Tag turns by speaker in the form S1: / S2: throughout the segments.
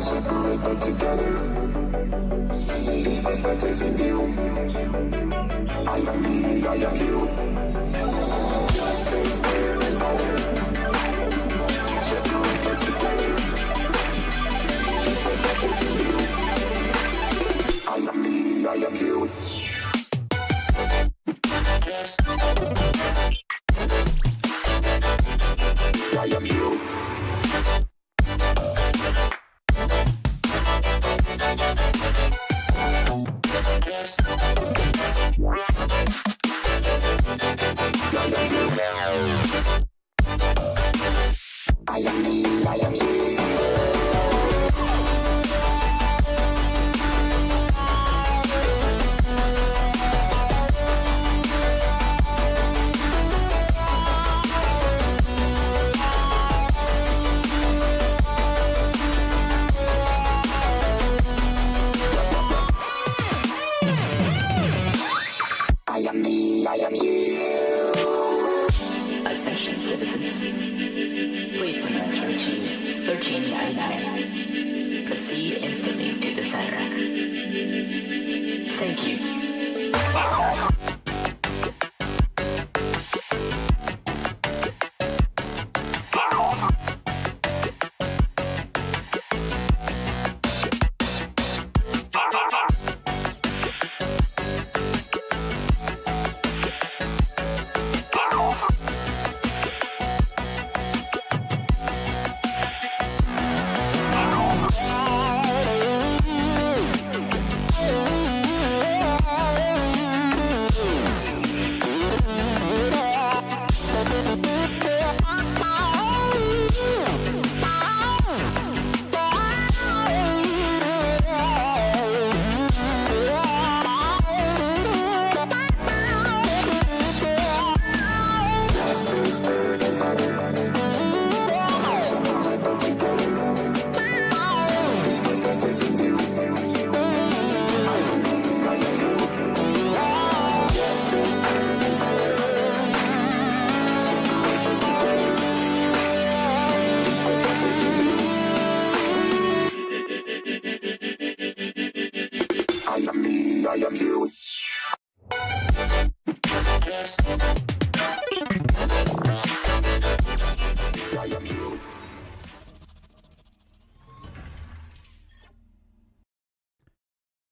S1: Separate but together. These perspectives in view. I am me, I am you. Justice, fear, and fire. Separate but together. These perspectives in view. I am me, I am you. I am you. I am me, I am you. I am me, I am you.
S2: Attention citizens. Please transfer to 1399. Proceed instantly to the center. Thank you. I am me, I am you. I am you.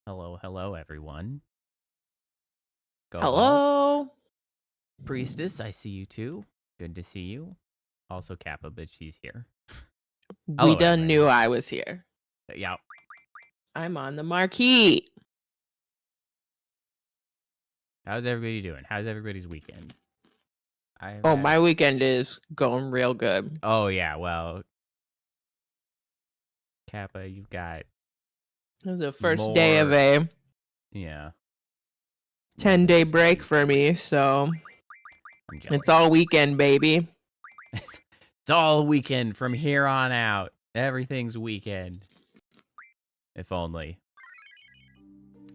S3: Hello, hello, everyone. Go
S4: Hello.
S3: Hawks. Priestess, I see you too. Good to see you. Also Kappa, but she's here.
S4: We
S3: Hello,
S4: done
S3: everybody.
S4: knew I was here.
S3: Yeah.
S4: I'm on the marquee.
S3: How's everybody doing? How's everybody's weekend?
S4: Oh, my weekend is going real good.
S3: Oh, yeah, well, Kappa, you've got...
S4: It was the first day of
S3: More-
S4: a
S3: Yeah.
S4: 10-day break for me, so
S3: I'm jealous.
S4: it's all weekend, baby.
S3: It's all weekend from here on out. Everything's weekend. If only.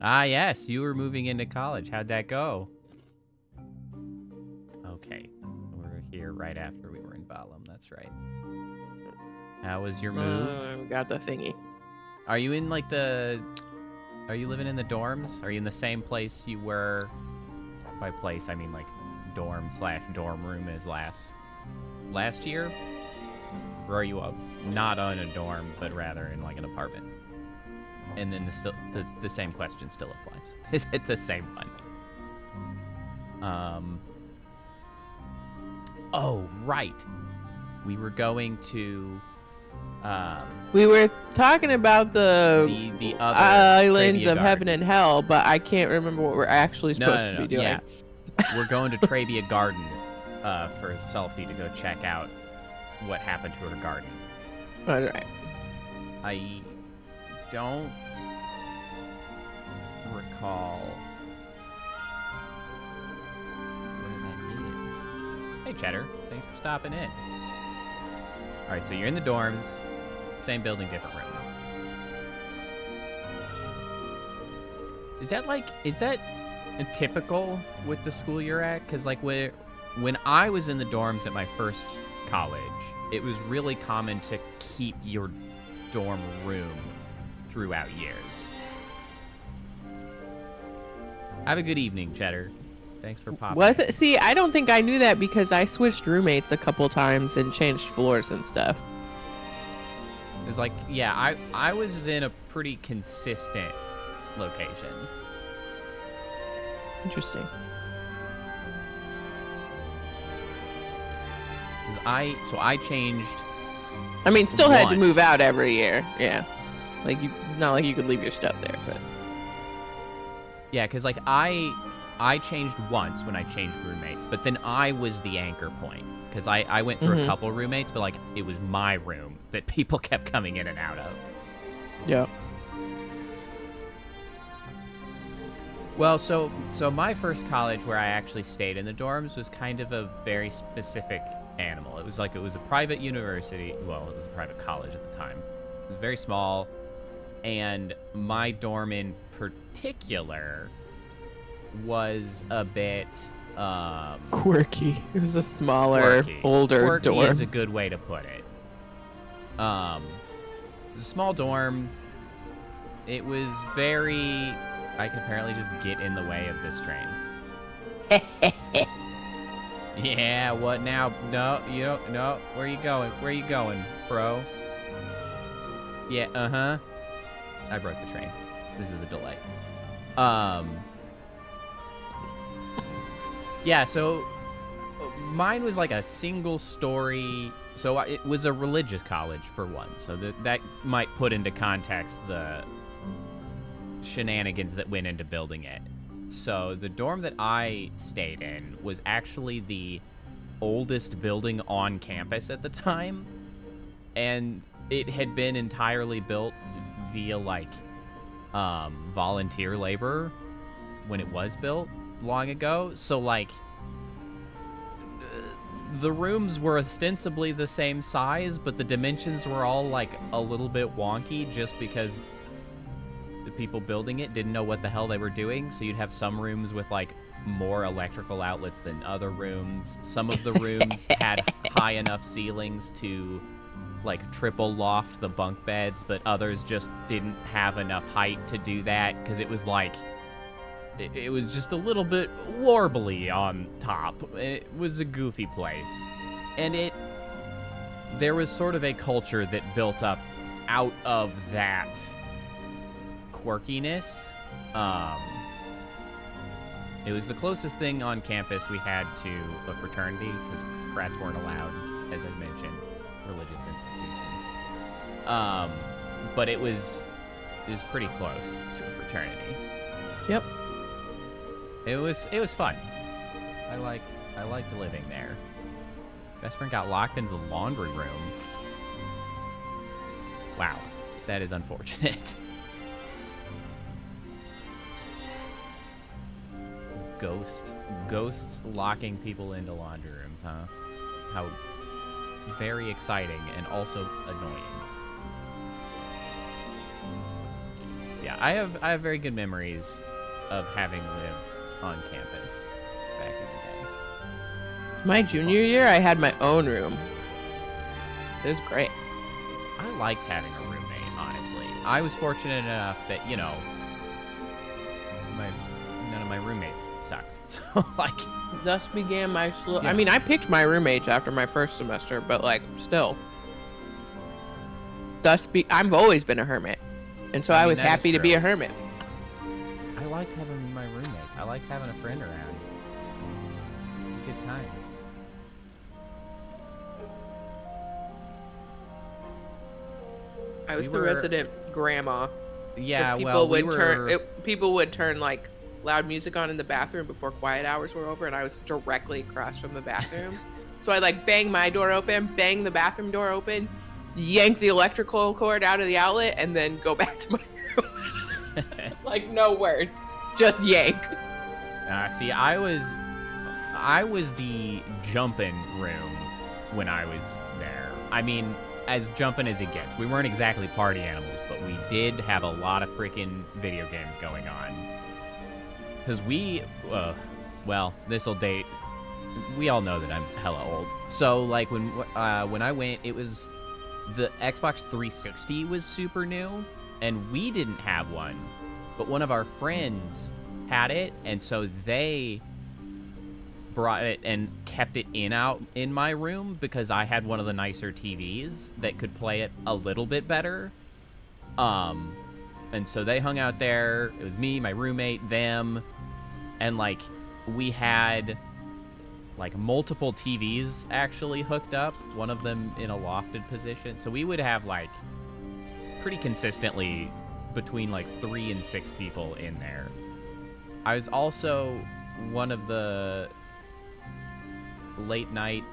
S3: Ah, yes, you were moving into college. How'd that go? Okay. We're here right after we were in Balam. That's right. How was your move?
S4: Got the thingy.
S3: Are you in, like, the... Are you living in the dorms? Are you in the same place you were... By place, I mean, like, dorm/dorm room as last year? Or are you not on a dorm, but rather in, like, an apartment? And then the same question still applies. Is it the same one? Oh, right. We were going to...
S4: We were talking about the
S3: other
S4: islands
S3: Trabia
S4: of heaven
S3: Garden.
S4: and hell, but I can't remember what we're actually supposed to be doing.
S3: Yeah. We're going to Trabia Garden for Selfie to go check out what happened to her garden.
S4: All right.
S3: I don't recall where that is. Hey, Cheddar. Thanks for stopping in. All right, so you're in the dorms. Same building, different room. Is that typical with the school you're at? Because like when I was in the dorms at my first college, it was really common to keep your dorm room throughout years. Have a good evening, Cheddar. Thanks for popping.
S4: Was it? See, I don't think I knew that because I switched roommates a couple times and changed floors and stuff.
S3: It's like, yeah, I was in a pretty consistent location.
S4: Interesting.
S3: So I changed.
S4: I mean, still had to
S3: once.
S4: move out every year. Yeah. Like, it's not like you could leave your stuff there, but.
S3: Yeah, because like I changed once when I changed roommates, but then I was the anchor point because I went through a couple roommates, but like it was my room that people kept coming in and out of.
S4: Yeah.
S3: Well, so my first college where I actually stayed in the dorms was kind of a very specific animal. It was a private university. Well, it was a private college at the time. It was very small, and my dorm in particular was a bit
S4: quirky. It was a smaller, older
S3: quirky
S4: dorm.
S3: is a good way to put it. It was a small dorm. It was very. I could apparently just get in the way of this train. Yeah, what now? No, you don't. No, where you going? Where you going, bro? Yeah, uh-huh. I broke the train. This is a delay. Yeah, so mine was like a single story. So it was a religious college for one. So that might put into context the shenanigans that went into building it. So the dorm that I stayed in was actually the oldest building on campus at the time. And it had been entirely built via like volunteer labor when it was built long ago. So like the rooms were ostensibly the same size, but the dimensions were all like a little bit wonky just because the people building it didn't know what the hell they were doing. So you'd have some rooms with like more electrical outlets than other rooms. Some of the rooms had high enough ceilings to like triple loft the bunk beds, but others just didn't have enough height to do that because it was like it was just a little bit warbly on top. It was a goofy place, and there was sort of a culture that built up out of that quirkiness. It was the closest thing on campus we had to a fraternity because frats weren't allowed, as I mentioned, religious institution. But it was pretty close to a fraternity.
S4: Yep.
S3: It was fun. I liked living there. Best friend got locked into the laundry room. Wow, that is unfortunate. Ghosts locking people into laundry rooms, huh? How very exciting and also annoying. Yeah, I have very good memories of having lived on campus back in the day.
S4: My junior year, I had my own room. It was great.
S3: I liked having a roommate, honestly. I was fortunate enough that, you know, none of my roommates sucked. So, like...
S4: Thus began my slow...
S3: Yeah.
S4: I mean, I picked my roommates after my first semester, but, like, still. I've always been a hermit. And so I was happy to be a hermit.
S3: I liked having my roommates. I liked having a friend around. It was a good time.
S4: I was the resident grandma.
S3: Yeah,
S4: People would turn like loud music on in the bathroom before quiet hours were over, and I was directly across from the bathroom. So I like bang my door open, bang the bathroom door open, yank the electrical cord out of the outlet, and then go back to my room. Like no words, just yank.
S3: See, I was the jumping room when I was there. I mean, as jumping as it gets. We weren't exactly party animals, but we did have a lot of freaking video games going on. Because well, this'll date. We all know that I'm hella old. So, like, when I went, it was the Xbox 360 was super new, and we didn't have one. But one of our friends had it, and so they brought it and kept it in my room because I had one of the nicer TVs that could play it a little bit better. And so they hung out there. It was me, my roommate, them, and like we had like multiple TVs actually hooked up, one of them in a lofted position. So we would have like pretty consistently between like 3 and 6 people in there. I was also one of the late night,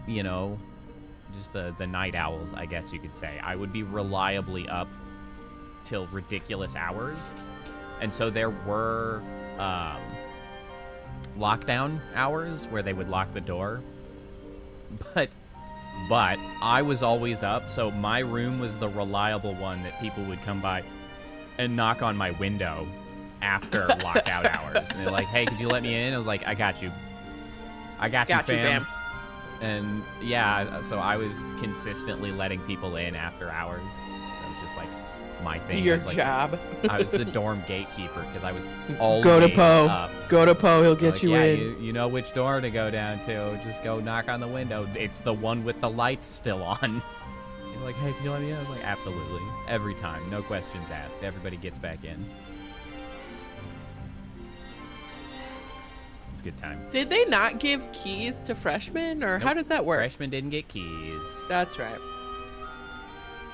S3: just the night owls, I guess you could say. I would be reliably up till ridiculous hours. And so there were lockdown hours where they would lock the door. But I was always up, so my room was the reliable one that people would come by and knock on my window after lockout hours. And they're like, hey, could you let me in? I was like, I got you. I got you, fam. And yeah, so I was consistently letting people in after hours. That was just like my thing.
S4: Your
S3: like,
S4: job.
S3: I was the dorm gatekeeper because I was always
S4: Go to Poe.
S3: up.
S4: Go to Poe. He'll get
S3: Like,
S4: you
S3: yeah,
S4: in.
S3: you know which door to go down to. Just go knock on the window. It's the one with the lights still on. You're like, hey, can you let me in? I was like, absolutely. Every time. No questions asked. Everybody gets back in. It's a good time.
S4: Did they not give keys to freshmen, or how
S3: Nope.
S4: did that work?
S3: Freshmen didn't get keys
S4: That's right.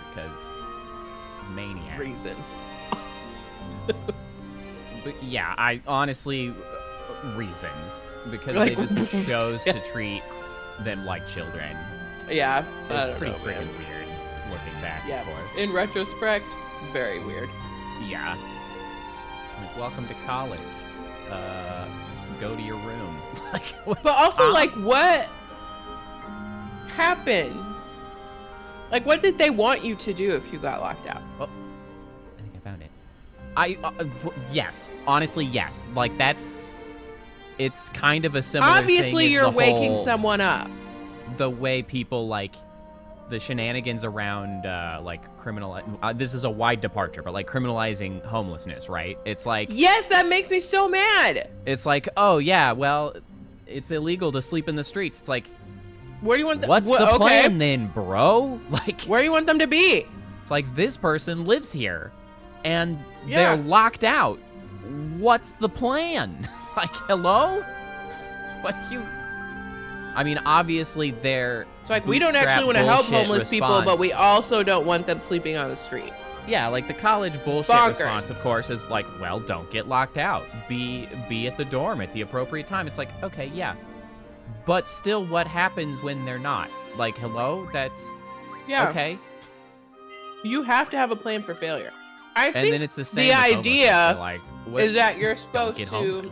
S3: because maniacs.
S4: Reasons.
S3: But yeah, I honestly, reasons. Because
S4: Like,
S3: they just chose
S4: yeah.
S3: to treat them like children.
S4: Yeah.
S3: It
S4: I
S3: was
S4: don't
S3: pretty
S4: know,
S3: freaking
S4: man.
S3: weird looking back
S4: Yeah.
S3: and forth.
S4: In retrospect, very weird.
S3: Yeah. Like, welcome to college. Go to your room. Like, what?
S4: But also, like, what happened? Like, what did they want you to do if you got locked out?
S3: Oh, I think I found it. Yes. Honestly, yes. Like, it's kind of a similar
S4: Obviously,
S3: thing as
S4: you're
S3: the
S4: waking
S3: whole-
S4: someone up.
S3: The way people, like, the shenanigans around, like, this is a wide departure, but, like, criminalizing homelessness, right? It's like...
S4: Yes, that makes me so mad.
S3: It's like, oh, yeah, well, it's illegal to sleep in the streets. It's like,
S4: Where do you want them?
S3: what's the plan then, bro? Like,
S4: Where do you want them to be?
S3: it's like this person lives here, and
S4: Yeah.
S3: they're locked out. What's the plan? Like, hello? What do you... I mean, obviously, they're...
S4: It's like, we don't actually want to help homeless people, but we also don't want them sleeping on the street.
S3: Yeah, like, the college bullshit
S4: Bonkers.
S3: response, of course, is like, well, don't get locked out. Be at the dorm at the appropriate time. It's like, okay, yeah. But still, what happens when they're not? Like, hello? That's...
S4: Yeah.
S3: Okay.
S4: You have to have a plan for failure. I
S3: And
S4: think
S3: then it's the same
S4: the
S3: with homelessness.
S4: idea
S3: They're like, what-
S4: is that you're
S3: don't
S4: supposed
S3: get
S4: to,
S3: homeless.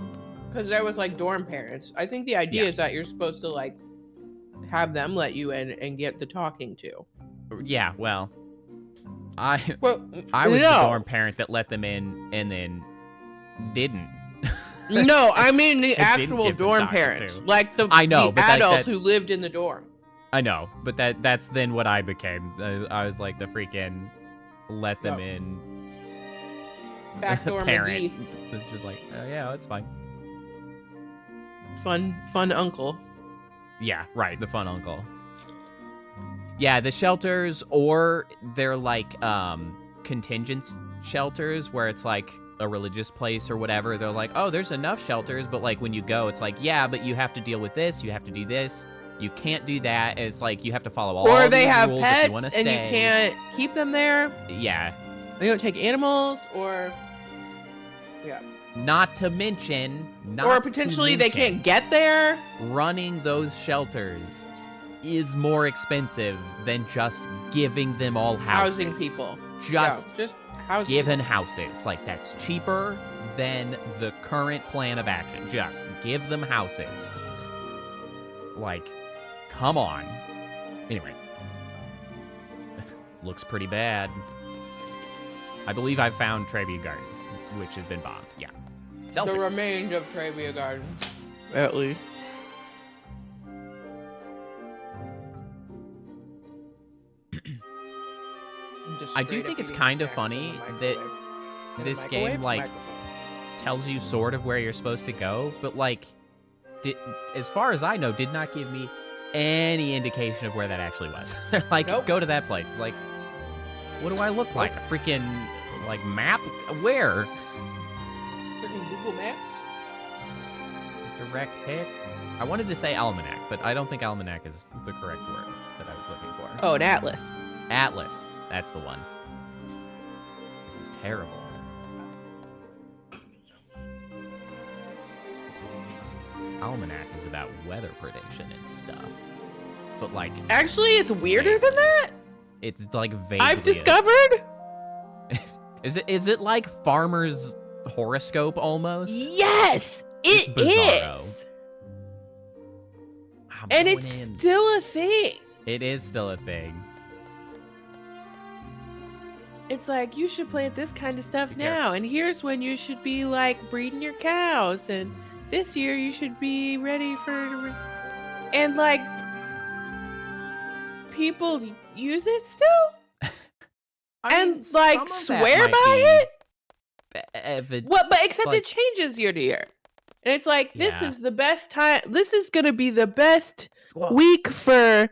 S4: because there was like dorm parents. I think the idea
S3: Yeah.
S4: is that you're supposed to like have them let you in and get the talking to.
S3: Yeah, well, I
S4: Well,
S3: was
S4: no.
S3: the dorm parent that let them in and then didn't.
S4: No, I mean the
S3: It didn't
S4: actual
S3: give them
S4: dorm
S3: talking
S4: parents,
S3: to.
S4: like the
S3: I know,
S4: the
S3: but that-
S4: adults
S3: that-
S4: who lived in the dorm.
S3: I know, but that's then what I became. I was like the freaking let them
S4: Yep.
S3: in
S4: Backdoor
S3: parent.
S4: McGee.
S3: It's just like, oh yeah, it's fine.
S4: Fun uncle.
S3: Yeah, right, the fun uncle. Yeah, the shelters, or they're like contingent shelters where it's like a religious place or whatever. They're like, oh, there's enough shelters, but like when you go, it's like, yeah, but you have to deal with this, you have to do this, you can't do that. It's like you have to follow all
S4: Or they
S3: these
S4: have
S3: rules if
S4: pets
S3: you wanna
S4: and you
S3: stay.
S4: can't keep them there.
S3: Yeah.
S4: They don't take animals, or yeah,
S3: Not to mention,
S4: or potentially they can't get there.
S3: running those shelters is more expensive than just giving them all houses.
S4: Housing people.
S3: Just
S4: Yeah, just housing.
S3: given houses. Like, that's cheaper than the current plan of action. Just give them houses. Like, come on. Anyway. Looks pretty bad. I believe I've found Trevi Garden, which has been bombed. Yeah.
S4: The remains of Travia Garden. At least.
S3: I do think it's kind of funny that this game, like, tells you sort of where you're supposed to go, but, like, as far as I know, did not give me any indication of where that actually was. They're like,
S4: Nope.
S3: go to that place. Like, what do I look like? A freaking, like, map? Where?
S4: Freaking Google Maps?
S3: Direct hit? I wanted to say almanac, but I don't think almanac is the correct word that I was looking for.
S4: Oh, an atlas.
S3: Atlas. That's the one. This is terrible. Almanac is about weather prediction and stuff. But, like...
S4: Actually, it's weirder than that.
S3: It's, like, vaguely...
S4: I've discovered...
S3: Is it like Farmer's horoscope, almost?
S4: Yes!
S3: It's
S4: It
S3: bizarro.
S4: is!
S3: I'm
S4: And
S3: going
S4: it's
S3: in.
S4: still a thing.
S3: It is still a thing.
S4: It's like, you should plant this kind of stuff
S3: Be careful.
S4: now. And here's when you should be, like, breeding your cows. And this year you should be ready for... And, like, people use it still? And, like, swear by it? What? But except
S3: like-
S4: it changes year to year. And it's like, this
S3: Yeah.
S4: is the best time. This is going to be the best
S3: Whoa.
S4: week for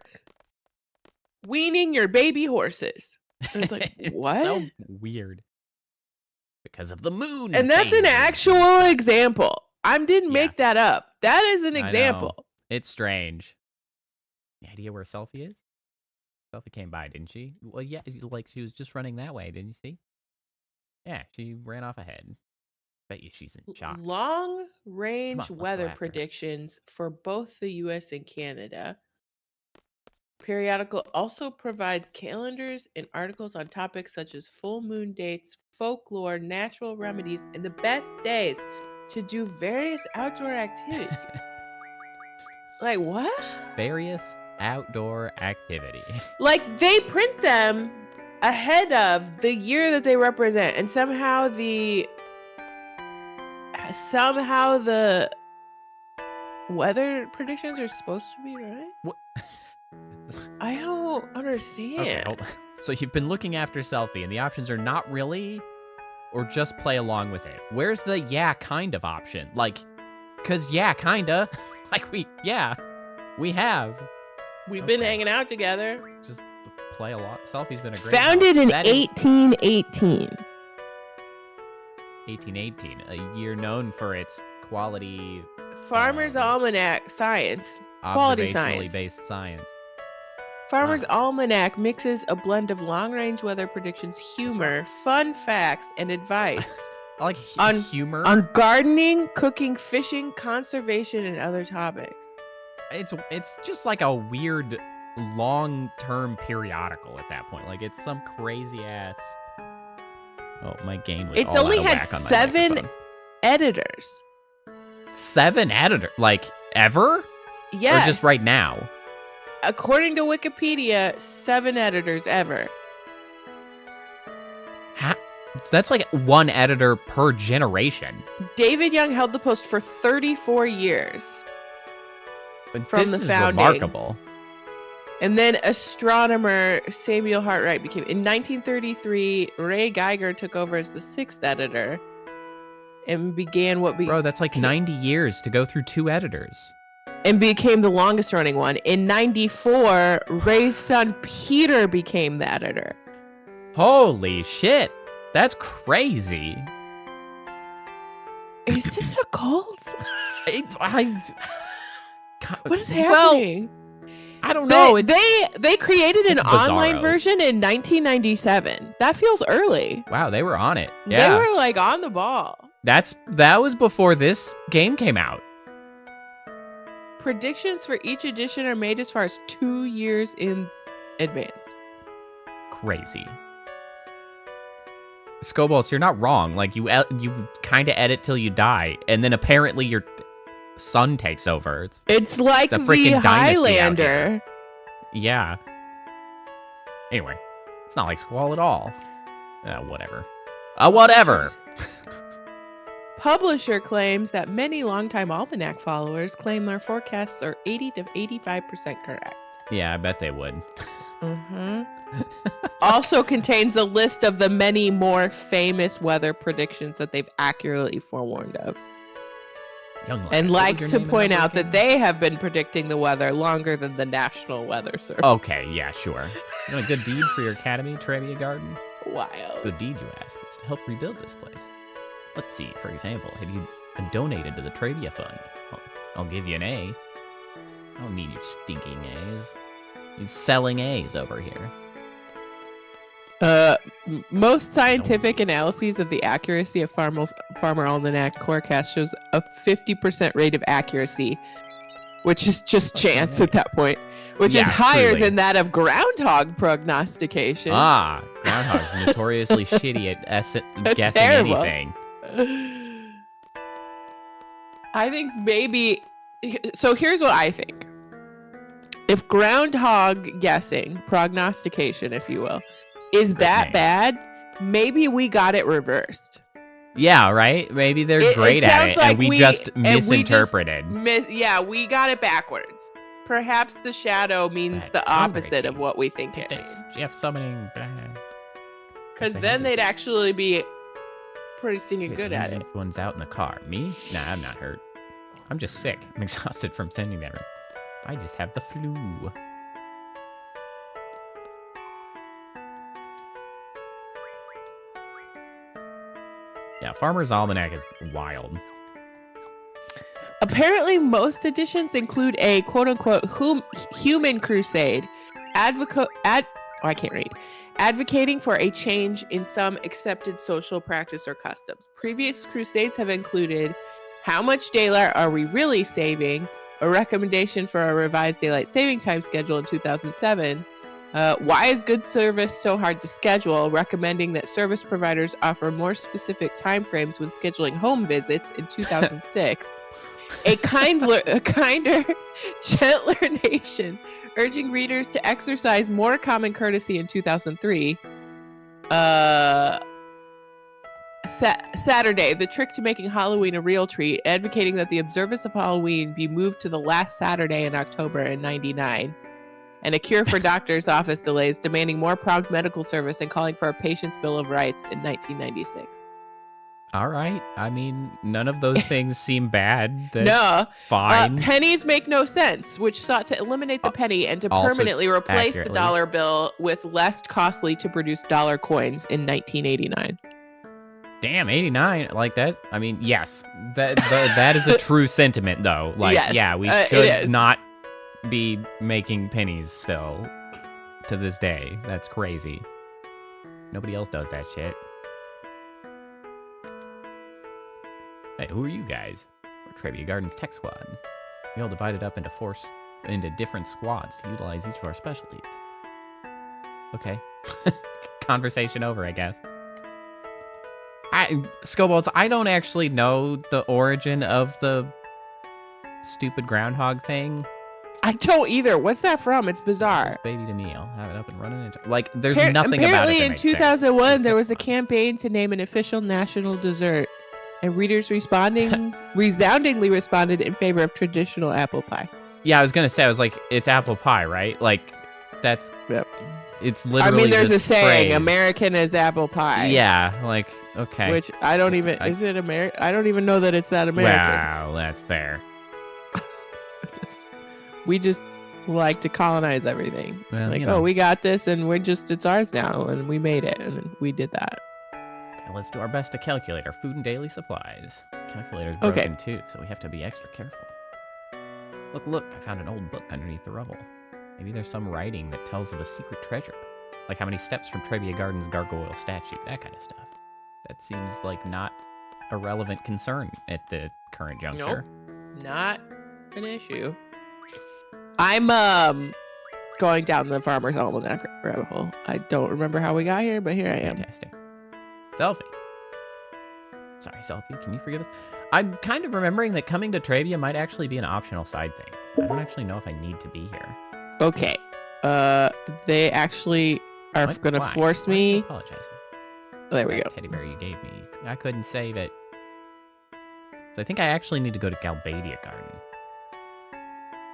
S4: weaning your baby horses. And it's like,
S3: It's
S4: what?
S3: so weird. Because of the moon.
S4: And that's an
S3: phases.
S4: actual example. I didn't
S3: Yeah.
S4: make that up. That is an
S3: I know.
S4: example.
S3: It's strange. Any idea where Selfie is? Selfie came by, didn't she? Well, yeah, like she was just running that way, didn't you see? Yeah, she ran off ahead. Bet you she's in shock.
S4: Long range
S3: let's go
S4: weather
S3: after her.
S4: predictions for both the US and Canada. Periodical also provides calendars and articles on topics such as full moon dates, folklore, natural remedies, and the best days to do various outdoor activities. Like, what?
S3: Various outdoor activity.
S4: Like, they print them ahead of the year that they represent, and somehow the weather predictions are supposed to be right.
S3: What?
S4: I don't understand.
S3: Okay, hold on. So you've been looking after Selfie, and the options are not really, or just play along with it. Where's the yeah, kind of option? Like, cause yeah, kinda. Like we have.
S4: We've been
S3: Okay.
S4: hanging out together.
S3: Just play along. Selfie's been a great
S4: Founded
S3: help.
S4: in
S3: That is
S4: 1818.
S3: 1818, a year known for its quality,
S4: Farmer's Almanac Science. Quality
S3: observationally
S4: science.
S3: based science.
S4: Farmer's
S3: Wow.
S4: Almanac mixes a blend of long-range weather predictions, humor, fun facts, and advice
S3: I like
S4: On-
S3: humor.
S4: on gardening, cooking, fishing, conservation, and other topics.
S3: It's just like a weird long-term periodical at that point. Like it's some crazy ass. Oh, my gain was
S4: It's
S3: all
S4: only
S3: out of
S4: had
S3: whack on my
S4: 7
S3: microphone.
S4: editors.
S3: 7 editor, like ever,
S4: Yes.
S3: or just right now?
S4: According to Wikipedia, 7 editors ever.
S3: That's like 1 editor per generation.
S4: David Young held the post for 34 years.
S3: But
S4: From
S3: this
S4: the
S3: is
S4: founding.
S3: remarkable.
S4: And then astronomer Samuel Hartright became... In 1933, Ray Geiger took over as the 6th editor and began what
S3: Bro, that's like 90 years to go through 2 editors.
S4: and became the longest running one. In 94, Ray's son Peter became the editor.
S3: Holy shit. That's crazy.
S4: Is this a cult? What is
S3: Well,
S4: happening?
S3: I don't know.
S4: They created an
S3: it's
S4: online
S3: bizarro.
S4: version in 1997. That feels early.
S3: Wow, they were on it. Yeah.
S4: They were like on the ball.
S3: That was before this game came out.
S4: Predictions for each edition are made as far as 2 years in advance.
S3: Crazy. Scoballs, you're not wrong. Like you kind of edit till you die, and then apparently your son takes over.
S4: It's like
S3: It's a
S4: the
S3: freaking dynasty out
S4: Highlander.
S3: Yeah. Anyway, it's not like Squall at all. Whatever. Whatever.
S4: publisher claims that many longtime almanac followers claim their forecasts are 80 to 85% correct.
S3: Yeah, I bet they would.
S4: Also contains a list of the many more famous weather predictions that they've accurately forewarned of.
S3: Young lad,
S4: And
S3: what
S4: like
S3: was your
S4: to
S3: name and
S4: point
S3: number
S4: out that
S3: again?
S4: they have been predicting the weather longer than the National Weather Service.
S3: Okay, yeah, sure. You want a good deed for your academy, Trivia Garden?
S4: Wild.
S3: Good deed, you ask. It's to help rebuild this place. Let's see, for example, have you donated to the Trivia Fund? I'll give you an A. I don't need your stinking A's. You're selling A's over here.
S4: Most scientific analyses of the accuracy of Farmer Almanac forecast shows a 50% rate of accuracy, which is just chance at that point, which is higher
S3: truly.
S4: than that of groundhog prognostication.
S3: Ah, groundhog's notoriously shitty at guessing
S4: Terrible.
S3: anything.
S4: I think maybe. So here's what I think. If groundhog guessing, prognostication, if you will, is that bad, maybe we got it reversed.
S3: Yeah, right? Maybe they're great at
S4: sounds
S3: it,
S4: like
S3: and we just misinterpreted.
S4: Yeah, we got it backwards. Perhaps the shadow means
S3: That
S4: the opposite of
S3: Undertaking.
S4: what we think it
S3: This
S4: means.
S3: Jeff summoning.
S4: Because then they'd actually be pretty singing good at it.
S3: One's out in the car. Me? Nah, I'm not hurt. I'm just sick. I'm exhausted from sending that. I just have the flu. Yeah, Farmer's Almanac is wild.
S4: Apparently, most editions include a quote-unquote human crusade, advocating for a change in some accepted social practice or customs. Previous crusades have included how much daylight are we really saving, a recommendation for a revised daylight saving time schedule in 2007, why is good service so hard to schedule, recommending that service providers offer more specific timeframes when scheduling home visits in 2006, a kinder, gentler nation, urging readers to exercise more common courtesy in 2003, Saturday, the trick to making Halloween a real treat, advocating that the observance of Halloween be moved to the last Saturday in October in 99. And a cure for doctor's office delays, demanding more prompt medical service and calling for a patient's bill of rights in 1996.
S3: All right. I mean, none of those things seem bad. That's
S4: No.
S3: fine.
S4: Pennies make no sense, which sought to eliminate the penny and to
S3: also
S4: permanently replace the
S3: accurately.
S4: dollar bill with less costly to produce dollar coins in 1989.
S3: Damn, 89 like that. I mean, yes, that is a true sentiment, though. Like,
S4: Yes,
S3: yeah, we
S4: it
S3: should
S4: is.
S3: not be making pennies still to this day. That's crazy. Nobody else does that shit. Hey, who are you guys? We're Trivia Garden's Tech Squad. We all divided up into different squads to utilize each of our specialties. Okay. Conversation over, I guess. Scobalds, I don't actually know the origin of the stupid groundhog thing.
S4: I don't either. What's that from? It's bizarre.
S3: It's baby to me. I'll have it up and running. Like, there's nothing about it
S4: Apparently,
S3: that
S4: in
S3: makes sense.
S4: 2001, there was a campaign to name an official national dessert, and readers resoundingly responded in favor of traditional apple pie.
S3: Yeah, I was gonna say, I was like, it's apple pie, right? Like, that's...
S4: Yep.
S3: It's
S4: I
S3: literally
S4: mean, there's a
S3: this
S4: saying,
S3: phrase.
S4: "American is apple pie."
S3: Yeah, like, okay.
S4: Which I don't even. Is it American? I don't even know that it's that American.
S3: Wow, that's fair.
S4: We just like to colonize everything.
S3: Well,
S4: Like,
S3: you know.
S4: oh, we got this, and it's ours now, and we made it, and we did that.
S3: Okay, let's do our best to calculate our food and daily supplies. Calculator's broken
S4: Okay.
S3: too, so we have to be extra careful. Look, I found an old book underneath the rubble. Maybe there's some writing that tells of a secret treasure. Like how many steps from Trivia Garden's gargoyle statue, that kind of stuff. That seems like not a relevant concern at the current juncture.
S4: Nope. Not an issue. I'm going down the Farmer's Almanac rabbit hole. I don't remember how we got here, but here I am.
S3: Fantastic. Selfie. Sorry, Selfie, can you forgive us? I'm kind of remembering that coming to Trivia might actually be an optional side thing. I don't actually know if I need to be here.
S4: Okay. They actually are
S3: What?
S4: going to
S3: Why?
S4: force
S3: Why are you
S4: me.
S3: apologizing?
S4: There we
S3: That
S4: go.
S3: teddy bear you gave me. I couldn't save it. So I think I actually need to go to Galbadia Garden.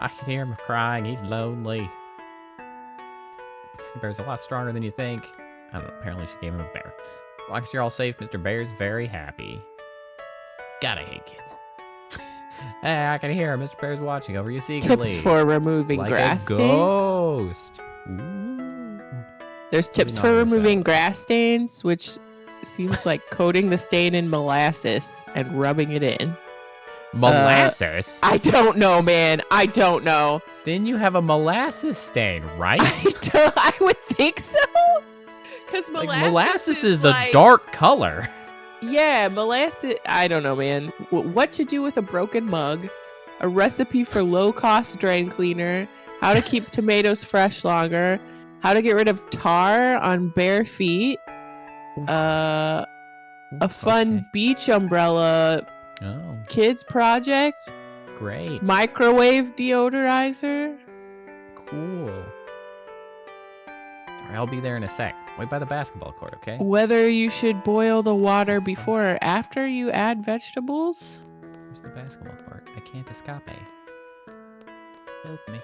S3: I can hear him crying. He's lonely. The bear's a lot stronger than you think. I don't know. Apparently she gave him a bear. As long as you're all safe, Mr. Bear's very happy. Gotta hate kids. Hey, I can hear him. Mr. Bear's watching over you secretly.
S4: Tips for removing
S3: like
S4: grass
S3: a
S4: stains.
S3: ghost. Ooh.
S4: There's tips
S3: Moving
S4: for
S3: on to
S4: removing
S3: salad.
S4: grass stains, which seems like coating the stain in molasses and rubbing it in.
S3: Molasses?
S4: I don't know, man. I don't know.
S3: Then you have a molasses stain, right?
S4: I would think so. Because
S3: Molasses is
S4: like,
S3: a dark color.
S4: Yeah, molasses. I don't know, man. What to do with a broken mug, a recipe for low-cost drain cleaner, how to keep tomatoes fresh longer, how to get rid of tar on bare feet, a fun
S3: Okay.
S4: beach umbrella
S3: Oh,
S4: kids project,
S3: great.
S4: microwave deodorizer.
S3: Cool. Sorry, I'll be there in a sec. Wait by the basketball court, okay?
S4: Whether you should boil the water before or after you add vegetables.
S3: Where's the basketball court? I can't escape. Help me.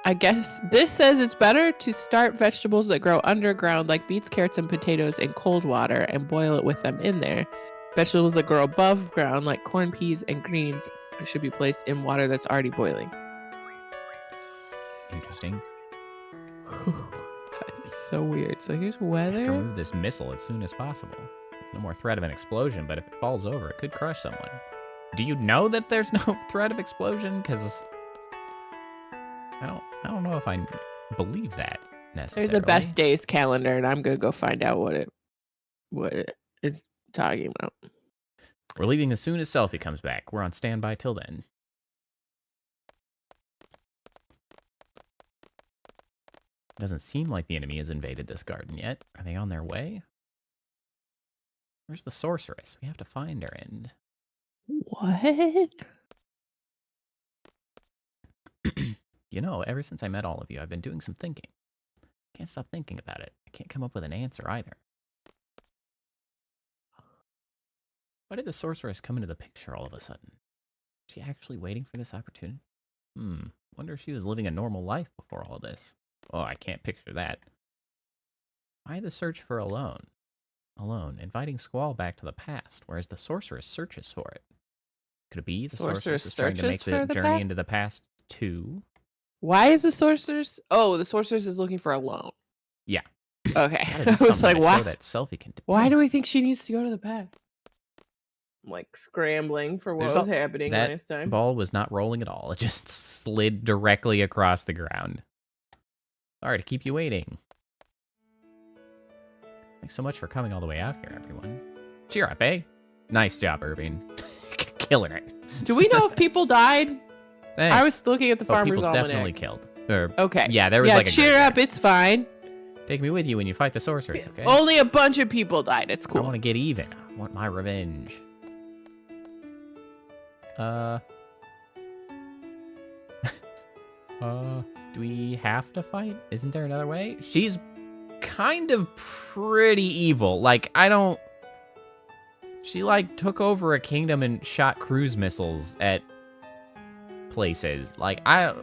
S4: I guess this says it's better to start vegetables that grow underground like beets, carrots, and potatoes in cold water and boil it with them in there. Vegetables that grow above ground like corn, peas, and greens should be placed in water that's already boiling.
S3: Interesting.
S4: That is so weird. So here's
S3: I have to
S4: weather.
S3: remove this missile as soon as possible. There's no more threat of an explosion, but if it falls over, it could crush someone. Do you know that there's no threat of explosion? Because I don't know if I believe that necessarily.
S4: There's a best days calendar, and I'm gonna go find out what it is talking about.
S3: We're leaving as soon as Selfie comes back. We're on standby till then. Doesn't seem like the enemy has invaded this garden yet. Are they on their way? Where's the sorceress? We have to find her and...
S4: What?
S3: You know, ever since I met all of you, I've been doing some thinking. Can't stop thinking about it. I can't come up with an answer either. Why did the sorceress come into the picture all of a sudden? Was she actually waiting for this opportunity? Wonder if she was living a normal life before all this. Oh, I can't picture that. Why the search for alone? Alone, inviting Squall back to the past, whereas the sorceress searches for it. Could it be the sorceress is trying to make the journey into the past too?
S4: Why is the sorceress? Oh, the sorceress is looking for a loan.
S3: Yeah.
S4: Okay.
S3: Gotta do
S4: I was
S3: something
S4: like,
S3: to
S4: why?
S3: show that Selfie can do.
S4: Why do we think she needs to go to the past? I'm like scrambling for what
S3: There's
S4: was
S3: al-
S4: happening
S3: that
S4: last time.
S3: ball was not rolling at all. It just slid directly across the ground. Sorry to keep you waiting. Thanks so much for coming all the way out here, everyone. Cheer up, eh? Nice job, Irving. Killing it.
S4: Do we know if people died?
S3: Thanks.
S4: I was looking at the farmer's
S3: people
S4: almanac.
S3: definitely killed. Or,
S4: Okay.
S3: yeah, there was like a
S4: cheer
S3: graveyard.
S4: up. It's fine.
S3: Take me with you when you fight the sorceress, okay?
S4: Only a bunch of people died. It's
S3: I
S4: cool.
S3: want to get even. I want my revenge. Do we have to fight? Isn't there another way? She's kind of pretty evil. Like, I don't... She, like, took over a kingdom and shot cruise missiles at places. Like, I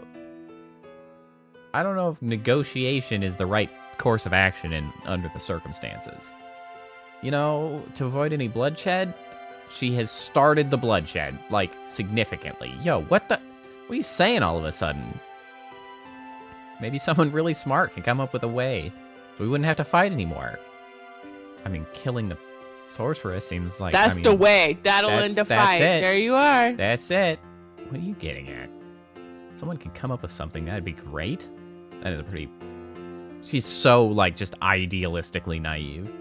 S3: don't know if negotiation is the right course of action under the circumstances. You know, to avoid any bloodshed, she has started the bloodshed, like, significantly. Yo, what are you saying all of a sudden? Maybe someone really smart can come up with a way so we wouldn't have to fight anymore. I mean, killing the sorceress seems like...
S4: That's the way. That'll end the fight.
S3: it.
S4: There you are.
S3: That's it. What are you getting at? Someone could come up with something. That'd be great. That is a pretty... She's so, like, just idealistically naive.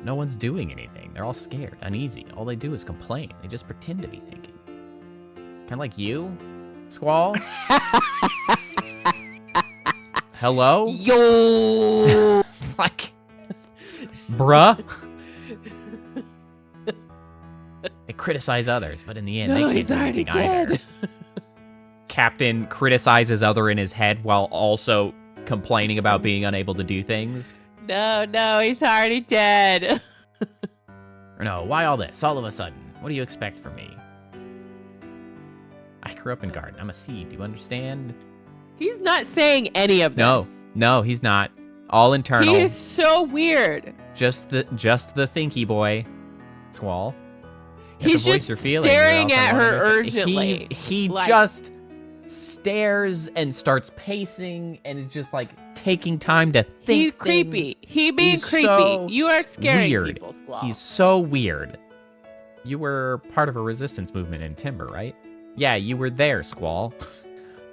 S3: No one's doing anything. They're all scared, uneasy. All they do is complain. They just pretend to be thinking. Kind of like you, Squall? Hello?
S4: Yo.
S3: Like, bruh? They criticize others, but in the end,
S4: No,
S3: they can't
S4: he's
S3: do
S4: already
S3: anything either.
S4: dead.
S3: Captain criticizes other in his head while also complaining about being unable to do things.
S4: No, he's already dead.
S3: Or no, why all this? All of a sudden. What do you expect from me? I grew up in garden. I'm a seed. Do you understand?
S4: He's not saying any of this.
S3: No, he's not. All internal.
S4: He is so weird.
S3: Just the thinky boy, Squall. You have
S4: He's
S3: to voice
S4: just
S3: your feelings or
S4: staring
S3: else I
S4: at
S3: won't
S4: her
S3: understand.
S4: urgently.
S3: He
S4: Like-
S3: just stares and starts pacing and is just like taking time to think.
S4: He's creepy. He being
S3: He's
S4: creepy.
S3: so
S4: You are scaring
S3: weird.
S4: people, Squall.
S3: He's so weird. You were part of a resistance movement in Timber, right? Yeah, you were there, Squall.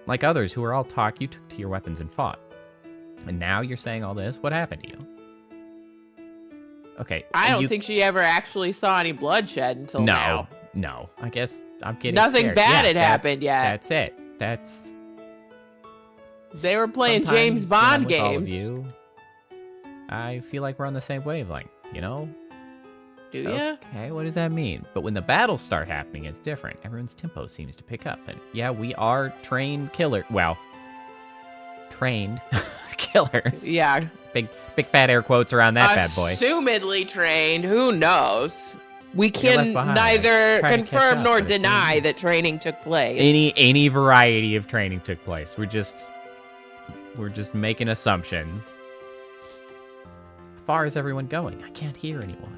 S3: Like others who were all talk, you took to your weapons and fought. And now you're saying all this? What happened to you? Okay.
S4: I don't
S3: you...
S4: think she ever actually saw any bloodshed until now.
S3: No. I guess I'm getting
S4: Nothing
S3: scared.
S4: bad
S3: Yeah,
S4: had happened yet.
S3: That's it. That's...
S4: They were playing
S3: Sometimes
S4: James
S3: when
S4: Bond
S3: I'm with all of
S4: games.
S3: you, I feel like we're on the same wavelength, you know?
S4: Do you?
S3: Okay, what does that mean? But when the battles start happening, it's different. Everyone's tempo seems to pick up. And yeah, we are trained killer. Well, trained killers.
S4: Yeah.
S3: Big fat air quotes around that bad boy.
S4: Assumedly trained. Who knows? We
S3: You're left
S4: can
S3: behind.
S4: neither
S3: Trying to catch
S4: confirm
S3: up,
S4: nor
S3: but it's no
S4: deny
S3: use.
S4: that training took place.
S3: Any variety of training took place. We're just making assumptions. How far is everyone going? I can't hear anyone.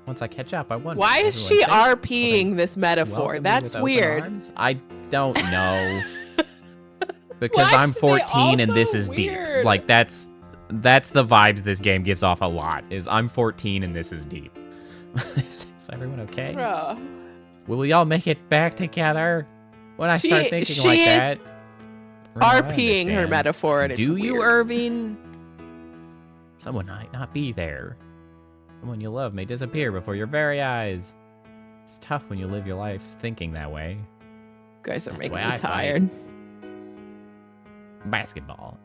S3: Once I catch up, I wonder.
S4: Why is she
S3: everyone safe?
S4: RPing this metaphor?
S3: Welcome me
S4: That's
S3: with open
S4: weird.
S3: arms? I don't know. Because
S4: Why
S3: I'm
S4: are they
S3: 14 and
S4: all
S3: this
S4: so
S3: is deep.
S4: weird?
S3: Like that's the vibes this game gives off a lot. Is I'm 14 and this is deep. Is everyone okay?
S4: Bruh.
S3: Will we all make it back together? When I start thinking
S4: she
S3: like
S4: is
S3: that. I
S4: RPing her
S3: understand.
S4: metaphor. And it's
S3: Do you,
S4: weird.
S3: Irving? Someone might not be there. Someone you love may disappear before your very eyes. It's tough when you live your life thinking that way.
S4: You guys are
S3: That's
S4: making
S3: why
S4: me
S3: I fight.
S4: tired.
S3: Basketball.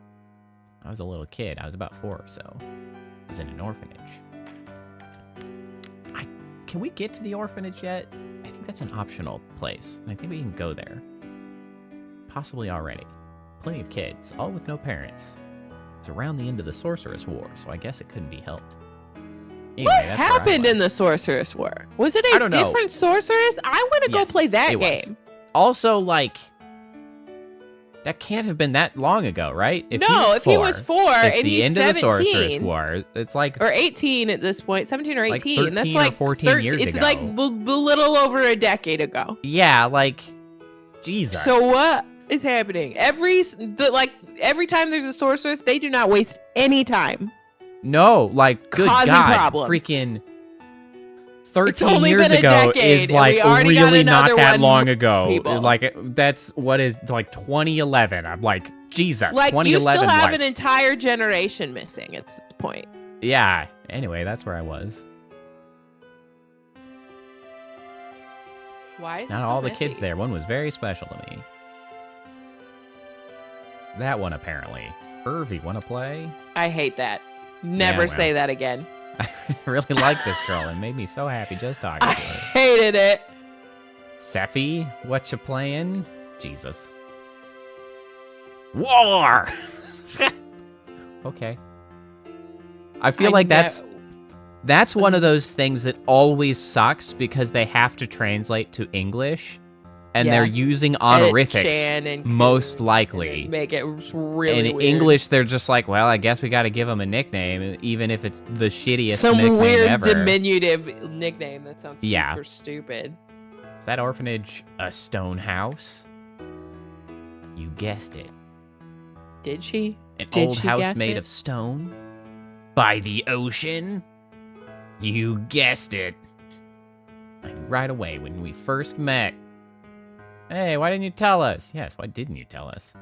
S3: I was a little kid. I was about 4 or so. I was in an orphanage. Can we get to the orphanage yet? I think that's an optional place. And I think we can go there. Possibly already. Plenty of kids, all with no parents. It's around the end of the Sorceress War, so I guess it couldn't be helped. Anyway,
S4: What
S3: that's where I
S4: happened in
S3: was.
S4: the Sorceress War? Was it
S3: I
S4: a
S3: don't know.
S4: different sorceress? I want to go
S3: Yes,
S4: play that
S3: it was.
S4: game.
S3: Also, like, that can't have been that long ago, right?
S4: No, if he was 4
S3: it's
S4: and
S3: the
S4: he's
S3: end of the Sorceress
S4: 17
S3: War. It's like
S4: or 18 at this point, 17 or 18.
S3: Like
S4: That's
S3: 13 or
S4: like
S3: 14 years
S4: It's
S3: ago.
S4: like a little over a decade ago.
S3: yeah, like Jesus.
S4: So what is happening? Every time there's a sorceress, they do not waste any time.
S3: No, like good
S4: Causing
S3: God,
S4: problems.
S3: freaking
S4: It's
S3: 13
S4: only
S3: years
S4: been a
S3: ago
S4: decade,
S3: is
S4: and
S3: like
S4: we already got
S3: really not
S4: another
S3: that
S4: one,
S3: long ago.
S4: people.
S3: Like that's what is like 2011. I'm like Jesus,
S4: Like you
S3: 2011.
S4: still have
S3: like,
S4: an entire generation missing at this point.
S3: yeah. Anyway, that's where I was.
S4: Why is it
S3: Not
S4: so
S3: all the
S4: messy?
S3: kids there. One was very special to me. That one apparently. Irvy, want to play?
S4: I hate that. Never
S3: well.
S4: say that again.
S3: I really like this girl and made me so happy just talking
S4: I
S3: to her.
S4: hated it.
S3: Seffi, what you playing? Jesus. War! Okay. I feel like that's one of those things that always sucks because they have to translate to English and
S4: Yeah.
S3: they're using
S4: And it's
S3: honorifics
S4: Shannon
S3: most
S4: and
S3: likely.
S4: make it really
S3: In
S4: weird.
S3: English, they're just like, well, I guess we got to give them a nickname, even if it's the shittiest
S4: Some
S3: nickname
S4: weird
S3: ever.
S4: diminutive nickname that sounds
S3: Yeah.
S4: super stupid.
S3: Is that orphanage a stone house? You guessed it.
S4: Did she?
S3: An
S4: Did
S3: old
S4: she
S3: house
S4: guess
S3: made
S4: it?
S3: of stone? By the ocean? You guessed it. I knew right away when we first met. Hey, why didn't you tell us? Yes, why didn't you tell us?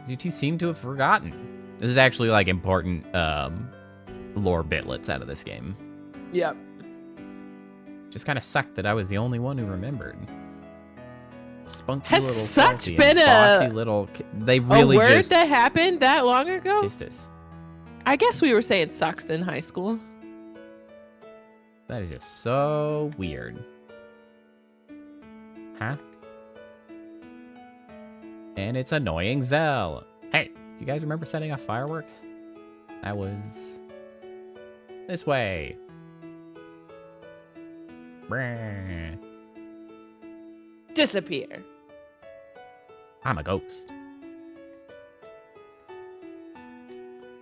S3: You two seem to have forgotten. This is actually like important lore bitlets out of this game.
S4: Yep.
S3: Just kind of sucked that I was the only one who remembered. Spunky
S4: Has
S3: little
S4: sucked
S3: salty
S4: been
S3: and
S4: a-
S3: bossy little. They really
S4: a word
S3: just
S4: that happened that long ago?
S3: just this.
S4: I guess we were saying sucks in high school.
S3: That is just so weird. Huh? And it's annoying Zell. Hey, do you guys remember setting off fireworks? That was this way. Brr.
S4: Disappear.
S3: I'm a ghost.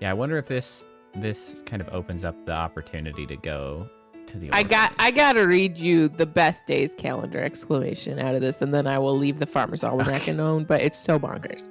S3: Yeah, I wonder if this kind of opens up the opportunity to go to the.
S4: I gotta read you the best days calendar exclamation out of this, and then I will leave the Farmer's Almanac alone. But it's so bonkers.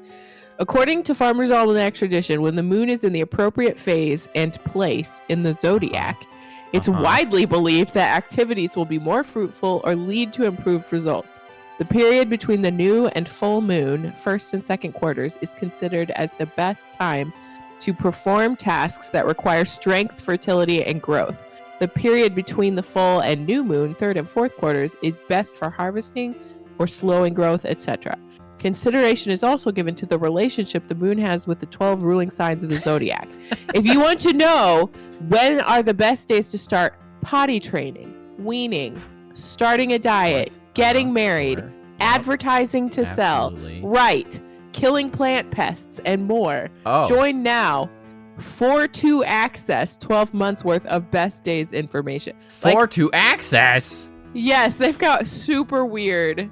S4: According to Farmer's Almanac tradition, when the moon is in the appropriate phase and place in the zodiac, it's widely believed that activities will be more fruitful or lead to improved results. The period between the new and full moon, first and second quarters, is considered as the best time to perform tasks that require strength, fertility, and growth. The period between the full and new moon, third and fourth quarters, is best for harvesting or slowing growth, etc. Consideration is also given to the relationship the moon has with the 12 ruling signs of the zodiac. If you want to know when are the best days to start potty training, weaning, starting a diet, getting married, advertising to sell, right, killing plant pests, and more, join now. 4-2 access 12 months worth of best days information.
S3: 4-2 access?
S4: Yes, they've got super weird.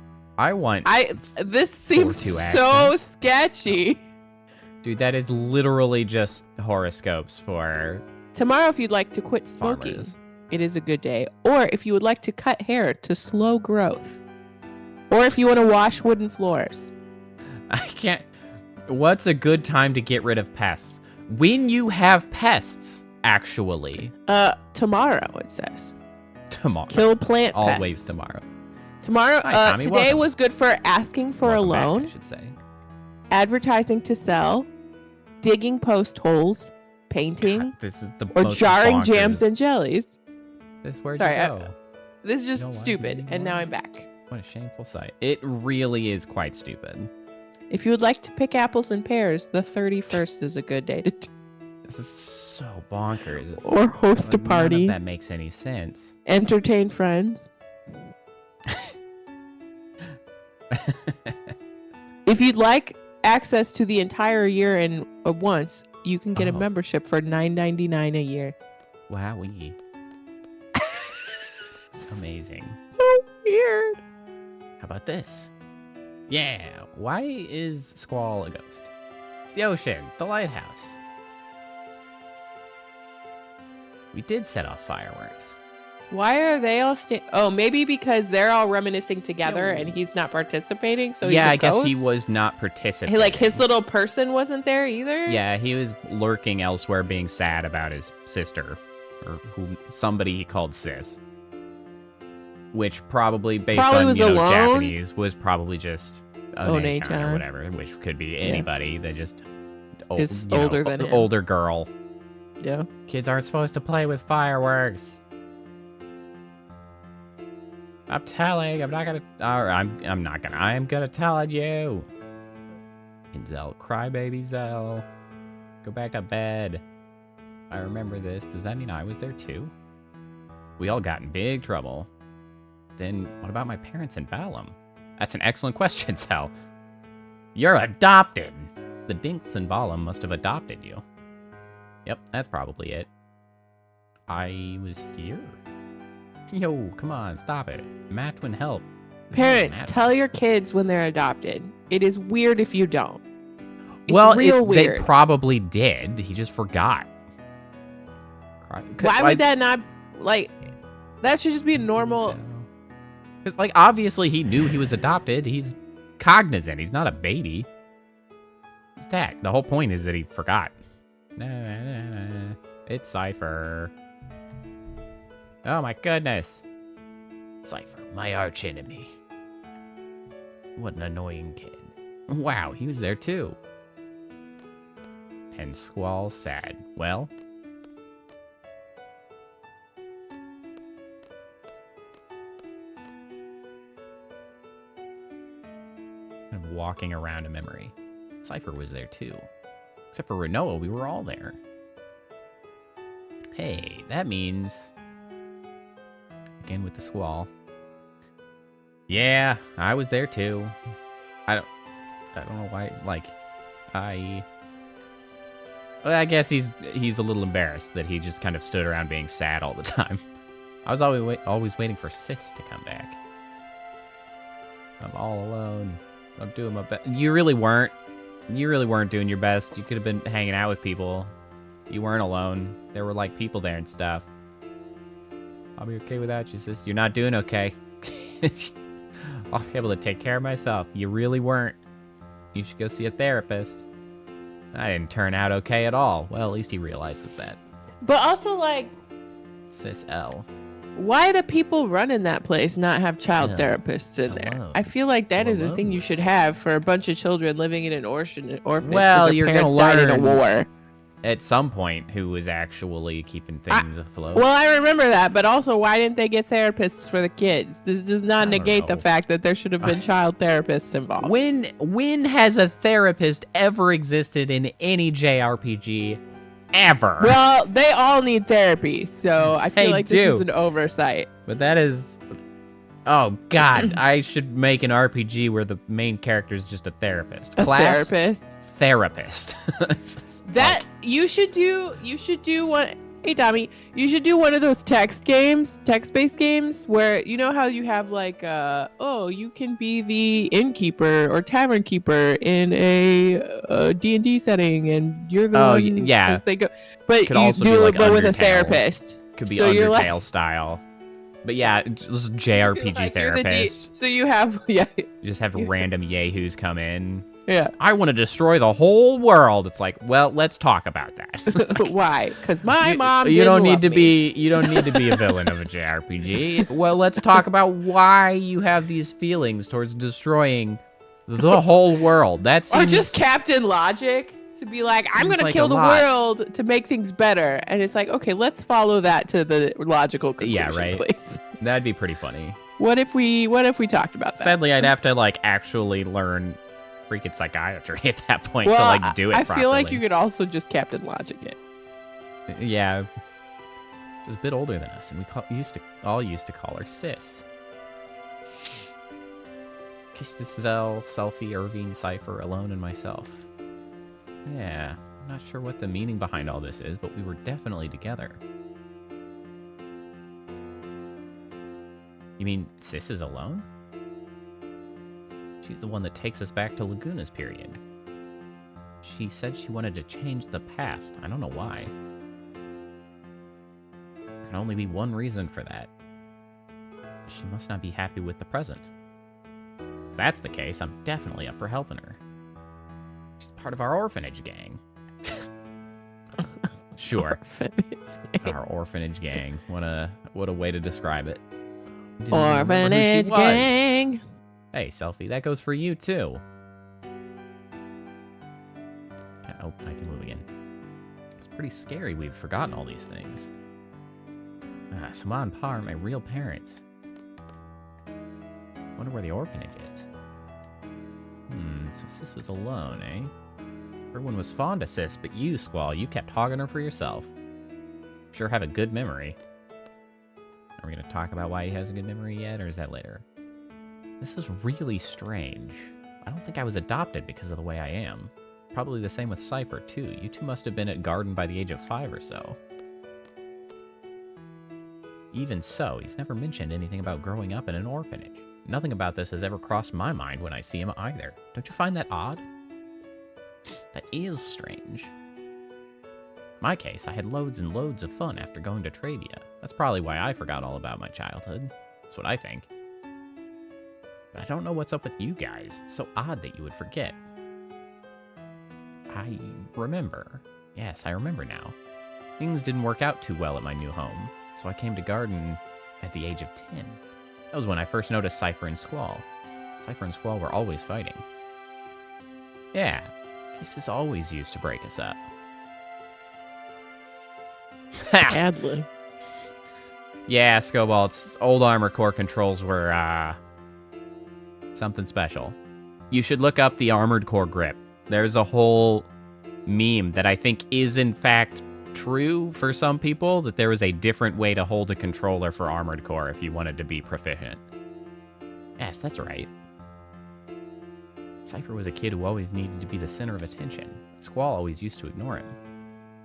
S4: This seems so sketchy.
S3: Dude, that is literally just horoscopes for
S4: tomorrow. If you'd like to quit smoking,
S3: farmers.
S4: It is a good day. Or if you would like to cut hair to slow growth. Or if you want to wash wooden floors.
S3: I can't. What's a good time to get rid of pests? When you have pests, actually.
S4: Tomorrow, it says.
S3: Tomorrow.
S4: Kill plant pests.
S3: Always tomorrow.
S4: Tomorrow,
S3: Hi, Tommy,
S4: today
S3: welcome.
S4: was good for asking for
S3: Welcome
S4: a
S3: back,
S4: loan,
S3: I should say.
S4: advertising to sell, digging post holes, painting,
S3: God, this is the
S4: or
S3: most
S4: jarring
S3: bonkers.
S4: jams and jellies.
S3: Where'd
S4: Sorry,
S3: you go?
S4: This is just
S3: You don't like
S4: stupid,
S3: me
S4: and now
S3: anymore?
S4: I'm back.
S3: What a shameful sight. It really is quite stupid.
S4: If you would like to pick apples and pears, the 31st is a good day to do.
S3: This is so bonkers.
S4: Or host a
S3: None
S4: party.
S3: of that makes any sense.
S4: Entertain friends. If you'd like access to the entire year in once, you can get a membership for $9.99 a year.
S3: Wowee. Amazing.
S4: So weird.
S3: How about this? Yeah. Why is Squall a ghost? The ocean. The lighthouse. We did set off fireworks.
S4: Why are they all maybe because they're all reminiscing together and he's not participating, so
S3: yeah,
S4: he's a
S3: I guess he
S4: ghost?
S3: was not participating.
S4: Like his little person wasn't there either?
S3: Yeah, he was lurking elsewhere being sad about his sister. Or somebody he called sis. Which probably, based on
S4: was
S3: alone?
S4: Japanese,
S3: was probably just
S4: One-chan
S3: or whatever, which could be anybody that just
S4: is older than him.
S3: older girl.
S4: Yeah.
S3: Kids aren't supposed to play with fireworks. I'm telling. I'm not gonna. Or I'm not gonna. I am gonna tell you. And Zell, crybaby Zell, go back to bed. I remember this. Does that mean I was there too? We all got in big trouble. Then what about my parents in Balam? That's an excellent question, Zell. You're adopted. The Dinks in Balam must have adopted you. Yep, that's probably it. I was here? Yo, come on, stop it. Matwin, help.
S4: Parents,
S3: Matwin.
S4: tell your kids when they're adopted. It is weird if you don't. It's
S3: Well,
S4: real weird.
S3: they probably did. He just forgot.
S4: Why would that not, that should just be a normal...
S3: Because, obviously he knew he was adopted. He's cognizant. He's not a baby. What's that? The whole point is that he forgot. It's Cypher. Oh my goodness. Cypher, my arch enemy. What an annoying kid. Wow, he was there too. And Squall's sad. Well, kind of walking around a memory. Cypher was there too. Except for Renoa, we were all there. Hey, that means... Again with the Squall. Yeah, I was there too. I don't know why, I guess he's a little embarrassed that he just kind of stood around being sad all the time. I was always waiting for Sis to come back. I'm all alone. I'm doing my best. You really weren't. You really weren't doing your best. You could have been hanging out with people. You weren't alone. There were, like, people there and stuff. I'll be okay without you, Sis. You're not doing okay. I'll be able to take care of myself. You really weren't. You should go see a therapist. I didn't turn out okay at all. Well, at least he realizes that.
S4: But also, like,
S3: Sis L.
S4: why do people running that place not have child
S3: Yeah.
S4: therapists in there?
S3: Alone.
S4: I feel like that is a
S3: Alone,
S4: thing you should
S3: sis.
S4: have for a bunch of children living in an orphanage.
S3: Well,
S4: their
S3: you're gonna
S4: parents died in a
S3: learn.
S4: war.
S3: At some point, who was actually keeping things afloat.
S4: Well, I remember that, but also, why didn't they get therapists for the kids? This does not
S3: I don't
S4: negate the
S3: know.
S4: fact that there should have been child therapists involved.
S3: When has a therapist ever existed in any JRPG ever?
S4: Well, they all need therapy, so I feel
S3: They
S4: like
S3: do.
S4: this is an oversight.
S3: But that is... Oh, God. I should make an RPG where the main character is just a therapist.
S4: A
S3: Class
S4: therapist.
S3: therapist. It's just
S4: That
S3: like-
S4: you should do one. Hey, Tommy, you should do one of those text-based games where you know how you have like, you can be the innkeeper or tavern keeper in a D&D setting, and you're the one.
S3: yeah.
S4: as they go, but
S3: Could
S4: you
S3: also
S4: do
S3: be
S4: it,
S3: like
S4: but with a
S3: Undertale.
S4: therapist.
S3: Could be
S4: So you're
S3: Undertale
S4: like-
S3: style. But yeah, just JRPG
S4: Like, you're the
S3: therapist.
S4: so you have
S3: You just have random yahoos come in.
S4: yeah.
S3: I want to destroy the whole world. It's like, well, let's talk about that.
S4: Why? Because my mom.
S3: You don't
S4: didn't
S3: need to
S4: love me.
S3: be. You don't need to be a villain of a JRPG. Well, let's talk about why you have these feelings towards destroying the whole world. That seems
S4: Or just Captain Logic to be like, I'm
S3: Seems
S4: gonna
S3: like
S4: kill
S3: a
S4: the
S3: lot.
S4: world to make things better, and it's like, okay, let's follow that to the logical conclusion,
S3: Yeah, right.
S4: please.
S3: that'd be pretty funny.
S4: What if we talked about that?
S3: Sadly, I'd have to like actually learn freaking psychiatry at that point
S4: well,
S3: to like do it
S4: I
S3: properly.
S4: feel like you could also just Captain Logic it.
S3: Yeah, she's a bit older than us, and we used to call her Sis. Kistisel, Selfie, Irvine, Cypher, Alone, and myself. Yeah, I'm not sure what the meaning behind all this is, but we were definitely together. You mean Sis is alone? She's the one that takes us back to Laguna's period. She said she wanted to change the past. I don't know why. There can only be one reason for that. She must not be happy with the present. If that's the case, I'm definitely up for helping her. She's part of our orphanage gang. Sure. Our orphanage gang. What a way to describe it. Didn't even remember who she
S4: Orphanage
S3: was.
S4: gang.
S3: Hey, Selfie, that goes for you too. Oh, I can move again. It's pretty scary we've forgotten all these things. So Ma and Pa are my real parents. Wonder where the orphanage is. So Sis was alone, eh? Everyone was fond of Sis, but you, Squall, you kept hogging her for yourself. Sure have a good memory. Are we going to talk about why he has a good memory yet, or is that later? This is really strange. I don't think I was adopted because of the way I am. Probably the same with Cypher, too. You two must have been at Garden by the age of 5 or so. Even so, he's never mentioned anything about growing up in an orphanage. Nothing about this has ever crossed my mind when I see him either. Don't you find that odd? That is strange. In my case, I had loads and loads of fun after going to Travia. That's probably why I forgot all about my childhood. That's what I think. But I don't know what's up with you guys. It's so odd that you would forget. I remember. Yes, I remember now. Things didn't work out too well at my new home, so I came to Garden at the age of 10. That was when I first noticed Cypher and Squall. Cypher and Squall were always fighting. Yeah, Kisses always used to break us up. Ha!
S4: Adlib.
S3: Yeah, Scobalt's old armor core controls were, something special. You should look up the armored core grip. There's a whole meme that I think is in fact true for some people, that there was a different way to hold a controller for armored core if you wanted to be proficient. Yes, that's right. Cypher was a kid who always needed to be the center of attention. Squall always used to ignore him.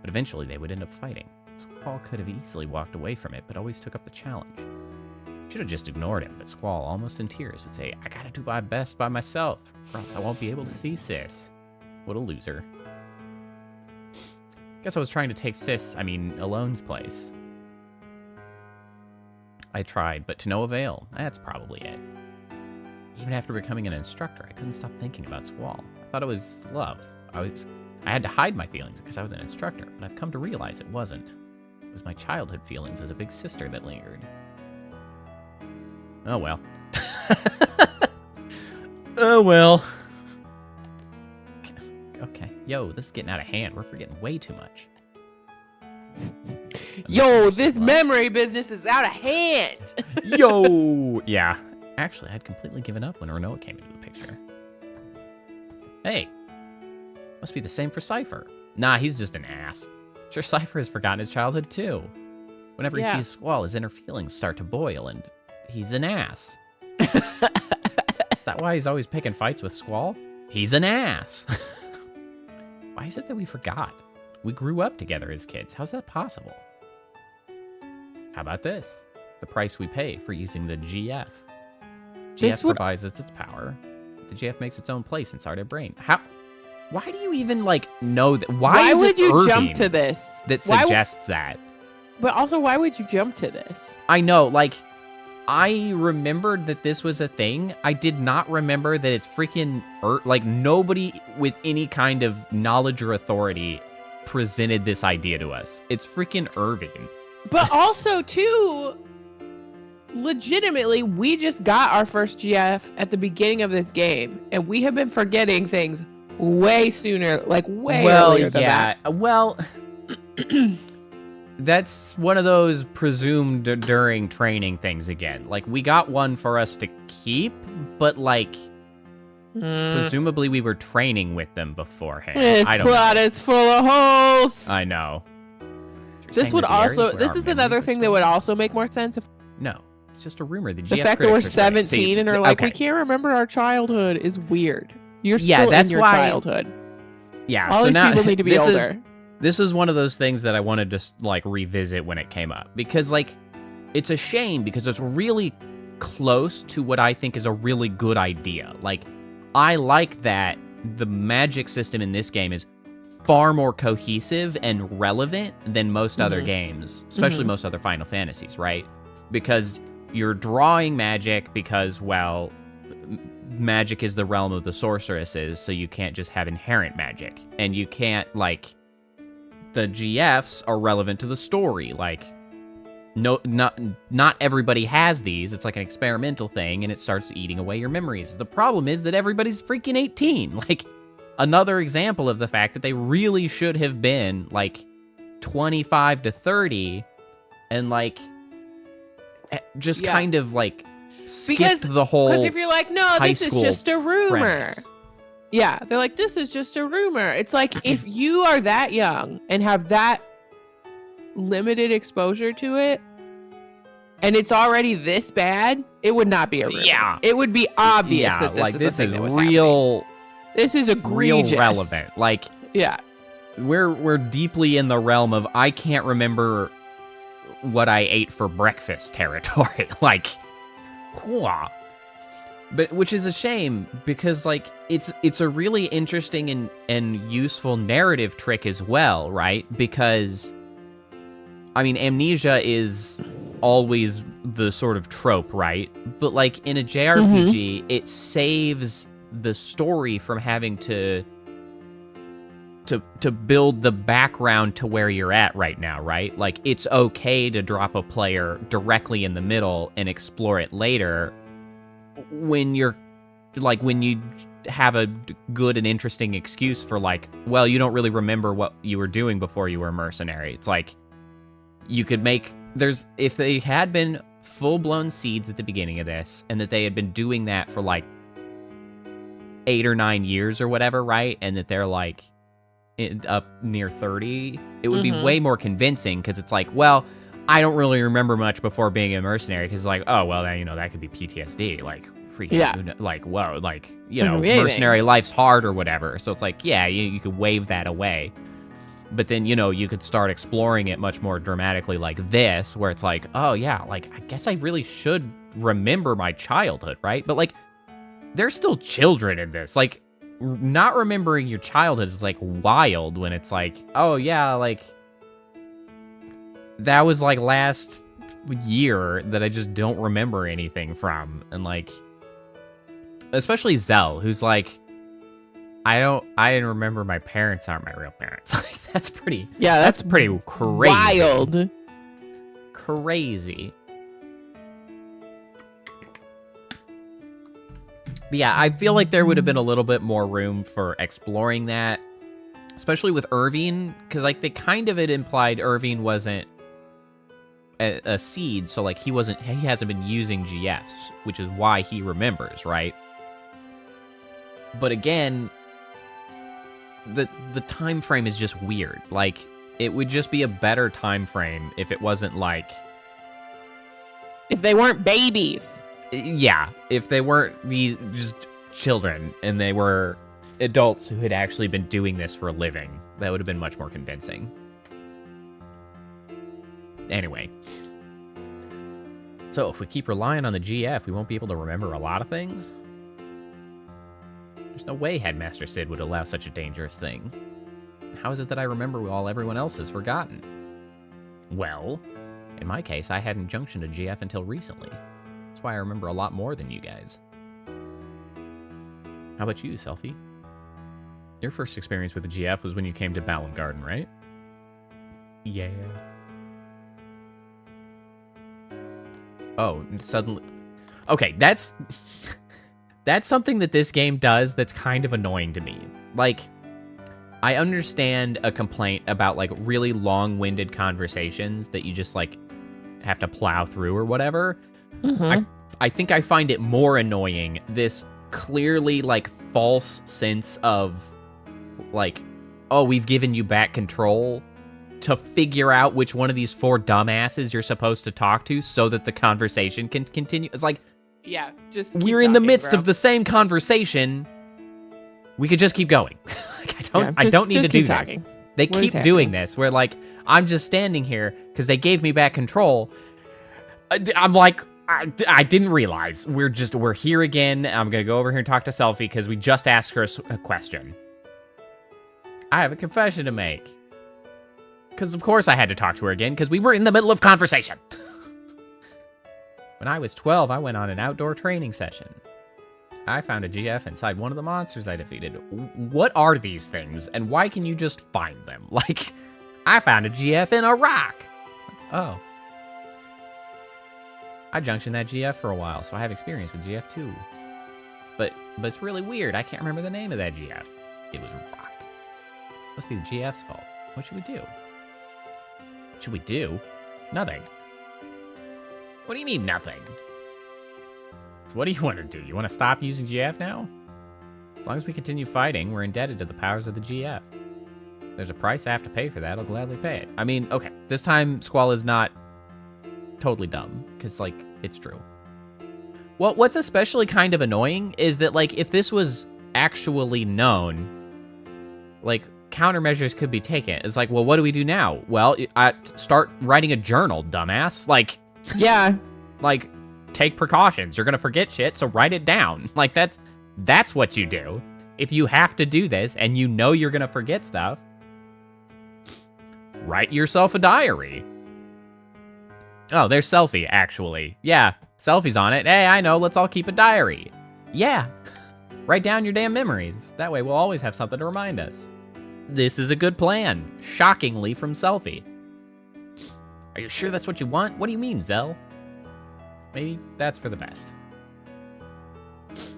S3: But eventually they would end up fighting. Squall could have easily walked away from it, but always took up the challenge. Should have just ignored him, but Squall, almost in tears, would say, I gotta do my best by myself, or else I won't be able to see Sis. What a loser. Guess I was trying to take Alone's place. I tried, but to no avail. That's probably it. Even after becoming an instructor, I couldn't stop thinking about Squall. I thought it was love. I had to hide my feelings because I was an instructor, but I've come to realize it wasn't. It was my childhood feelings as a big sister that lingered. Oh well. Oh well. Okay. Yo, this is getting out of hand. We're forgetting way too much.
S4: Yo, this memory business is out of hand.
S3: Yo! Yeah. Actually, I'd completely given up when Renoa came into the picture. Hey. Must be the same for Cypher. Nah, he's just an ass. Sure, Cypher has forgotten his childhood too. Whenever he sees Squall, his inner feelings start to boil, and he's an ass. Is that why he's always picking fights with Squall? He's an ass. Why is it that we forgot? We grew up together as kids. How's that possible? How about this? The price we pay for using the GF. GF provides us its power. The GF makes its own place inside our brain. How? Why do you even, know that? Why is
S4: would
S3: it
S4: you
S3: Irving
S4: jump to this?
S3: That suggests that?
S4: But also, why would you jump to this?
S3: I know, I remembered that this was a thing. I did not remember that it's freaking... nobody with any kind of knowledge or authority presented this idea to us. It's freaking Irving.
S4: But also, too, legitimately, we just got our first GF at the beginning of this game, and we have been forgetting things way sooner, way earlier than that.
S3: Well, that's one of those presumed during training things again. We got one for us to keep, but, presumably we were training with them beforehand.
S4: This plot is full of holes.
S3: I know.
S4: This would also... This is another thing that would also make more sense if...
S3: No, it's just a rumor. The
S4: fact that we're 17 and are we can't remember our childhood is weird. You're still in your childhood.
S3: Yeah,
S4: all
S3: so
S4: these
S3: now,
S4: people need to be older.
S3: This is one of those things that I wanted to revisit when it came up, because it's a shame because it's really close to what I think is a really good idea. I like that the magic system in this game is far more cohesive and relevant than most other games, especially most other Final Fantasies, right? Because you're drawing magic because, well, magic is the realm of the sorceresses, so you can't just have inherent magic. And you can't, the GFs are relevant to the story. No, not everybody has these. It's like an experimental thing, and it starts eating away your memories. The problem is that everybody's freaking 18. Another example of the fact that they really should have been, 25 to 30, and, just kind of, skipped the whole...
S4: Because if you're no, this is just a rumor.
S3: Premise.
S4: Yeah, they're this is just a rumor. It's if you are that young and have that limited exposure to it, and it's already this bad, it would not be a rumor.
S3: Yeah.
S4: It would be obvious that this is
S3: real...
S4: happening. This is egregious.
S3: Real relevant.
S4: Yeah.
S3: We're deeply in the realm of I can't remember what I ate for breakfast territory. But which is a shame because it's a really interesting and useful narrative trick as well, right? Because amnesia is always the sort of trope, right? But in a JRPG, it saves the story from having to build the background to where you're at right now, right? It's okay to drop a player directly in the middle and explore it later when you're when you have a good and interesting excuse for well, you don't really remember what you were doing before you were a mercenary. It's you could make if they had been full-blown seeds at the beginning of this and that they had been doing that for 8 or 9 years or whatever, right? And that they're up near 30, it would be way more convincing because it's well, I don't really remember much before being a mercenary because oh, well, then, that could be PTSD, freaking, whoa, mercenary life's hard or whatever. So it's yeah, you could wave that away. But then, you could start exploring it much more dramatically like this, where it's like, oh yeah, like, I guess I really should remember my childhood, right? But like, there's still children in this. Like, not remembering your childhood is like wild when it's like, oh yeah, like, that was like last year that I just don't remember anything from. And like, especially Zell, who's like, I didn't remember my parents aren't my real parents. Like, that's pretty pretty crazy.
S4: Wild.
S3: Crazy. But yeah, I feel like there would have been a little bit more room for exploring that, especially with Irving, because like they kind of had implied Irving wasn't a seed, so like he hasn't been using GFs, which is why he remembers, right? But again, the time frame is just weird. Like, it would just be a better time frame if it wasn't like,
S4: if they weren't babies.
S3: Yeah, if they weren't these just children and they were adults who had actually been doing this for a living, that would have been much more convincing. Anyway. So if we keep relying on the GF, we won't be able to remember a lot of things? There's no way Headmaster Sid would allow such a dangerous thing. How is it that I remember while everyone else has forgotten? Well, in my case, I hadn't junctioned a GF until recently. That's why I remember a lot more than you guys. How about you, Selfie? Your first experience with the GF was when you came to Balam Garden, right? Yeah. Oh, suddenly... Okay, that's something that this game does that's kind of annoying to me. Like, I understand a complaint about, like, really long-winded conversations that you just, like, have to plow through or whatever.
S4: Mm-hmm.
S3: I think I find it more annoying, this clearly, like, false sense of, like, oh, we've given you back control to figure out which one of these 4 dumbasses you're supposed to talk to so that the conversation can continue. It's like,
S4: yeah, just
S3: we're in the midst of the same conversation. We could just keep going. Like, I don't need to do this. They keep doing this where, like, I'm just standing here because they gave me back control. I'm like, I didn't realize. We're here again. I'm going to go over here and talk to Selfie because we just asked her a question. I have a confession to make. Because, of course, I had to talk to her again because we were in the middle of conversation. When I was 12, I went on an outdoor training session. I found a GF inside one of the monsters I defeated. What are these things, and why can you just find them? Like, I found a GF in a rock. Oh. I junctioned that GF for a while, so I have experience with GF too. But it's really weird. I can't remember the name of that GF. It was rock. Must be the GF's fault. What should we do? What should we do? Nothing. What do you mean, nothing? So what do you want to do? You want to stop using GF now? As long as we continue fighting, we're indebted to the powers of the GF. If there's a price I have to pay for that, I'll gladly pay it. I mean, okay, this time Squall is not totally dumb, because, like, it's true. Well, what's especially kind of annoying is that, like, if this was actually known, like, countermeasures could be taken. It's like, well, what do we do now? Well, I start writing a journal, dumbass. Like,
S4: yeah,
S3: like, take precautions. You're gonna forget shit, so write it down. Like, that's what you do. If you have to do this and you know you're gonna forget stuff, write yourself a diary. Oh, there's Selfie, actually. Yeah, Selfie's on it. Hey, I know, let's all keep a diary. Yeah, write down your damn memories. That way we'll always have something to remind us. This is a good plan. Shockingly from Selfie. Are you sure that's what you want? What do you mean, Zell? Maybe that's for the best.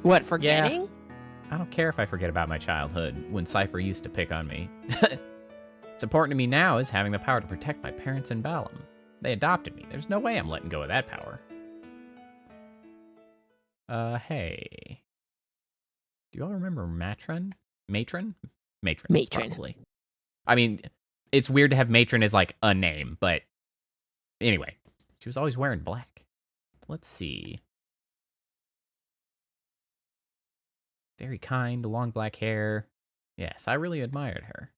S4: What, forgetting?
S3: Yeah. I don't care if I forget about my childhood, when Cypher used to pick on me. What's important to me now is having the power to protect my parents in Balam. They adopted me. There's no way I'm letting go of that power. Hey. Do you all remember Matron? Matron, probably. I mean, it's weird to have Matron as, like, a name, but anyway. She was always wearing black. Let's see. Very kind, long black hair. Yes, I really admired her.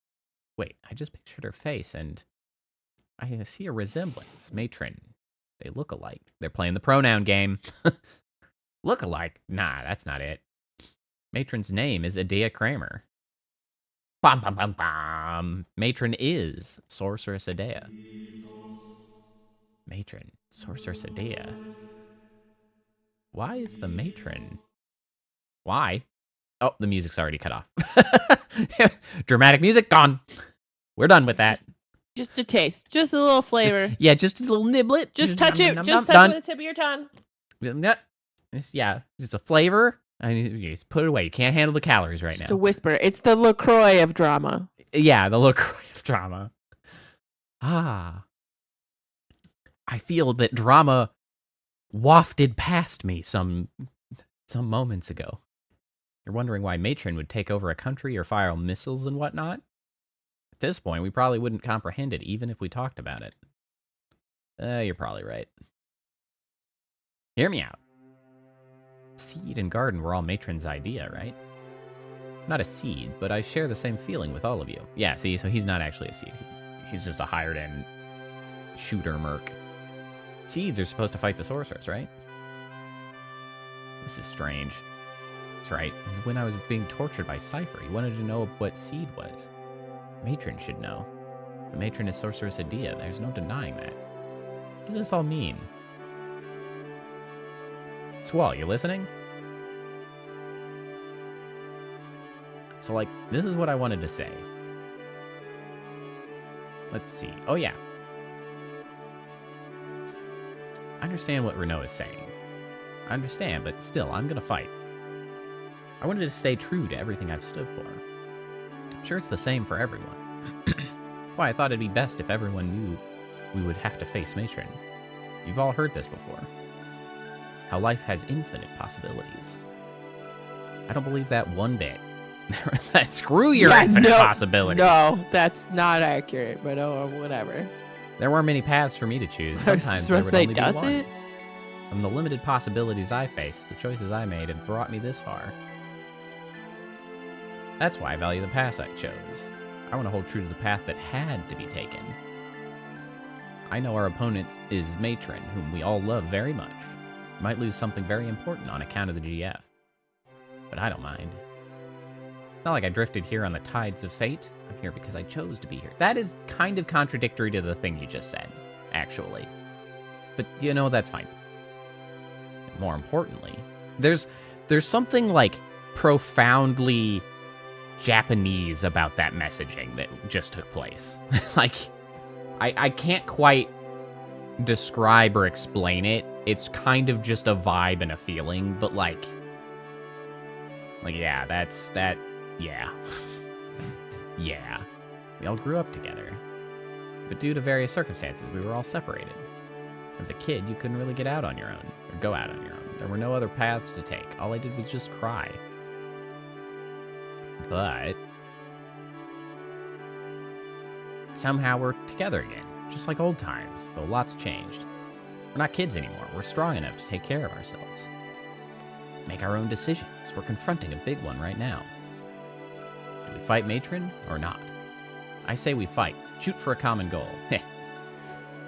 S3: Wait, I just pictured her face, and I see a resemblance. Matron. They look alike. They're playing the pronoun game. Look alike? Nah, that's not it. Matron's name is Adea Kramer. Bam, bam, bam, bam. Matron is Sorceress Adea. Matron, Sorceress Adea. Why is the matron? Why? Oh, the music's already cut off. Dramatic music, gone. We're done with that.
S4: Just a taste. Just a little flavor.
S3: Just a little niblet.
S4: Just touch it. Just touch it with the tip of your tongue.
S3: Just a flavor. You just put it away. You can't handle the calories right now.
S4: Just a whisper. It's the LaCroix of drama.
S3: Yeah, the LaCroix of drama. Ah. I feel that drama wafted past me some moments ago. You're wondering why Matron would take over a country or fire missiles and whatnot? At this point, we probably wouldn't comprehend it even if we talked about it. You're probably right. Hear me out. Seed and garden were all Matron's idea, right? Not a seed, but I share the same feeling with all of you. Yeah, see, so he's not actually a seed. He's just a hired-in shooter merc. Seeds are supposed to fight the sorceress, right? This is strange. That's right. It was when I was being tortured by Cypher. He wanted to know what seed was. Matron should know. The Matron is Sorceress Adea. There's no denying that. What does this all mean? Swall, you listening? So, like, this is what I wanted to say. Let's see. Oh, yeah. I understand what Renault is saying. I understand, but still, I'm gonna fight. I wanted to stay true to everything I've stood for. I'm sure it's the same for everyone. Why, I thought it'd be best if everyone knew we would have to face Matron. You've all heard this before. How life has infinite possibilities. I don't believe that one bit. Screw your infinite possibilities.
S4: No, that's not accurate, but whatever.
S3: There weren't many paths for me to choose. Sometimes there would only be one.
S4: It?
S3: From the limited possibilities I faced, the choices I made have brought me this far. That's why I value the path I chose. I want to hold true to the path that had to be taken. I know our opponent is Matron, whom we all love very much. Might lose something very important on account of the GF. But I don't mind. It's not like I drifted here on the tides of fate. I'm here because I chose to be here. That is kind of contradictory to the thing you just said, actually. But, you know, that's fine. And more importantly, there's something, like, profoundly Japanese about that messaging that just took place. Like, I can't quite describe or explain it. It's kind of just a vibe and a feeling, but, like, yeah, yeah. Yeah. We all grew up together. But due to various circumstances, we were all separated. As a kid, you couldn't really get out on your own, or go out on your own. There were no other paths to take. All I did was just cry. But somehow we're together again, just like old times, though lots changed. We're not kids anymore. We're strong enough to take care of ourselves. Make our own decisions. We're confronting a big one right now. Do we fight Matron or not? I say we fight. Shoot for a common goal. Heh.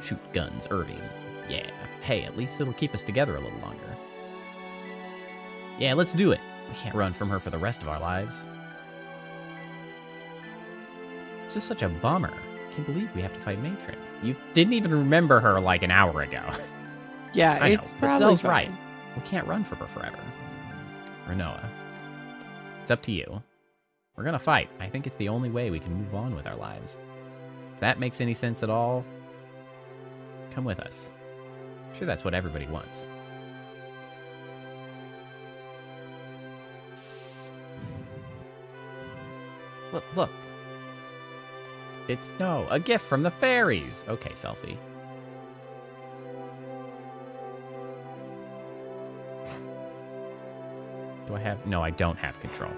S3: Shoot guns, Irving. Yeah. Hey, at least it'll keep us together a little longer. Yeah, let's do it. We can't run from her for the rest of our lives. It's just such a bummer. I can't believe we have to fight Matron. You didn't even remember her like an hour ago.
S4: Yeah,
S3: I know,
S4: it's
S3: but
S4: probably
S3: Zell's
S4: fine.
S3: right. We can't run from her forever. Renoa, it's up to you. We're gonna fight. I think it's the only way we can move on with our lives. If that makes any sense at all, come with us. I'm sure that's what everybody wants. Look. It's a gift from the fairies. Okay, selfie. Do I have? No, I don't have control.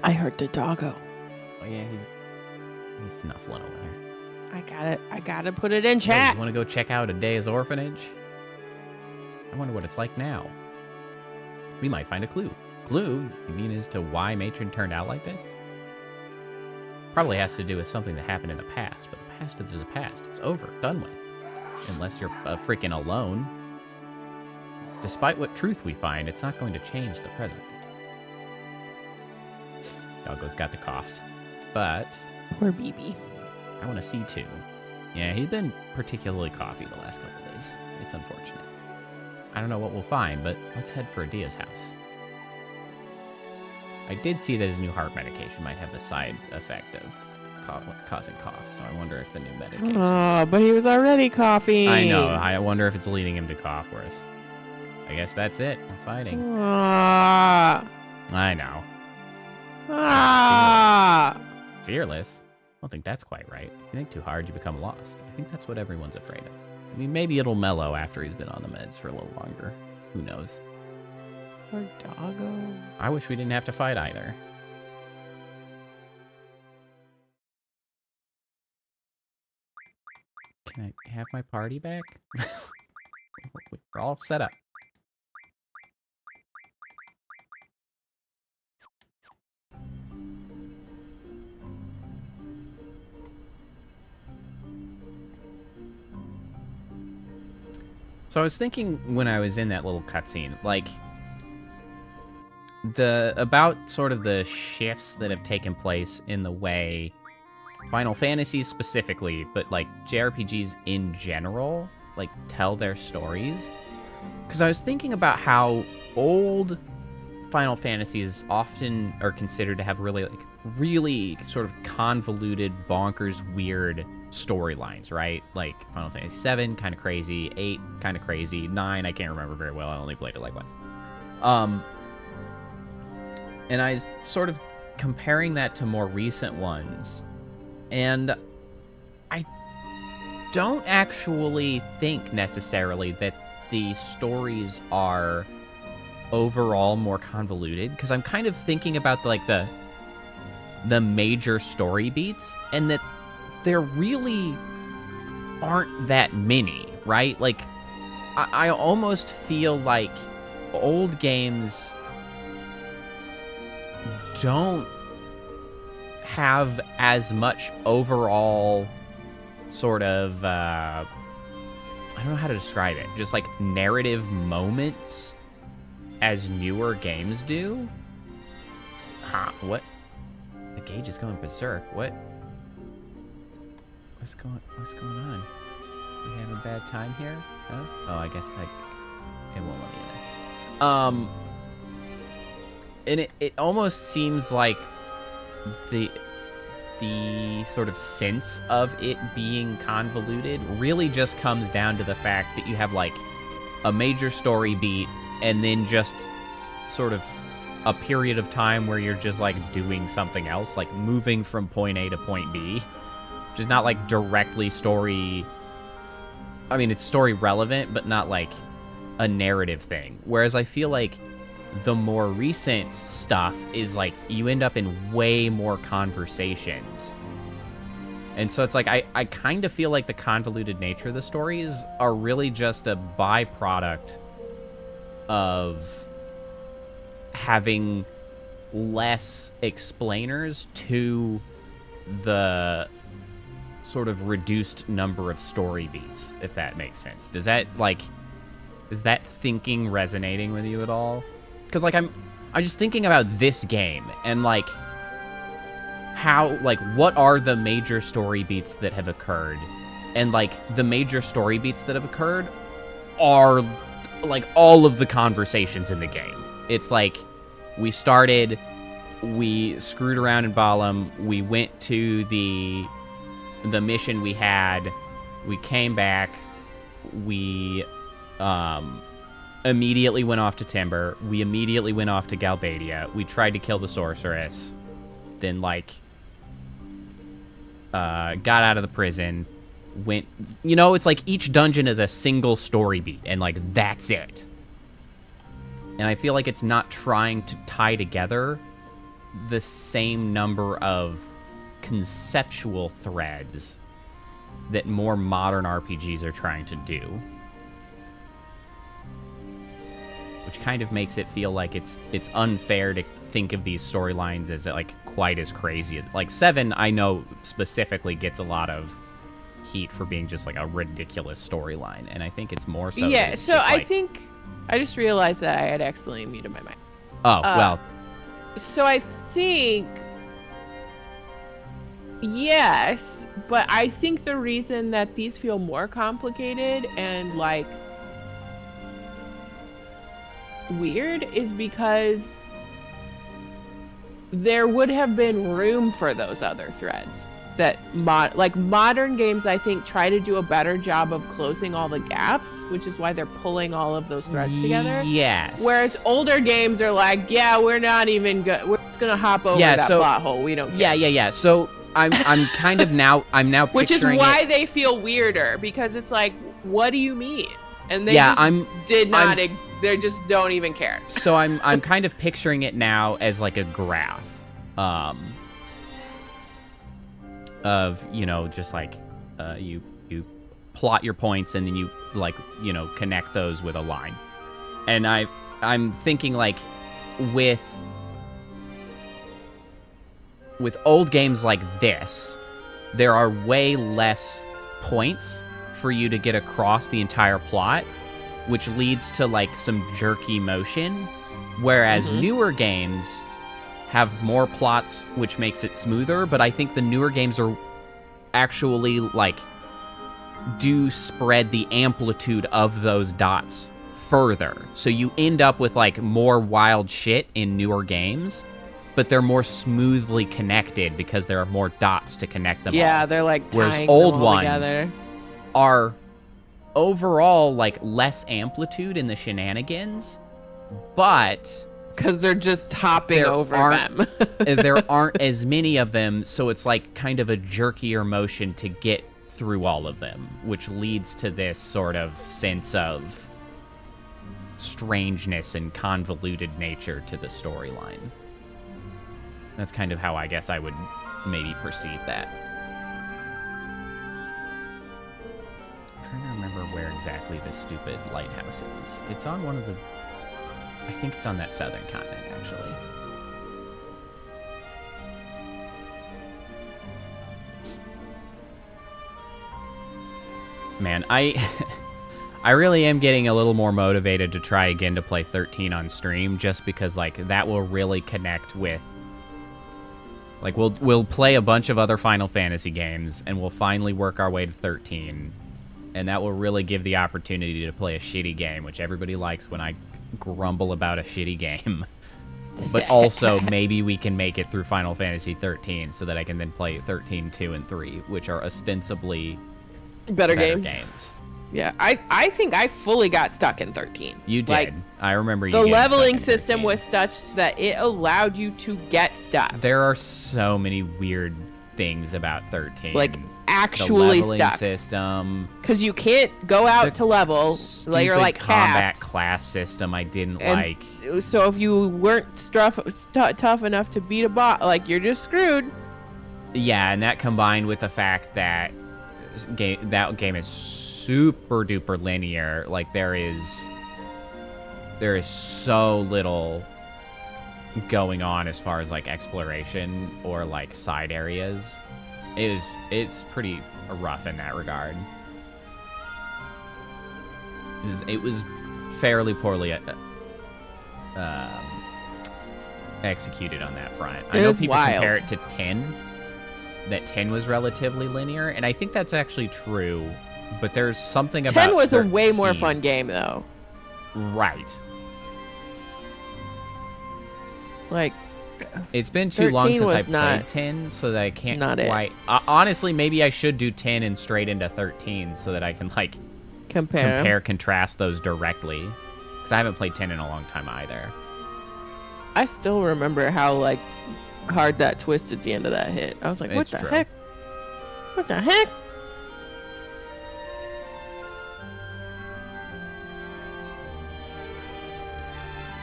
S4: I heard the doggo.
S3: Oh yeah, he's snuffling over there.
S4: I gotta put it in chat.
S3: You want to go check out Adea's orphanage? I wonder what it's like now. We might find a clue. Clue? You mean as to why Matron turned out like this? Probably has to do with something that happened in the past, but the past is the past. It's over, done with. Unless you're freaking alone. Despite what truth we find, it's not going to change the present. Doggo's got the coughs. But
S4: Poor BB.
S3: I want to see too. Yeah, he's been particularly coughy the last couple days. It's unfortunate. I don't know what we'll find, but let's head for Adia's house. I did see that his new heart medication might have the side effect of causing coughs, so I wonder if the new medication...
S4: Oh, but he was already coughing.
S3: I know. I wonder if it's leading him to cough worse. I guess that's it. We're fighting.
S4: Ah.
S3: I know.
S4: Ah.
S3: Fearless? I don't think that's quite right. If you think too hard, you become lost. I think that's what everyone's afraid of. I mean, maybe it'll mellow after he's been on the meds for a little longer. Who knows?
S4: Poor doggo.
S3: I wish we didn't have to fight either. Can I have my party back? We're all set up. So I was thinking when I was in that little cutscene, like, about sort of the shifts that have taken place in the way Final Fantasy specifically, but like JRPGs in general, like tell their stories. Because I was thinking about how old Final Fantasies often are considered to have really sort of convoluted, bonkers, weird storylines, right? Like Final Fantasy 7, kind of crazy. 8, kind of crazy. 9, I can't remember very well. I only played it like once. And I was sort of comparing that to more recent ones. And I don't actually think necessarily that the stories are overall more convoluted, because I'm kind of thinking about the major story beats, and that there really aren't that many, right? Like, I almost feel like old games don't have as much overall sort of, I don't know how to describe it, just like narrative moments as newer games do. Huh, what? The gauge is going berserk. What's going on? We having a bad time here? Huh? Oh, I guess it won't let me in. And it almost seems like the sort of sense of it being convoluted really just comes down to the fact that you have like a major story beat and then just sort of a period of time where you're just like doing something else, like moving from point A to point B, which is not like directly story. I mean, it's story relevant, but not like a narrative thing. Whereas I feel like the more recent stuff is like you end up in way more conversations. And so it's like I kind of feel like the convoluted nature of the stories are really just a byproduct of having less explainers to the sort of reduced number of story beats, if that makes sense. Is that thinking resonating with you at all? Because like I'm just thinking about this game and like how, like, what are the major story beats that have occurred, and like the major story beats that have occurred are like all of the conversations in the game. It's like we started, we screwed around in Balam, we went to the mission we had, we came back, we immediately went off to Timber, we immediately went off to Galbadia, we tried to kill the sorceress, then like got out of the prison, went, you know, it's like each dungeon is a single story beat, and like that's it. And I feel like it's not trying to tie together the same number of conceptual threads that more modern RPGs are trying to do. Which kind of makes it feel like it's unfair to think of these storylines as like quite as crazy as like 7. I know specifically gets a lot of heat for being just like a ridiculous storyline, and I think it's more so.
S4: Yeah.
S3: It's
S4: So
S3: just,
S4: I
S3: like,
S4: think I just realized that I had accidentally muted my mic.
S3: Oh well.
S4: So I think yes, but I think the reason that these feel more complicated and like weird is because there would have been room for those other threads that modern games I think try to do a better job of closing all the gaps, which is why they're pulling all of those threads together.
S3: Yes.
S4: Whereas older games are like, yeah, we're not even good. We're just gonna hop over that plot hole. We don't care.
S3: Yeah. So I'm kind of now
S4: which is
S3: picturing
S4: why
S3: it.
S4: they feel weirder, because it's like, what do you mean? And they they just don't even care.
S3: So I'm kind of picturing it now as like a graph, of, you know, just like you plot your points and then you like, you know, connect those with a line. And I'm thinking like with old games like this, there are way less points for you to get across the entire plot, which leads to like some jerky motion, whereas newer games have more plots, which makes it smoother. But I think the newer games are actually like do spread the amplitude of those dots further, so you end up with like more wild shit in newer games, but they're more smoothly connected because there are more dots to connect them.
S4: Yeah,
S3: all.
S4: they're like
S3: whereas
S4: tying
S3: old
S4: them all
S3: ones
S4: together.
S3: Are overall like less amplitude in the shenanigans, but
S4: because they're just hopping over them.
S3: there aren't as many of them, so it's like kind of a jerkier motion to get through all of them, which leads to this sort of sense of strangeness and convoluted nature to the storyline. That's kind of how I guess I would maybe perceive that. I'm trying to remember where exactly this stupid lighthouse is. It's on one of the... I think it's on that southern continent, actually. Man, I really am getting a little more motivated to try again to play 13 on stream, just because like that will really connect with, like, we'll play a bunch of other Final Fantasy games and we'll finally work our way to 13, and that will really give the opportunity to play a shitty game, which everybody likes when I grumble about a shitty game. But also maybe we can make it through Final Fantasy 13 so that I can then play 13, 2, and 3, which are ostensibly better games.
S4: Yeah, I think I fully got stuck in 13.
S3: You did.
S4: Like,
S3: I remember you
S4: the
S3: getting
S4: leveling
S3: stuck in
S4: system
S3: 13.
S4: was such that it allowed you to get stuck.
S3: There are so many weird things about 13.
S4: Like, actually
S3: the leveling
S4: stuck.
S3: system.
S4: Because you can't go out
S3: The
S4: to level. Like, you're like
S3: combat
S4: capped.
S3: class system I didn't
S4: And
S3: like.
S4: So if you weren't tough enough to beat a bot, like, you're just screwed.
S3: Yeah, and that combined with the fact that that game is super duper linear. Like, there is so little going on as far as like exploration or like side areas. It's pretty rough in that regard. It was fairly poorly executed on that front. I know people compare it to 10, that 10 was relatively linear, and I think that's actually true, but there's something about
S4: 10 was
S3: 13.
S4: a way more fun game, though.
S3: Right.
S4: Like,
S3: it's been too long
S4: 13
S3: since I
S4: was
S3: played
S4: not-
S3: 10, so that I can't
S4: not it.
S3: quite... honestly, maybe I should do 10 and straight into 13 so that I can, like, contrast those directly. Because I haven't played 10 in a long time either.
S4: I still remember how, like, hard that twist at the end of that hit. I was like, what
S3: It's
S4: the
S3: true.
S4: heck? What the heck?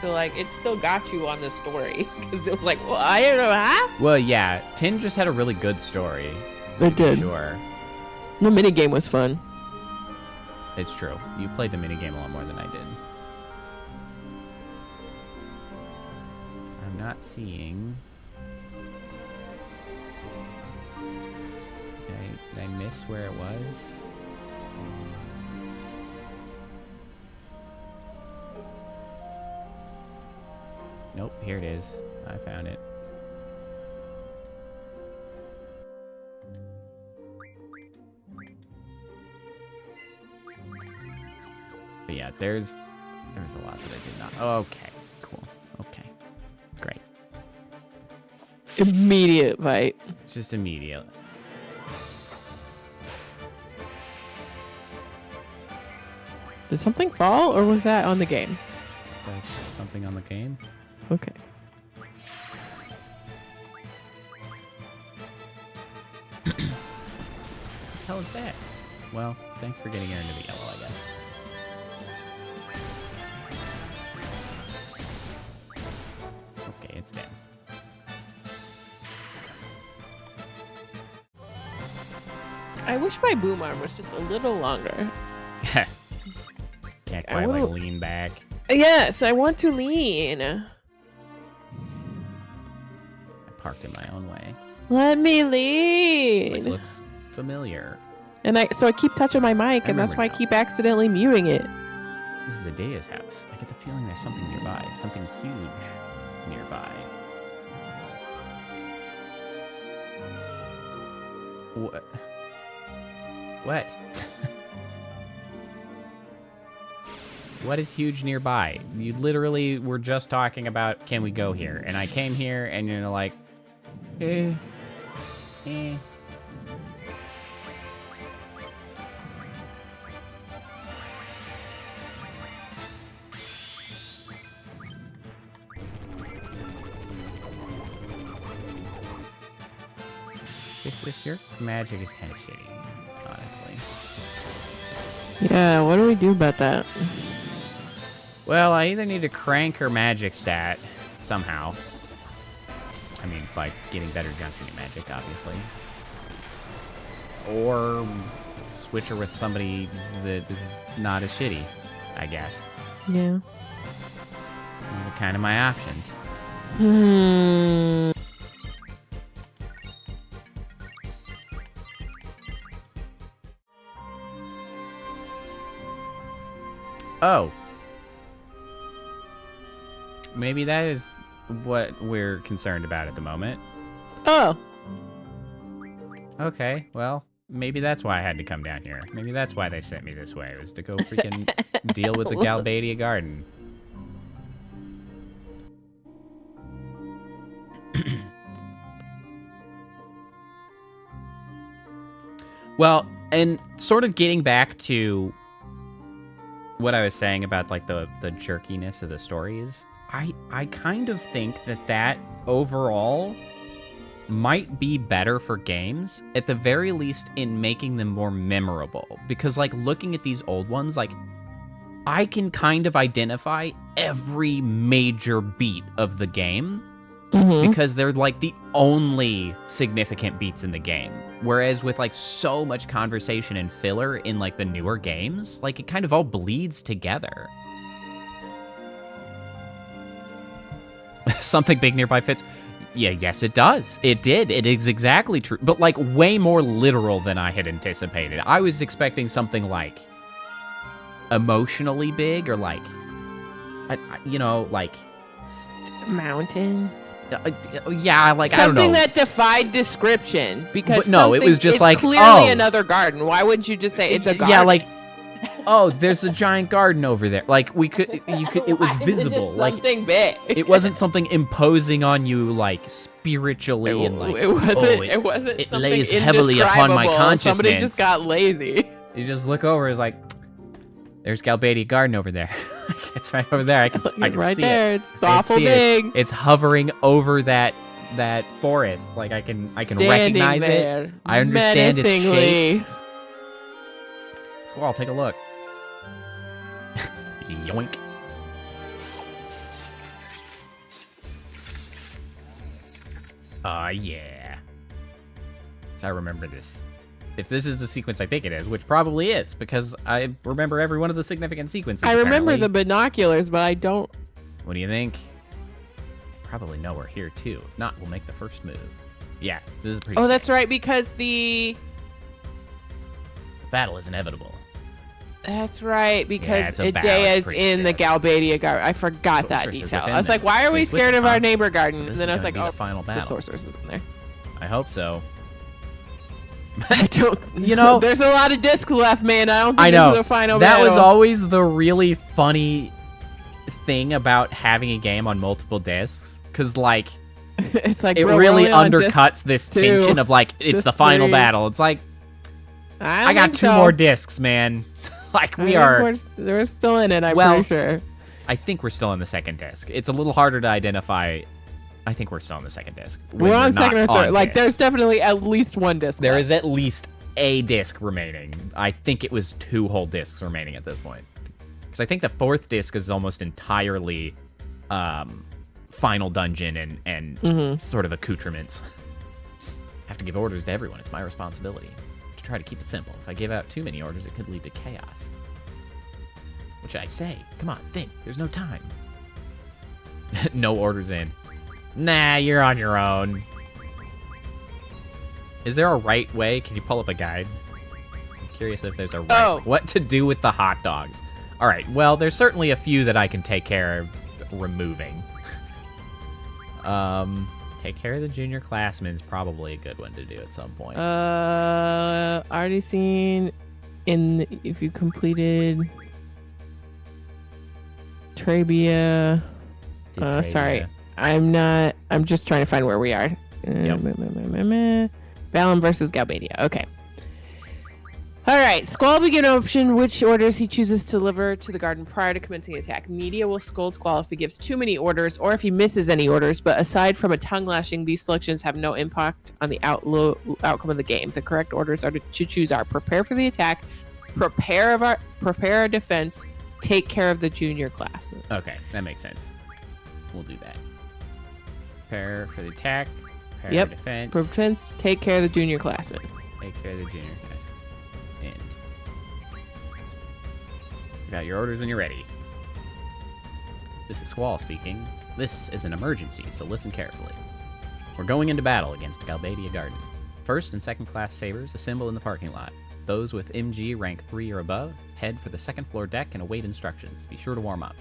S4: So, like, it still got you on the story. Because it was like, well, I don't know how.
S3: Well, yeah, 10 just had a really good story.
S4: It did.
S3: Sure.
S4: The minigame was fun.
S3: It's true. You played the minigame a lot more than I did. I'm not seeing. Did I miss where it was? Nope, here it is. I found it. But yeah, there's a lot that I did not. Okay, cool. Okay, great.
S4: Immediate fight.
S3: It's just immediate.
S4: Did something fall, or was that on the game?
S3: That's something on the game.
S4: Okay.
S3: What the hell is that? Well, thanks for getting her into the yellow, I guess. Okay, it's dead.
S4: I wish my boom arm was just a little longer.
S3: Can't quite like lean back.
S4: Yes, I want to lean.
S3: I parked in my own way.
S4: Let me lean.
S3: Which looks familiar.
S4: And so I keep touching my mic, and that's why I keep accidentally muting it.
S3: This is Adea's house. I get the feeling there's something nearby. Something huge nearby. What? What? What is huge nearby? You literally were just talking about, can we go here? And I came here, and you're like, eh. Your magic is kind of shitty, honestly.
S4: Yeah, what do we do about that?
S3: Well, I either need to crank her magic stat somehow. I mean, by getting better jumping magic, obviously. Or switch her with somebody that is not as shitty, I guess.
S4: Yeah.
S3: Those are kind of my options. Oh. Maybe that is what we're concerned about at the moment.
S4: Oh.
S3: Okay, well, maybe that's why I had to come down here. Maybe that's why they sent me this way, was to go freaking deal with the Galbadia Garden. Well, and sort of getting back to what I was saying about like the jerkiness of the stories, I kind of think that overall might be better for games, at the very least in making them more memorable. Because like looking at these old ones, like I can kind of identify every major beat of the game because they're like the only significant beats in the game. Whereas with like so much conversation and filler in like the newer games, like it kind of all bleeds together. Something big nearby fits. Yeah, yes, it does. It did. It is exactly true. But like way more literal than I had anticipated. I was expecting something like emotionally big or like, you know, like
S4: mountain.
S3: Yeah, like
S4: something
S3: I don't know.
S4: Something that defied description, because
S3: no, it was just like
S4: clearly another garden. Why wouldn't you just say it's a garden?
S3: Yeah, like there's a giant garden over there. Like you could. It was visible. Like
S4: something big.
S3: It wasn't something imposing on you, like spiritually and like.
S4: It wasn't.
S3: It lays heavily upon my consciousness.
S4: Somebody just got lazy.
S3: You just look over. It's like, there's Galbadia Garden over there. It's right over there. I can
S4: right
S3: see
S4: there.
S3: it.
S4: It's awful big.
S3: It's hovering over that forest. Like I can recognize
S4: there,
S3: it. I understand its shape. Squall, take a look. Yoink. Yeah. So I remember this. If this is the sequence I think it is, which probably is, because I remember every one of the significant sequences.
S4: I remember the binoculars, but I don't.
S3: What do you think? probably know we're here too. If not, we'll make the first move. Yeah, this is pretty
S4: Oh,
S3: sick.
S4: that's right, because the...
S3: Battle is inevitable.
S4: That's right, because
S3: it's a battle.
S4: Idea
S3: It's
S4: is
S3: pretty
S4: in the
S3: sick.
S4: Galbadia garden. I forgot that
S3: Sorceress is
S4: detail.
S3: within
S4: I was like,
S3: them.
S4: why are we
S3: It's with
S4: scared
S3: the
S4: of our
S3: con-
S4: neighbor
S3: So
S4: garden?
S3: this
S4: And then
S3: is
S4: I was
S3: gonna
S4: like,
S3: be
S4: oh,
S3: the final
S4: the
S3: battle.
S4: sorceress is in there.
S3: I hope so.
S4: I don't...
S3: You know,
S4: There's a lot of discs left, man. I don't think
S3: I know.
S4: this is the final
S3: That
S4: battle.
S3: was always the really funny thing about having a game on multiple discs, because like
S4: It's like,
S3: it
S4: bro, we're
S3: really
S4: only on disc
S3: undercuts this
S4: 2,
S3: tension of like it's
S4: disc
S3: the final
S4: 3.
S3: battle. It's like I got
S4: think
S3: 2
S4: so.
S3: more discs, man. Like
S4: I
S3: we
S4: think
S3: are.
S4: we're still in it. I'm
S3: Well,
S4: pretty sure.
S3: I think we're still in the second disc. It's a little harder to identify. I think we're still on the second disc. when
S4: We're on
S3: not
S4: second or
S3: on
S4: third. Like,
S3: discs.
S4: there's definitely at least one disc.
S3: There
S4: left.
S3: is at least a disc remaining. I think it was 2 whole discs remaining at this point. Because I think the 4th disc is almost entirely final dungeon and sort of accoutrements. I have to give orders to everyone. It's my responsibility to try to keep it simple. If I give out too many orders, it could lead to chaos. What should I say? Come on, think. There's no time. No orders in. Nah, you're on your own. Is there a right way? Can you pull up a guide? I'm curious if there's a right.
S4: Oh.
S3: What to do with the hot dogs? All right. Well, there's certainly a few that I can take care of removing. Take care of the junior classmen is probably a good one to do at some point.
S4: Already seen if you completed Trabia. Sorry. I'm just trying to find where we are. Valen versus Galbadia. Okay. All right. Squall will be given an option which orders he chooses to deliver to the garden prior to commencing attack. Media will scold Squall if he gives too many orders or if he misses any orders, but aside from a tongue lashing, these selections have no impact on the outcome of the game. The correct orders to choose are prepare for the attack, prepare our defense, take care of the junior class.
S3: Okay, that makes sense. We'll do that. Prepare for the attack. Prepare
S4: Yep.
S3: for defense.
S4: Defense, take care of the junior classmen.
S3: Take care of the junior class. And you got your orders when you're ready. This is Squall speaking. This is an emergency, so listen carefully. We're going into battle against Galbadia Garden. First and second class sabers assemble in the parking lot. Those with MG rank 3 or above head for the second floor deck and await instructions. Be sure to warm up.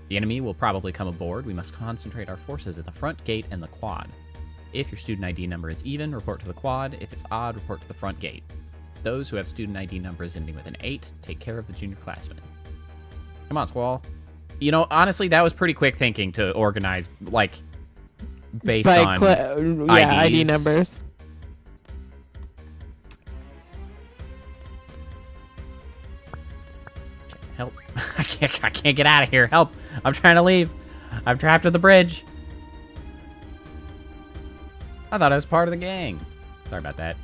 S3: The enemy will probably come aboard. We must concentrate our forces at the front gate and the quad. If your student ID number is even, report to the quad. If it's odd, report to the front gate. Those who have student ID numbers ending with an 8, take care of the junior classmen. Come on, Squall. You know, honestly, that was pretty quick thinking to organize, like, based on
S4: ID
S3: IDs.
S4: numbers.
S3: Help. I can't get out of here. Help. I'm trying to leave. I'm trapped at the bridge. I thought I was part of the gang. Sorry about that.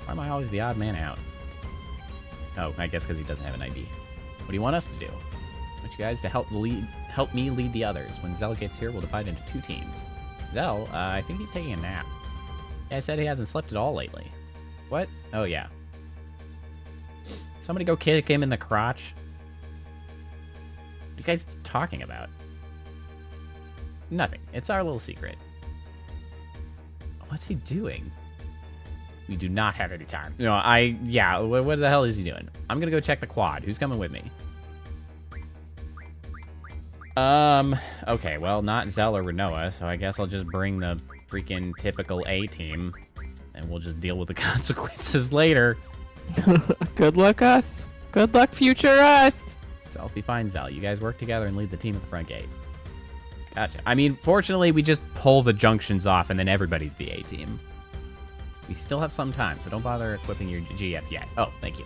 S3: Why am I always the odd man out? Oh, I guess because he doesn't have an ID. What do you want us to do? I want you guys to help me lead the others. When Zell gets here, we'll divide into 2 teams. Zell, I think he's taking a nap. Yeah, I said he hasn't slept at all lately. What? Oh, yeah. Somebody go kick him in the crotch. What are you guys talking about? Nothing. It's our little secret. What's he doing? We do not have any time. No, yeah, what the hell is he doing? I'm gonna go check the quad. Who's coming with me? Okay, well, not Zell or Renoa, so I guess I'll just bring the freaking typical A team, and we'll just deal with the consequences later.
S4: Good luck, us. Good luck, future us.
S3: Selfie finds Zell. You guys work together and lead the team at the front gate. Gotcha. I mean, fortunately, we just pull the junctions off, and then everybody's the A team. We still have some time, so don't bother equipping your GF yet. Oh, thank you.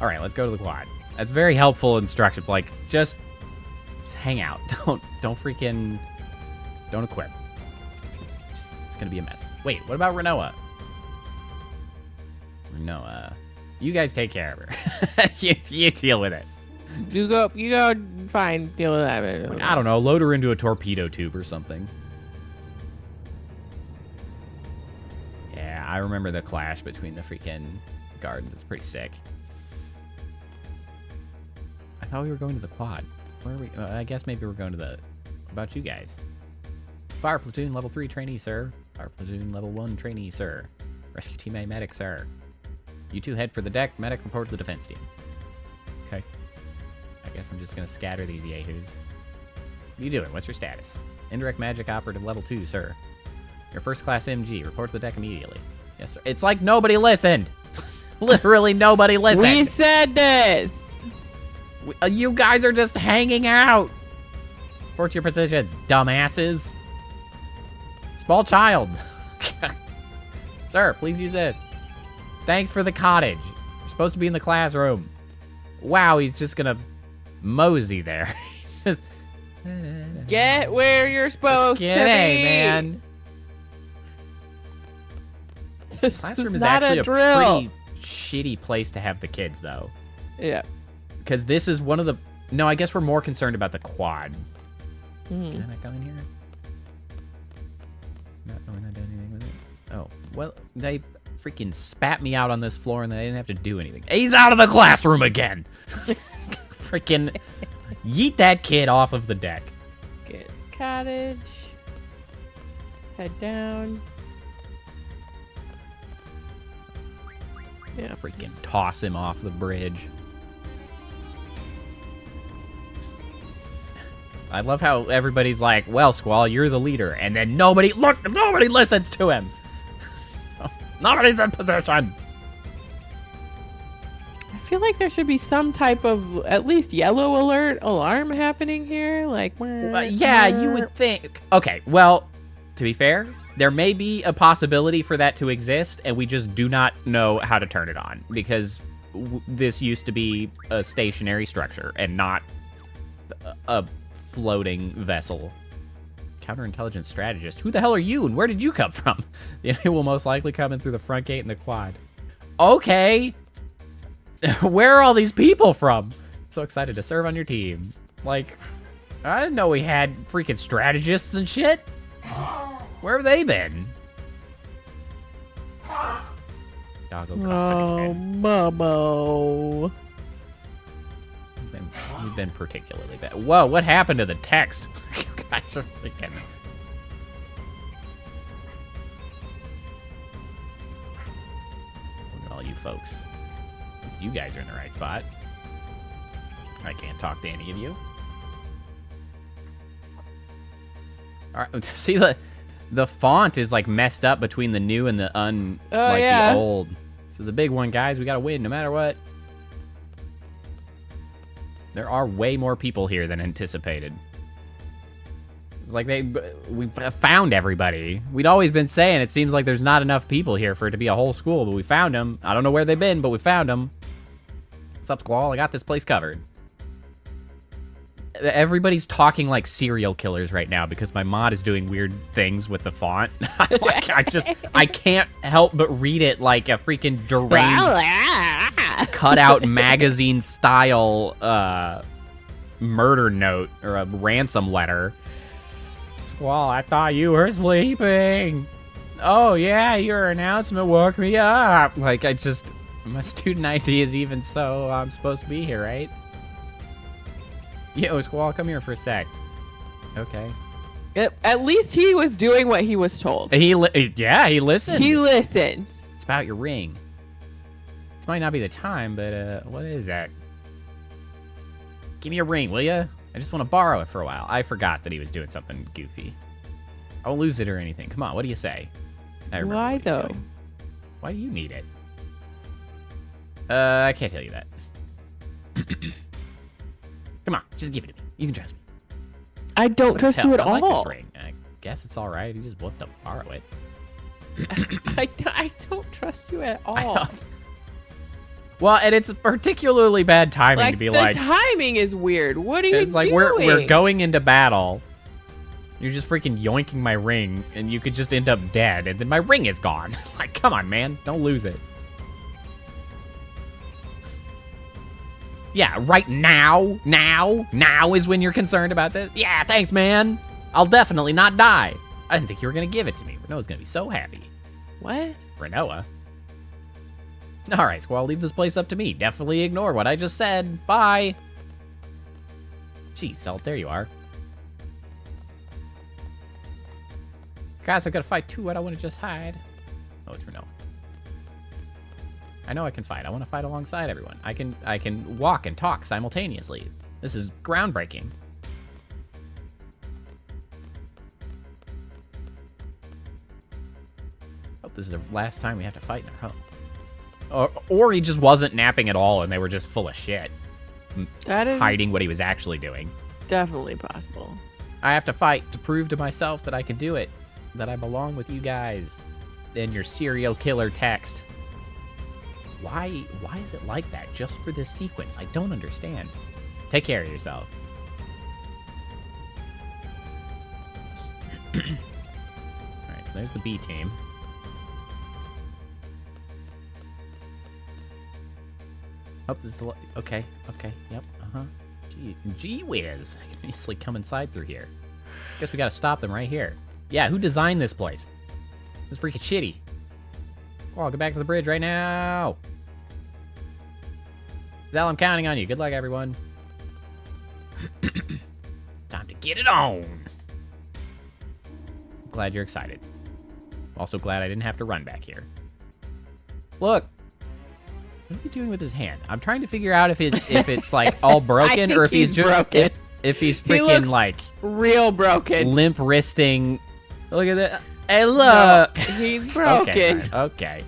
S3: All right, let's go to the quad. That's very helpful instruction. Like, just hang out. Don't freaking, don't equip. It's gonna be a mess. Wait, what about Renoa? Renoa, you guys take care of her. you deal with it.
S4: You go. Fine. Deal with that.
S3: I don't know. Load her into a torpedo tube or something. Yeah, I remember the clash between the freaking gardens. It's pretty sick. I thought we were going to the quad. Where are we? I guess maybe we're going to the... About you guys. Fire platoon level 3 trainee, sir. Fire platoon level 1 trainee, sir. Rescue team A medic, sir. You two head for the deck. Medic report to the defense team. Okay. I guess I'm just gonna scatter these yahoos. What are you doing? What's your status? Indirect magic operative level 2, sir. Your first class MG. Report to the deck immediately. Yes, sir. It's like nobody listened. Literally nobody listened.
S4: We said this.
S3: You guys are just hanging out. Report to your positions, dumbasses. Small child. Sir, please use this. Thanks for the cottage. You're supposed to be in the classroom. Wow, he's just gonna mosey there. Just
S4: Get where you're supposed to be.
S3: Man.
S4: This
S3: Classroom is
S4: not
S3: actually
S4: a
S3: a
S4: drill.
S3: pretty shitty place to have the kids, though.
S4: Yeah.
S3: Because this is one of the... No, I guess we're more concerned about the quad.
S4: Mhm.
S3: Can I not go in here? Not knowing I did anything with it. Oh, well, they freaking spat me out on this floor and they didn't have to do anything. He's out of the classroom again! Freaking yeet that kid off of the deck.
S4: Get cottage. Head down.
S3: Yeah, freaking toss him off the bridge. I love how everybody's like, well, Squall, you're the leader. And then nobody listens to him. Nobody's in position.
S4: I feel like there should be some type of at least yellow alert alarm happening here. Like,
S3: Yeah, you would think. Okay, well, to be fair, there may be a possibility for that to exist, and we just do not know how to turn it on, because this used to be a stationary structure and not a floating vessel. Counterintelligence strategist. Who the hell are you, and where did you come from? The enemy will most likely come in through the front gate in the quad. Okay. Where are all these people from? So excited to serve on your team. Like, I didn't know we had freaking strategists and shit. Where have they been? Doggo
S4: Oh,
S3: confident.
S4: Momo.
S3: You've been particularly bad. Whoa, what happened to the text? You guys are freaking... Look at all you folks. At least you guys are in the right spot. I can't talk to any of you. All right, see the font is like messed up between the new and the the old. So the big one, guys, we gotta win no matter what. There are way more people here than anticipated. It's like we found everybody. We'd always been saying it seems like there's not enough people here for it to be a whole school, but we found them. I don't know where they've been, but we found them. What's up, Squall? I got this place covered. Everybody's talking like serial killers right now because my mod is doing weird things with the font. I can't help but read it like a freaking deranged cutout magazine style murder note or a ransom letter. Squall, I thought you were sleeping. Oh yeah, your announcement woke me up. Like my student ID is even so I'm supposed to be here, right? Yo, Squall, come here for a sec. Okay.
S4: At least he was doing what he was told.
S3: He listened.
S4: He listened.
S3: It's about your ring. This might not be the time, but what is that? Give me your ring, will ya? I just want to borrow it for a while. I forgot that he was doing something goofy. I won't lose it or anything. Come on, what do you say? I remember
S4: Why,
S3: what he's
S4: though?
S3: doing. Why do you need it? I can't tell you that. Come on, just give it to me. You can trust me.
S4: I don't trust you at
S3: I like
S4: all.
S3: this ring. I guess it's all right. You just want to borrow it.
S4: I don't trust you at all.
S3: Well, and it's particularly bad timing to be
S4: the timing is weird. What are you
S3: it's like
S4: doing?
S3: we're going into battle. You're just freaking yoinking my ring, and you could just end up dead, and then my ring is gone. Like, come on, man, don't lose it. Yeah, right now is when you're concerned about this. Yeah, thanks, man. I'll definitely not die. I didn't think you were gonna give it to me. Renoa's gonna be so happy.
S4: What?
S3: Renoa? All right, Squall, leave this place up to me. Definitely ignore what I just said. Bye. Jeez, Zelt, there you are. Guys, I gotta fight too. I don't want to just hide. Oh, it's Renault. I know I can fight. I want to fight alongside everyone. I can walk and talk simultaneously. This is groundbreaking. Hope this is the last time we have to fight in our home. Or he just wasn't napping at all and they were just full of shit.
S4: That is
S3: hiding what he was actually doing.
S4: definitely possible.
S3: I have to fight to prove to myself that I can do it. That I belong with you guys. And your serial killer text. Why is it like that just for this sequence? I don't understand. Take care of yourself. Alright, so there's the B team. Oh, this is the... Okay, yep, uh-huh. Gee whiz. I can easily come inside through here. Guess we gotta stop them right here. Yeah, who designed this place? This is freaking shitty. Oh, get back to the bridge right now. Zal, I'm counting on you. Good luck, everyone. Time to get it on. Glad you're excited. Also glad I didn't have to run back here. Look. What is he doing with his hand? I'm trying to figure out if it's like all broken or if he's just broken. If he's freaking like
S4: real broken.
S3: Limp wristing. Look at that. Hey, look.
S4: No, he's broken.
S3: Okay.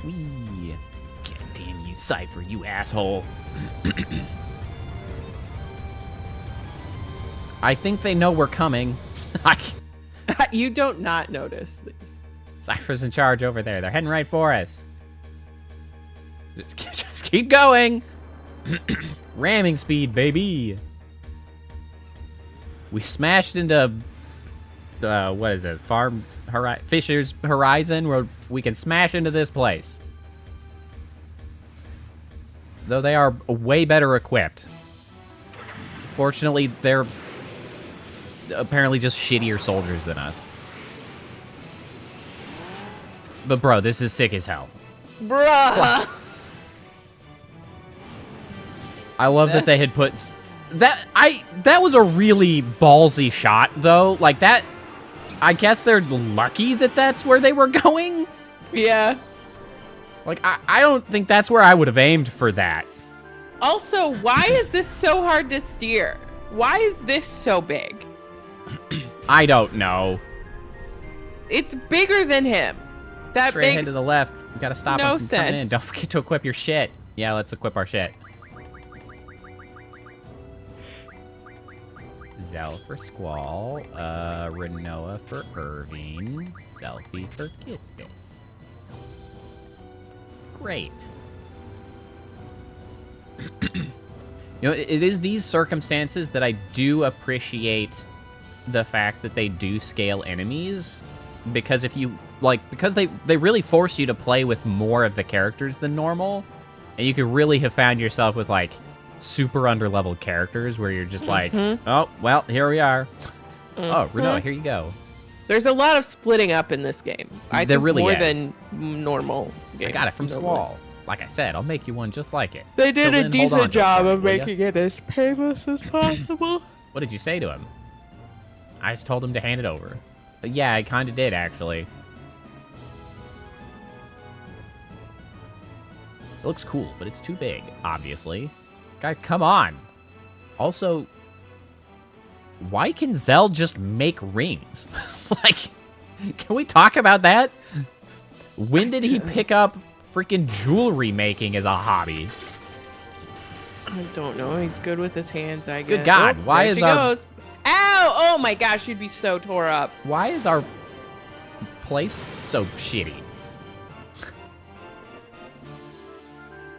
S3: Wee. God damn you, Cypher, you asshole. I think they know we're coming.
S4: You don't not notice.
S3: Cypher's in charge over there. They're heading right for us. Just keep going. Ramming speed, baby. We smashed into what is it? Fisher's Horizon, where we can smash into this place. Though they are way better equipped. Fortunately, they're apparently just shittier soldiers than us. But bro, this is sick as hell.
S4: Bruh.
S3: I love that they had put that was a really ballsy shot though. Like that, I guess they're lucky that that's where they were going.
S4: Yeah.
S3: Like I don't think that's where I would have aimed for that.
S4: Also, why is this so hard to steer? Why is this so big?
S3: I don't know.
S4: It's bigger than him. That
S3: Straight ahead to the left. We gotta stop
S4: no
S3: him from coming in.
S4: sense.
S3: Don't forget to equip your shit. Yeah, let's equip our shit. Zell for Squall, Renoa for Irving, Selfie for Kispis. Great. You know, it is these circumstances that I do appreciate the fact that they do scale enemies, because if you because they really force you to play with more of the characters than normal, and you could really have found yourself with like super underleveled characters where you're just like, oh well, here we are. Oh, Renault, here you go.
S4: There's a lot of splitting up in this game. I
S3: There
S4: think
S3: really
S4: more
S3: is.
S4: than normal games.
S3: I got it from
S4: normally.
S3: Squall. Like I said, I'll make you one just like it.
S4: They did
S3: Till
S4: a
S3: then, hold on
S4: decent
S3: to it
S4: job
S3: for me,
S4: of
S3: will ya?
S4: making it as painless as possible.
S3: What did you say to him? I just told him to hand it over. Yeah, I kind of did, actually. It looks cool, but it's too big, obviously. Guys, come on. Also, why can Zell just make rings? Like, can we talk about that? When did he pick up freaking jewelry making as a hobby?
S4: I don't know. He's good with his hands, I guess.
S3: Good God,
S4: Oh,
S3: why
S4: there
S3: is
S4: she
S3: our...
S4: goes. Ow! Oh my gosh, she'd be so tore up.
S3: Why is our place so shitty?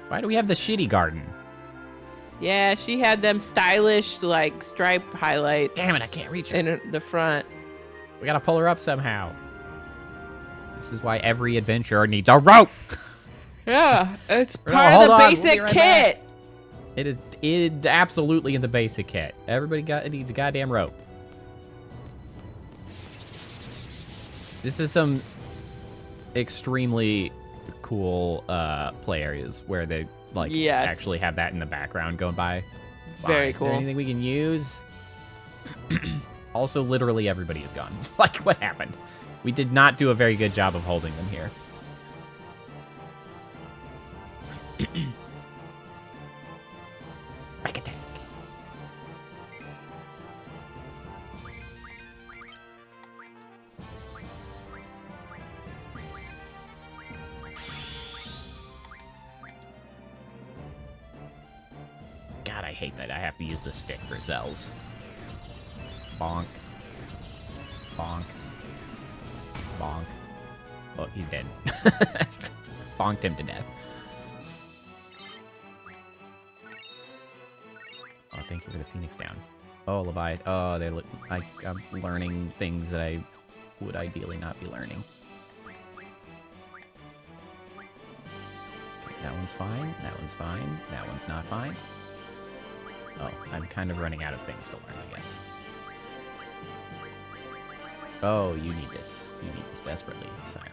S3: Why do we have the shitty garden?
S4: Yeah, she had them stylish, like, stripe highlights.
S3: Damn it, I can't reach her.
S4: In the front.
S3: We gotta pull her up somehow. This is why every adventurer needs a rope!
S4: Yeah, it's
S3: No,
S4: part
S3: hold
S4: of the
S3: on, we'll
S4: basic
S3: be right
S4: kit.
S3: back. It is absolutely in the basic kit. Everybody needs a goddamn rope. This is some extremely cool play areas where they like
S4: Yes.
S3: actually have that in the background going by.
S4: Very
S3: Is
S4: cool.
S3: there anything we can use? Also, literally everybody is gone. Like, what happened? We did not do a very good job of holding them here. Break attack. God, I hate that I have to use the stick for Zells. Bonk. Bonk. Bonk. Oh, he's dead. Bonked him to death. Oh, thank you for the Phoenix down. Oh, Leviathan. Oh, they're I'm learning things that I would ideally not be learning. Okay, that one's fine. That one's fine. That one's not fine. Oh, I'm kind of running out of things to learn, I guess. Oh, you need this. You need this desperately, Siren.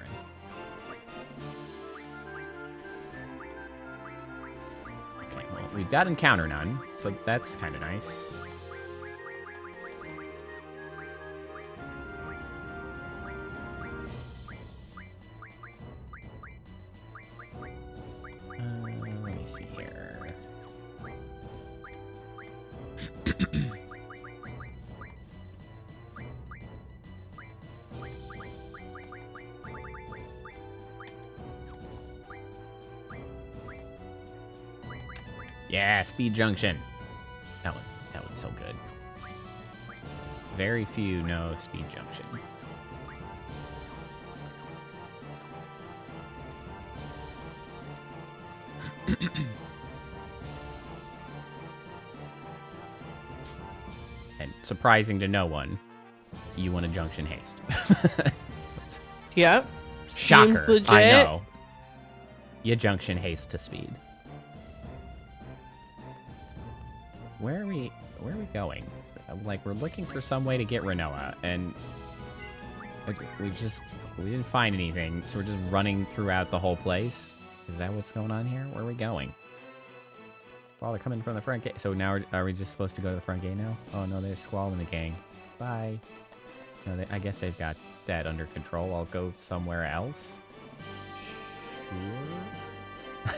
S3: Okay, well, we've got encounter none, so that's kind of nice. Let me see here. Yeah, Speed Junction. That was so good. Very few know Speed Junction. And surprising to no one, you want a Junction Haste.
S4: Yep.
S3: Shocker.
S4: Seems legit.
S3: I know. You Junction Haste to speed. Where are we going? Like, we're looking for some way to get Renoa, and we didn't find anything, so we're just running throughout the whole place. Is that what's going on here? Where are we going? Well, they're coming from the front gate. So now are we just supposed to go to the front gate now? Oh no, there's Squall and the gang. Bye. No, I guess they've got that under control. I'll go somewhere else. Sure.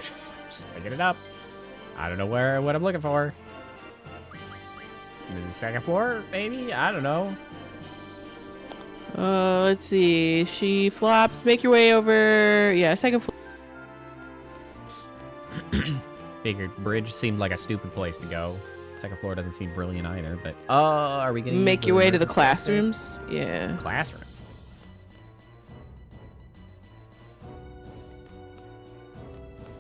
S3: Just picking it up. I don't know what I'm looking for. The second floor, maybe? I don't know.
S4: Let's see. She flops. Make your way over. Yeah, second floor.
S3: Figured bridge seemed like a stupid place to go. Second floor doesn't seem brilliant either, but are we getting
S4: Make your way to the classrooms. Yeah.
S3: Classrooms.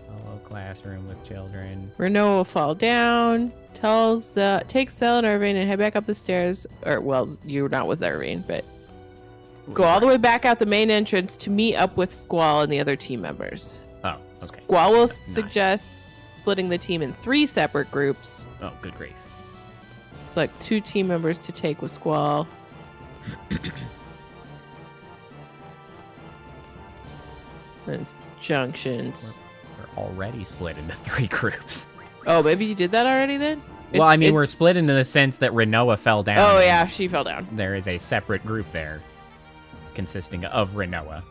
S3: Hello, classroom with children.
S4: Renault will fall down. Takes Zell and Irving and head back up the stairs. Or, well, you're not with Irving, but go all the way back out the main entrance to meet up with Squall and the other team members.
S3: Oh, okay.
S4: Squall will
S3: Nice.
S4: suggest splitting the team in 3 separate groups.
S3: Oh, good grief.
S4: It's like 2 team members to take with Squall. And it's junctions.
S3: We're already split into 3 groups.
S4: Oh, maybe you did that already then?
S3: Well, I mean, we're split into the sense that Renoa fell down.
S4: Oh,
S3: and
S4: yeah, she fell down.
S3: There is a separate group there consisting of Renoa.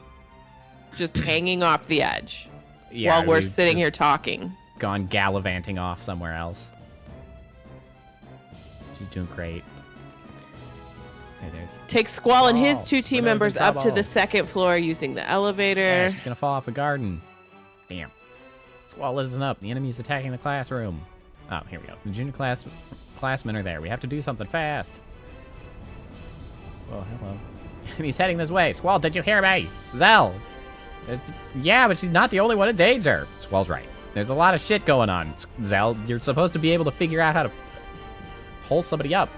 S4: Just hanging off the edge
S3: Yeah,
S4: while we're
S3: we've
S4: sitting
S3: just
S4: here talking.
S3: gone gallivanting off somewhere else. She's doing great. Okay, there's...
S4: Take Squall and his
S3: Oh,
S4: 2 team
S3: Renault's in
S4: members up to
S3: trouble.
S4: the 2nd floor using the elevator.
S3: Yeah, she's gonna fall off the garden. Damn. Squall, listen up. The enemy's attacking the classroom. Oh, here we go. The junior classmen are there. We have to do something fast. Oh, hello. Enemy's heading this way. Squall, did you hear me? Zell. Yeah, but she's not the only one in danger. Squall's right. There's a lot of shit going on. Zell, you're supposed to be able to figure out how to pull somebody up.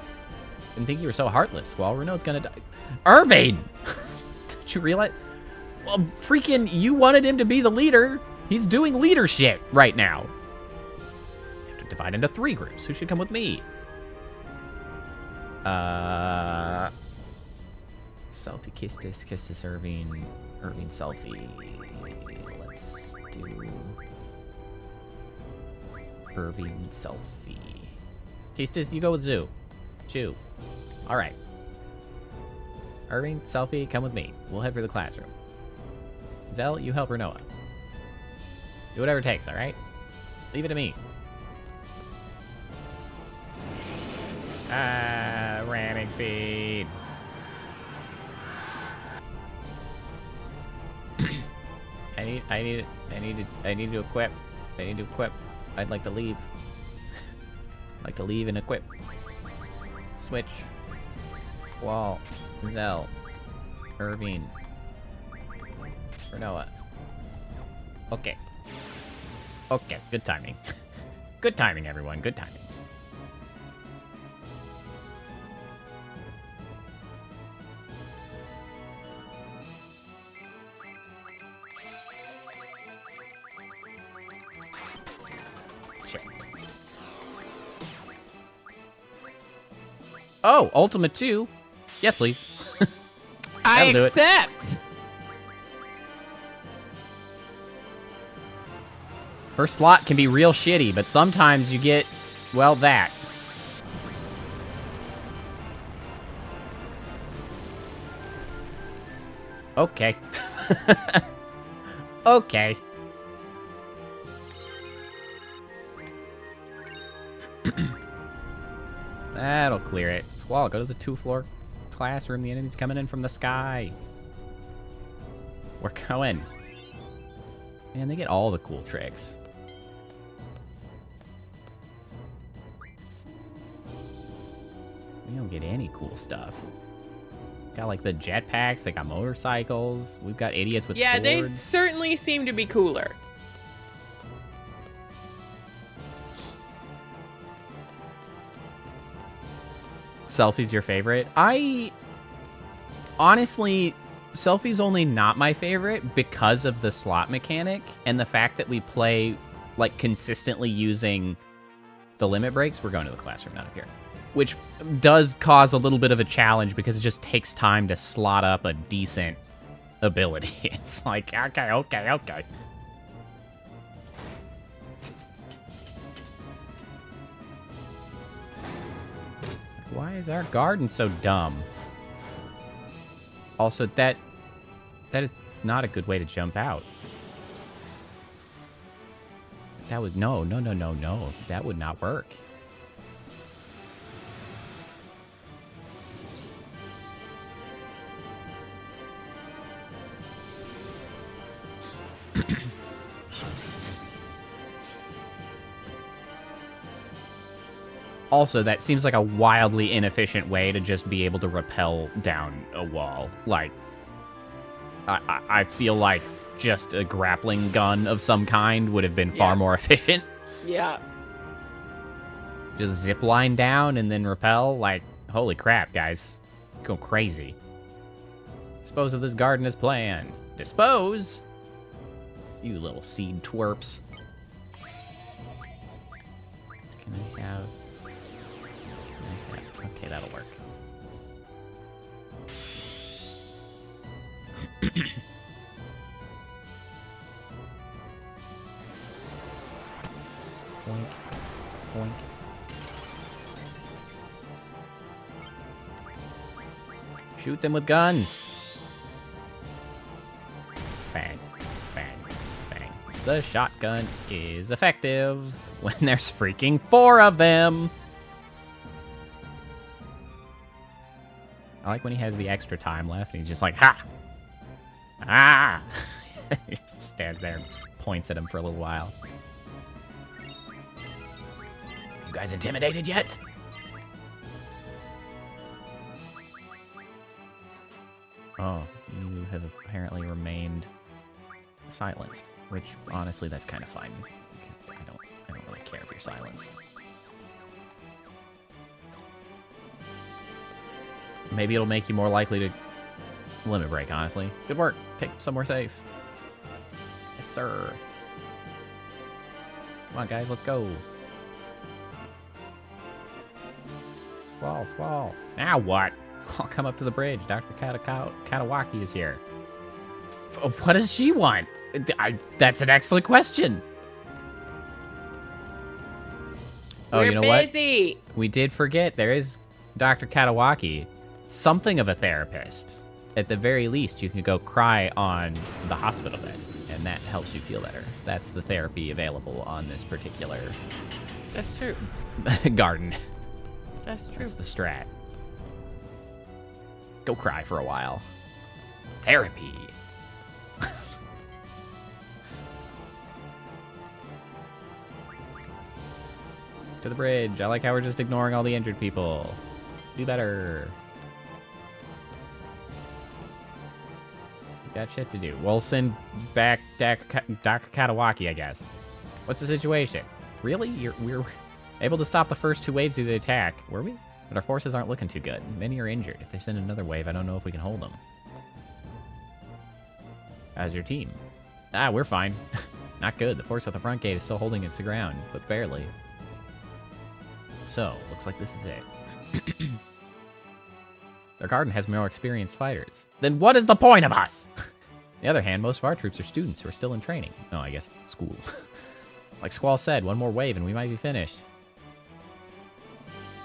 S3: Didn't think you were so heartless, Squall. Renault's gonna die. Irving! Did you realize? Well, freaking, you wanted him to be the leader. He's doing leader shit right now. You have to divide into 3 groups. Who should come with me? Selfie kiss this Irving. Irving selfie. Let's do Irving selfie. Keistis, you go with Zoo. Chew. Alright. Irving, selfie, come with me. We'll head for the classroom. Zell, you help Renoa. Do whatever it takes, alright? Leave it to me. Ramming speed. I need to equip. I'd like to leave. Like to leave and equip. Switch. Squall. Zell. Irving. Renoa. Okay. Okay, good timing. Good timing, everyone. Good timing. Shit. Oh, Ultimate 2? Yes, please.
S4: I
S3: That'll do it.
S4: accept.
S3: Her slot can be real shitty, but sometimes you get, well, that. Okay. Okay. That'll clear it. Squall, go to the 2-floor classroom. The enemy's coming in from the sky. We're going. Man, they get all the cool tricks. We don't get any cool stuff. Got like the jetpacks, they got motorcycles. We've got idiots with
S4: Yeah,
S3: swords.
S4: they certainly seem to be cooler.
S3: Selfie's your favorite? Honestly, Selfie's only not my favorite because of the slot mechanic and the fact that we play, like, consistently using the limit breaks. We're going to the classroom, not up here. Which does cause a little bit of a challenge because it just takes time to slot up a decent ability. It's like, okay. Why is our garden so dumb? Also, that is not a good way to jump out. That would, no. That would not work. Also, that seems like a wildly inefficient way to just be able to rappel down a wall. Like, I feel like just a grappling gun of some kind would have been far more efficient.
S4: Yeah.
S3: Just zip line down and then rappel. Like, holy crap, guys. Go crazy. Dispose of this garden as planned. Dispose? You little seed twerps. Can I have... Okay, that'll work. Boink. Boink. Shoot them with guns. Bang. Bang. Bang. The shotgun is effective when there's freaking 4 of them. I like when he has the extra time left and he's just like, ha! Ah! He just stands there and points at him for a little while. You guys intimidated yet? Oh, you have apparently remained silenced, which honestly that's kind of fine. Because I don't really care if you're silenced. Maybe it'll make you more likely to limit break, honestly. Good work. Take somewhere safe. Yes, sir. Come on, guys, let's go. Squall, squall. Now what? Squall, come up to the bridge. Dr. Katawaki is here. What does she want? That's an excellent question. Oh, you know
S4: busy.
S3: what? We did forget there is Dr. Katawaki, something of a therapist. At the very least, you can go cry on the hospital bed, and that helps you feel better. That's the therapy available on this particular
S4: That's true.
S3: garden.
S4: That's true.
S3: That's the strat. Go cry for a while. Therapy. To the bridge. I like how we're just ignoring all the injured people. Do better. We got shit to do. We'll send back Dr. Katawaki, I guess. What's the situation? Really? We're able to stop the first 2 waves of the attack, were we? But our forces aren't looking too good. Many are injured. If they send another wave, I don't know if we can hold them. How's your team? We're fine. Not good. The force at the front gate is still holding its ground, but barely. So, looks like this is it. Their garden has more experienced fighters. Then what is the point of us? On the other hand, most of our troops are students who are still in training. Oh, I guess school. Like Squall said, 1 more wave and we might be finished.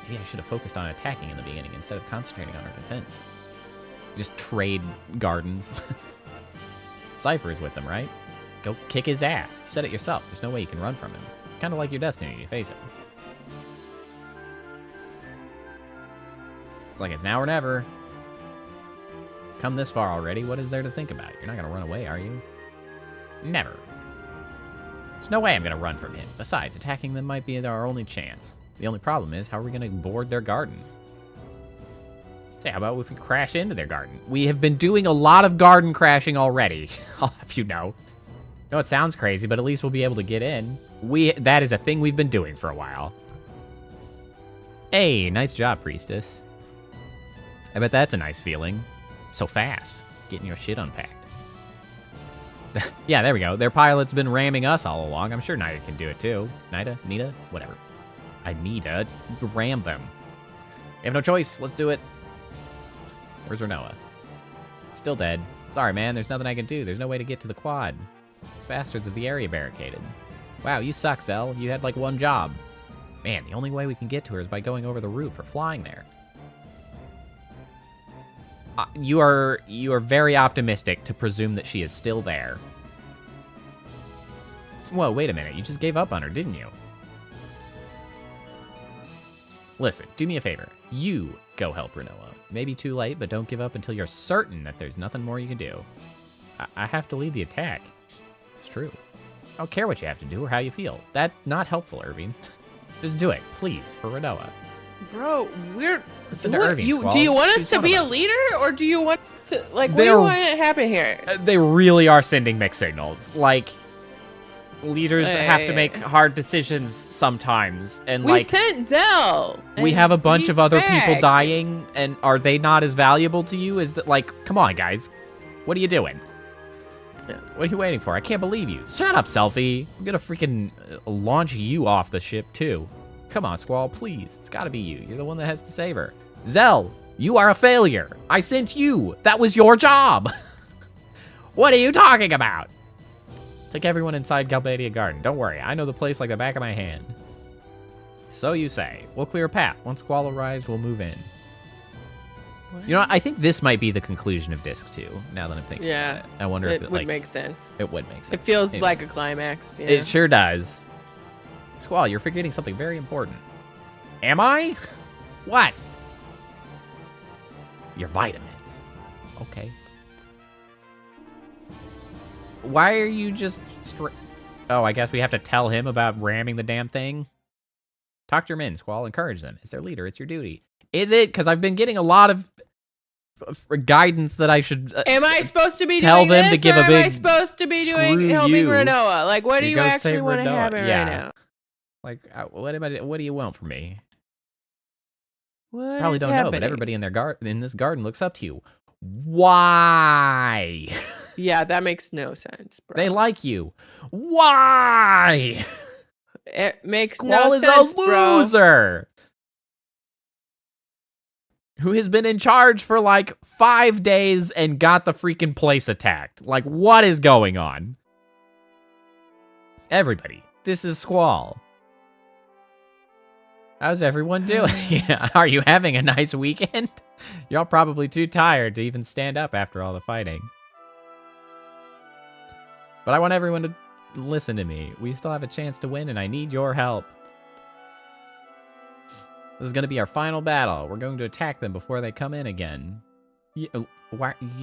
S3: Maybe I should have focused on attacking in the beginning instead of concentrating on our defense. Just trade gardens. Cypher is with them, right? Go kick his ass. You said it yourself. There's no way you can run from him. It's kind of like your destiny. You face it. Like it's now or never. Come this far already, what is there to think about? You're not gonna run away, are you? Never. There's no way I'm gonna run from him. Besides, attacking them might be our only chance. The only problem is, how are we gonna board their garden? Say, how about if we crash into their garden? We have been doing a lot of garden crashing already. I'll have you know. I know it sounds crazy, but at least we'll be able to get in. That is a thing we've been doing for a while. Hey, nice job, Priestess. I bet that's a nice feeling. So fast, getting your shit unpacked. Yeah, there we go. Their pilot's been ramming us all along. I'm sure Nida can do it too. Nida, whatever. I need to ram them. We have no choice. Let's do it. Where's Renoa? Still dead. Sorry, man. There's nothing I can do. There's no way to get to the quad. Bastards of the area barricaded. Wow, you suck, Zell. You had like 1 job. Man, the only way we can get to her is by going over the roof or flying there. You are very optimistic to presume that she is still there. Whoa, wait a minute. You just gave up on her, didn't you? Listen, do me a favor. You go help Renoa. Maybe too late, but don't give up until you're certain that there's nothing more you can do. I have to lead the attack. It's true. I don't care what you have to do or how you feel. That's not helpful, Irving. Just do it, please, for Renoa.
S4: Bro,
S3: Listen to Irving, Squall.
S4: do you want us
S3: She's
S4: to
S3: one
S4: be
S3: of
S4: a
S3: us.
S4: leader, or do you want to, like, what do you want to happen here?
S3: They really are sending mixed signals. Like, leaders have to
S4: Hey.
S3: make hard decisions sometimes. And,
S4: We
S3: like,
S4: sent Zell.
S3: we
S4: and
S3: have a bunch
S4: he's
S3: of other people
S4: back.
S3: dying, and are they not as valuable to you? Is that, like, come on, guys. What are you doing?
S4: Yeah.
S3: What are you waiting for? I can't believe you. Shut up, Selfie. I'm gonna freaking launch you off the ship, too. Come on, Squall, please. It's gotta be you. You're the one that has to save her. Zell, you are a failure. I sent you. That was your job. What are you talking about? Take everyone inside Galbadia Garden. Don't worry, I know the place like the back of my hand. So you say. We'll clear a path. Once Squall arrives, we'll move in.
S4: What?
S3: You know, I think this might be the conclusion of Disc 2, now that I'm thinking
S4: Yeah,
S3: about it. I wonder if
S4: it
S3: it,
S4: would
S3: like,
S4: make sense.
S3: it would make sense.
S4: It feels
S3: Anyway.
S4: like a climax. Yeah.
S3: It sure does. Squall, you're forgetting something very important. Am I? What? Your vitamins. Okay. Why are you just Oh, I guess we have to tell him about ramming the damn thing? Talk to your men, Squall. Encourage them. As their leader, it's your duty. Is it? Because I've been getting a lot of guidance that I should
S4: Am I supposed to be
S3: tell
S4: doing
S3: them
S4: this,
S3: to give
S4: or
S3: a
S4: am I
S3: big
S4: supposed to be doing
S3: screw
S4: helping
S3: you.
S4: Renoa? Like, what do you
S3: go
S4: actually
S3: save
S4: want to
S3: Renoa.
S4: happen
S3: Yeah.
S4: right now?
S3: like, what do you want from me?
S4: What
S3: Probably
S4: is
S3: don't know,
S4: happening?
S3: but everybody in in this garden looks up to you. Why?
S4: Yeah, that makes no sense, bro.
S3: They like you. Why?
S4: It makes
S3: Squall
S4: no
S3: is
S4: sense,
S3: a
S4: bro.
S3: loser. who has been in charge for like 5 days and got the freaking place attacked. Like, what is going on? Everybody, this is Squall. How's everyone doing? Yeah, are you having a nice weekend? You're all probably too tired to even stand up after all the fighting. But I want everyone to listen to me. We still have a chance to win, and I need your help. This is going to be our final battle. We're going to attack them before they come in again. You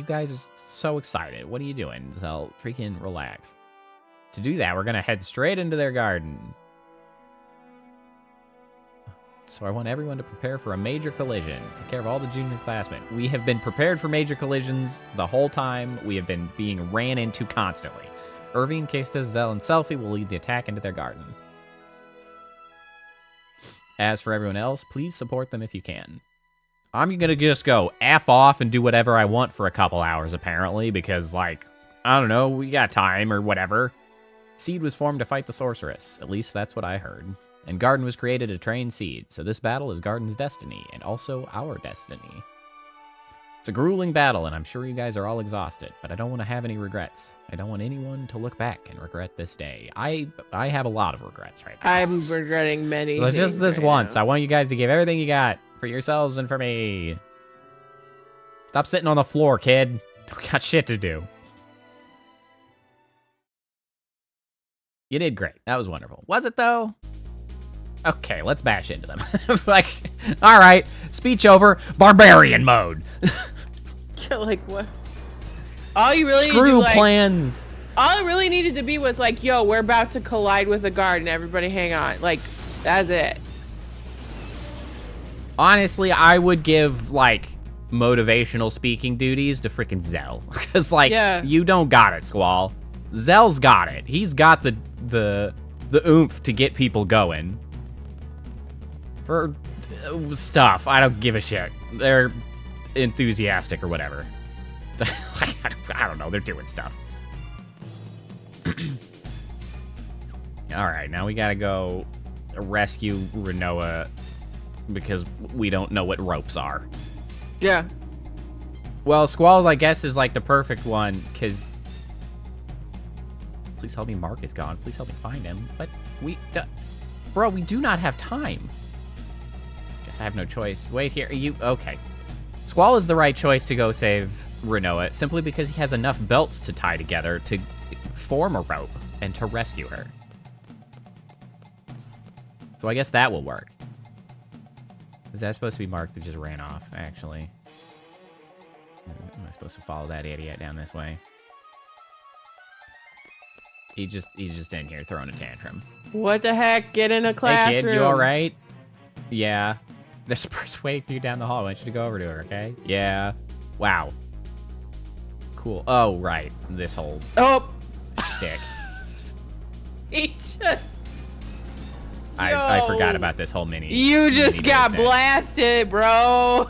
S3: guys are so excited. What are you doing? So freaking relax. To do that, we're going to head straight into their garden. So I want everyone to prepare for a major collision. Take care of all the junior classmen. We have been prepared for major collisions the whole time. We have been being ran into constantly. Irving, Kesta, Zell, and Selfie will lead the attack into their garden. As for everyone else, please support them if you can. I'm gonna just go F off and do whatever I want for a couple hours, apparently, because, like, I don't know, we got time or whatever. Seed was formed to fight the sorceress. At least that's what I heard. And Garden was created to train Seed, so this battle is Garden's destiny, and also our destiny. It's a grueling battle, and I'm sure you guys are all exhausted, but I don't want to have any regrets. I don't want anyone to look back and regret this day. I have a lot of regrets right now.
S4: I'm regretting many
S3: So
S4: things
S3: just this
S4: right
S3: once,
S4: now.
S3: I want you guys to give everything you got for yourselves and for me. Stop sitting on the floor, kid. We got shit to do. You did great. That was wonderful. Was it, though? Okay, let's bash into them. Like, all right, speech over. Barbarian mode.
S4: Like, what? All you really need to
S3: Screw
S4: do, like,
S3: plans.
S4: all it really needed to be was like, yo, we're about to collide with a garden. Everybody hang on. Like, that's it.
S3: Honestly, I would give, like, motivational speaking duties to freaking Zell. Because, like,
S4: Yeah.
S3: you don't got it, Squall. Zell's got it. He's got the oomph to get people going. For stuff, I don't give a shit. They're enthusiastic or whatever. I don't know, they're doing stuff. Alright, now we gotta go rescue Renoa because we don't know what ropes are.
S4: Yeah.
S3: Well, Squalls, I guess, is like the perfect one, because... Please help me, Mark is gone. Please help me find him. But bro, we do not have time. Guess I have no choice. Wait here, okay. Squall is the right choice to go save Renoa, simply because he has enough belts to tie together to form a rope and to rescue her. So I guess that will work. Is that supposed to be Mark that just ran off, actually? Am I supposed to follow that idiot down this way? He's just in here throwing a tantrum.
S4: What the heck? Get in a classroom.
S3: Hey kid, you alright? Yeah. There's a person waiting for you down the hall. I want you to go over to her, okay? Yeah. Wow. Cool. Oh, right. This whole shtick.
S4: He just...
S3: I forgot about this whole mini.
S4: You just
S3: mini
S4: got
S3: business.
S4: blasted, bro.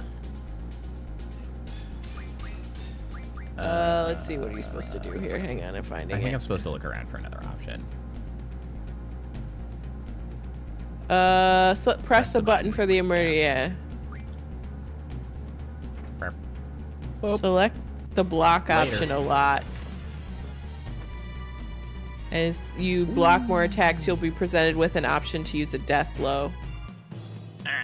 S4: Let's see, what are you supposed to do here? Hang on, I'm finding
S3: I think
S4: it.
S3: I'm supposed to look around for another option.
S4: Press the button for the emergency. Yeah.
S3: Boop.
S4: Select the block
S3: Later.
S4: option a lot. As you block more attacks, you'll be presented with an option to use a death blow.
S3: Ah.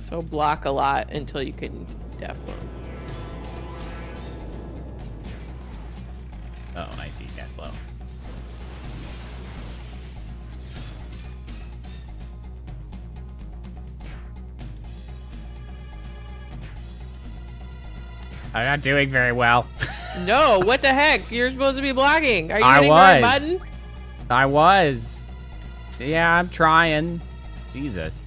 S4: So block a lot until you can death blow.
S3: Oh, I see. Death blow. I'm not doing very well.
S4: No, what the heck? You're supposed to be blocking. Are you
S3: I
S4: hitting the right
S3: was.
S4: button?
S3: I was. Yeah, I'm trying. Jesus.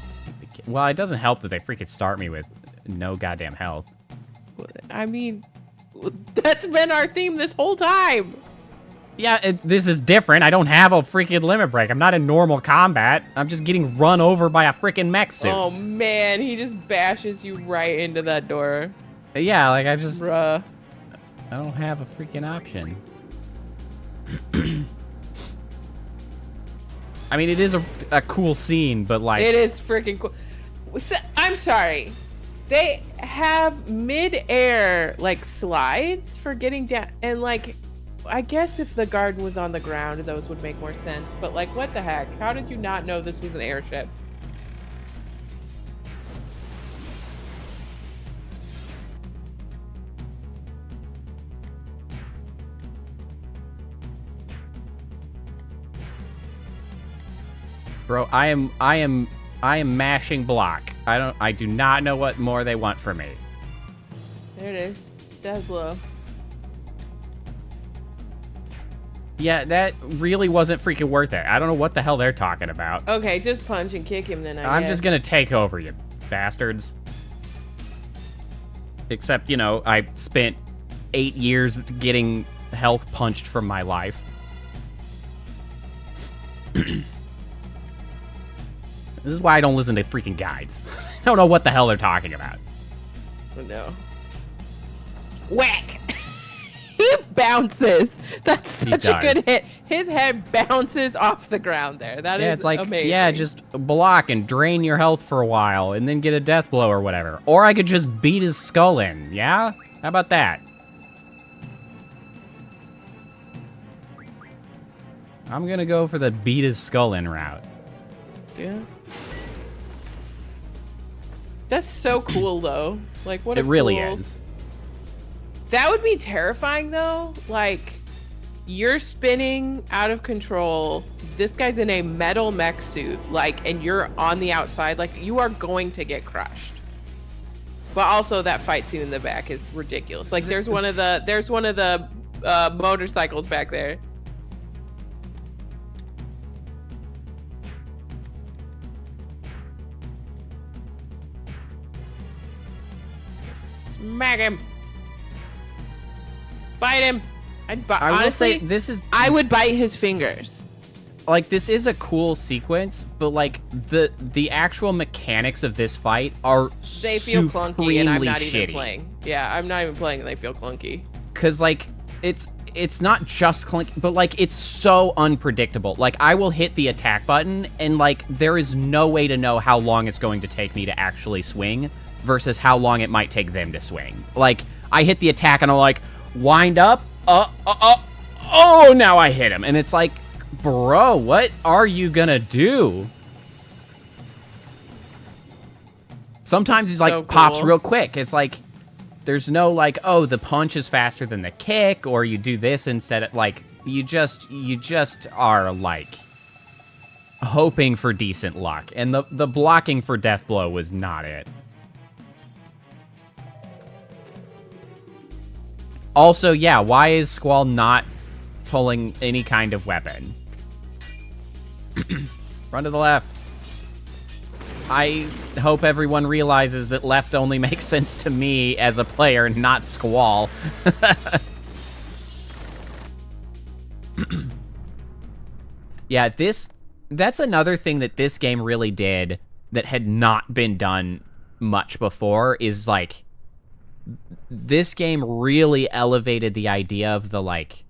S3: Stupid kid. Well, it doesn't help that they freaking start me with no goddamn health.
S4: I mean, that's been our theme this whole time.
S3: Yeah, this is different. I don't have a freaking limit break. I'm not in normal combat. I'm just getting run over by a freaking mech suit.
S4: Oh man, he just bashes you right into that door.
S3: Yeah, like I just...
S4: Bruh.
S3: I don't have a freaking option. I mean, it is a cool scene, but like...
S4: It is freaking cool. I'm sorry. They have mid-air like slides for getting down, and like, I guess if the garden was on the ground, those would make more sense. But like, what the heck? How did you not know this was an airship?
S3: Bro, I am mashing block. I do not know what more they want from me.
S4: There it is. Death blow.
S3: Yeah, that really wasn't freaking worth it. I don't know what the hell they're talking about.
S4: Okay, just punch and kick him then,
S3: I'm just gonna take over, you bastards. Except, you know, I spent 8 years getting health punched from my life. This is why I don't listen to freaking guides. I don't know what the hell they're talking about.
S4: Oh no. Whack! He bounces. That's such a good hit. His head bounces off the ground there. That is
S3: it's like,
S4: amazing.
S3: yeah, just block and drain your health for a while and then get a death blow or whatever. Or I could just beat his skull in, yeah? How about that? I'm gonna go for the beat his skull in route.
S4: Yeah. That's so cool, though. Like, what a
S3: It really
S4: cool...
S3: is.
S4: That would be terrifying, though. Like, you're spinning out of control. This guy's in a metal mech suit, like, and you're on the outside. Like, you are going to get crushed. But also, that fight scene in the back is ridiculous. Like, there's one of the motorcycles back there. Smack him. Bite him. Honestly,
S3: this is...
S4: I would bite his fingers.
S3: Like, this is a cool sequence, but, like, the actual mechanics of this fight are
S4: They feel clunky, and I'm not
S3: shitty.
S4: even playing. Yeah, I'm not even playing, and they feel clunky.
S3: Because, like, it's not just clunky, but, like, it's so unpredictable. Like, I will hit the attack button, and, like, there is no way to know how long it's going to take me to actually swing versus how long it might take them to swing. Like, I hit the attack, and I'm like, wind up, oh, now I hit him. And it's like, bro, what are you gonna do? Sometimes he's like,
S4: So
S3: pops
S4: cool.
S3: real quick. It's like, there's no like, oh, the punch is faster than the kick, or you do this instead of, like, you just are, like, hoping for decent luck. And the blocking for death blow was not it. Also, yeah, why is Squall not pulling any kind of weapon? Run to the left. I hope everyone realizes that left only makes sense to me as a player, not Squall. Yeah, that's another thing that this game really did that had not been done much before, is, like, this game really elevated the idea of the, like,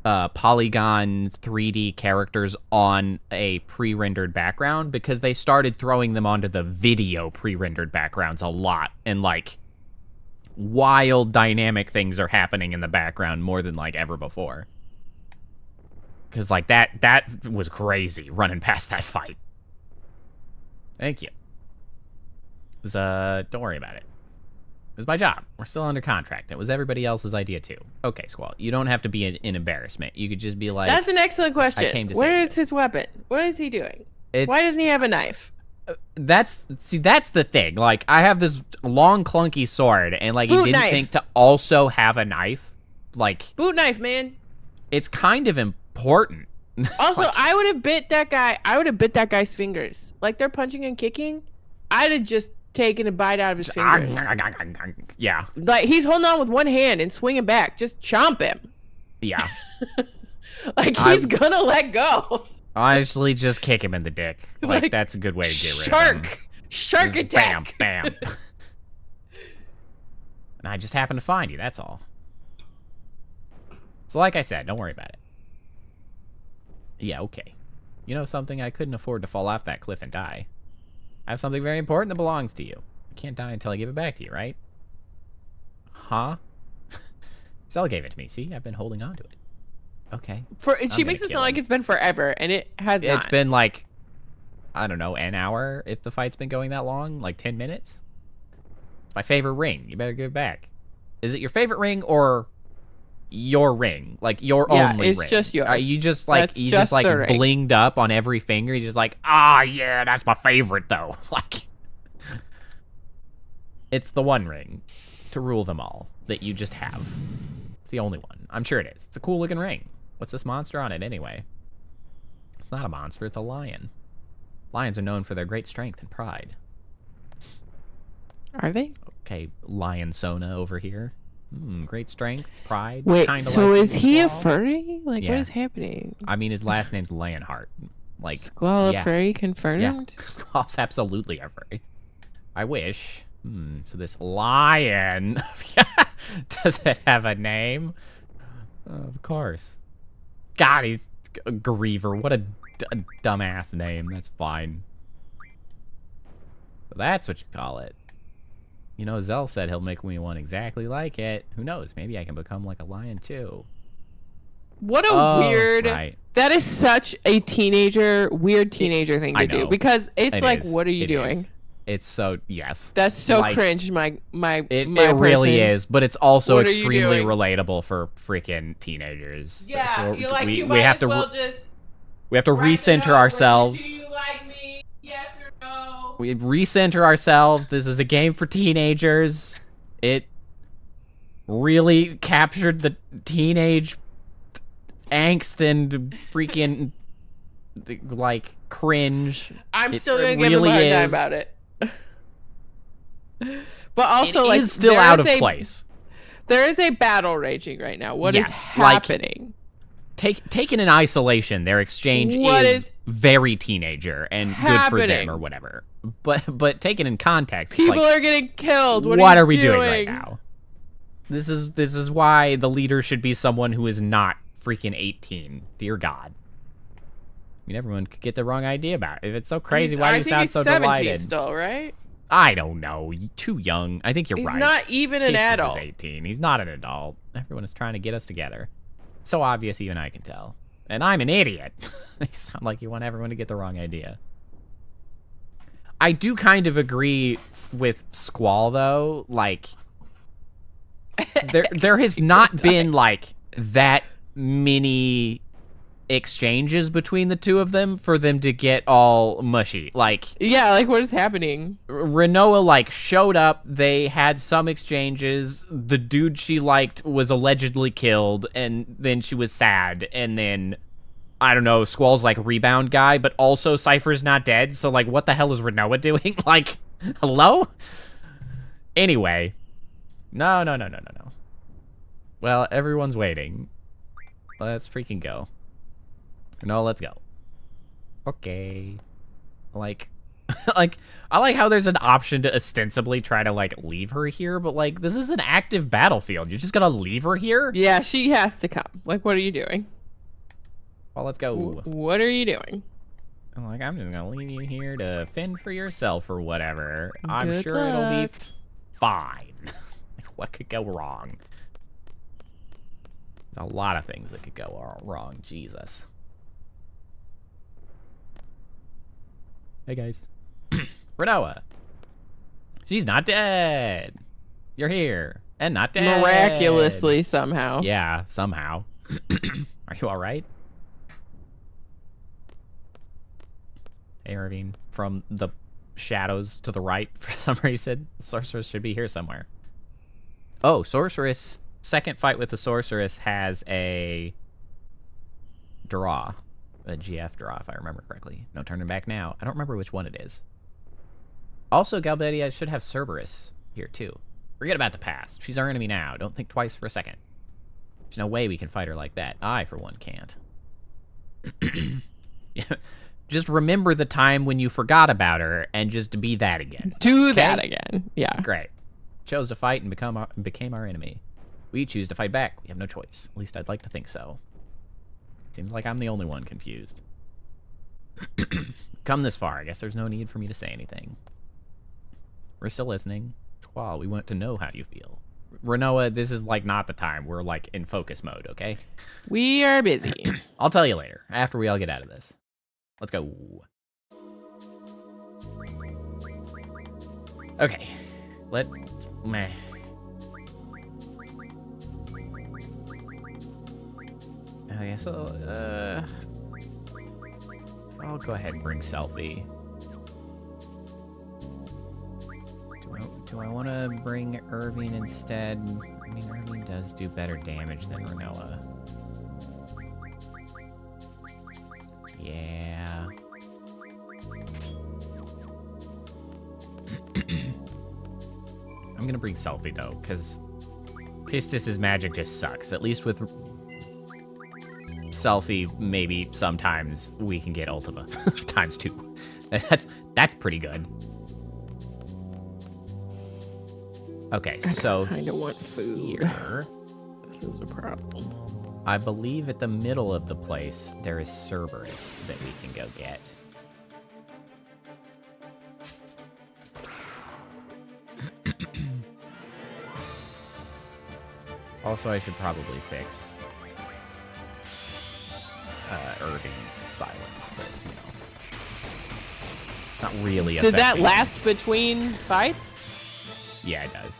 S3: polygon 3D characters on a pre-rendered background, because they started throwing them onto the video pre-rendered backgrounds a lot, and, like, wild dynamic things are happening in the background more than, like, ever before. Because, like, that was crazy, running past that fight. Thank you. It was, don't worry about it. It was my job. We're still under contract. It was everybody else's idea, too. Okay, Squall, you don't have to be an embarrassment. You could just be like...
S4: That's an excellent question.
S3: I came to
S4: Where
S3: save
S4: is his weapon? What is he doing?
S3: It's,
S4: Why doesn't he have a knife?
S3: That's the thing. Like, I have this long, clunky sword, and, like, he
S4: Boot
S3: didn't
S4: knife.
S3: think to also have a knife. Like...
S4: Boot knife, man.
S3: It's kind of important.
S4: Also,
S3: Like,
S4: I would have bit that guy. I would have bit that guy's fingers. Like, they're punching and kicking. I'd have just taken a bite out of his fingers.
S3: yeah.
S4: Like, he's holding on with one hand and swinging back. Just chomp him.
S3: Yeah.
S4: Like, he's gonna let go.
S3: Honestly, just kick him in the dick. Like, that's a good way to get rid of him.
S4: Shark
S3: Just
S4: attack.
S3: Bam, bam. And I just happened to find you, that's all. So like I said, don't worry about it. Yeah, okay. You know something? I couldn't afford to fall off that cliff and die. I have something very important that belongs to you. You can't die until I give it back to you, right? Huh? Zell gave it to me. See, I've been holding on to it. Okay.
S4: She makes it sound like it's been forever, and it has not.
S3: It's been like, I don't know, an hour if the fight's been going that long, like 10 minutes. It's my favorite ring. You better give it back. Is it your favorite ring or your ring? Like your only ring?
S4: Yeah, it's just yours.
S3: Are you just like
S4: That's just the ring.
S3: blinged up on every finger? You're just like, yeah, that's my favorite though. Like, it's the one ring to rule them all that you just have. It's the only one. I'm sure it is. It's a cool looking ring. What's this monster on it anyway? It's not a monster, it's a lion. Lions are known for their great strength and pride.
S4: Are they?
S3: Okay, Lion Sona over here. Great strength, pride.
S4: Wait,
S3: kinda
S4: so
S3: like
S4: is he a
S3: Squall.
S4: furry? Like,
S3: Yeah.
S4: what is happening?
S3: I mean, his last name's Lionheart. Like,
S4: Squall
S3: yeah.
S4: a furry
S3: Yeah,
S4: confirmed?
S3: Squall's absolutely a furry. I wish. So this lion, does it have a name? Of course. God, he's a Griever. What a dumbass name. That's fine. But that's what you call it. You know, Zell said he'll make me one exactly like it. Who knows? Maybe I can become like a lion too.
S4: What a weird...
S3: Right.
S4: That is such a weird teenager thing to do. Because it's like, what are you doing?
S3: It's so, yes.
S4: That's so
S3: like,
S4: cringe, my
S3: It really is, but it's also
S4: What are you
S3: extremely
S4: doing?
S3: relatable for freaking teenagers.
S4: Yeah,
S3: So
S4: you're like, you
S3: we
S4: might
S3: have
S4: as
S3: to
S4: well just...
S3: we have to
S4: write it
S3: recenter
S4: over.
S3: ourselves.
S4: Do you like me? Yes or no?
S3: We recenter ourselves. This is a game for teenagers. It really captured the teenage angst and freaking like cringe.
S4: I'm
S3: It
S4: still gonna give him a
S3: really
S4: hard time
S3: is.
S4: about it. But also,
S3: It
S4: like,
S3: is still
S4: there
S3: out
S4: is
S3: of
S4: a-
S3: place.
S4: There is a battle raging right now. What is
S3: Yes, like,
S4: happening?
S3: Taken in isolation, their exchange
S4: What
S3: is
S4: is
S3: very teenager and good for them
S4: happening?
S3: or whatever. But taken in context, it's
S4: People
S3: like,
S4: are getting killed. What
S3: are
S4: you
S3: we doing right now? This is why the leader should be someone who is not freaking 18. Dear God. I mean, everyone could get the wrong idea about it. If it's so crazy, why do you sound so
S4: 17
S3: delighted?
S4: still, right?
S3: I don't know. Too young. I think you're
S4: He's
S3: right.
S4: not even an
S3: Jesus
S4: adult.
S3: is 18. He's not an adult. Everyone is trying to get us together. So obvious, even I can tell. And I'm an idiot. You sound like you want everyone to get the wrong idea. I do kind of agree with Squall, though. Like, there has not been, like, that many exchanges between the two of them for them to get all mushy. Like,
S4: Yeah, like, what is happening?
S3: Renoa, like, showed up, they had some exchanges, the dude she liked was allegedly killed, and then she was sad, and then, I don't know, Squall's, like, rebound guy, but also Cypher's not dead, so, like, what the hell is Renoa doing? Like, hello? Anyway. No. Well, everyone's waiting. Let's freaking go. No, let's go. Okay. Like, I like how there's an option to ostensibly try to, like, leave her here, but, like, this is an active battlefield. You're just gonna leave her here?
S4: Yeah, she has to come. Like, what are you doing?
S3: Well, let's go.
S4: What are you doing?
S3: I'm like, I'm just gonna leave you here to fend for yourself or whatever. I'm
S4: Good
S3: sure it'll be
S4: luck.
S3: fine. What could go wrong? There's a lot of things that could go wrong. Jesus. Hey, guys. Renoa. She's not dead. You're here. And not dead.
S4: Miraculously, somehow.
S3: Yeah, somehow. Are you alright? Hey, Irvine. From the shadows to the right, for some reason. The sorceress should be here somewhere. Oh, sorceress. Second fight with the sorceress has a draw. A GF draw, if I remember correctly. No turning back now. I don't remember which one it is. Also, Galbadia should have Cerberus here, too. Forget about the past. She's our enemy now. Don't think twice for a second. There's no way we can fight her like that. I, for one, can't. Yeah. Just remember the time when you forgot about her and just be that again.
S4: Do
S3: Okay?
S4: that again. Yeah.
S3: Great. Chose to fight and became our enemy. We choose to fight back. We have no choice. At least I'd like to think so. Seems like I'm the only one confused. Come this far. I guess there's no need for me to say anything. We're still listening. Squall, we want to know how you feel. Renoa, this is like not the time. We're like in focus mode, okay?
S4: We are busy.
S3: I'll tell you later, after we all get out of this. Let's go. Okay. Meh. Okay, so, I'll go ahead and bring Selfie. Do I want to bring Irving instead? I mean, Irving does do better damage than Renoa. Yeah. I'm gonna bring Selfie, though, because Pistis' magic just sucks. At least with Selfie, maybe sometimes we can get Ultima times 2. That's pretty good. Okay, so
S4: I don't want food.
S3: Here,
S4: This is a problem.
S3: I believe at the middle of the place there is Cerberus that we can go get. Also, I should probably fix Irving's silence, but you know, it's not really.
S4: Did that
S3: affecting
S4: last between fights?
S3: Yeah, it does.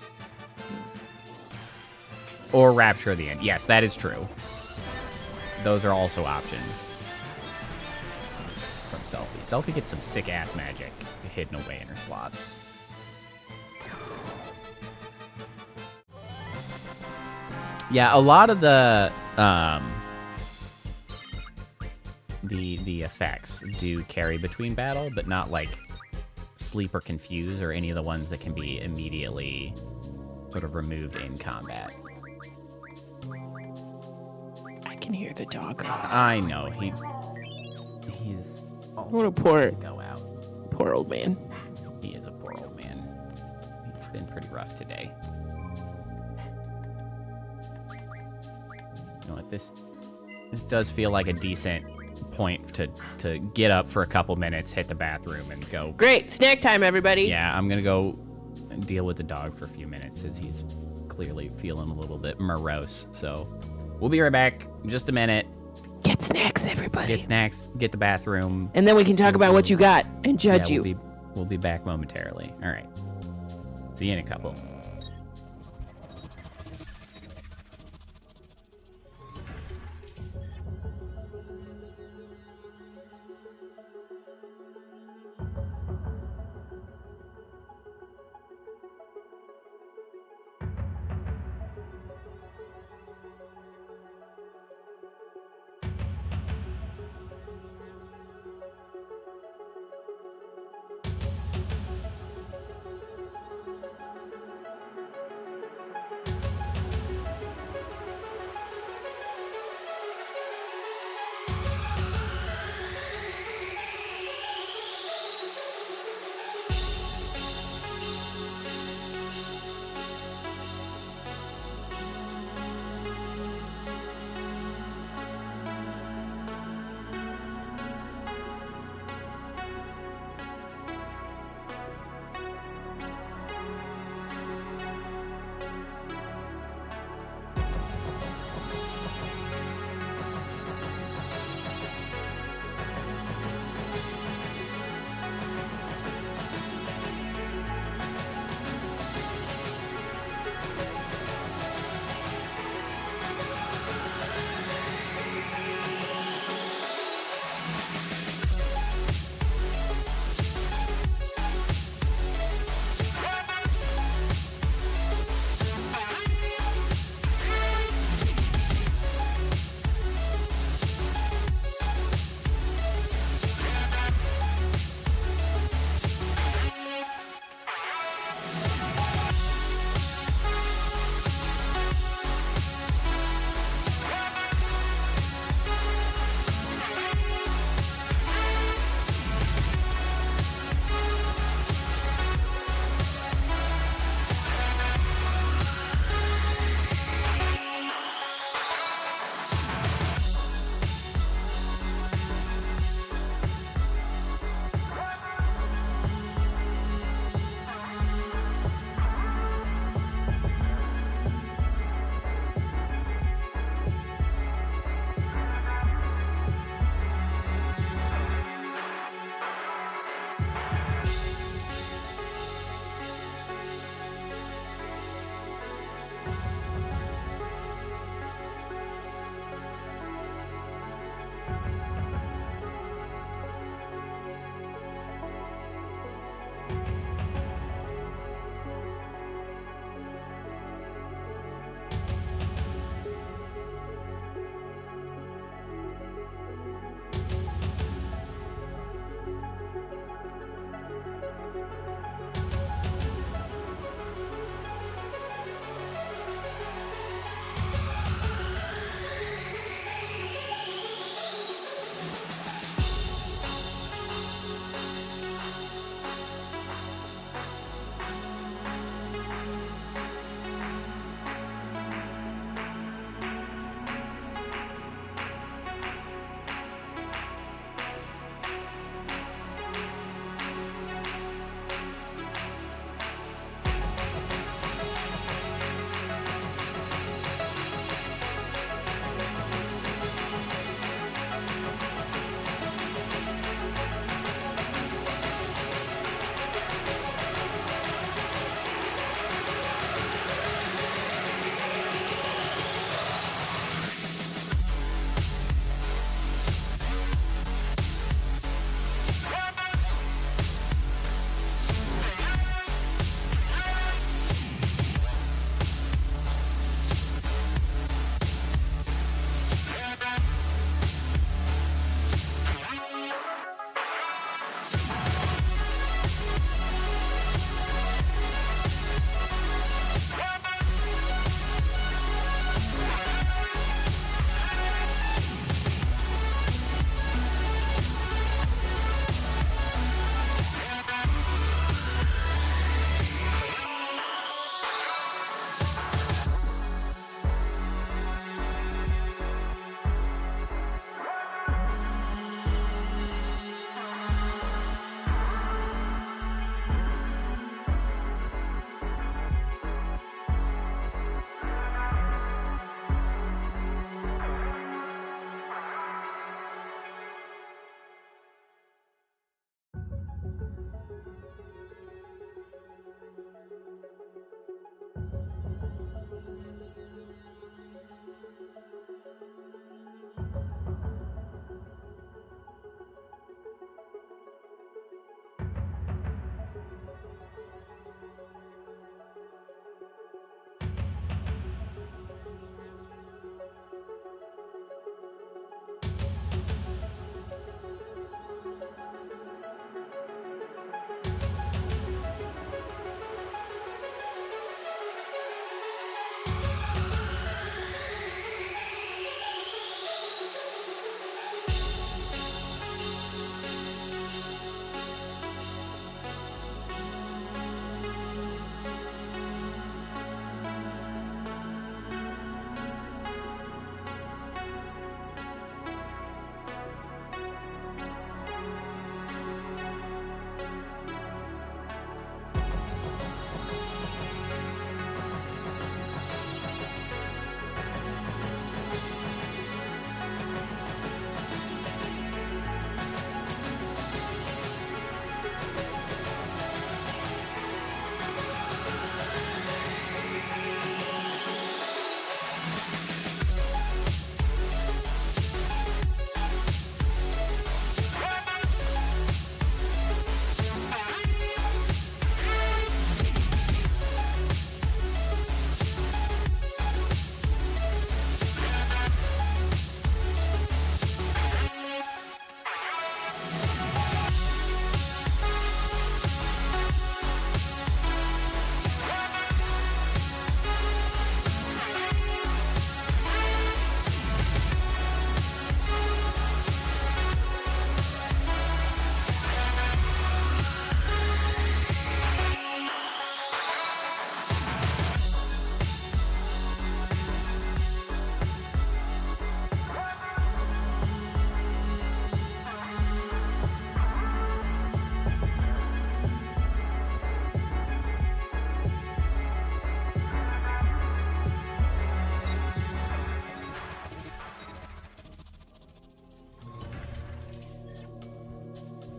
S3: Or Rapture at the end. Yes, that is true. Those are also options from Selfie. Selfie gets some sick-ass magic hidden away in her slots. Yeah, a lot of the effects do carry between battle, but not like Sleep or Confuse or any of the ones that can be immediately sort of removed in combat.
S4: I can hear the dog.
S3: I know, he's
S4: What a poor,
S3: go out.
S4: poor old man.
S3: He is a poor old man. It's been pretty rough today. You know what, this does feel like a decent point to get up for a couple minutes, hit the bathroom, and go.
S4: Great, snack time, everybody.
S3: Yeah, I'm gonna go deal with the dog for a few minutes since he's clearly feeling a little bit morose. So we'll be right back in just a minute.
S4: Get snacks, everybody.
S3: Get snacks, get the bathroom.
S4: And then we can talk about what you got and judge
S3: Yeah,
S4: you.
S3: We'll be back momentarily. All right. See you in a couple.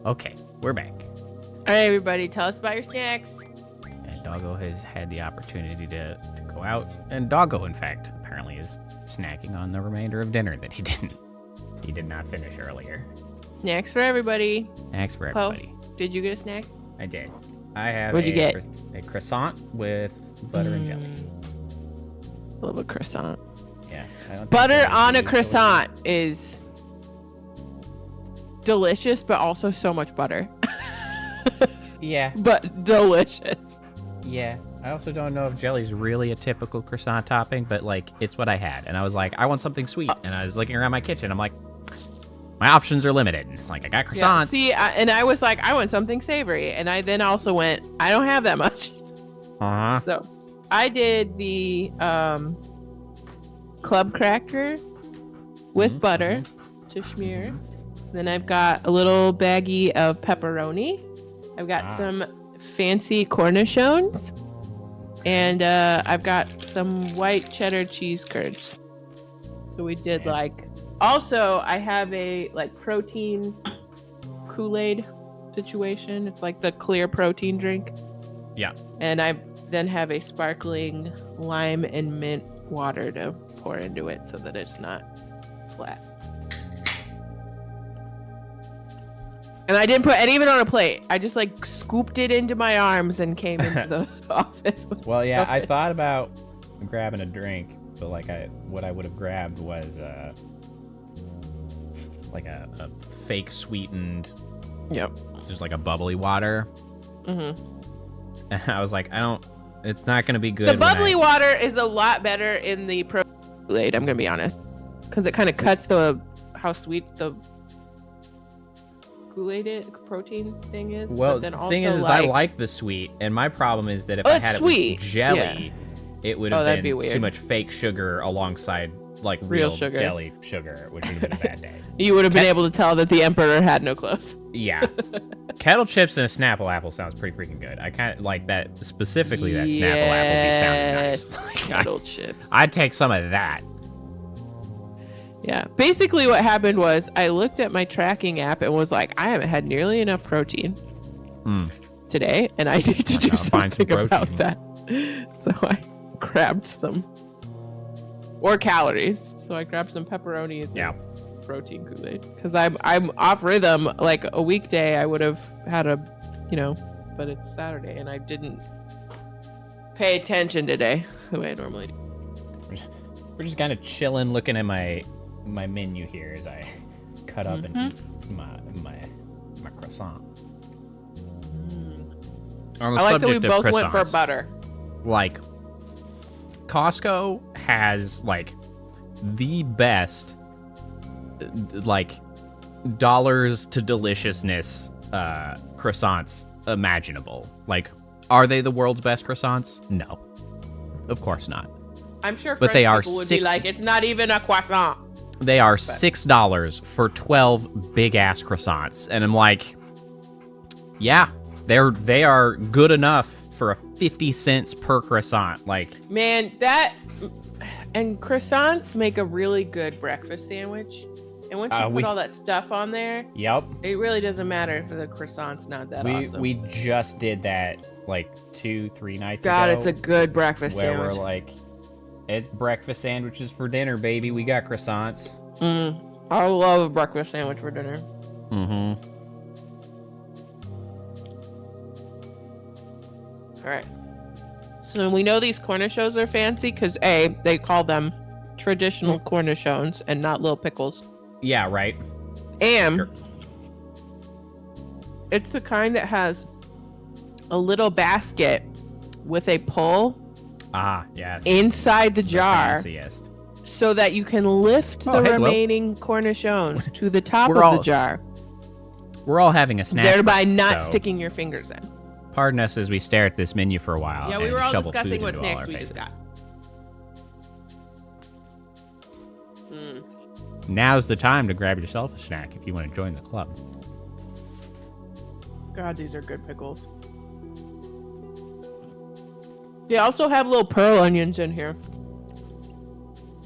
S3: Okay, we're back.
S4: All right, everybody, tell us about your snacks.
S3: And Doggo has had the opportunity to go out. And Doggo, in fact, apparently is snacking on the remainder of dinner that he did not finish earlier.
S4: Snacks for everybody.
S3: Snacks for
S4: Poe,
S3: everybody.
S4: did you get a snack?
S3: I did. I have
S4: What'd you get?
S3: A croissant with butter and jelly.
S4: Love a croissant.
S3: Yeah. I don't think
S4: Butter
S3: jelly
S4: on a
S3: is
S4: croissant is delicious, but also so much butter.
S3: Yeah.
S4: But delicious.
S3: Yeah. I also don't know if jelly's really a typical croissant topping, but like it's what I had. And I was like, I want something sweet. And I was looking around my kitchen. I'm like, my options are limited. And it's like, I got croissants.
S4: Yeah, see, and I was like, I want something savory. And I then also went, I don't have that much.
S3: Uh-huh.
S4: So I did the club cracker with butter to smear. Then I've got a little baggie of pepperoni. I've got some fancy cornichons. And I've got some white cheddar cheese curds. So we did like... Also, I have a like protein Kool-Aid situation. It's like the clear protein drink.
S3: Yeah.
S4: And I then have a sparkling lime and mint water to pour into it so that it's not flat. And I didn't put any of it on a plate. I just like scooped it into my arms and came into the office.
S3: Well, yeah, I thought about grabbing a drink, but like what I would have grabbed was like a fake sweetened, just like a bubbly water. And I was like, it's not gonna be good.
S4: The bubbly water is a lot better in the Kool-Aid, I'm gonna be honest, because it kind of cuts how sweet the Kool-Aid protein thing is.
S3: Well,
S4: then
S3: the
S4: also,
S3: thing is I like the sweet, and my problem is that if I had it with jelly, it would have been too much fake sugar alongside like real sugar. Jelly sugar, which would have been a bad day.
S4: You would have been able to tell that the Emperor had no clothes.
S3: Yeah. Kettle chips and a Snapple apple sounds pretty freaking good. I kind of like that, specifically that Snapple apple be sounding nice.
S4: Kettle chips.
S3: I'd take some of that.
S4: Yeah. Basically what happened was I looked at my tracking app and was like, I haven't had nearly enough protein today, and I need to do something about that. So I grabbed some, or calories. So I grabbed some pepperonis.
S3: Yeah.
S4: Protein Kool-Aid, because I'm off rhythm. Like a weekday I would have had but it's Saturday and I didn't pay attention today the way I normally do.
S3: We're just kind of chilling, looking at my menu here as I cut up and eat my croissant.
S4: I like that we both went for butter.
S3: Like, Costco has like the best like dollars to deliciousness croissants imaginable. Like, are they the world's best croissants? No, of course not.
S4: I'm sure
S3: but
S4: French
S3: they are
S4: people would be like, it's not even a croissant.
S3: They are $6 for 12 big ass croissants, and I'm like, yeah, they are good enough for a 50 cents per croissant. Like, man,
S4: and croissants make a really good breakfast sandwich. And once you put all that stuff on there, it really doesn't matter if the croissant's not that awesome.
S3: We just did that like 2-3 nights ago.
S4: God, it's a good breakfast sandwich.
S3: Where we're like, it's breakfast sandwiches for dinner, baby. We got croissants.
S4: I love a breakfast sandwich for dinner.
S3: All
S4: right. So we know these cornichons are fancy because they call them traditional cornichons and not little pickles.
S3: Yeah, right.
S4: And it's the kind that has a little basket with a pull
S3: yes.
S4: inside the jar,
S3: fanciest.
S4: So that you can lift the remaining cornichons to the top of the jar.
S3: We're all having a snack.
S4: Thereby not sticking your fingers in.
S3: Pardon us as we stare at this menu for a while.
S4: Yeah, we were all discussing what snacks we just got.
S3: Now's the time to grab yourself a snack if you want to join the club.
S4: God, these are good pickles. They also have little pearl onions in here.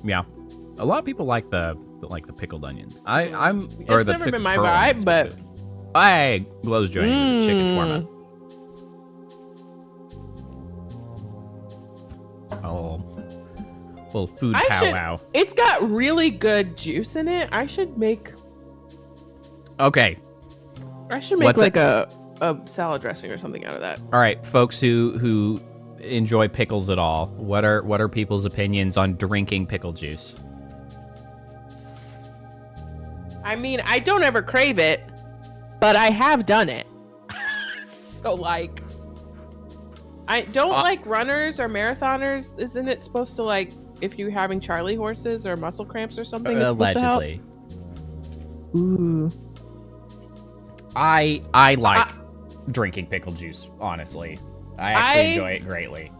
S3: Yeah, a lot of people like the pickled onions.
S4: It's never been my vibe, but
S3: Hey, Glow's joining with the chicken shawarma. Oh, little food powwow.
S4: It's got really good juice in it. I should make
S3: Okay.
S4: like a salad dressing or something out of that.
S3: All right, folks who enjoy pickles at all, what are people's opinions on drinking pickle juice?
S4: I mean, I don't ever crave it, but I have done it. So like, I don't like runners or marathoners. Isn't it supposed to, like, if you're having Charlie horses or muscle cramps or something, it's supposed to help?
S3: Allegedly.
S4: Ooh.
S3: I like drinking pickle juice, honestly. I actually enjoy it greatly.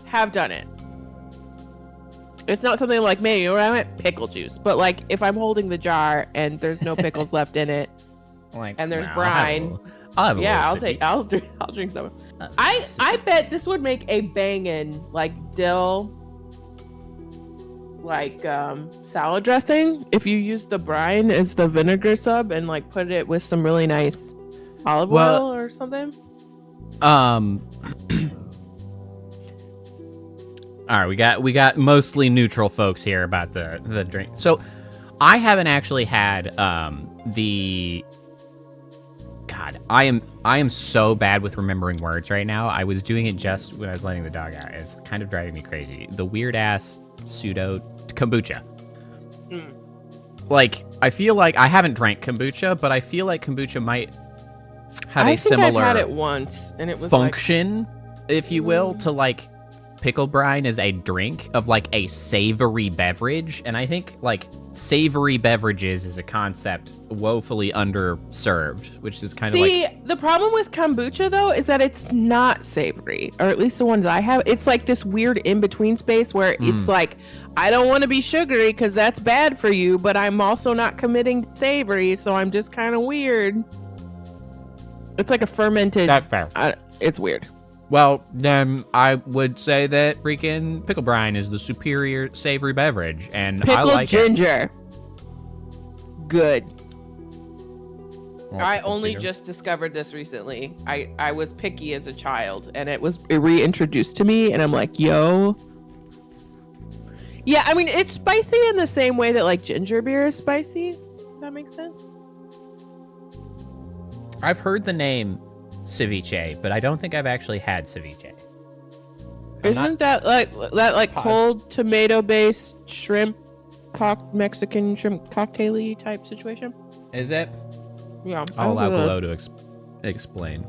S4: Have done it. It's not something like, man, you know what, I want pickle juice. But like, if I'm holding the jar and there's no pickles left in it,
S3: Like,
S4: and there's
S3: nah,
S4: brine,
S3: I'll have a
S4: yeah,
S3: little sippy.
S4: I'll drink some. I bet this would make a bangin' like dill, like salad dressing if you use the brine as the vinegar sub and like put it with some really nice olive oil or something.
S3: All right, we got mostly neutral folks here about the drink. So, I haven't actually had the. God, I am so bad with remembering words right now. I was doing it just when I was letting the dog out. It's kind of driving me crazy. The weird ass pseudo kombucha. Like, I feel like I haven't drank kombucha, but I feel like kombucha might have a similar
S4: I've had it once, and it was
S3: function, if you will, to like pickle brine as a drink of like a savory beverage. And I think like savory beverages is a concept woefully underserved, which is kind of like...
S4: See, the problem with kombucha though is that it's not savory, or at least the ones I have. It's like this weird in-between space where it's like, I don't want to be sugary because that's bad for you, but I'm also not committing to savory, so I'm just kind of weird. It's like a fermented...
S3: That's fair.
S4: It's weird.
S3: Well, then I would say that freaking pickle brine is the superior savory beverage, and I like
S4: ginger. Good.
S3: Well,
S4: I only just discovered this recently. I was picky as a child, and it was reintroduced to me, and I'm like, yo. Yeah, I mean, it's spicy in the same way that like ginger beer is spicy. Does that make sense?
S3: I've heard the name ceviche, but I don't think I've actually had ceviche.
S4: Isn't that like cold tomato-based shrimp, Mexican shrimp cocktail-y type situation?
S3: Is it?
S4: Yeah.
S3: I'll allow Below to explain.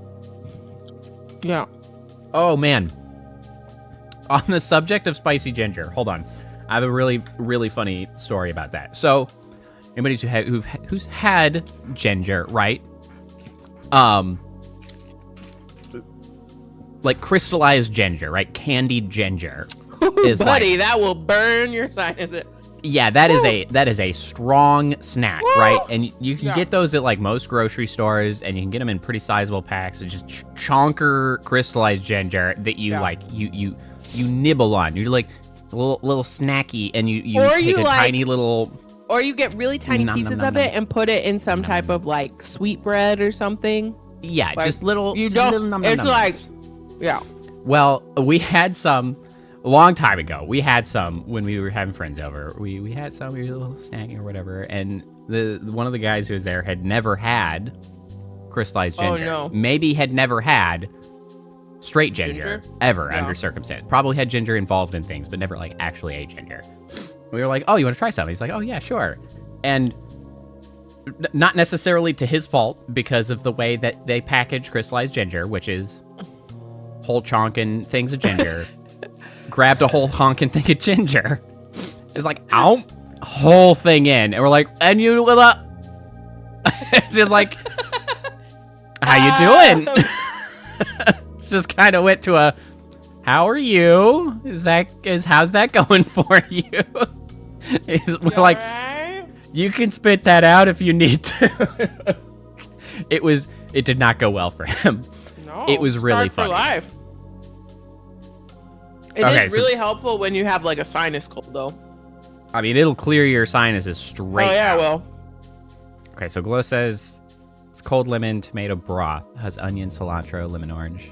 S4: Yeah.
S3: Oh man. On the subject of spicy ginger, hold on. I have a really, really funny story about that. So, anybody who's had ginger, right? Like crystallized ginger, right? Candied ginger. Is
S4: buddy,
S3: like,
S4: that will burn your sinuses.
S3: Yeah, that is a strong snack, right? And you can get those at like most grocery stores, and you can get them in pretty sizable packs. It's just chonker crystallized ginger that you like you nibble on. You're like a little snacky, and you take a tiny little. Or
S4: you get really tiny pieces of it and put it in some type of like sweet bread or something.
S3: Yeah,
S4: like,
S3: just little.
S4: You don't. It's like, yeah.
S3: Well, we had some a long time ago. We had some when we were having friends over. We had some. We were a little snacking or whatever, and the one of the guys who was there had never had crystallized ginger.
S4: Oh no.
S3: Maybe had never had straight ginger? Ever under circumstance. Probably had ginger involved in things, but never like actually ate ginger. We were like, "Oh, you want to try something?" He's like, "Oh yeah, sure." And not necessarily to his fault because of the way that they package crystallized ginger, which is whole chonkin' things of ginger. Grabbed a whole honkin' thing of ginger. It's like, ow, whole thing in. And we're like, and you little... It's just like, how you doing? Just kind of went to a, how are you? How's that going for you? We're like, right? You can spit that out if you need to. It did not go well for him. No, it was really funny. For life.
S4: It is really helpful when you have like a sinus cold, though.
S3: I mean, it'll clear your sinuses straight.
S4: Oh yeah,
S3: out.
S4: well.
S3: Okay, so Glow says It's cold lemon tomato broth. It has onion, cilantro, lemon orange.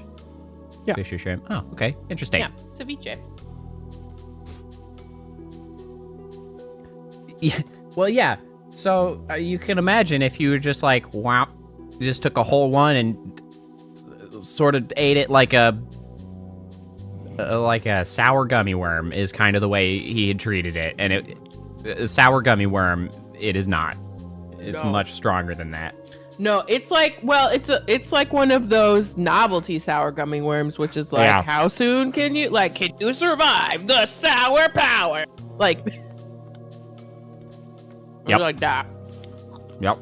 S4: Yeah.
S3: Fish or shrimp. Oh, okay. Interesting.
S4: Yeah, ceviche.
S3: Yeah. Well, yeah. So you can imagine if you were just like, wow, you just took a whole one and sort of ate it like a sour gummy worm is kind of the way he had treated it. And a sour gummy worm, it is not. It's much stronger than that.
S4: No, it's like, well, it's like one of those novelty sour gummy worms, which is like, how soon can you survive the sour power? Like,
S3: yep.
S4: Like that.
S3: Yep.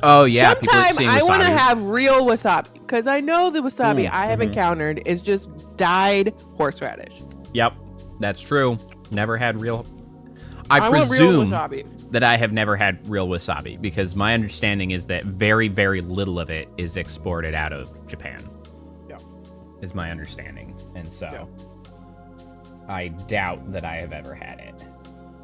S3: Oh yeah.
S4: Sometime I want to have real wasabi because I know the wasabi I have encountered is just dyed horseradish.
S3: Yep, that's true. Never had real. I
S4: want
S3: presume
S4: real wasabi.
S3: that I have never had real wasabi because my understanding is that very, very little of it is exported out of Japan.
S4: Yeah.
S3: Is my understanding. And so I doubt that I have ever had it.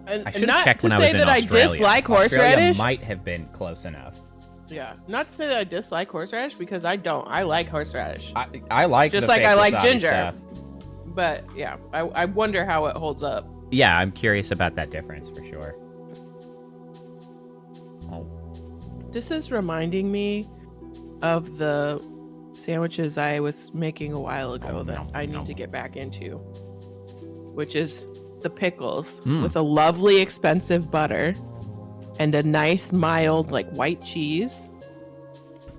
S4: And
S3: I should have checked when I was in Australia.
S4: I dislike horseradish.
S3: Australia might have been close enough.
S4: Yeah. Not to say that I dislike horseradish because I don't. I like horseradish.
S3: I like
S4: just
S3: the
S4: like
S3: fake
S4: I like
S3: wasabi
S4: ginger.
S3: stuff.
S4: But yeah, I wonder how it holds up.
S3: Yeah, I'm curious about that difference for sure. Oh.
S4: This is reminding me of the sandwiches I was making a while ago I need to get back into, which is the pickles with a lovely expensive butter and a nice mild like white cheese.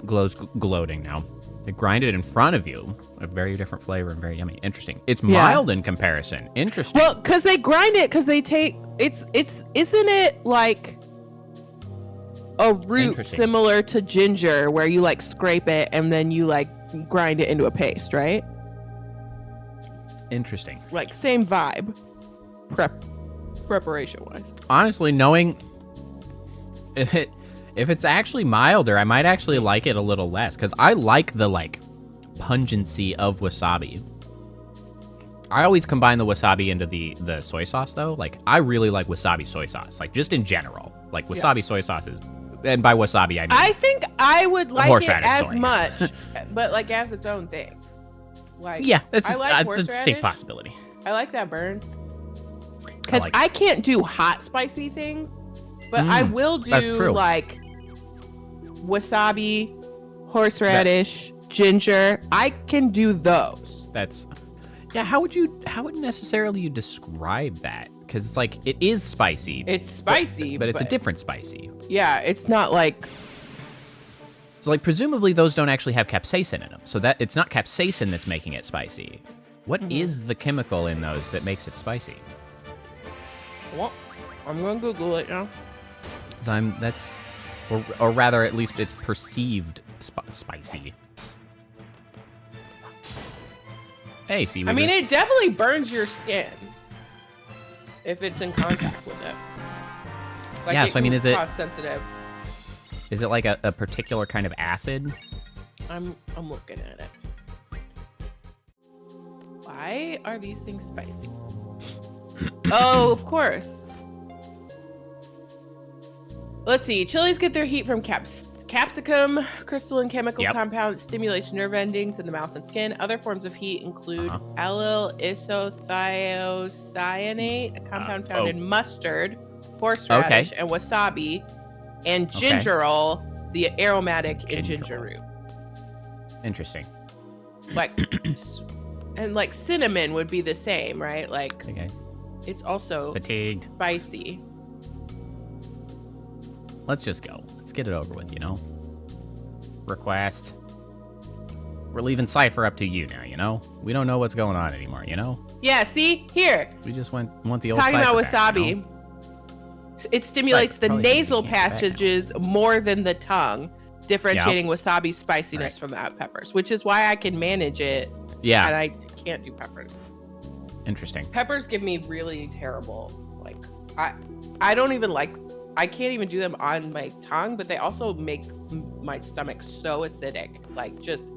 S3: Gloating now. They grind it in front of you. A very different flavor and very yummy. Interesting. It's mild in comparison. Interesting.
S4: Well, because they grind it because they take isn't it like a root similar to ginger where you like scrape it and then you like grind it into a paste, right?
S3: Interesting.
S4: Like same vibe. Preparation wise.
S3: Honestly, knowing if it's actually milder, I might actually like it a little less because I like the like pungency of wasabi. I always combine the wasabi into the soy sauce though. Like I really like wasabi soy sauce. Like just in general, like wasabi soy sauce is, and by wasabi I mean
S4: I think I would like it as
S3: soy.
S4: much, but like as its own thing. Like
S3: yeah, it's
S4: I like
S3: a distinct possibility.
S4: I like that burn because I can't do hot spicy things, but I will do like wasabi, horseradish, ginger. I can do those.
S3: That's how would you necessarily describe that? Because it's like it is spicy.
S4: It's spicy,
S3: but it's a different spicy.
S4: Yeah, it's not like.
S3: So like presumably those don't actually have capsaicin in them. So that it's not capsaicin that's making it spicy. What is the chemical in those that makes it spicy?
S4: Well, I'm gonna Google it now.
S3: Or rather, at least it's perceived spicy. Hey, see.
S4: I mean, it definitely burns your skin if it's in contact with it. Like
S3: yeah. So I mean, is it
S4: sensitive?
S3: Is it like a particular kind of acid?
S4: I'm looking at it. Why are these things spicy? Oh, of course. Let's see. Chilies get their heat from capsicum, crystalline chemical compound that stimulates nerve endings in the mouth and skin. Other forms of heat include allyl isothiocyanate, a compound found in mustard, horseradish, and wasabi, and gingerol, the aromatic in ginger root.
S3: Interesting.
S4: Like, and like cinnamon would be the same, right? Like, it's also
S3: fatigued,
S4: spicy.
S3: Let's just go. Let's get it over with, you know? Request. We're leaving Cypher up to you now, you know? We don't know what's going on anymore, you know?
S4: Yeah, see? Here.
S3: We just want the old
S4: Talking
S3: Cypher
S4: about wasabi.
S3: back, you know?
S4: It stimulates the nasal passages more than the tongue, differentiating wasabi's spiciness from the peppers, which is why I can manage it.
S3: Yeah.
S4: And I can't do peppers.
S3: Interesting.
S4: Peppers give me really terrible, like, I don't even like, I can't even do them on my tongue, but they also make my stomach so acidic. Like, just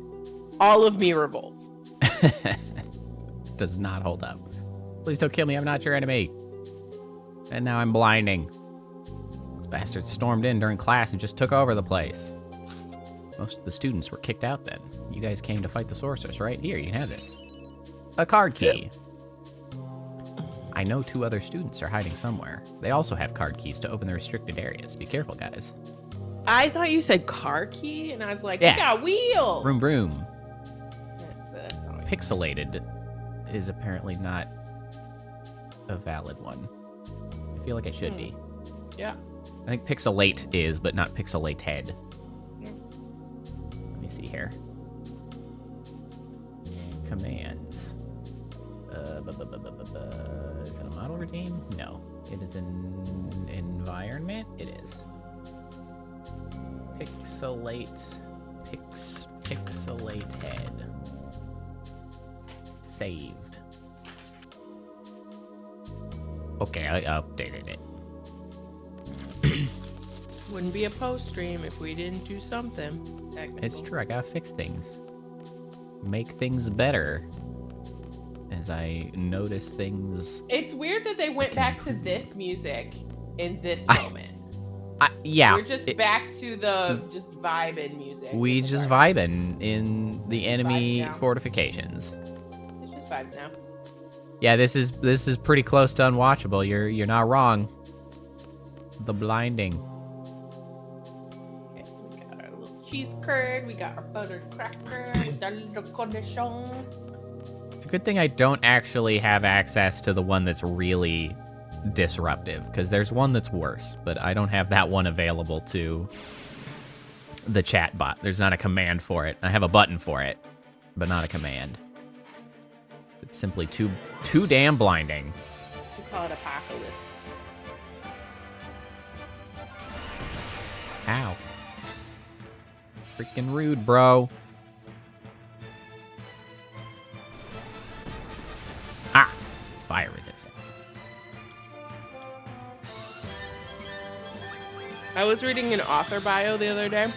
S4: all of me revolts.
S3: Does not hold up. Please don't kill me. I'm not your enemy. And now I'm blinding. Those bastards stormed in during class and just took over the place. Most of the students were kicked out then. You guys came to fight the sorceress, right? Here, you can have this. A card key. I know 2 other students are hiding somewhere. They also have card keys to open the restricted areas. Be careful, guys.
S4: I thought you said car key, and I was like,
S3: Yeah.
S4: we got wheels.
S3: Vroom, vroom.
S4: That's not what-
S3: Pixelated is apparently not a valid one. I feel like it should be.
S4: Yeah.
S3: I think pixelate is, but not pixelated.
S4: Yeah.
S3: Let me see here. Commands. Is it a model redeem? No. It is an environment? It is. Pixelate. Pixelated. Saved. Okay, I updated it.
S4: Wouldn't be a post stream if we didn't do something. Technical.
S3: It's true, I gotta fix things. Make things better. As I notice things.
S4: It's weird that they went back to this music in this moment.
S3: Yeah.
S4: We're just back to the just vibing music.
S3: We just vibing in the enemy
S4: Vibes now.
S3: fortifications.
S4: It's just vibes now.
S3: Yeah, this is pretty close to unwatchable. You're not wrong. The blinding.
S4: Okay, we got our little cheese curd. We got our buttered cracker with our little cornichon.
S3: It's a good thing I don't actually have access to the one that's really disruptive, because there's one that's worse, but I don't have that one available to the chat bot. There's not a command for it. I have a button for it, but not a command. It's simply too damn blinding.
S4: We call it apocalypse.
S3: Ow. Freaking rude, bro. Ah! Fire resistance.
S4: I was reading an author bio the other day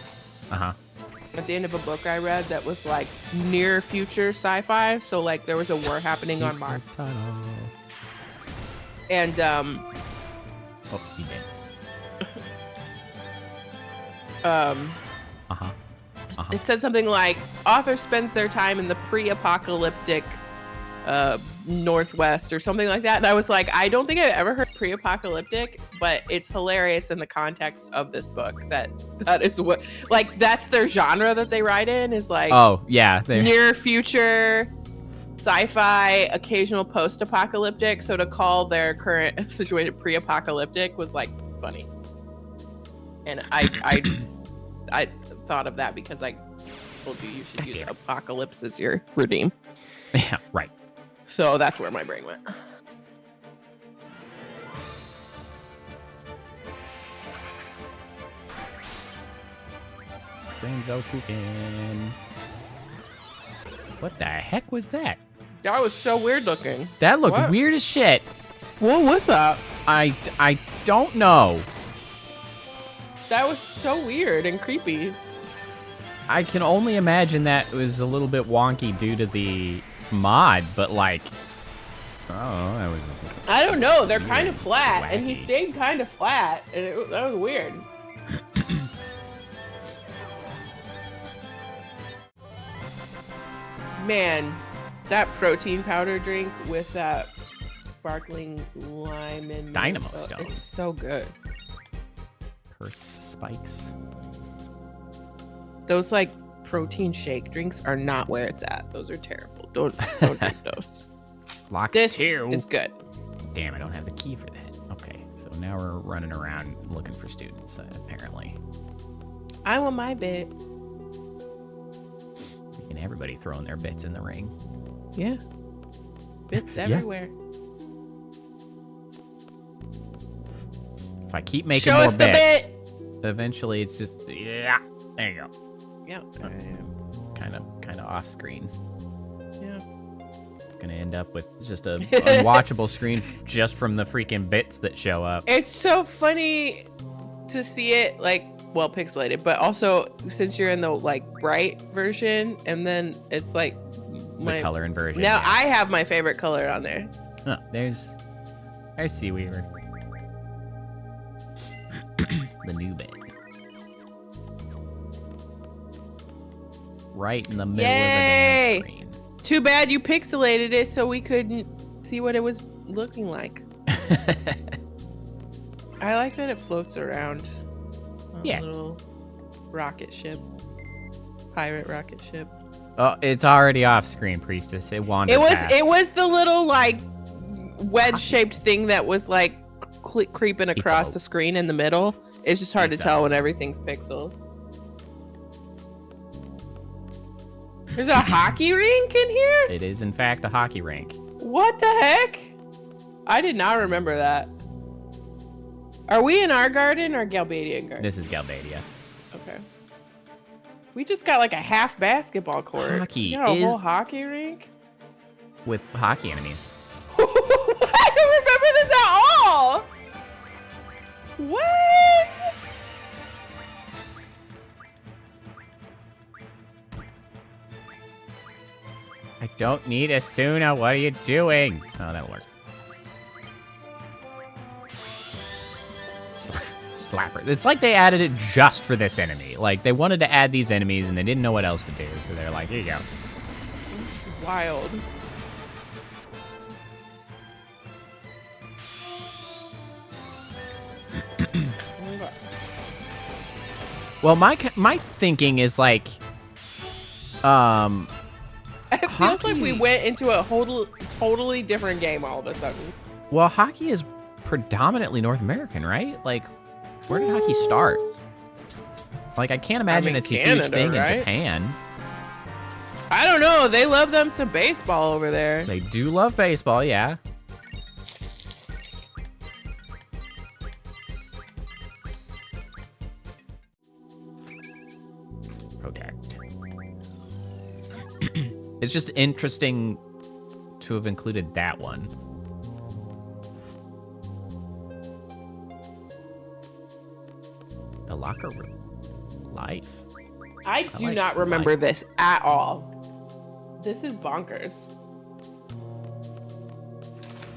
S3: Uh-huh.
S4: at the end of a book I read that was like near future sci-fi. So like there was a war happening on Mars. And
S3: Oh, he did. Uh-huh.
S4: it said something like author spends their time in the pre-apocalyptic Northwest or something like that. And I was like, I don't think I've ever heard pre-apocalyptic, but it's hilarious in the context of this book that is what, like, that's their genre that they write in, is like
S3: Oh, yeah.
S4: near future sci-fi, occasional post-apocalyptic. So to call their current situation pre-apocalyptic was like funny. And I thought of that because I told you should use apocalypse as your redeem.
S3: Yeah, right.
S4: So that's where my brain went.
S3: Brains out cooking. What the heck was that?
S4: That was so weird looking.
S3: That looked
S4: What?
S3: weird as shit.
S4: What was that?
S3: I don't know.
S4: That was so weird and creepy.
S3: I can only imagine that was a little bit wonky due to the mod, but like, oh, that was.
S4: I don't know. They're
S3: Weird.
S4: kind of flat, and he
S3: Wacky.
S4: stayed kind of flat, and that was weird. Man, that protein powder drink with that sparkling lime and
S3: Dynamo
S4: milk,
S3: Stone.
S4: it's so good.
S3: Curse spikes.
S4: Those like protein shake drinks are not where it's at. Those are terrible. Don't drink those.
S3: Lock
S4: This
S3: 2.
S4: is good.
S3: Damn, I don't have the key for that. Okay, so now we're running around looking for students, apparently.
S4: I want my bit.
S3: And everybody throwing their bits in the ring.
S4: Yeah. Bits everywhere.
S3: If I keep making
S4: Show
S3: more
S4: us the
S3: bits,
S4: bit.
S3: eventually it's just, yeah, there you go.
S4: Yeah.
S3: Kind of off screen.
S4: Yeah.
S3: Gonna end up with just a unwatchable screen just from the freaking bits that show up.
S4: It's so funny to see it like, well, pixelated, but also since you're in the like bright version, and then it's like
S3: The color inversion.
S4: Now
S3: yeah.
S4: I have my favorite color on there.
S3: Oh, there's Seaweaver. The new bed. Right in the middle
S4: Yay!
S3: of the damn screen.
S4: Too bad you pixelated it so we couldn't see what it was looking like. I like that it floats around.
S3: Yeah.
S4: A little rocket ship. Pirate rocket ship.
S3: Oh, it's already off screen, Priestess. It wandered past.
S4: It was the little like wedge-shaped thing that was like creeping across the screen in the middle. It's just hard to tell when everything's pixels. There's a hockey rink in here?
S3: It is, in fact, a hockey rink.
S4: What the heck? I did not remember that. Are we in our garden or Galbadian garden?
S3: This is Galbadia.
S4: Okay. We just got like a half basketball court.
S3: Hockey
S4: You got a
S3: is-
S4: whole hockey rink?
S3: With hockey enemies.
S4: I don't remember this at all! What?
S3: I don't need Asuna. What are you doing? Oh, that'll work. Slapper. It's like they added it just for this enemy. Like, they wanted to add these enemies and they didn't know what else to do. So they're like, here you go.
S4: Wild.
S3: Well, my thinking is like,
S4: It feels like we
S3: hockey-
S4: went into a totally different game all of a sudden.
S3: well, hockey is predominantly North American, right? Like, where did hockey start? Like, I can't imagine
S4: mean,
S3: it's a huge
S4: Canada,
S3: thing
S4: right?
S3: in Japan.
S4: I don't know. They love them some baseball over there.
S3: They do love baseball, yeah. Protect. It's just interesting to have included that one. The locker room. Life.
S4: I do
S3: like
S4: not remember this at all. This is bonkers.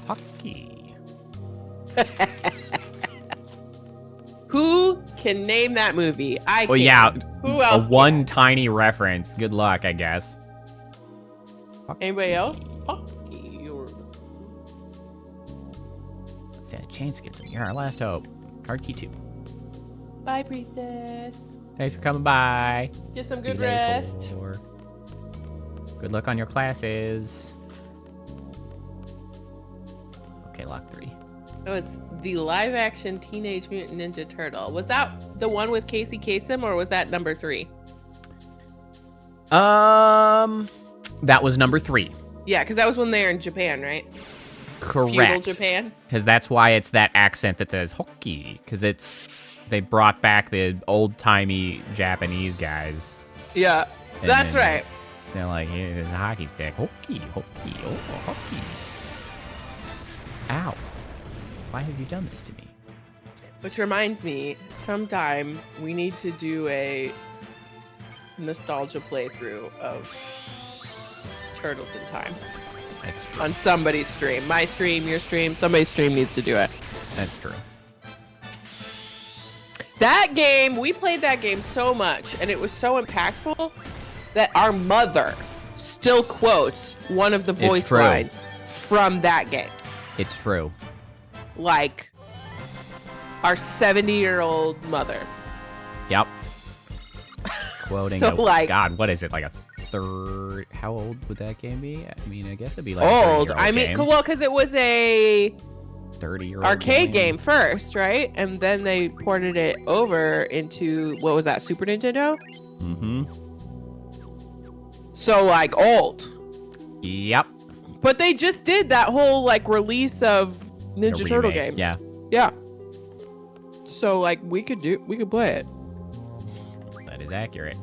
S3: Hockey.
S4: Who can name that movie? I
S3: Well,
S4: can't.
S3: yeah.
S4: Who
S3: A
S4: else?
S3: one tiny reference. Good luck, I guess.
S4: Anybody else? Hockey or...
S3: Stand a chance against him. You're our last hope. Card key 2.
S4: Bye, priestess.
S3: Thanks for coming by.
S4: Get some
S3: See you
S4: good
S3: later,
S4: rest.
S3: Cor. Good luck on your classes. Okay, lock 3.
S4: It was the live-action Teenage Mutant Ninja Turtle. Was that the one with Casey Kasem, or was that number 3?
S3: That was number 3.
S4: Yeah, because that was when they were in Japan, right? Feudal
S3: Correct.
S4: Japan.
S3: Because that's why it's that accent that says hockey. Because they brought back the old-timey Japanese guys.
S4: Yeah,
S3: And
S4: that's
S3: then
S4: right.
S3: They're like, here's a hockey stick. Hockey, hockey, oh, hockey. Ow. Why have you done this to me?
S4: Which reminds me, sometime we need to do a nostalgia playthrough of Turtles in Time
S3: That's true.
S4: on somebody's stream. My stream, your stream, somebody's stream needs to do it.
S3: That's true.
S4: That game, we played that game so much, and it was so impactful that our mother still quotes one of the voice
S3: true.
S4: lines from that game.
S3: It's true.
S4: Like our 70-year-old mother.
S3: Yep. Quoting
S4: So, like-
S3: God, what is it? Like a third? How old would that game be? I mean, I guess it'd be like a
S4: Old.
S3: 30-year-old
S4: I mean,
S3: game.
S4: well, because it was a
S3: 30-year-old
S4: arcade game first, right? And then they ported it over into, what was that, Super Nintendo?
S3: Mm-hmm.
S4: So, like, old.
S3: Yep.
S4: But they just did that whole, like, release of
S3: A
S4: Ninja Turtle
S3: remake,
S4: games.
S3: Yeah.
S4: Yeah. So, like, we could play it.
S3: That is accurate.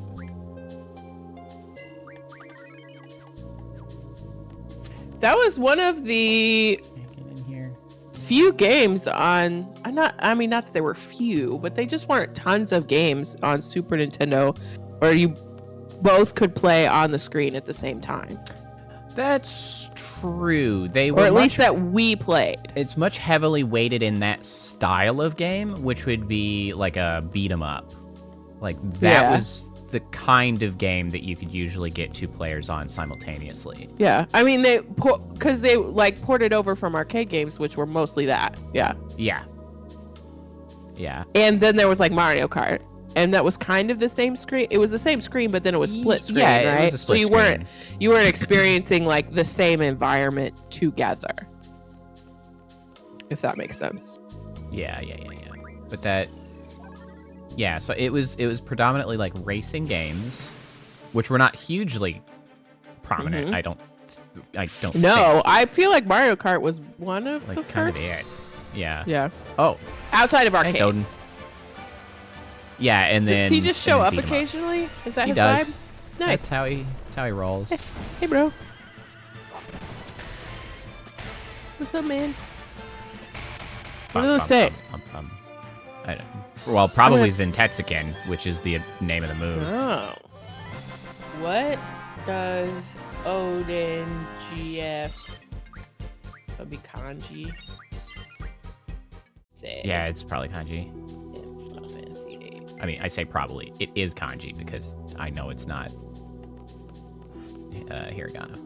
S4: That was one of the
S3: Get in here.
S4: few games on, not that they were few, but they just weren't tons of games on Super Nintendo where you both could play on the screen at the same time.
S3: That's true. They
S4: Or
S3: were
S4: at least
S3: much,
S4: that we played.
S3: it's much heavily weighted in that style of game, which would be like a beat 'em up. Like that
S4: Yeah.
S3: was the kind of game that you could usually get 2 players on simultaneously.
S4: Yeah, I mean because they like ported over from arcade games, which were mostly that. Yeah,
S3: Yeah. Yeah.
S4: and then there was like Mario Kart, and that was kind of the same screen. It was the same screen, but then it was split screen,
S3: Yeah, it
S4: right?
S3: was a split
S4: so
S3: screen.
S4: you weren't experiencing like the same environment together. If that makes sense.
S3: Yeah. But that, yeah. So it was predominantly like racing games, which were not hugely prominent.
S4: Mhm.
S3: I don't.
S4: No, I feel like Mario Kart was one of
S3: think.
S4: the
S3: Like kind
S4: first.
S3: of it. Yeah.
S4: Yeah,
S3: Oh,
S4: outside of arcade.
S3: thanks, Odin. Yeah, and then
S4: Does he just show
S3: and then
S4: up
S3: beat 'em ups.
S4: occasionally? Is that
S3: He
S4: his
S3: does.
S4: vibe? Nice.
S3: That's how he rolls.
S4: Hey, bro. What's up, man? What do those say?
S3: I don't, well, probably Zentetsuken, which is the name of the move.
S4: Oh. What does Odin GF? That'd be kanji. Say.
S3: Yeah, it's probably kanji.
S4: in Final Fantasy VIII.
S3: I mean, I say probably. It is kanji because I know it's not hiragana.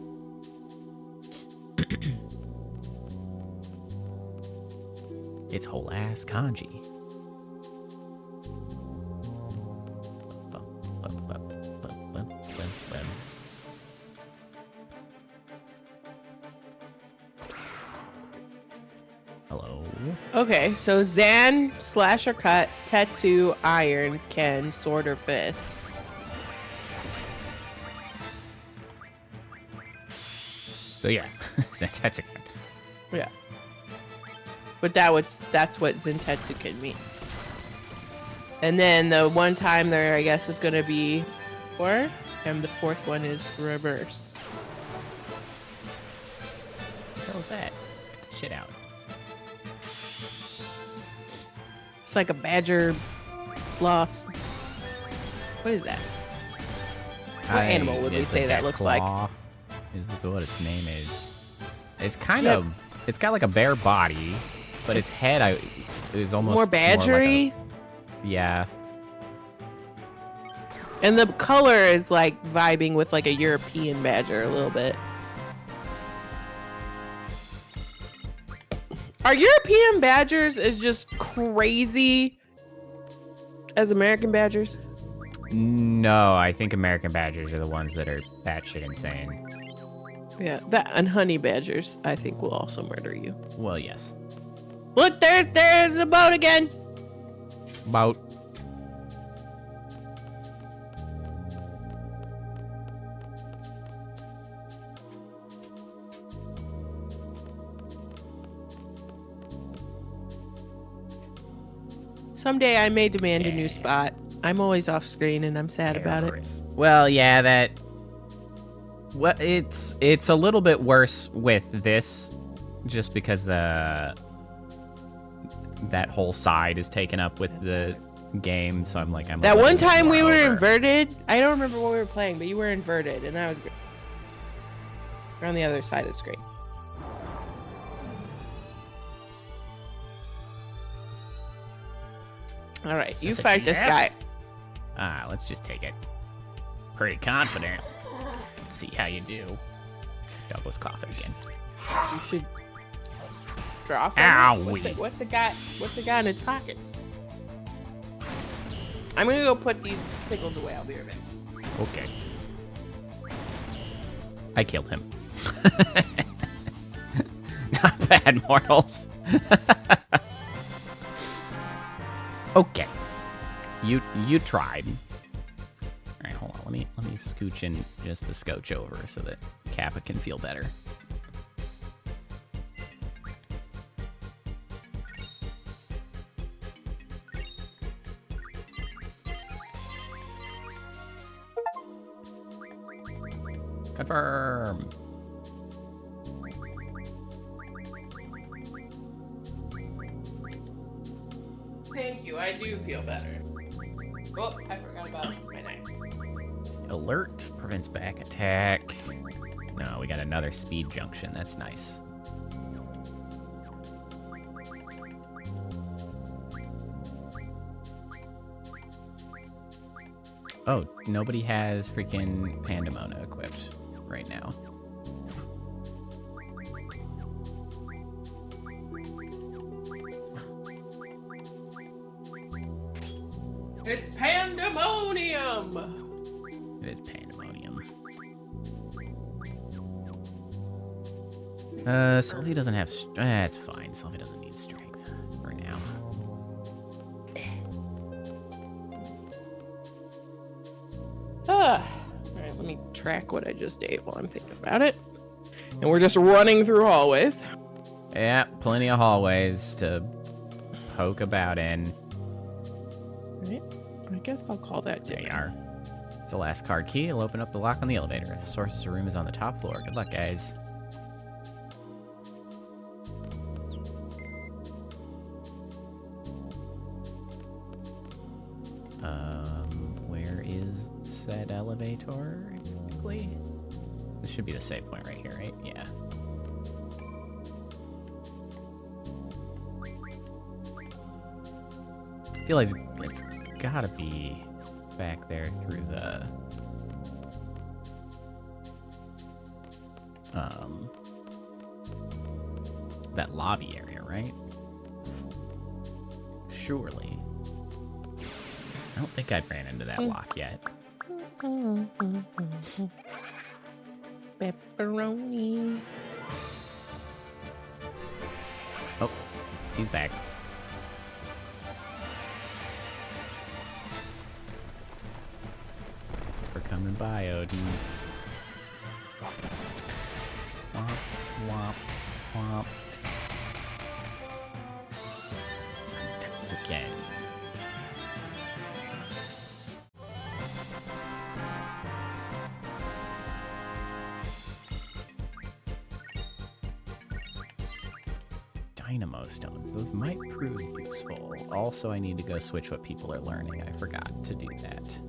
S3: It's whole ass kanji. Hello.
S4: Okay, so Zan, Slasher Cut, Tetsu, Iron, Ken, Sword or Fist.
S3: So yeah, Zentetsuken.
S4: Yeah. But that's what Zentetsuken means. And then the one time there, I guess, is going to be 4, and the 4th one is reverse.
S3: What the hell is that? Get the shit out.
S4: It's like a badger sloth. What is that? What animal would we
S3: it's a
S4: say that
S3: death
S4: looks like?
S3: claw is what its name is. It's kind of, it's got like a bare body, but its head is almost
S4: More
S3: like
S4: badgery?
S3: yeah.
S4: And the color is like vibing with like a European badger a little bit. Are European badgers as just crazy as American badgers?
S3: No, I think American badgers are the ones that are batshit insane.
S4: Yeah, that and honey badgers, I think, will also murder you.
S3: Well, yes.
S4: Look, there's the boat again.
S3: About.
S4: Someday I may demand a new spot. I'm always off screen and I'm sad about it.
S3: Well, yeah, that. Well, it's a little bit worse with this, just because that whole side is taken up with the game. So I'm like,
S4: That one
S3: little
S4: time we
S3: more
S4: were
S3: over.
S4: inverted. I don't remember what we were playing, but you were inverted, and that was great. We're on the other side of the screen. All right, you
S3: this a
S4: fight this
S3: GF?
S4: guy.
S3: Let's just take it. Pretty confident. Let's see how you do. Douglas coughing again.
S4: You should draw from
S3: Owie.
S4: it. What's the guy in his pocket? I'm gonna go put these pickles away. I'll be right back.
S3: Okay. I killed him. Not bad, mortals. Okay. You tried. All right, hold on. Let me scooch in just a scotch over so that Kappa can feel better. Confirm.
S4: Thank you. I do feel better. Oh, I forgot about my knife.
S3: Alert prevents back attack. Oh, we got another speed junction. That's nice. Oh, nobody has freaking Pandemona equipped right now.
S4: It's pandemonium!
S3: It is pandemonium. Sylvie doesn't have... That's fine. Sylvie doesn't need strength for now.
S4: Alright, let me track what I just ate while I'm thinking about it. And we're just running through hallways.
S3: Yeah, plenty of hallways to poke about in.
S4: Right. I guess I'll call that
S3: There
S4: dinner.
S3: you are. It's the last card key. It'll open up the lock on the elevator. The sorcerer's room is on the top floor. Good luck, guys. Where is said elevator exactly? This should be the save point right here, right? Yeah. I feel like it's gotta be back there through the that lobby area, right? Surely. I don't think I've ran into that lock yet.
S4: Pepperoni.
S3: Oh, he's back. Thanks for coming by, Odin. Womp, womp, womp. Sometimes again. Dynamo stones. Those might prove useful. Also, I need to go switch what people are learning. I forgot to do that.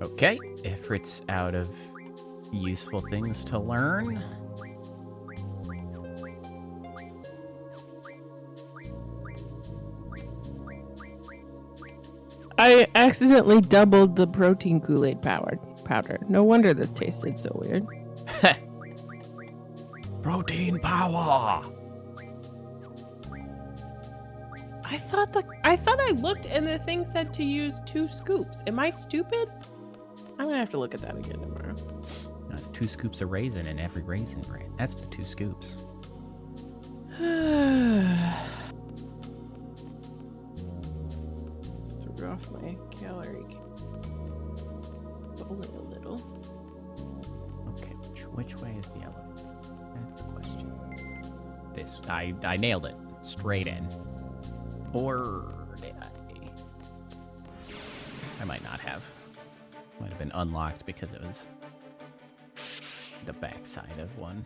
S3: Okay, Ifrit's out of useful things to learn.
S4: I accidentally doubled the protein Kool-Aid powder. No wonder this tasted so weird.
S3: Protein power!
S4: I thought I looked and the thing said to use 2 scoops. Am I stupid? I'm gonna have to look at that again tomorrow.
S3: That's 2 scoops of raisin in every raisin bran. That's the 2 scoops.
S4: Threw off my calorie count. Only a little.
S3: Okay, which way is the elevator? That's the question. This, I nailed it. Straight in. Or did I? I might not have. Might have been unlocked because it was the backside of one.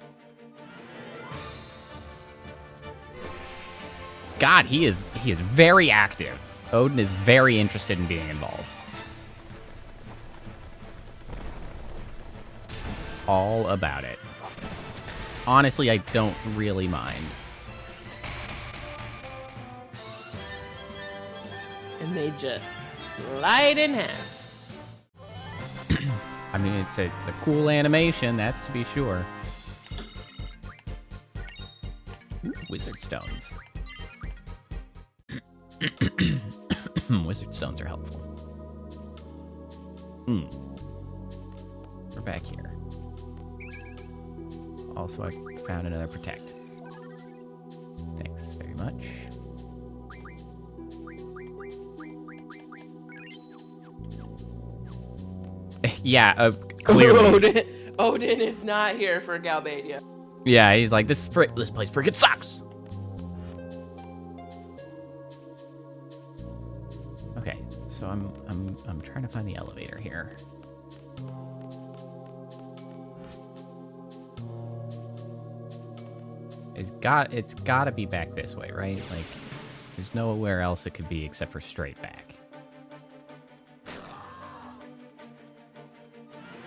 S3: God, he is very active. Odin is very interested in being involved. All about it. Honestly, I don't really mind.
S4: And they just slide in half.
S3: I mean, it's a cool animation, that's to be sure. Ooh, wizard stones. Wizard stones are helpful. We're back here. Also, I found another protect. Thanks very much. Yeah, clearly.
S4: Odin is not here for Galbadia.
S3: Yeah, he's like, this place freaking sucks. Okay, so I'm trying to find the elevator here. It's gotta be back this way, right? Like, there's nowhere else it could be except for straight back.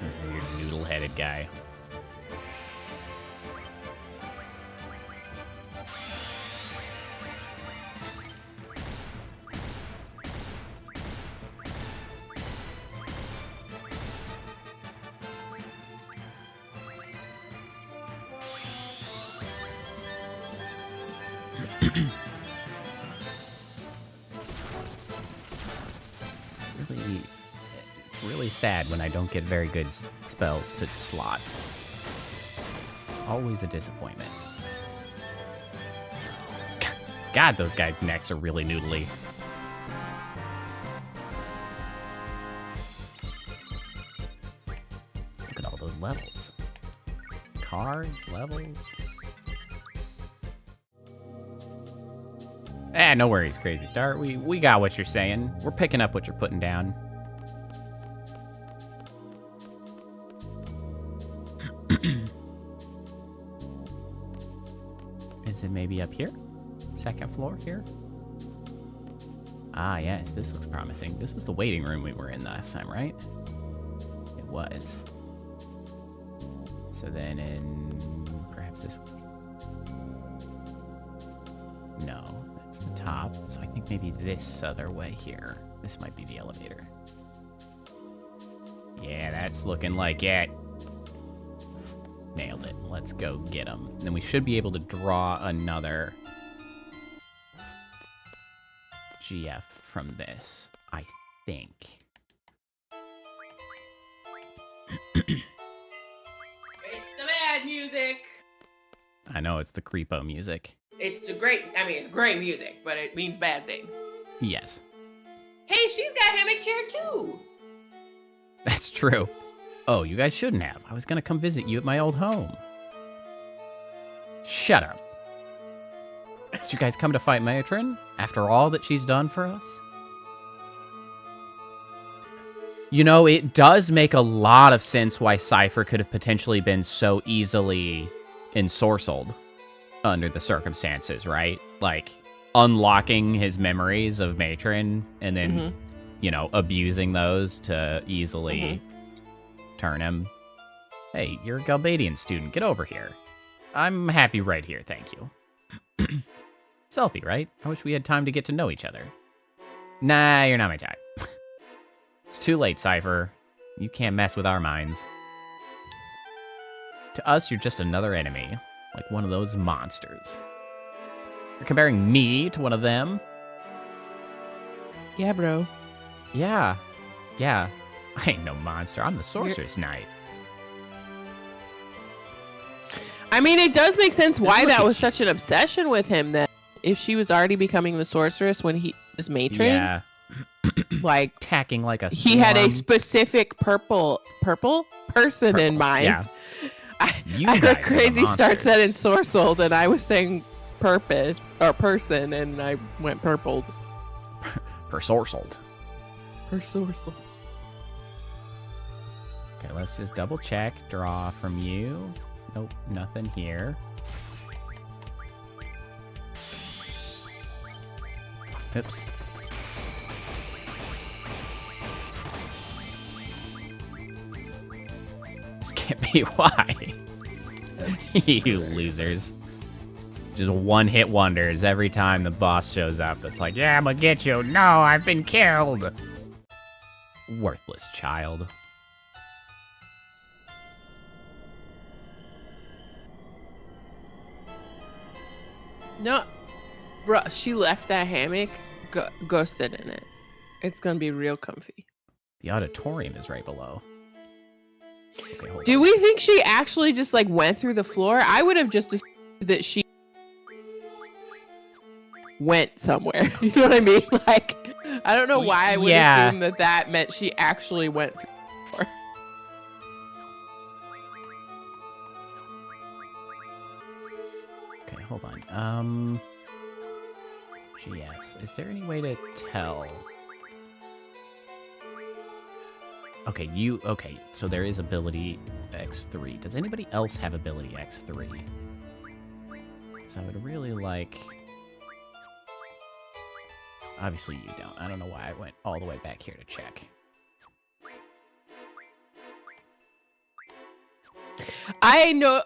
S3: Weird noodle-headed guy. Really, it's really sad when I don't get very good spells to slot. Always a disappointment. God, those guys' necks are really noodly. Look at all those levels. Cards, levels. No worries, Crazy Star. We got what you're saying. We're picking up what you're putting down. Is it maybe up here? Second floor here? Ah, yes, this looks promising. This was the waiting room we were in last time, right? It was. So then in perhaps this way. No, that's the top. So I think maybe this other way here. This might be the elevator. Yeah, that's looking like it. Nailed it. Let's go get them. Then we should be able to draw another GF from this, I think.
S4: It's the bad music.
S3: I know, it's the creepo music.
S4: It's great music, but it means bad things.
S3: Yes.
S4: Hey, she's got a hammock chair too.
S3: That's true. Oh, you guys shouldn't have. I was gonna come visit you at my old home. Shut up. Did you guys come to fight Matron? After all that she's done for us? You know, it does make a lot of sense why Cypher could have potentially been so easily ensorcelled under the circumstances, right? Like, unlocking his memories of Matron and then, you know, abusing those to easily turn him. Hey, you're a Galbadian student. Get over here. I'm happy right here, thank you. Selfie, right? I wish we had time to get to know each other. Nah, you're not my type. It's too late, Cypher. You can't mess with our minds. To us, you're just another enemy. Like one of those monsters. You're comparing me to one of them?
S4: Yeah, bro.
S3: Yeah. Yeah. I ain't no monster. I'm the Sorcerer's Knight.
S4: I mean, it does make sense why
S3: Look
S4: that
S3: at
S4: was
S3: you.
S4: such an obsession with him then. If she was already becoming the sorceress when he was matron,
S3: Yeah.
S4: like
S3: Attacking like a
S4: he had a
S3: swarm.
S4: specific purple person in
S3: Purple,
S4: mind.
S3: yeah. You
S4: I
S3: guys are
S4: heard
S3: the
S4: Crazy Start said
S3: monsters.
S4: ensorcelled, and I was saying purpose or person, and I went purpled.
S3: Persorcelled.
S4: Persorcelled.
S3: Okay, let's just double check. Draw from you. Nope, nothing here. Oops. This can't be why. You losers. Just one-hit wonders every time the boss shows up. It's like, yeah, I'm gonna get you. No, I've been killed. Worthless child.
S4: No, bro, she left that hammock. Go sit in it. It's gonna be real comfy.
S3: The auditorium is right below. Okay, hold
S4: Do
S3: on.
S4: we think she actually just like went through the floor? I would have just assumed that she went somewhere. You know what I mean? Like, I don't know why I would
S3: Yeah.
S4: assume that that meant she actually went through the floor.
S3: Okay, hold on. GS. Is there any way to tell? Okay, okay, so there is ability X3. Does anybody else have ability X3? Because I would really like... Obviously you don't. I don't know why I went all the way back here to check.
S4: I know.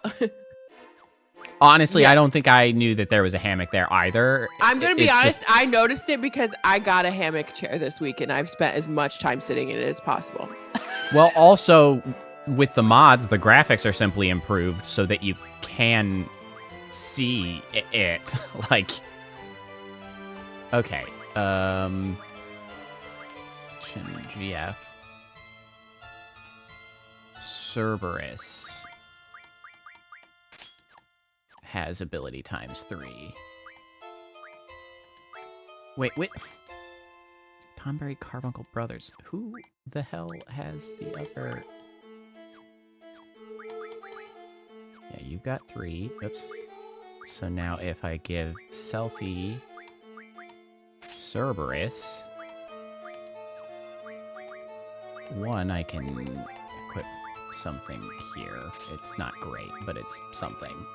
S3: Honestly,
S4: Yeah.
S3: I don't think I knew that there was a hammock there either.
S4: I'm gonna be
S3: It's
S4: honest.
S3: just-
S4: I noticed it because I got a hammock chair this week, and I've spent as much time sitting in it as possible.
S3: well, also with the mods, the graphics are simply improved so that you can see it. Like, okay, GF Cerberus has ability ×3. Wait. Tomberry Carbuncle Brothers. Who the hell has the other? Yeah, you've got 3. Oops. So now if I give Selfie Cerberus 1, I can equip something here. It's not great, but it's something.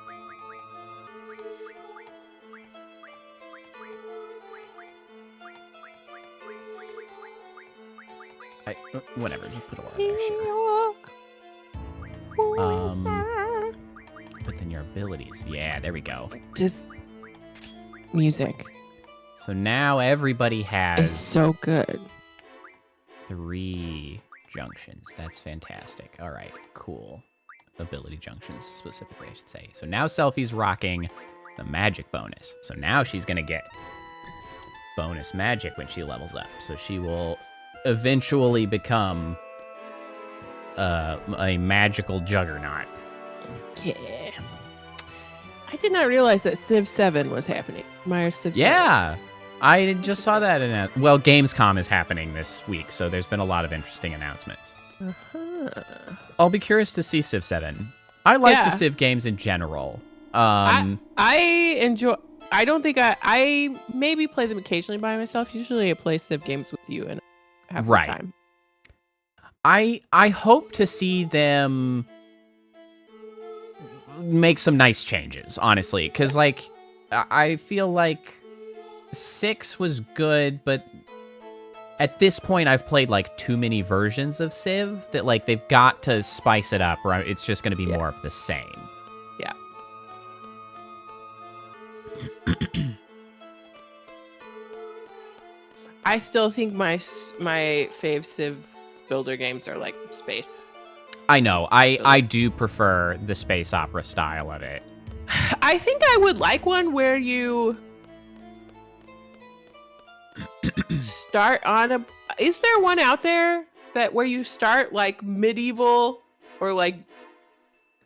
S3: Whatever, just put Aura there, sure. But then your abilities. Yeah, there we go.
S4: Just music.
S3: So now everybody
S4: It's
S3: has
S4: so good.
S3: 3 junctions. That's fantastic. All right, cool. Ability junctions, specifically, I should say. So now Selfie's rocking the magic bonus. So now she's going to get bonus magic when she levels up. So she will eventually become a magical juggernaut.
S4: Yeah. I did not realize that Civ 7 was happening. Myers Civ 7.
S3: Yeah, I just saw that well, Gamescom is happening this week, so there's been a lot of interesting announcements.
S4: Uh-huh.
S3: I'll be curious to see Civ 7. I like
S4: Yeah.
S3: the Civ games in general.
S4: I enjoy. I don't think I maybe play them occasionally by myself. Usually I play Civ games with you and have a good
S3: Right.
S4: time.
S3: I hope to see them make some nice changes, honestly, because like I feel like 6 was good, but at this point I've played like too many versions of Civ that like they've got to spice it up, or it's just going to be more of the same.
S4: Yeah. I still think my fave Civ builder games are like space.
S3: I know. I do prefer the space opera style of it.
S4: I think I would like one where you start on a. Is there one out there that where you start like medieval or like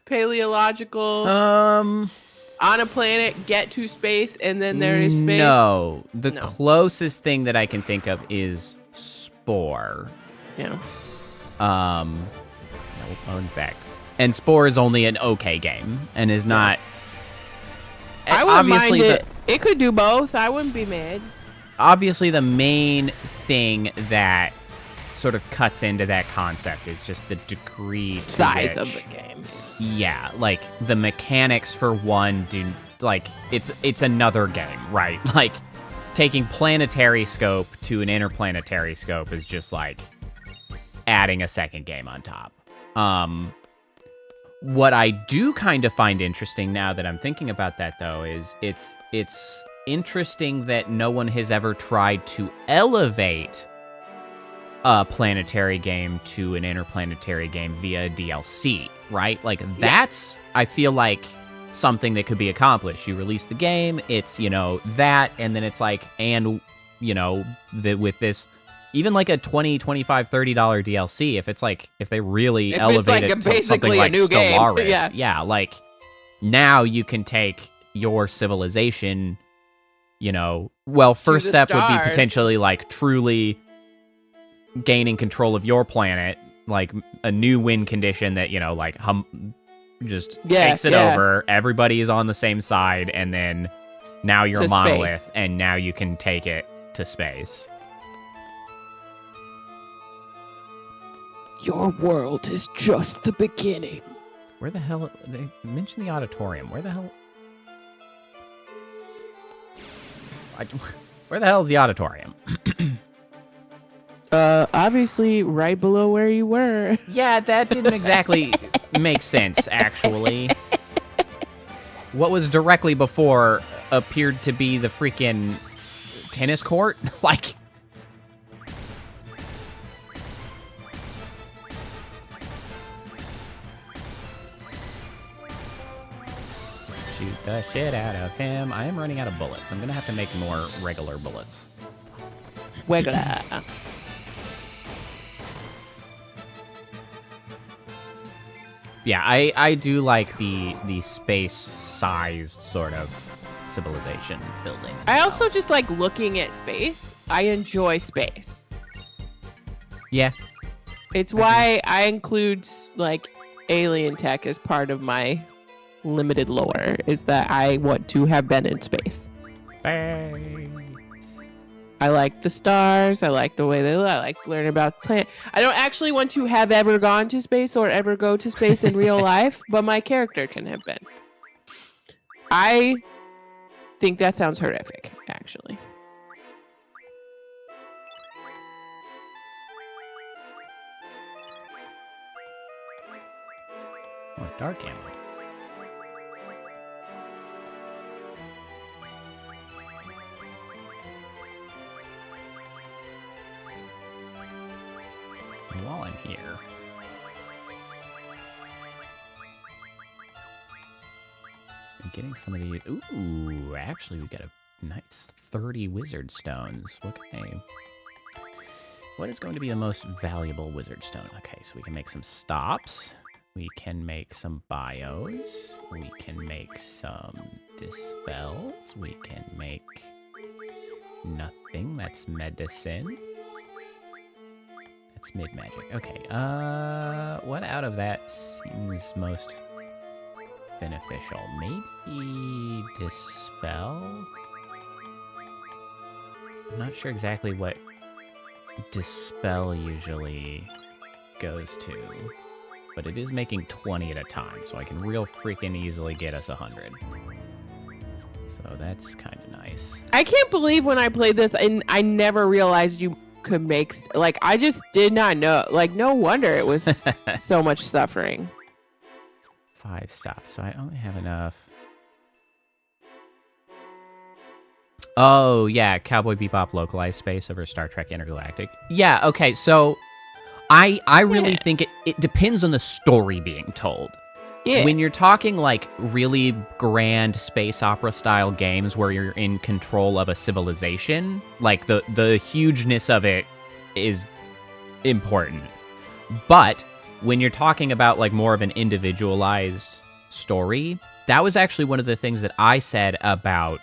S4: paleological on a planet, get to space, and then there is space?
S3: No. The
S4: No.
S3: closest thing that I can think of is Spore.
S4: Yeah.
S3: No, Owen's back. And Spore is only an okay game and is not.
S4: I wouldn't
S3: obviously
S4: mind it. It could do both. I wouldn't be mad.
S3: Obviously, the main thing that sort of cuts into that concept is just the degree to
S4: Size of
S3: which-
S4: the game.
S3: Yeah, like the mechanics for one do like it's another game, right? Like taking planetary scope to an interplanetary scope is just like adding a second game on top. What I do kind of find interesting now that I'm thinking about that though is it's interesting that no one has ever tried to elevate a planetary game to an interplanetary game via DLC, right? Like that's, I feel like something that could be accomplished. You release the game, it's, that, and then it's like, and, with this, even like a $20, $25, $30 DLC, if they really elevate it to
S4: basically
S3: something
S4: a
S3: like
S4: new game,
S3: Stellaris,
S4: yeah.
S3: like now you can take your civilization, first
S4: the
S3: step would be
S4: stars.
S3: potentially like truly gaining control of your planet, like a new win condition that just takes it over. Everybody is on the same side, and then now you're
S4: To
S3: a monolith,
S4: space.
S3: and now you can take it to space.
S4: Your world is just the beginning.
S3: Where the hell? They mentioned the auditorium. Where the hell? Where the hell is the auditorium?
S4: Obviously right below where you were.
S3: Yeah, that didn't exactly makes sense, actually. What was directly before appeared to be the freaking tennis court? Like... Shoot the shit out of him. I am running out of bullets. I'm gonna have to make more regular bullets.
S4: Regular.
S3: Yeah, I do like the space-sized sort of civilization building.
S4: I also just like looking at space. I enjoy space.
S3: Yeah.
S4: It's why I include like alien tech as part of my limited lore, is that I want to have been in space. I like the stars. I like the way they look. I like learning about planet. I don't actually want to have ever gone to space or ever go to space in real life, but my character can have been. I think that sounds horrific, actually.
S3: Oh, dark ammo. While I'm here, I'm getting some of these. Ooh, actually, we got a nice 30 wizard stones. Okay. What is going to be the most valuable wizard stone? Okay, so we can make some stops. We can make some bios. We can make some dispels. We can make nothing. That's medicine. It's mid-magic. Okay, what out of that seems most beneficial? Maybe Dispel? I'm not sure exactly what Dispel usually goes to, but it is making 20 at a time, so I can real freaking easily get us 100. So that's kind of nice.
S4: I can't believe when I played this, and I never realized you could make like I just did not know. Like, no wonder it was so much suffering.
S3: 5 stops, so I only have enough. Oh yeah, Cowboy Bebop localized space over Star Trek Intergalactic. Yeah, okay, so I really think it depends on the story being told.
S4: Yeah.
S3: When you're talking like really grand space opera style games where you're in control of a civilization, like the hugeness of it is important. But when you're talking about like more of an individualized story, that was actually one of the things that I said about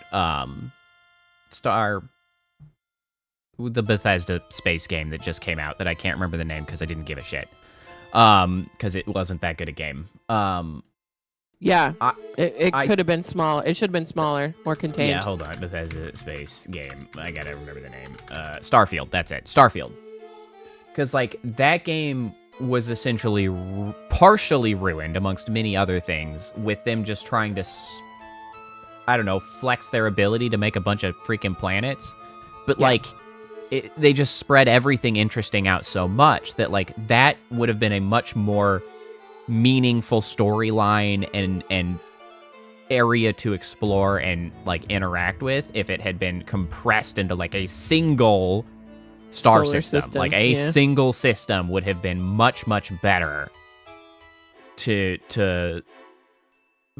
S3: the Bethesda space game that just came out that I can't remember the name because I didn't give a shit. Because it wasn't that good a game.
S4: Yeah, it could have been small. It should have been smaller, more contained.
S3: Yeah, hold on. Bethesda space game. I gotta remember the name. Starfield. That's it. Starfield. Because like that game was essentially partially ruined, amongst many other things, with them just trying to, I don't know, flex their ability to make a bunch of freaking planets. But like, they just spread everything interesting out so much that like that would have been a much more meaningful storyline and area to explore and like interact with if it had been compressed into like a single star system. Like a single system would have been much better to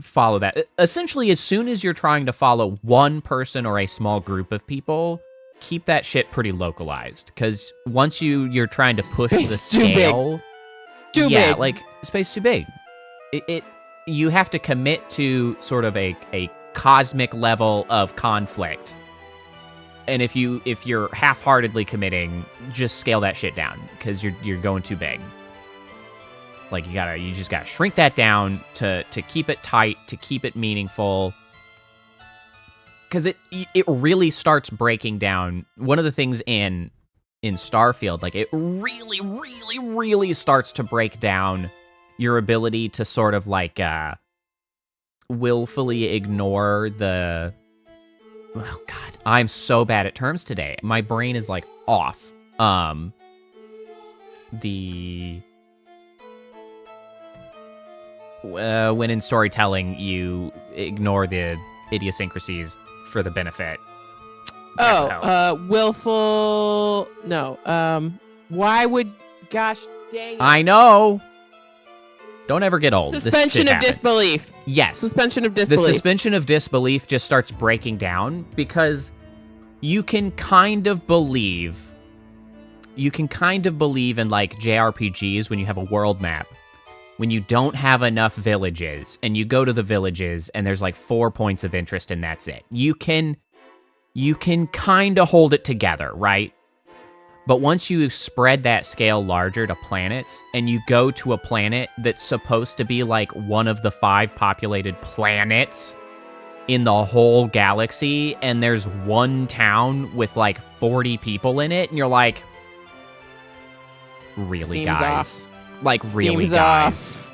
S3: follow that. Essentially, as soon as you're trying to follow one person or a small group of people, keep that shit pretty localized, because once you're trying to push the scale,
S4: too big.
S3: Like space too big. It you have to commit to sort of a cosmic level of conflict, and if you're half-heartedly committing, just scale that shit down because you're going too big. Like you just gotta shrink that down to keep it tight, to keep it meaningful. Because it really starts breaking down. One of the things in Starfield, like it really starts to break down your ability to sort of like willfully ignore the. Oh God, I'm so bad at terms today. My brain is like off. when in storytelling you ignore the idiosyncrasies for the benefit.
S4: Willful. No. Why would? Gosh dang it.
S3: I know. Don't ever get old.
S4: Suspension of disbelief.
S3: Yes.
S4: Suspension of disbelief.
S3: The suspension of disbelief just starts breaking down because you can kind of believe in like JRPGs when you have a world map. When you don't have enough villages and you go to the villages and there's like 4 points of interest and that's it. You can kind of hold it together, right? But once you spread that scale larger to planets and you go to a planet that's supposed to be like one of the 5 populated planets in the whole galaxy and there's one town with like 40 people in it and you're like, really,
S4: Seems
S3: guys?
S4: off.
S3: Like, really,
S4: Seems
S3: guys?
S4: off.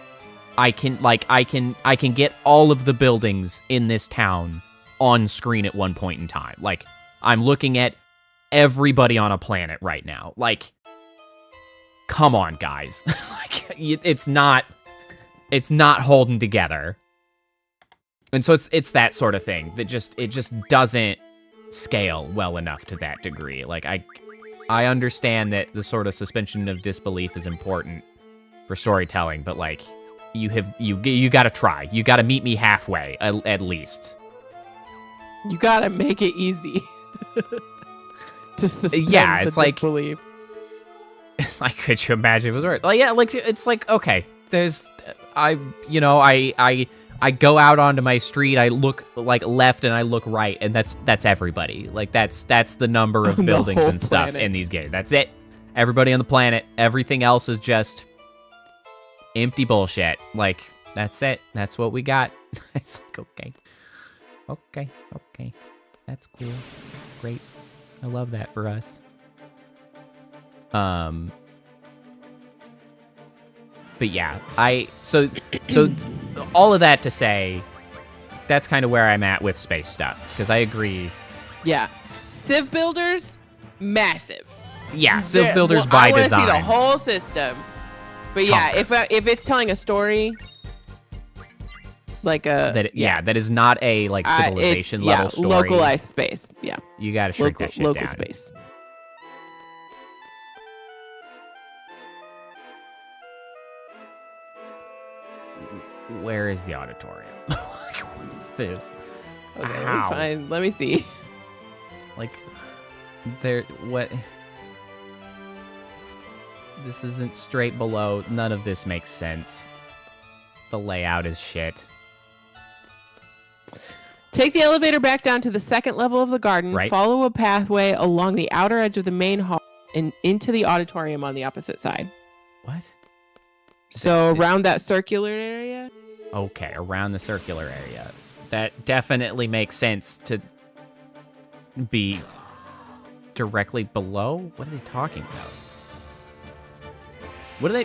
S3: I can get all of the buildings in this town on screen at one point in time. Like, I'm looking at everybody on a planet right now. Like, come on, guys. Like, it's not holding together. And so it's that sort of thing that it just doesn't scale well enough to that degree. Like, I understand that the sort of suspension of disbelief is important for storytelling, but like, you got to try. You got to meet me halfway at least.
S4: You gotta make it easy to suspend
S3: it's like
S4: disbelief.
S3: Like, could you imagine if it was right? Like, yeah, like it's like, okay, there's I go out onto my street, I look like left and I look right, and that's everybody. Like that's the number of
S4: On the
S3: buildings
S4: whole
S3: and stuff
S4: planet.
S3: in these games. That's it. Everybody on the planet. Everything else is just empty bullshit. Like, that's it. That's what we got. It's like, okay. That's cool. Great. I love that for us. But yeah, so all of that to say, that's kind of where I'm at with space stuff, because I agree.
S4: Yeah. Civ builders, massive.
S3: Yeah, Civ builders by
S4: I wanna
S3: design.
S4: see the whole system. But yeah, if it's telling a story, like that
S3: is not a like civilization level story.
S4: Localized space. Yeah.
S3: You gotta shrink that shit
S4: local
S3: down.
S4: space.
S3: Where is the auditorium? Like, what is this?
S4: Okay,
S3: Ow.
S4: fine. Let me see.
S3: Like, what? This isn't straight below. None of this makes sense. The layout is shit.
S4: Take the elevator back down to the second level of the garden.
S3: Right.
S4: Follow a pathway along the outer edge of the main hall and into the auditorium on the opposite side.
S3: What?
S4: So around that circular area?
S3: Okay, around the circular area. That definitely makes sense to be directly below. What are they talking about? What do they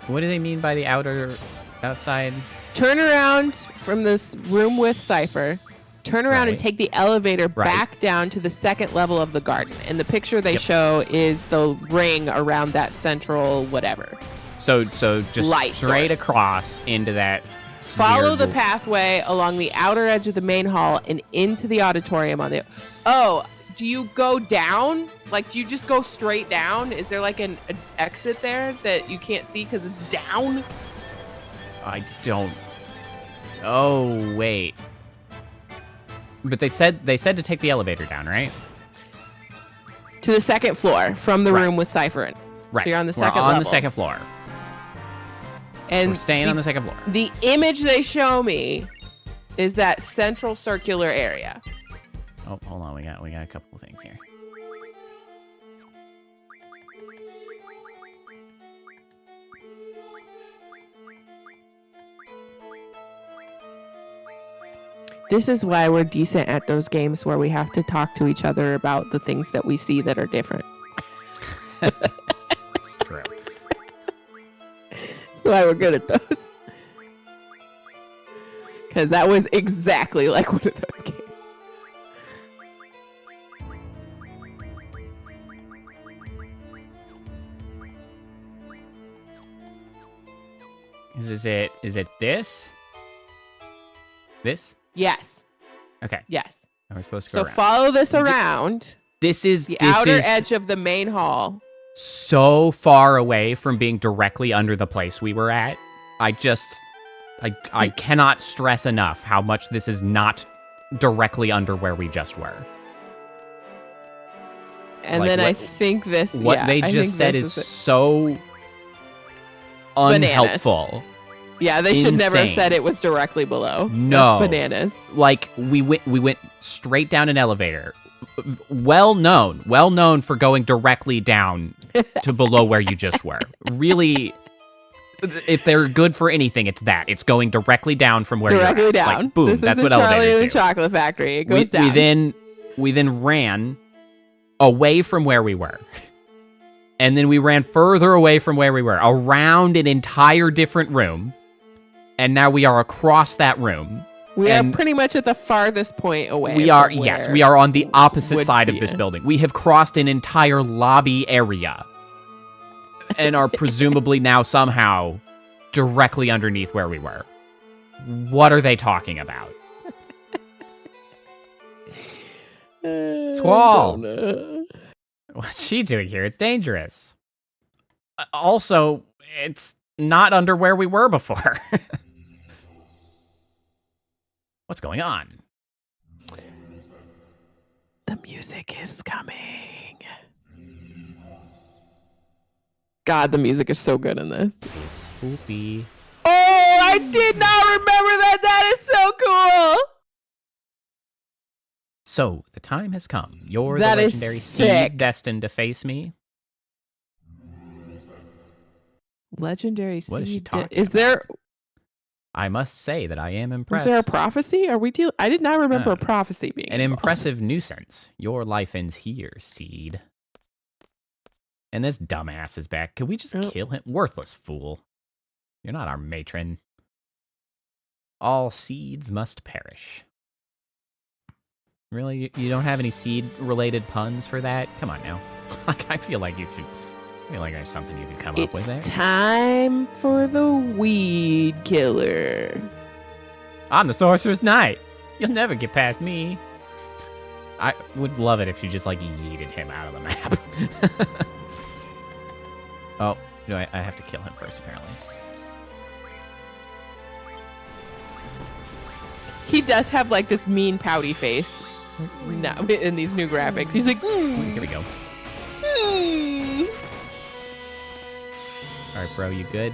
S3: what do they mean by the outside?
S4: Turn around from this room with Cypher. Turn around and
S3: Right.
S4: take the elevator
S3: Right.
S4: back down to the second level of the garden. And the picture they show is the ring around that central whatever.
S3: So just
S4: Light
S3: straight
S4: source.
S3: across into that.
S4: Follow
S3: weird
S4: the pathway along the outer edge of the main hall and into the auditorium on the... Oh, do you go down? Like, do you just go straight down? Is there like an exit there that you can't see because it's down?
S3: I don't. Oh wait. But they said to take the elevator down, right?
S4: To the second floor from the
S3: Right.
S4: room with Cypher in.
S3: Right.
S4: So you're on the
S3: We're
S4: second
S3: on
S4: level.
S3: the second floor.
S4: And
S3: We're staying on the second floor.
S4: The image they show me is that central circular area.
S3: Oh, hold on. We got a couple of things here.
S4: This is why we're decent at those games where we have to talk to each other about the things that we see that are different.
S3: It's true.
S4: That's why we're good at those. Because that was exactly like one of those games.
S3: Is it this? This?
S4: Yes.
S3: Okay.
S4: Yes.
S3: Are we supposed to go
S4: So
S3: around?
S4: follow this around
S3: This is
S4: the outer edge of the main hall.
S3: so far away from being directly under the place we were at. I cannot stress enough how much this is not directly under where we just were.
S4: And
S3: Like,
S4: then I
S3: what-
S4: think this.
S3: What
S4: yeah,
S3: they
S4: I
S3: just
S4: think
S3: said
S4: this
S3: is so
S4: Bananas.
S3: unhelpful.
S4: Yeah, they should never have
S3: insane.
S4: said it was directly below.
S3: No.
S4: That's bananas.
S3: Like we went straight down an elevator. Well known for going directly down to below where you just were. Really, if they're good for anything, it's that. It's going directly down from where
S4: Directly
S3: you're at.
S4: down.
S3: Like, boom,
S4: This
S3: that's
S4: is
S3: what
S4: the Charlie
S3: elevators
S4: and the
S3: do.
S4: Chocolate Factory. It goes down.
S3: We then ran away from where we were. And then we ran further away from where we were, around an entire different room. And now we are across that room.
S4: We are
S3: and
S4: pretty much at the farthest point away.
S3: We are,
S4: from
S3: yes,
S4: where
S3: we are on the opposite
S4: would
S3: side of
S4: be.
S3: this building. We have crossed an entire lobby area and are presumably now somehow directly underneath where we were. What are they talking about? Squall. What's she doing here? It's dangerous. Also, it's not under where we were before. What's going on?
S4: The music is coming. God, the music is so good in this.
S3: It's spoopy.
S4: Oh, I did not remember that. That is so cool.
S3: So, the time has come. You're
S4: That
S3: the
S4: is
S3: legendary
S4: sick.
S3: seed destined to face me.
S4: Legendary
S3: What is she
S4: seed.
S3: talking
S4: Is there?
S3: about? I must say that I am
S4: Was
S3: impressed.
S4: there a prophecy? Are we deal? I did not remember a
S3: No.
S4: prophecy being
S3: An
S4: involved.
S3: impressive nuisance. Your life ends here, seed. And this dumbass is back. Can we just
S4: Oh.
S3: kill him? Worthless fool. You're not our matron. All seeds must perish. Really? You don't have any seed-related puns for that? Come on now. Like, I feel like there's something you could come up with there.
S4: It's time for the weed killer.
S3: I'm the Sorcerer's Knight. You'll never get past me. I would love it if you just, like, yeeted him out of the map. Oh, no, I have to kill him first, apparently.
S4: He does have like this mean pouty face now in these new graphics. He's like,
S3: Here we go. All right, bro, you good?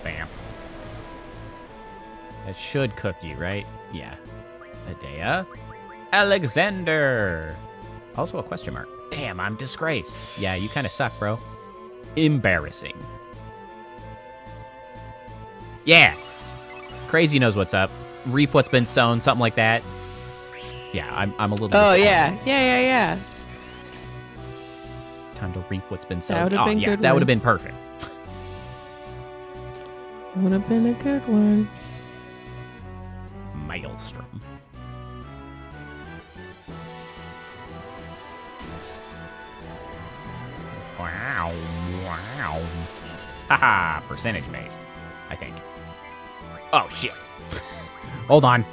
S3: Bam. That should cook you, right? Yeah. Adea. Alexander. Also a question mark. Damn, I'm disgraced. Yeah, you kind of suck, bro. Embarrassing. Yeah. Crazy knows what's up. Reap what's been sown, something like that. Yeah, I'm a little.
S4: oh
S3: disappointed.
S4: yeah.
S3: Time to reap what's been sown.
S4: That would've
S3: oh
S4: been
S3: yeah,
S4: good
S3: that would
S4: one.
S3: have been perfect.
S4: Would have been a good one.
S3: Maelstrom. Wow, wow. Haha, percentage based, I think. Oh shit. Hold on.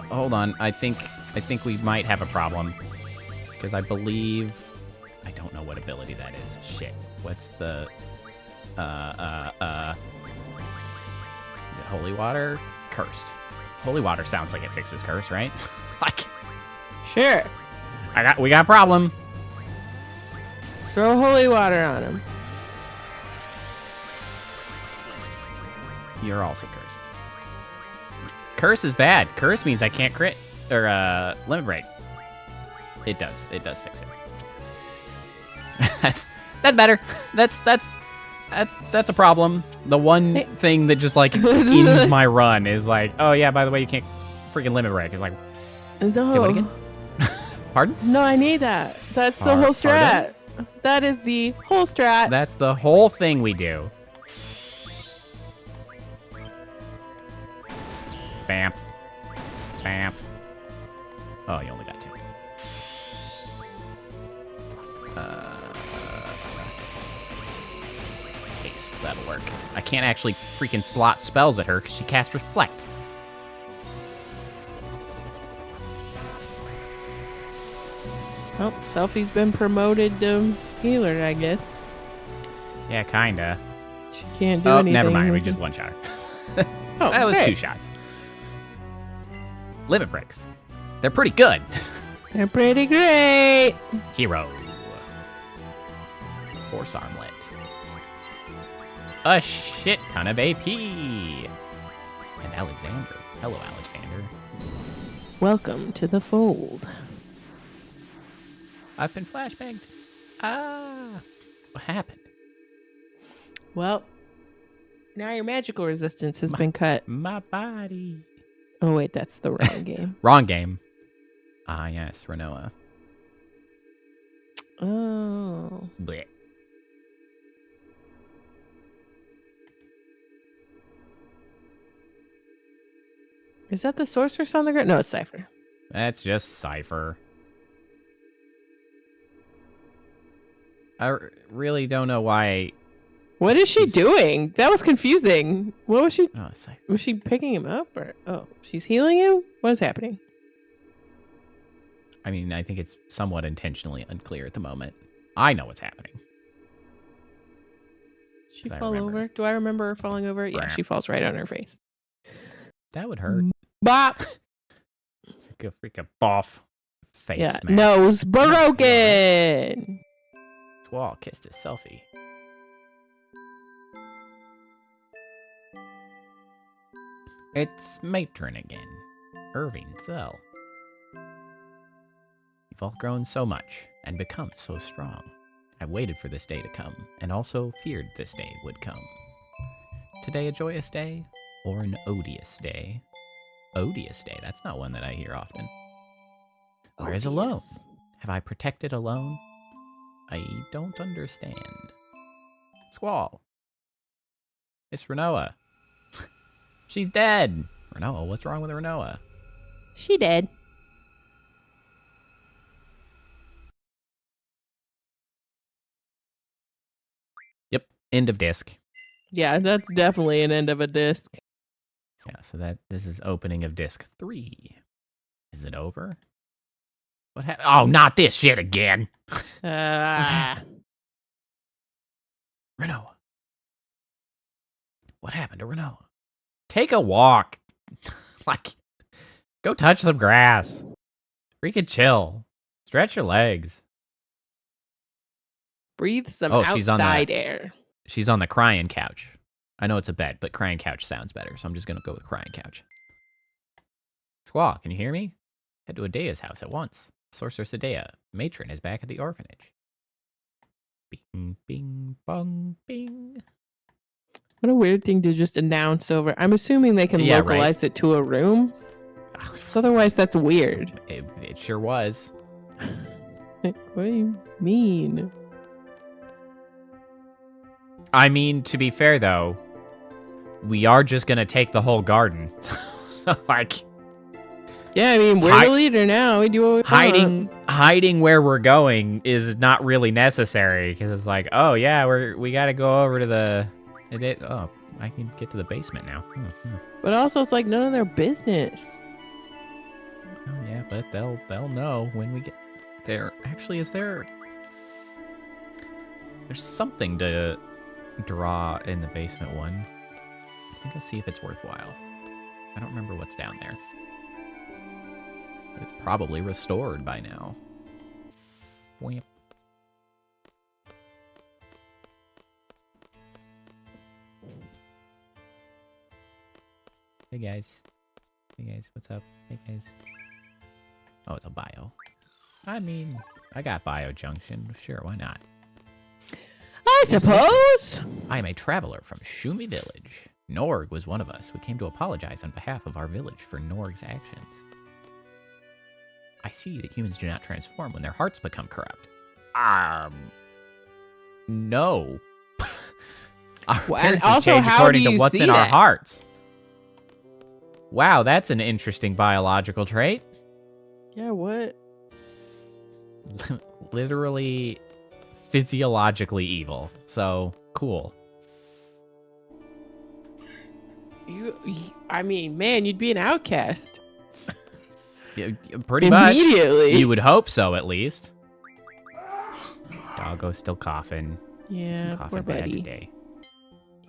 S3: Hold on. I think we might have a problem. Because I believe I don't know what ability that is. Shit. What's the is it holy water? Cursed. Holy water sounds like it fixes curse, right? Like
S4: Sure.
S3: we got a problem.
S4: Throw holy water on him.
S3: You're also cursed. Curse is bad. Curse means I can't crit or limit break. It does fix it. that's better. That's a problem. The one thing that just like ends my run is like, oh yeah, by the way, you can't freaking limit break. It's like,
S4: No.
S3: say what again? Pardon?
S4: No, I need that. That's the whole strat.
S3: Pardon?
S4: That is the whole strat.
S3: That's the whole thing we do. Bam. Bamf. Oh, you only got 2. Haste. That'll work. I can't actually freaking slot spells at her because she casts Reflect.
S4: Oh, Selfie's been promoted to healer, I guess.
S3: Yeah, kinda.
S4: She can't do
S3: Oh,
S4: anything.
S3: never mind. We just one shot her.
S4: Oh,
S3: that was
S4: great.
S3: 2 shots. Limit breaks. They're pretty good.
S4: They're pretty great.
S3: Hero. Force Armlet. A shit ton of AP. And Alexander. Hello, Alexander.
S4: Welcome to the fold.
S3: I've been flashbanged. Ah. What happened?
S4: Well, now your magical resistance has been cut.
S3: My body.
S4: Oh, wait, that's the wrong game.
S3: Wrong game. Ah, yes, Renoa.
S4: Oh.
S3: Blech.
S4: Is that the sorceress on the ground? No, it's Cypher.
S3: That's just Cypher. Really don't know why.
S4: What is she doing? That was confusing. What was she?
S3: Oh, Cypher.
S4: Was she picking him up or? Oh, she's healing him? What is happening?
S3: I mean, I think it's somewhat intentionally unclear at the moment. I know what's happening.
S4: She
S3: I
S4: fall
S3: remember.
S4: over? Do I remember her falling over? Yeah,
S3: Brap.
S4: she falls right on her face.
S3: That would hurt.
S4: Bop.
S3: It's like a freaking boff. Face
S4: Yeah,
S3: smack.
S4: nose broken.
S3: Squall kissed his selfie. It's Matron again. Irving Zell. You've all grown so much and become so strong. I waited for this day to come, and also feared this day would come. Today a joyous day, or an odious day? Odious day, that's not one that I hear often. Where is alone?
S4: Odious.
S3: Have I protected alone? I don't understand. Squall. It's Renoa. She's dead. Renoa, what's wrong with Renoa?
S4: She dead.
S3: Yep, end of disc.
S4: Yeah, that's definitely an end of a disc.
S3: Yeah, so this is opening of disc 3. Is it over? What happened? Oh, not this shit again.
S4: Ah.
S3: Renoa. What happened to Renoa? Take a walk. Like, go touch some grass. Freaking chill. Stretch your legs.
S4: Breathe some
S3: Oh, she's on
S4: outside
S3: the-
S4: air.
S3: She's on the crying couch. I know it's a bed, but crying couch sounds better, so I'm just going to go with crying couch. Squaw, can you hear me? Head to Adea's house at once. Sorceress Adea, matron, is back at the orphanage. Bing, bing, bong, bing.
S4: What a weird thing to just announce over. I'm assuming they can
S3: Yeah, right.
S4: localize it to a room. So otherwise, that's weird.
S3: It sure was.
S4: What do you mean?
S3: I mean, to be fair, though, we are just going to take the whole garden. So, like,
S4: Yeah, I mean, we're
S3: Hi-
S4: the leader now. We do what we want.
S3: hiding where we're going is not really necessary, because it's like, oh, yeah, we got to go over to the... Oh, I can get to the basement now.
S4: But also, it's like none of their business.
S3: Oh, yeah, but they'll know when we get there. Actually, there's something to draw in the basement one. I think I'll see if it's worthwhile. I don't remember what's down there. But it's probably restored by now. Wham. Hey guys. Hey guys, what's up? Hey guys. Oh, it's a bio. I mean, I got bio junction. Sure, why not?
S4: I suppose.
S3: I am a traveler from Shumi Village. Norg was one of us. We came to apologize on behalf of our village for Norg's actions. I see that humans do not transform when their hearts become corrupt. No. Our
S4: Well, and
S3: appearances
S4: also,
S3: change
S4: how
S3: according
S4: do
S3: to
S4: you
S3: what's
S4: see
S3: in our
S4: that?
S3: hearts. Wow, that's an interesting biological trait.
S4: Yeah, what?
S3: Literally physiologically evil. So, cool.
S4: I mean, man, you'd be an outcast.
S3: Yeah, pretty much.
S4: Immediately.
S3: You would hope so, at least. Doggo's still coughing.
S4: Yeah,
S3: Coughing
S4: poor
S3: bad
S4: buddy.
S3: today.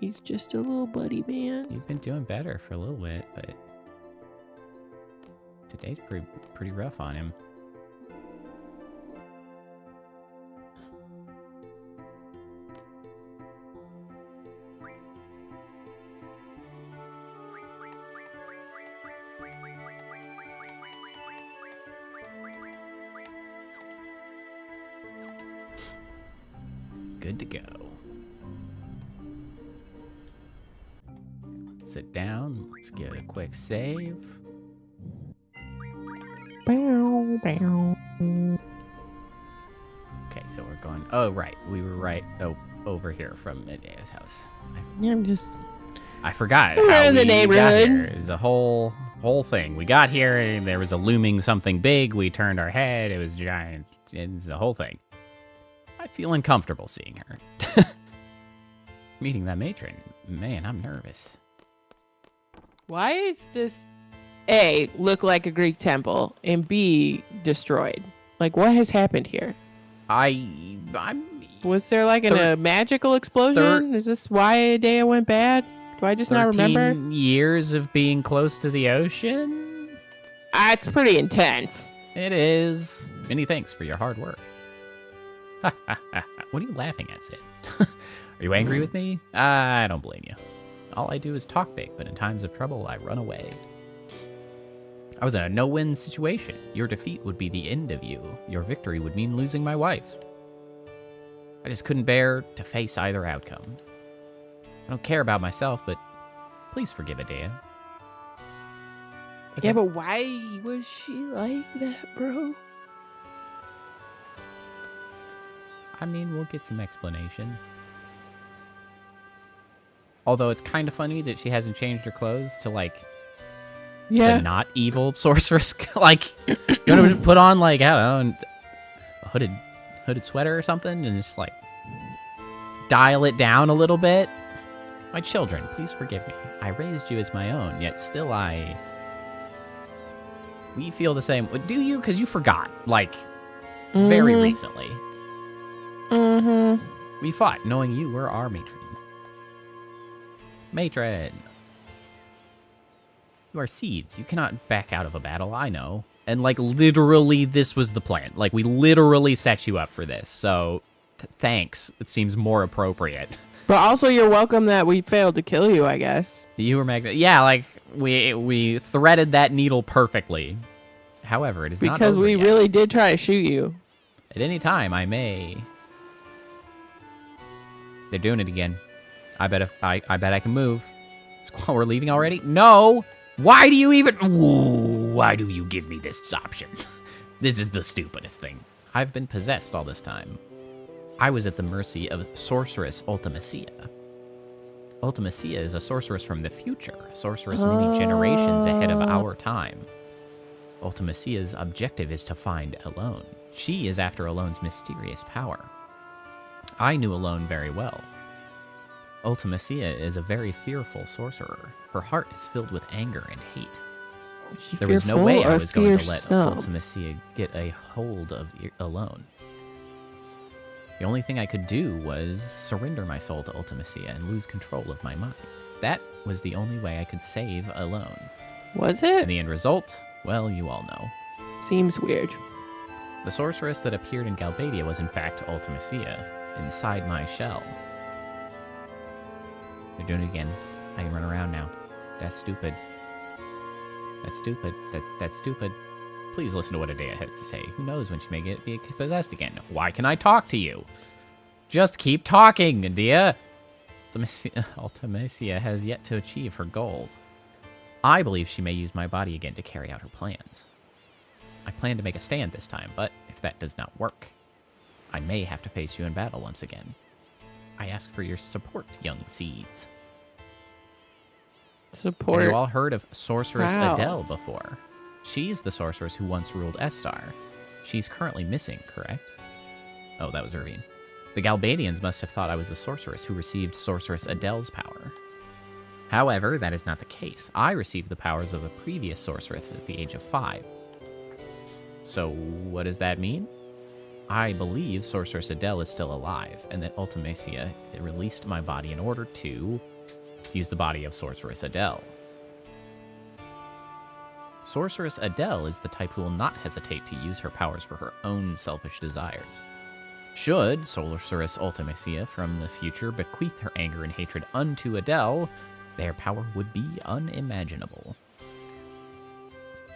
S4: He's just a little buddy, man.
S3: You've been doing better for a little bit, but today's pretty rough on him. Good to go. Sit down. Let's get a quick save. Okay, so we're going. Oh, right. We were right over here from Medea's house.
S4: Yeah, I'm just.
S3: I forgot
S4: We're
S3: how
S4: in the
S3: we got
S4: neighborhood.
S3: here. It was a whole thing. We got here and there was a looming something big. We turned our head. It was giant. It's the whole thing. I feel uncomfortable seeing her. Meeting that matron. Man, I'm nervous.
S4: Why is this A, look like a Greek temple, and B, destroyed? Like, what has happened here?
S3: I'm
S4: Was there like a magical explosion? Is this why Adea went bad? Do I just not remember?
S3: 13 years of being close to the ocean?
S4: It's pretty intense.
S3: It is. Many thanks for your hard work. What are you laughing at, Sid? Are you angry with me? I don't blame you. All I do is talk big, but in times of trouble, I run away. I was in a no-win situation. Your defeat would be the end of you. Your victory would mean losing my wife. I just couldn't bear to face either outcome. I don't care about myself, but please forgive Adea.
S4: Yeah, but why was she like that, bro?
S3: I mean, we'll get some explanation. Although it's kind of funny that she hasn't changed her clothes to, like, the not evil sorceress. Like, you want to put on, like, I don't know, a hooded sweater or something and just, like, dial it down a little bit? My children, please forgive me. I raised you as my own, yet still we feel the same. Do you? Because you forgot, like, very recently.
S4: Mm-hmm.
S3: We fought, knowing you were our matron. Matron. You are seeds. You cannot back out of a battle, I know. And, like, literally, this was the plan. Like, we literally set you up for this. So, thanks. It seems more appropriate.
S4: But also, you're welcome that we failed to kill you, I guess.
S3: You were yeah, like, we threaded that needle perfectly. However, it is not
S4: because
S3: over
S4: we
S3: yet.
S4: really did try to shoot you.
S3: At any time, I may. They're doing it again. I bet I can move. Squall, we're leaving already? No! Why do you even... Ooh, why do you give me this option? This is the stupidest thing. I've been possessed all this time. I was at the mercy of sorceress Ultimacia. Ultimacia is a sorceress from the future. A sorceress many generations ahead of our time. Ultimacia's objective is to find Alone. She is after Alone's mysterious power. I knew Alone very well. Ultimacia is a very fearful sorcerer. Her heart is filled with anger and hate. There was no way I was going to let Ultimacia get a hold of Alone. The only thing I could do was surrender my soul to Ultimacia and lose control of my mind. That was the only way I could save Alone.
S4: Was it?
S3: And the end result, well, you all know.
S4: Seems weird.
S3: The sorceress that appeared in Galbadia was in fact Ultimacia, inside my shell. They're doing it again. I can run around now. That's stupid. That's stupid. That's stupid. Please listen to what Adea has to say. Who knows when she may be possessed again? Why can I talk to you? Just keep talking, Adea. Ultimacia has yet to achieve her goal. I believe she may use my body again to carry out her plans. I plan to make a stand this time, but if that does not work, I may have to face you in battle once again. I ask for your support, young seeds.
S5: Support.
S3: Have you all heard of Sorceress
S5: Wow.
S3: Adele before? She's the sorceress who once ruled Estar. She's currently missing, correct? Oh, that was Irvine. The Galbadians must have thought I was the sorceress who received Sorceress Adele's power. However, that is not the case. I received the powers of a previous sorceress at the age of 5. So, what does that mean? I believe Sorceress Adele is still alive, and that Ultimacia released my body in order to use the body of Sorceress Adele. Sorceress Adele is the type who will not hesitate to use her powers for her own selfish desires. Should Sorceress Ultimacia from the future bequeath her anger and hatred unto Adele, their power would be unimaginable.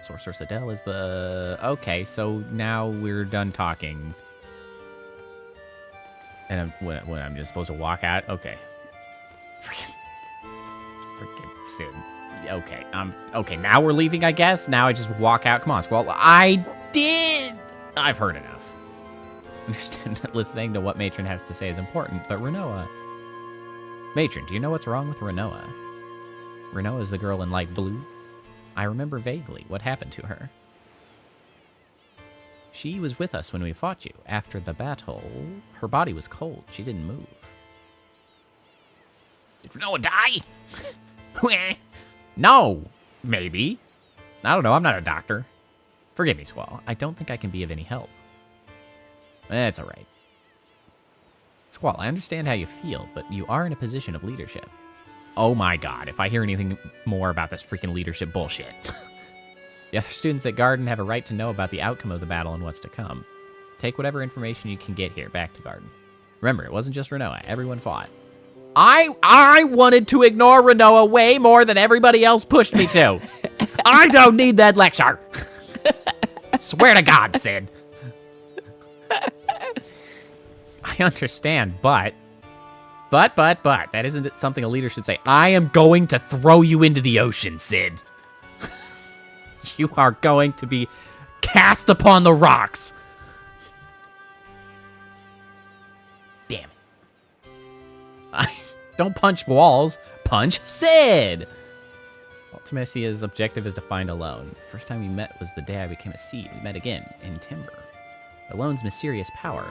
S3: Sorceress Adele is the... Okay, so now we're done talking. And I'm just supposed to walk out? Okay. Freaking Sid. Okay, okay, now we're leaving, I guess? Now I just walk out? Come on, Squall. I did! I've heard enough. Understand that listening to what Matron has to say is important, but Renoa... Matron, do you know what's wrong with Renoa? Renoa is the girl in light blue. I remember vaguely what happened to her. She was with us when we fought you. After the battle, her body was cold. She didn't move. Did Renoa die? No, maybe. I don't know. I'm not a doctor. Forgive me, Squall. I don't think I can be of any help. That's all right. Squall, I understand how you feel, but you are in a position of leadership. Oh my god, if I hear anything more about this freaking leadership bullshit. The other students at Garden have a right to know about the outcome of the battle and what's to come. Take whatever information you can get here back to Garden. Remember, it wasn't just Renoa. Everyone fought. I wanted to ignore Renoa way more than everybody else pushed me to. I don't need that lecture. Swear to God, Sid. I understand, but that isn't something a leader should say. I am going to throw you into the ocean, Sid. You are going to be cast upon the rocks. Damn it. Don't punch walls. Punch Sid. Ultimacia's objective is to find Alone. First time we met was the day I became a seed. We met again in Timber. Alone's mysterious power,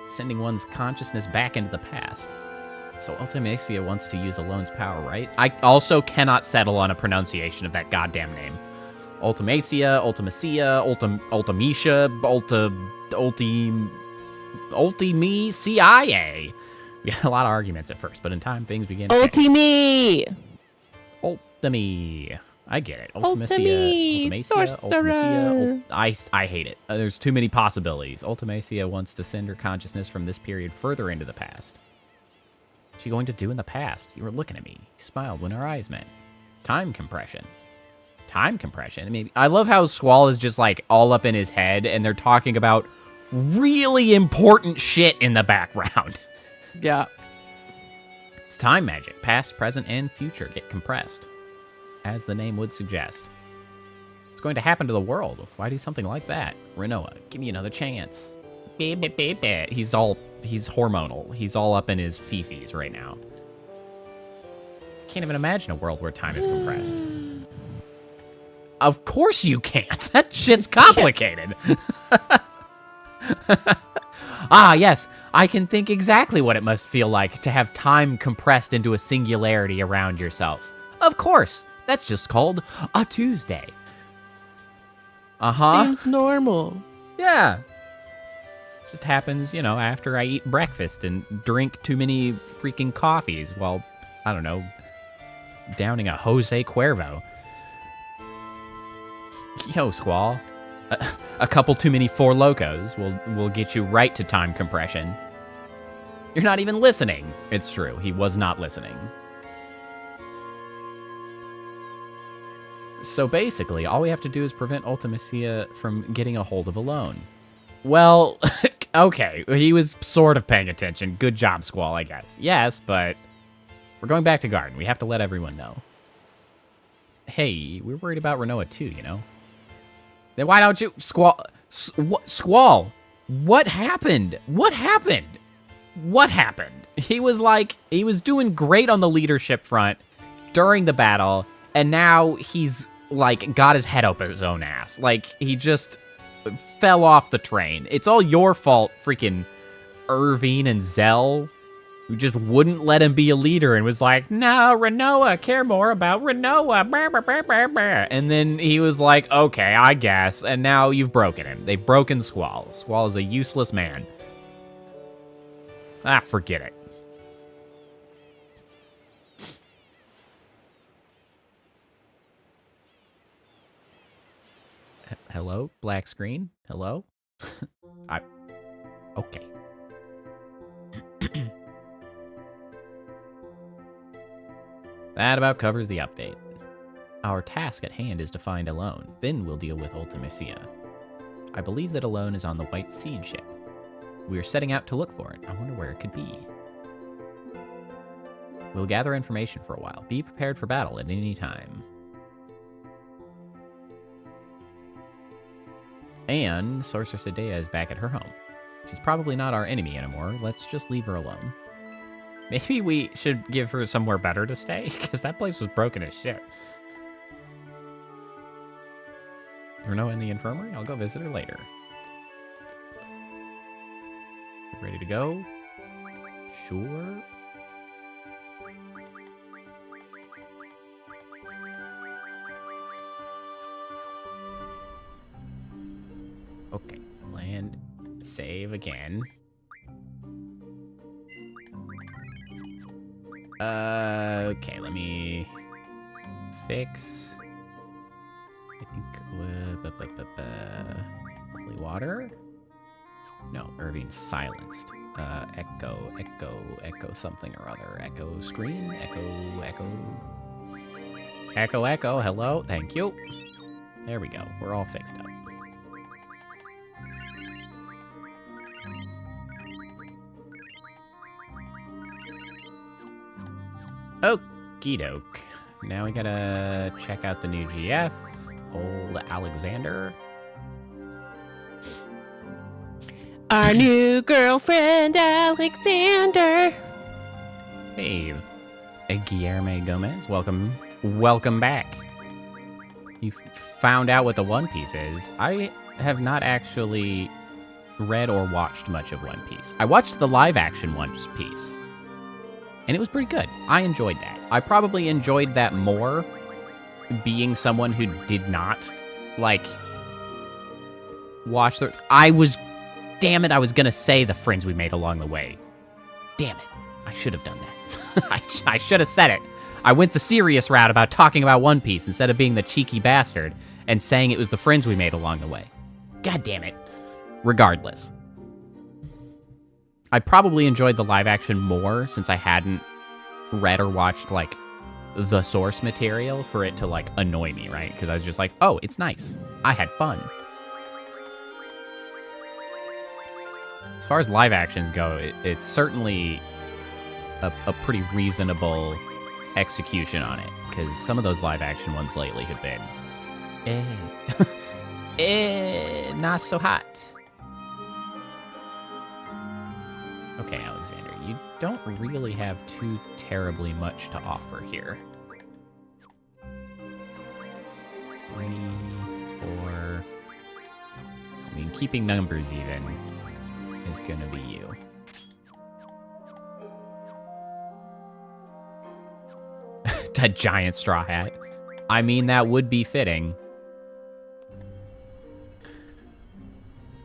S3: sending one's consciousness back into the past. So Ultimacia wants to use Alone's power, right? I also cannot settle on a pronunciation of that goddamn name. Ultimacia, Ultimecia, Ultimisia. We had a lot of arguments at first, but in time things began to change. Ultimi. I get it. Ultimacia,
S5: sorcerer.
S3: I hate it. There's too many possibilities. Ultimacia wants to send her consciousness from this period further into the past. What's she going to do in the past? You were looking at me. You smiled when our eyes met. Time compression. Time compression? Maybe. I love how Squall is just like all up in his head and they're talking about really important shit in the background.
S5: Yeah.
S3: It's time magic. Past, present, and future get compressed, as the name would suggest. What's going to happen to the world? Why do something like that? Renoa, give me another chance. He's hormonal. He's all up in his fifis right now. Can't even imagine a world where time is compressed. Of course you can't. That shit's complicated. Ah, yes. I can think exactly what it must feel like to have time compressed into a singularity around yourself. Of course. That's just called a Tuesday. Uh-huh.
S5: Seems normal.
S3: Yeah. Just happens, you know, after I eat breakfast and drink too many freaking coffees while, I don't know, downing a Jose Cuervo. Yo, Squall. A couple too many Four Locos will get you right to time compression. You're not even listening. It's true. He was not listening. So basically, all we have to do is prevent Ultimacia from getting a hold of Alone. Well, okay, he was sort of paying attention. Good job, Squall, I guess. Yes, but we're going back to Garden. We have to let everyone know. Hey, we're worried about Renoa too, you know? Then why don't you... Squall, what happened? What happened? What happened? He was doing great on the leadership front during the battle, And now he's, like, got his head up his own ass. Like, he just fell off the train. It's all your fault, freaking Irvine and Zell, who just wouldn't let him be a leader and was like, no, Renoa, care more about Renoa. Brr, brr, brr, brr, brr. And then he was like, okay, I guess. And now you've broken him. They've broken Squall. Squall is a useless man. Ah, forget it. Hello? Black screen? Hello? Okay. That about covers the update. Our task at hand is to find Alone, then we'll deal with Ultimacia. I believe that Alone is on the White Seed ship. We are setting out to look for it. I wonder where it could be. We'll gather information for a while. Be prepared for battle at any time. And Sorceress Adea is back at her home. She's probably not our enemy anymore. Let's just leave her alone. Maybe we should give her somewhere better to stay, because that place was broken as shit. Renault in the infirmary? I'll go visit her later. Ready to go? Sure. Okay, land, save again. Okay, let me fix. I think holy water. No, Irving's silenced. Echo something or other. Echo screen. Echo. Hello, thank you. There we go. We're all fixed up. Okie doke. Now we gotta check out the new GF. Old Alexander.
S5: Our new girlfriend, Alexander.
S3: Hey, Guillermo Gomez. Welcome back. You found out what the One Piece is. I have not actually read or watched much of One Piece. I watched the live-action One Piece. And it was pretty good. I enjoyed that. I probably enjoyed that more being someone who did not, like, watch the... Damn it, I was gonna say the friends we made along the way. Damn it. I should have done that. I should have said it. I went the serious route about talking about One Piece instead of being the cheeky bastard and saying it was the friends we made along the way. God damn it. Regardless. I probably enjoyed the live action more since I hadn't read or watched, like, the source material for it to, like, annoy me, right? Because I was just like, oh, it's nice. I had fun. As far as live actions go, it's certainly a pretty reasonable execution on it. Because some of those live action ones lately have been... not so hot. Okay, Alexander, you don't really have too terribly much to offer here. 3, 4... I mean, keeping numbers even is gonna be you. A giant straw hat. I mean, that would be fitting.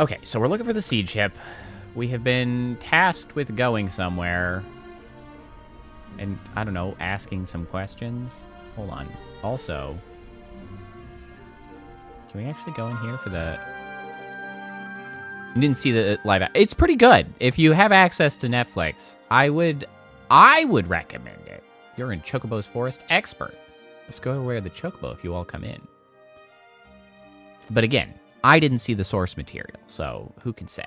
S3: Okay, so we're looking for the seed ship. We have been tasked with going somewhere. And, I don't know, asking some questions. Hold on. Also, can we actually go in here for the... You didn't see the live... It's pretty good. If you have access to Netflix, I would recommend it. You're in Chocobo's Forest expert. Let's go where the Chocobo if you all come in. But again, I didn't see the source material, so who can say?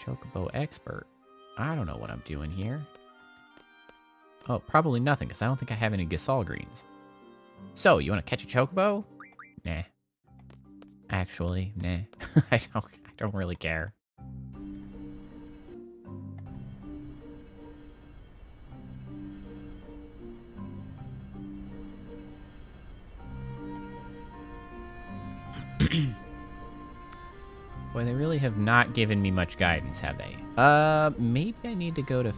S3: Chocobo expert. I don't know what I'm doing here. Oh, probably nothing, because I don't think I have any Gasol greens. So, you want to catch a Chocobo? Nah. Actually, nah. I don't really care. Boy, they really have not given me much guidance, have they? Maybe I need to go to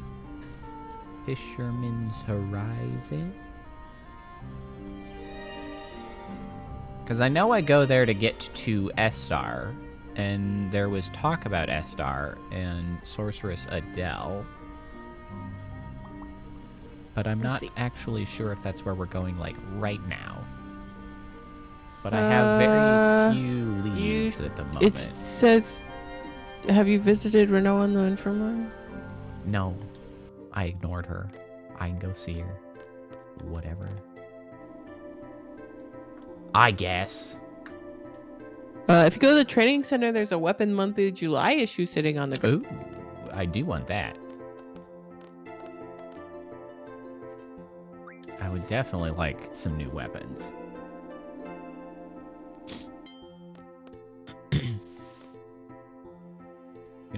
S3: Fisherman's Horizon? Because I know I go there to get to S-Star, and there was talk about S-Star and Sorceress Adele. But I'm not actually sure if that's where we're going, like, right now. But I have very few leads at the moment.
S5: It says, have you visited Renault on the Infirmary?
S3: No. I ignored her. I can go see her. Whatever. I guess.
S5: If you go to the training center, there's a Weapon Monthly July issue sitting on the ground.
S3: Ooh, I do want that. I would definitely like some new weapons. You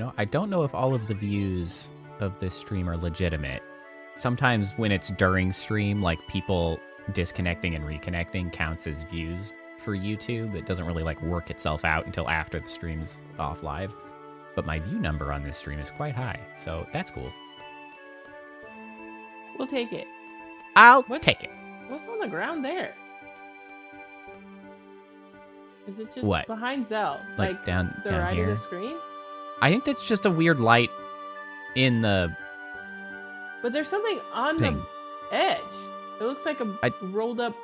S3: know, I don't know if all of the views of this stream are legitimate. Sometimes when it's during stream, like people disconnecting and reconnecting counts as views for YouTube. It doesn't really like work itself out until after the stream is off live. But my view number on this stream is quite high, so that's cool.
S5: We'll take it.
S3: I'll take it.
S5: What's on the ground there? Is it just
S3: What?
S5: behind Zell?
S3: Like down
S5: right
S3: here?
S5: of the screen?
S3: I think that's just a weird light in the
S5: But there's something on
S3: thing.
S5: the edge. It looks like a rolled up.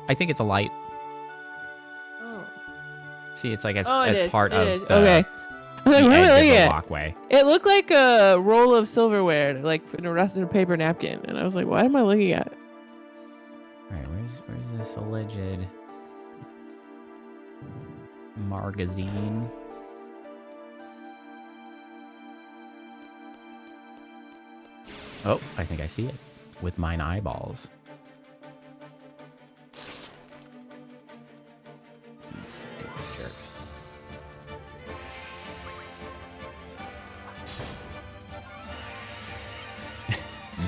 S3: I think it's a light.
S5: Oh.
S3: See, it's like as
S5: Oh, it is.
S3: part
S5: It
S3: of
S5: is.
S3: the,
S5: Okay.
S3: the
S5: Like, what am I
S3: edge of
S5: looking
S3: the
S5: at?
S3: walkway.
S5: It looked like a roll of silverware, like in a rusted paper napkin, and I was like, "What am I looking at?"
S3: All right, where's this alleged magazine? Oh, I think I see it with mine eyeballs. These stupid jerks.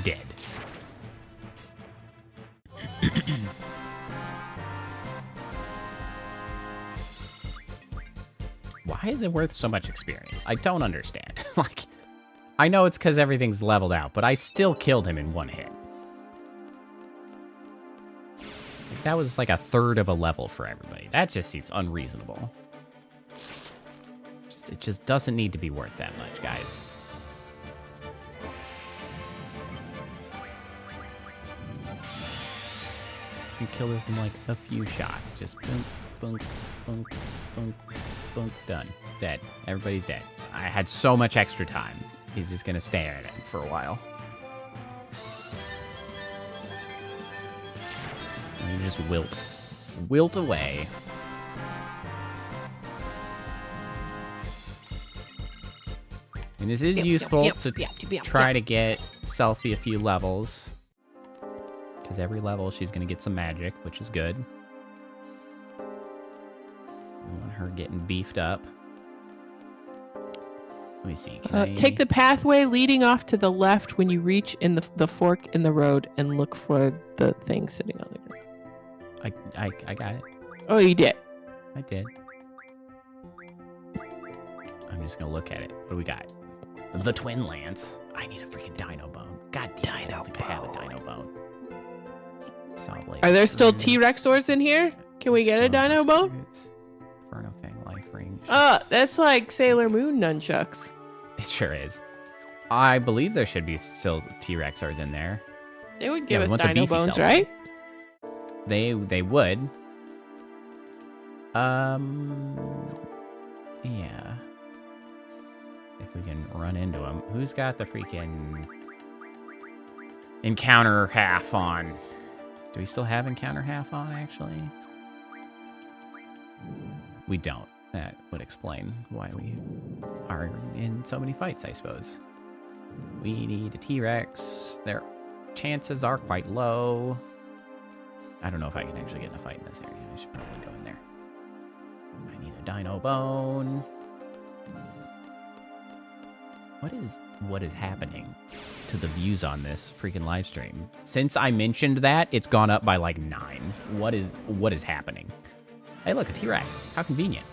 S3: Dead. Why is it worth so much experience? I don't understand. Like, I know it's because everything's leveled out, but I still killed him in one hit. That was like a third of a level for everybody. That just seems unreasonable. It just doesn't need to be worth that much, guys. You kill this in like a few shots. Just boom, boom, boom, boom, boom, done. Dead. Everybody's dead. I had so much extra time. He's just gonna stay at it for a while. And you just wilt away. And this is useful to try to get Selfie a few levels. Because every level she's going to get some magic, which is good. I want her getting beefed up. Let me see.
S5: Take the pathway leading off to the left when you reach in the fork in the road and look for the thing sitting on the ground.
S3: I got it.
S5: Oh, you did.
S3: I did. I'm just going to look at it. What do we got? The Twin Lance. I need a freaking dino bone. God damn it, I don't think I have a dino bone.
S5: Are there still T-Rex swords in here? Can we get a dino bone?
S3: Inferno Fang life ring.
S5: Oh, that's like Sailor Moon nunchucks.
S3: It sure is. I believe there should be still T-Rex swords in there.
S5: They would give
S3: we
S5: us
S3: want the
S5: dino
S3: beefy
S5: bones,
S3: Selfie.
S5: right?
S3: They would. Yeah. If we can run into them. Who's got the freaking encounter half on? Do we still have encounter half on, actually? We don't. That would explain why we are in so many fights, I suppose. We need a T-Rex. Their chances are quite low. I don't know if I can actually get in a fight in this area. I should probably go in there. I need a dino bone. What is happening to the views on this freaking live stream? Since I mentioned that, it's gone up by like 9. What is happening? Hey, look, a T-Rex. How convenient.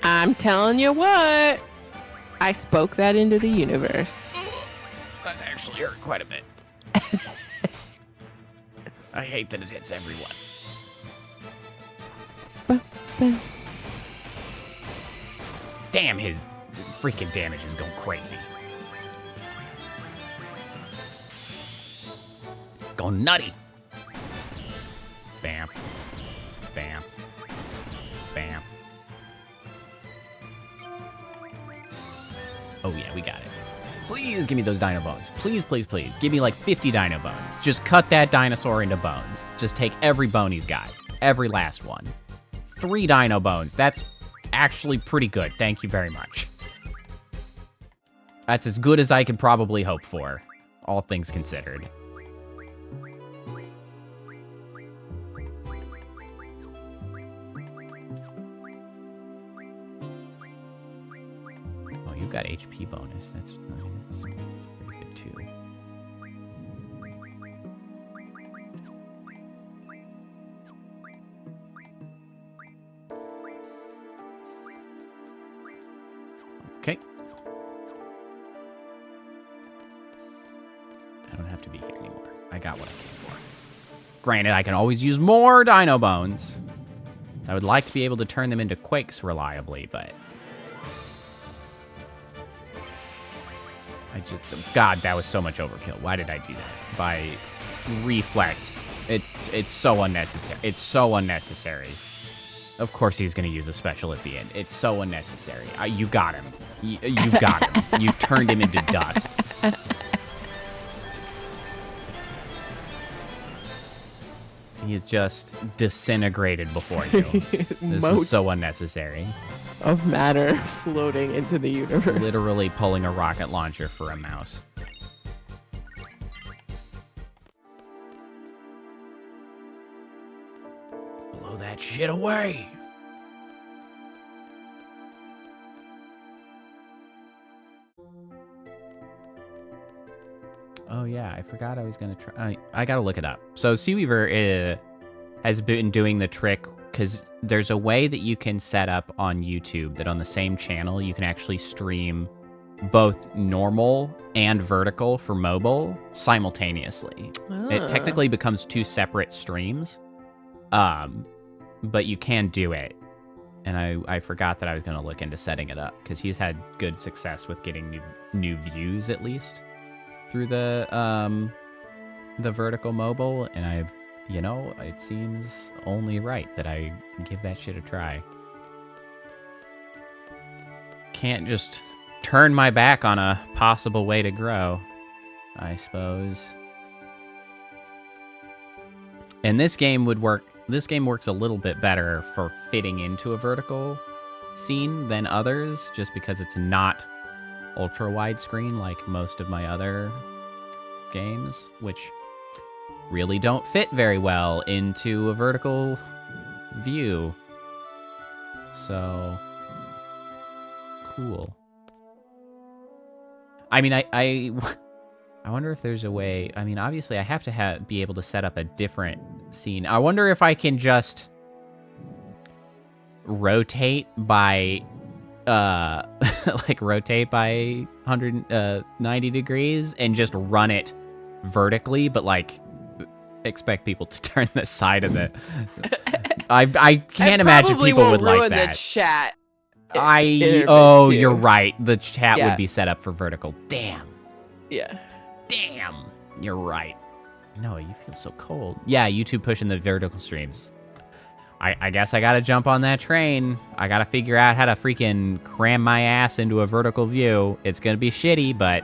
S5: I'm telling you what. I spoke that into the universe.
S3: That actually hurt quite a bit. I hate that it hits everyone. Damn, his freaking damage is going crazy. Going nutty. Bam. Bam. Bam. Oh yeah, we got it. Please give me those dino bones. Please, please, please. Give me like 50 dino bones. Just cut that dinosaur into bones. Just take every bone he's got. Every last one. 3 dino bones. That's actually pretty good. Thank you very much. That's as good as I could probably hope for, all things considered. Oh, you got HP bonus. That's pretty good too. Okay. I don't have to be here anymore. I got what I came for. Granted, I can always use more dino bones. I would like to be able to turn them into quakes reliably, but... God, that was so much overkill. Why did I do that? By reflex. It's so unnecessary. It's so unnecessary. Of course he's going to use a special at the end. It's so unnecessary. You got him. You've got him. You've turned him into dust. He is just disintegrated before you. This was so unnecessary.
S5: Of matter floating into the universe.
S3: Literally pulling a rocket launcher for a mouse. Blow that shit away. Oh yeah, I forgot I was gonna try. I gotta look it up. So Seaweaver has been doing the trick because there's a way that you can set up on YouTube that on the same channel you can actually stream both normal and vertical for mobile simultaneously. It technically becomes 2 separate streams, but you can do it. And I forgot that I was gonna look into setting it up because he's had good success with getting new views at least through the vertical mobile, and it seems only right that I give that shit a try. Can't just turn my back on a possible way to grow, I suppose. And this game would work. This game works a little bit better for fitting into a vertical scene than others, just because it's not ultra widescreen like most of my other games, which really don't fit very well into a vertical view. So cool. I mean, I wonder if there's a way. I mean, obviously I have to be able to set up a different scene. I wonder if I can just rotate by rotate by 190 degrees and just run it vertically, but like expect people to turn the side of the I can't imagine people would like that.
S4: The chat.
S3: You're right. The chat would be set up for vertical. Damn.
S5: Yeah.
S3: Damn. You're right. No, you feel so cold. Yeah, YouTube pushing the vertical streams. I guess I gotta jump on that train. I gotta figure out how to freaking cram my ass into a vertical view. It's gonna be shitty, but,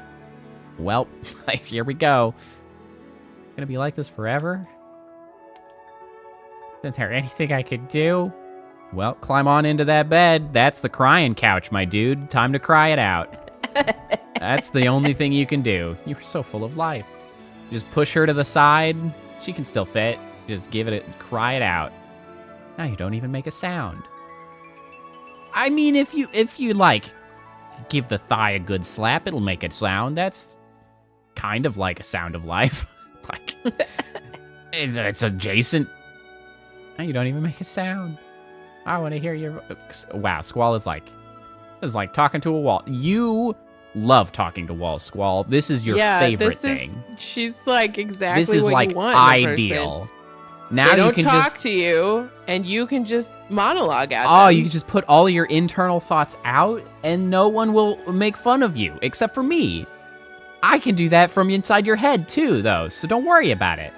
S3: well, here we go. Gonna be like this forever? Isn't there anything I could do? Well, climb on into that bed. That's the crying couch, my dude. Time to cry it out. That's the only thing you can do. You're so full of life. Just push her to the side. She can still fit. Just give it cry it out. Now you don't even make a sound. I mean, if you like give the thigh a good slap, it'll make a sound. That's kind of like a sound of life. Like it's adjacent. Now you don't even make a sound. I want to hear your Wow, Squall is like talking to a wall. You love talking to walls, Squall. This is your favorite thing.
S5: She's like exactly
S3: this is
S5: what
S3: like
S5: you want in a
S3: ideal.
S5: person.
S3: Now
S5: They
S3: you
S5: don't
S3: can
S5: talk
S3: just
S5: to you, and you can just monologue at
S3: Oh,
S5: them.
S3: you can just put all your internal thoughts out, and no one will make fun of you, except for me. I can do that from inside your head, too, though, so don't worry about it.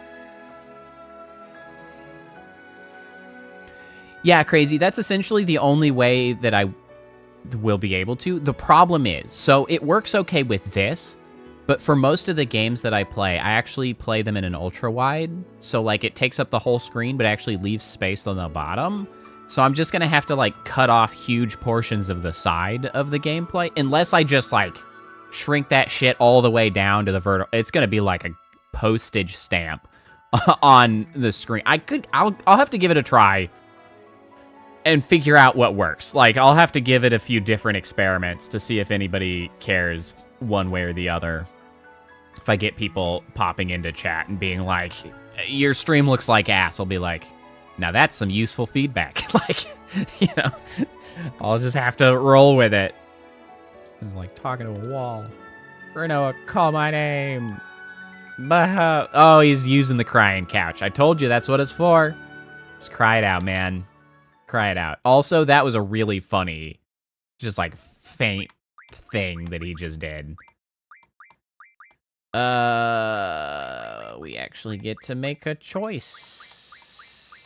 S3: Yeah, Crazy, that's essentially the only way that I will be able to. The problem is, so it works okay with this, but for most of the games that I play, I actually play them in an ultra-wide, so, like, it takes up the whole screen, but actually leaves space on the bottom. So I'm just gonna have to, like, cut off huge portions of the side of the gameplay, unless I just, like, shrink that shit all the way down to the vertical. It's gonna be like a postage stamp on the screen. I'll have to give it a try and figure out what works. Like, I'll have to give it a few different experiments to see if anybody cares one way or the other. If I get people popping into chat and being like, your stream looks like ass, I'll be like, now that's some useful feedback. Like, you know, I'll just have to roll with it. It's like talking to a wall. Bruno, call my name. Oh, he's using the crying couch. I told you that's what it's for. Just cry it out, man. Cry it out. Also, that was a really funny, just like faint thing that he just did. We actually get to make a choice.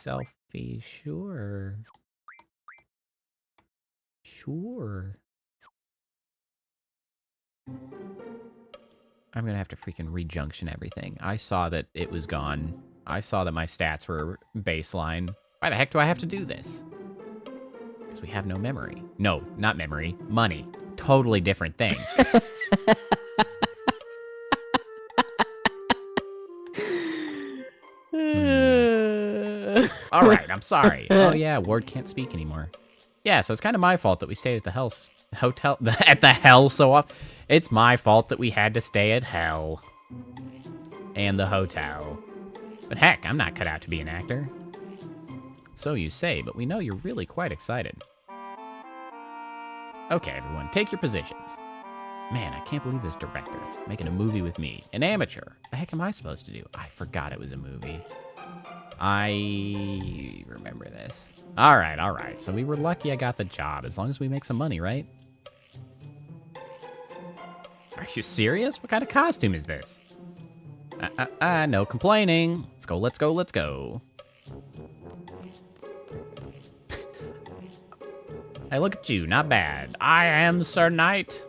S3: Selfie, sure. Sure. I'm gonna have to freaking rejunction everything. I saw that it was gone. I saw that my stats were baseline. Why the heck do I have to do this? Because we have no memory. No, not memory. Money. Totally different thing. All right, I'm sorry. Oh yeah, Ward can't speak anymore. Yeah, so it's kind of my fault that we stayed at the hotel at the hell so often. It's my fault that we had to stay at hell and the hotel. But heck, I'm not cut out to be an actor. So you say, but we know you're really quite excited. Okay, everyone, take your positions. Man, I can't believe this director making a movie with me, an amateur. The heck am I supposed to do? I forgot it was a movie. I remember this. All right. So we were lucky I got the job, as long as we make some money, right? Are you serious? What kind of costume is this? No complaining. Let's go. Hey, look at you, not bad. I am Sir Knight.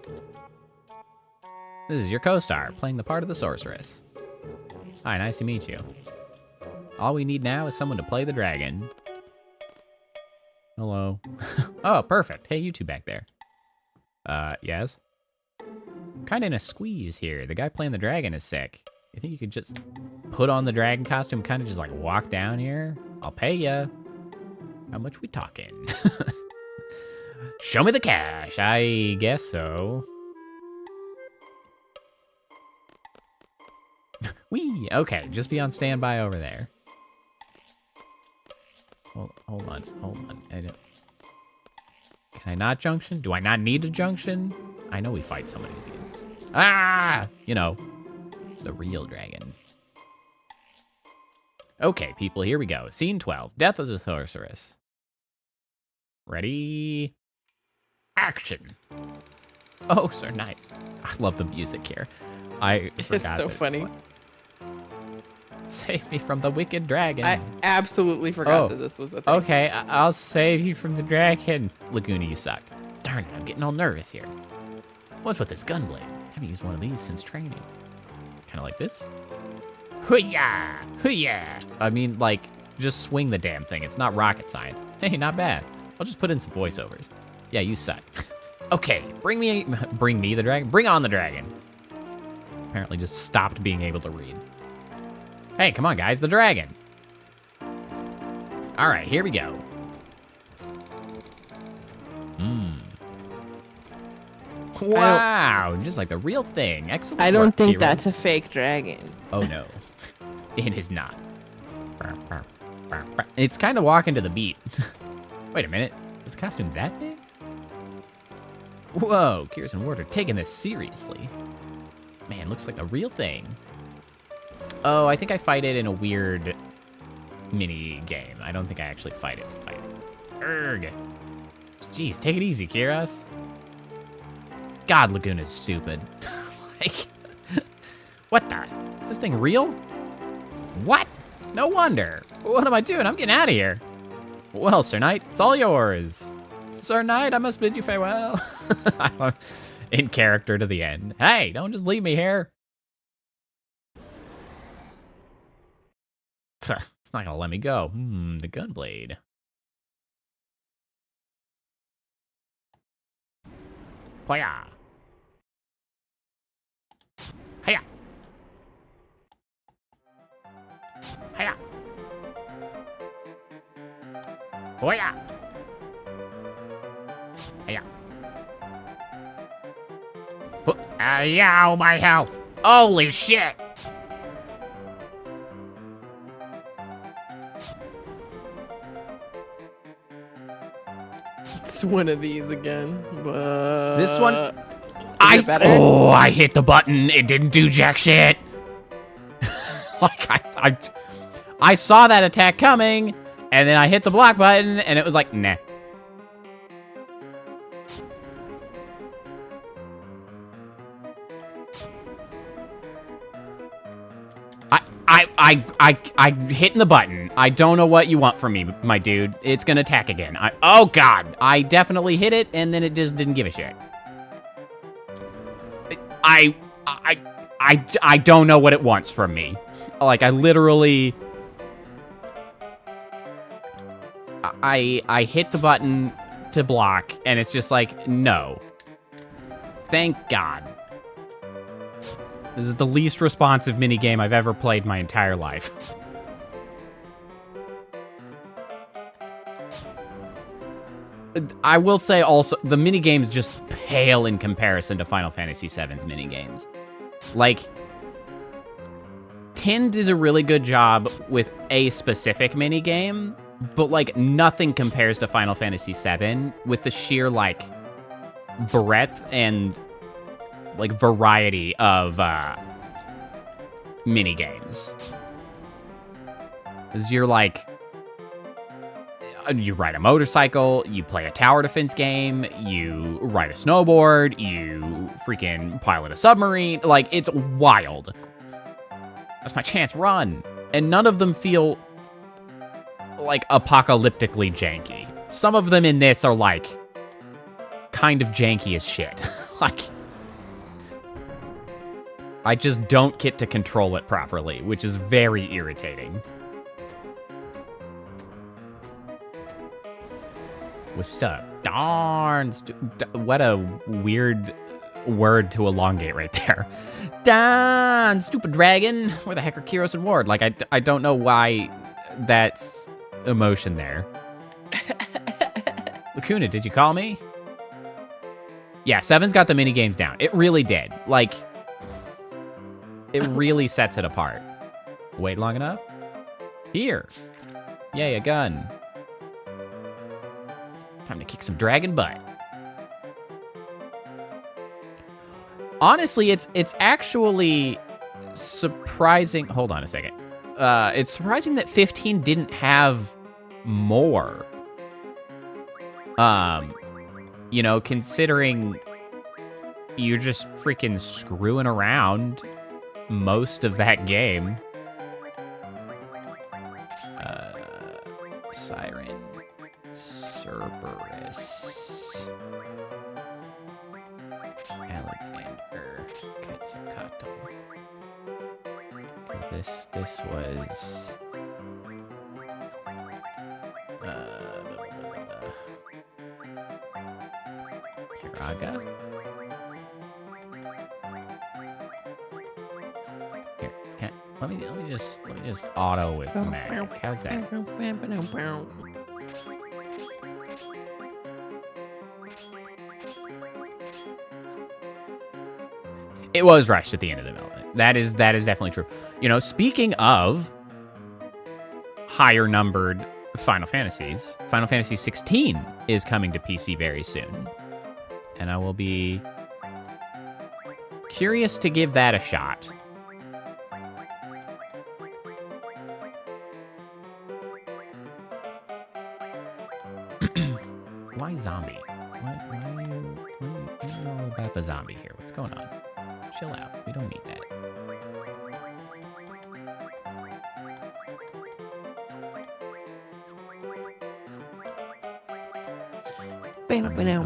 S3: This is your co-star, playing the part of the sorceress. Hi, nice to meet you. All we need now is someone to play the dragon. Hello. Oh, perfect. Hey, you two back there. Yes? Kind of in a squeeze here. The guy playing the dragon is sick. You think you could just put on the dragon costume, kind of just like walk down here? I'll pay ya. How much we talking? Show me the cash. I guess so. Whee! Okay, just be on standby over there. Hold on. Can I not junction? Do I not need a junction? I know we fight somebody at the end. Ah! You know, the real dragon. Okay, people, here we go. Scene 12. Death of the Sorceress. Ready? Action! Oh, Sir Knight. I love the music here. I forgot.
S5: It's so funny.
S3: Save me from the wicked dragon.
S5: I absolutely forgot that this was a thing.
S3: Okay, I'll save you from the dragon. Laguna, you suck. Darn it, I'm getting all nervous here. What's with this gunblade? I haven't used one of these since training. Kind of like this. Hoo-yah! Hoo-yah! I mean, like, just swing the damn thing. It's not rocket science. Hey, not bad. I'll just put in some voiceovers. Yeah, you suck. Okay, bring me the dragon. Bring on the dragon. Apparently just stopped being able to read. Hey, come on, guys, the dragon. All right, here we go. Wow, just like the real thing. Excellent.
S5: I don't
S3: work,
S5: think
S3: heroes.
S5: that's a fake dragon.
S3: Oh no, it is not. It's kind of walking to the beat. Wait a minute. Is the costume that big? Whoa, Gears and Ward are taking this seriously. Man, looks like the real thing. Oh, I think I fight it in a weird mini game. I don't think I actually fight it. Erg. Jeez, take it easy, Kiras. God, Laguna's stupid. Like, what the? Is this thing real? What? No wonder. What am I doing? I'm getting out of here. Well, Sir Knight, it's all yours. Sir Knight, I must bid you farewell. I'm in character to the end. Hey, don't just leave me here. It's not gonna let me go. The gunblade. Hoya. Hiya. Hiya. Hoya. Hiya. Yow, my health. Holy shit.
S5: It's one of these again, but
S3: This one,
S5: better?
S3: I hit the button. It didn't do jack shit. Like I saw that attack coming, and then I hit the block button, and it was like, nah. I hitting the button. I don't know what you want from me, my dude. It's gonna attack again. Oh god, I definitely hit it, and then it just didn't give a shit. I don't know what it wants from me. Like, I literally... I hit the button to block, and it's just like, no. Thank God. This is the least responsive minigame I've ever played my entire life. I will say also, the minigames just pale in comparison to Final Fantasy VII's minigames. Like, Tind does a really good job with a specific minigame, but, like, nothing compares to Final Fantasy VII with the sheer, like, breadth and, like, variety of, minigames. As you're, like, you ride a motorcycle, you play a tower defense game, you ride a snowboard, you freaking pilot a submarine. Like, it's wild. That's my chance, run. And none of them feel, like, apocalyptically janky. Some of them in this are, like, kind of janky as shit. Like, I just don't get to control it properly, which is very irritating. What's up? Darn. What a weird word to elongate right there. Darn, stupid dragon. Where the heck are Kiros and Ward? Like, I don't know why that's emotion there. Lacuna, did you call me? Yeah, 7's got the minigames down. It really did. Like, it really sets it apart. Wait long enough? Here. Yay, a gun. Time to kick some dragon butt. Honestly, it's actually surprising. Hold on a second. It's surprising that 15 didn't have more. You know, considering you're just freaking screwing around most of that game. Siren. Cerberus. Alexander. Katsukato. This was... Kiraga? Here, let me just auto with magic. How's that? It was rushed at the end of the development. That is definitely true. You know, speaking of higher numbered Final Fantasies. Final Fantasy 16 is coming to PC very soon. And I will be curious to give that a shot. Why zombie? Why are you all about the zombie here? What's going on? Chill out. We don't need that.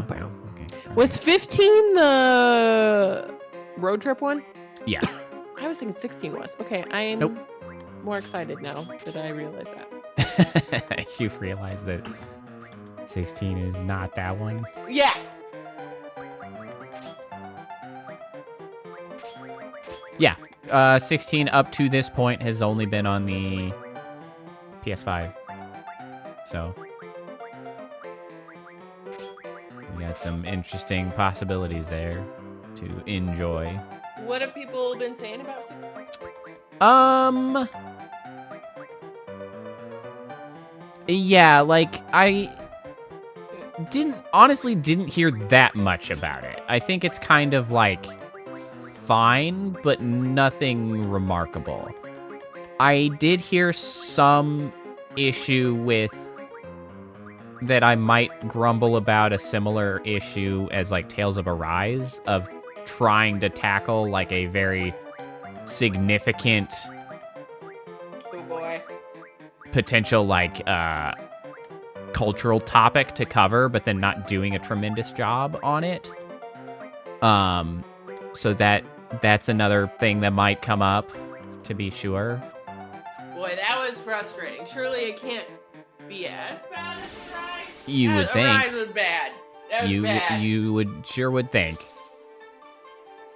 S5: Bow.
S3: Okay.
S5: Was 15 the road trip one?
S3: Yeah.
S5: I was thinking 16 was. Okay, I am
S3: Nope.
S5: more excited now that I realize that.
S3: You've realized that 16 is not that one?
S5: Yeah.
S3: Yeah. 16 up to this point has only been on the PS5. So we got some interesting possibilities there to enjoy.
S5: What have people been saying about 16?
S3: Yeah, like I didn't hear that much about it. I think it's kind of like fine, but nothing remarkable. I did hear some issue with that I might grumble about a similar issue as like Tales of Arise, of trying to tackle like a very significant
S5: Oh boy. potential
S3: like cultural topic to cover, but then not doing a tremendous job on it. So that's another thing that might come up, to be sure.
S5: Boy, that was frustrating. Surely it can't be as bad as Arise.
S3: You would think.
S5: Arise was bad. That was bad.
S3: You would think.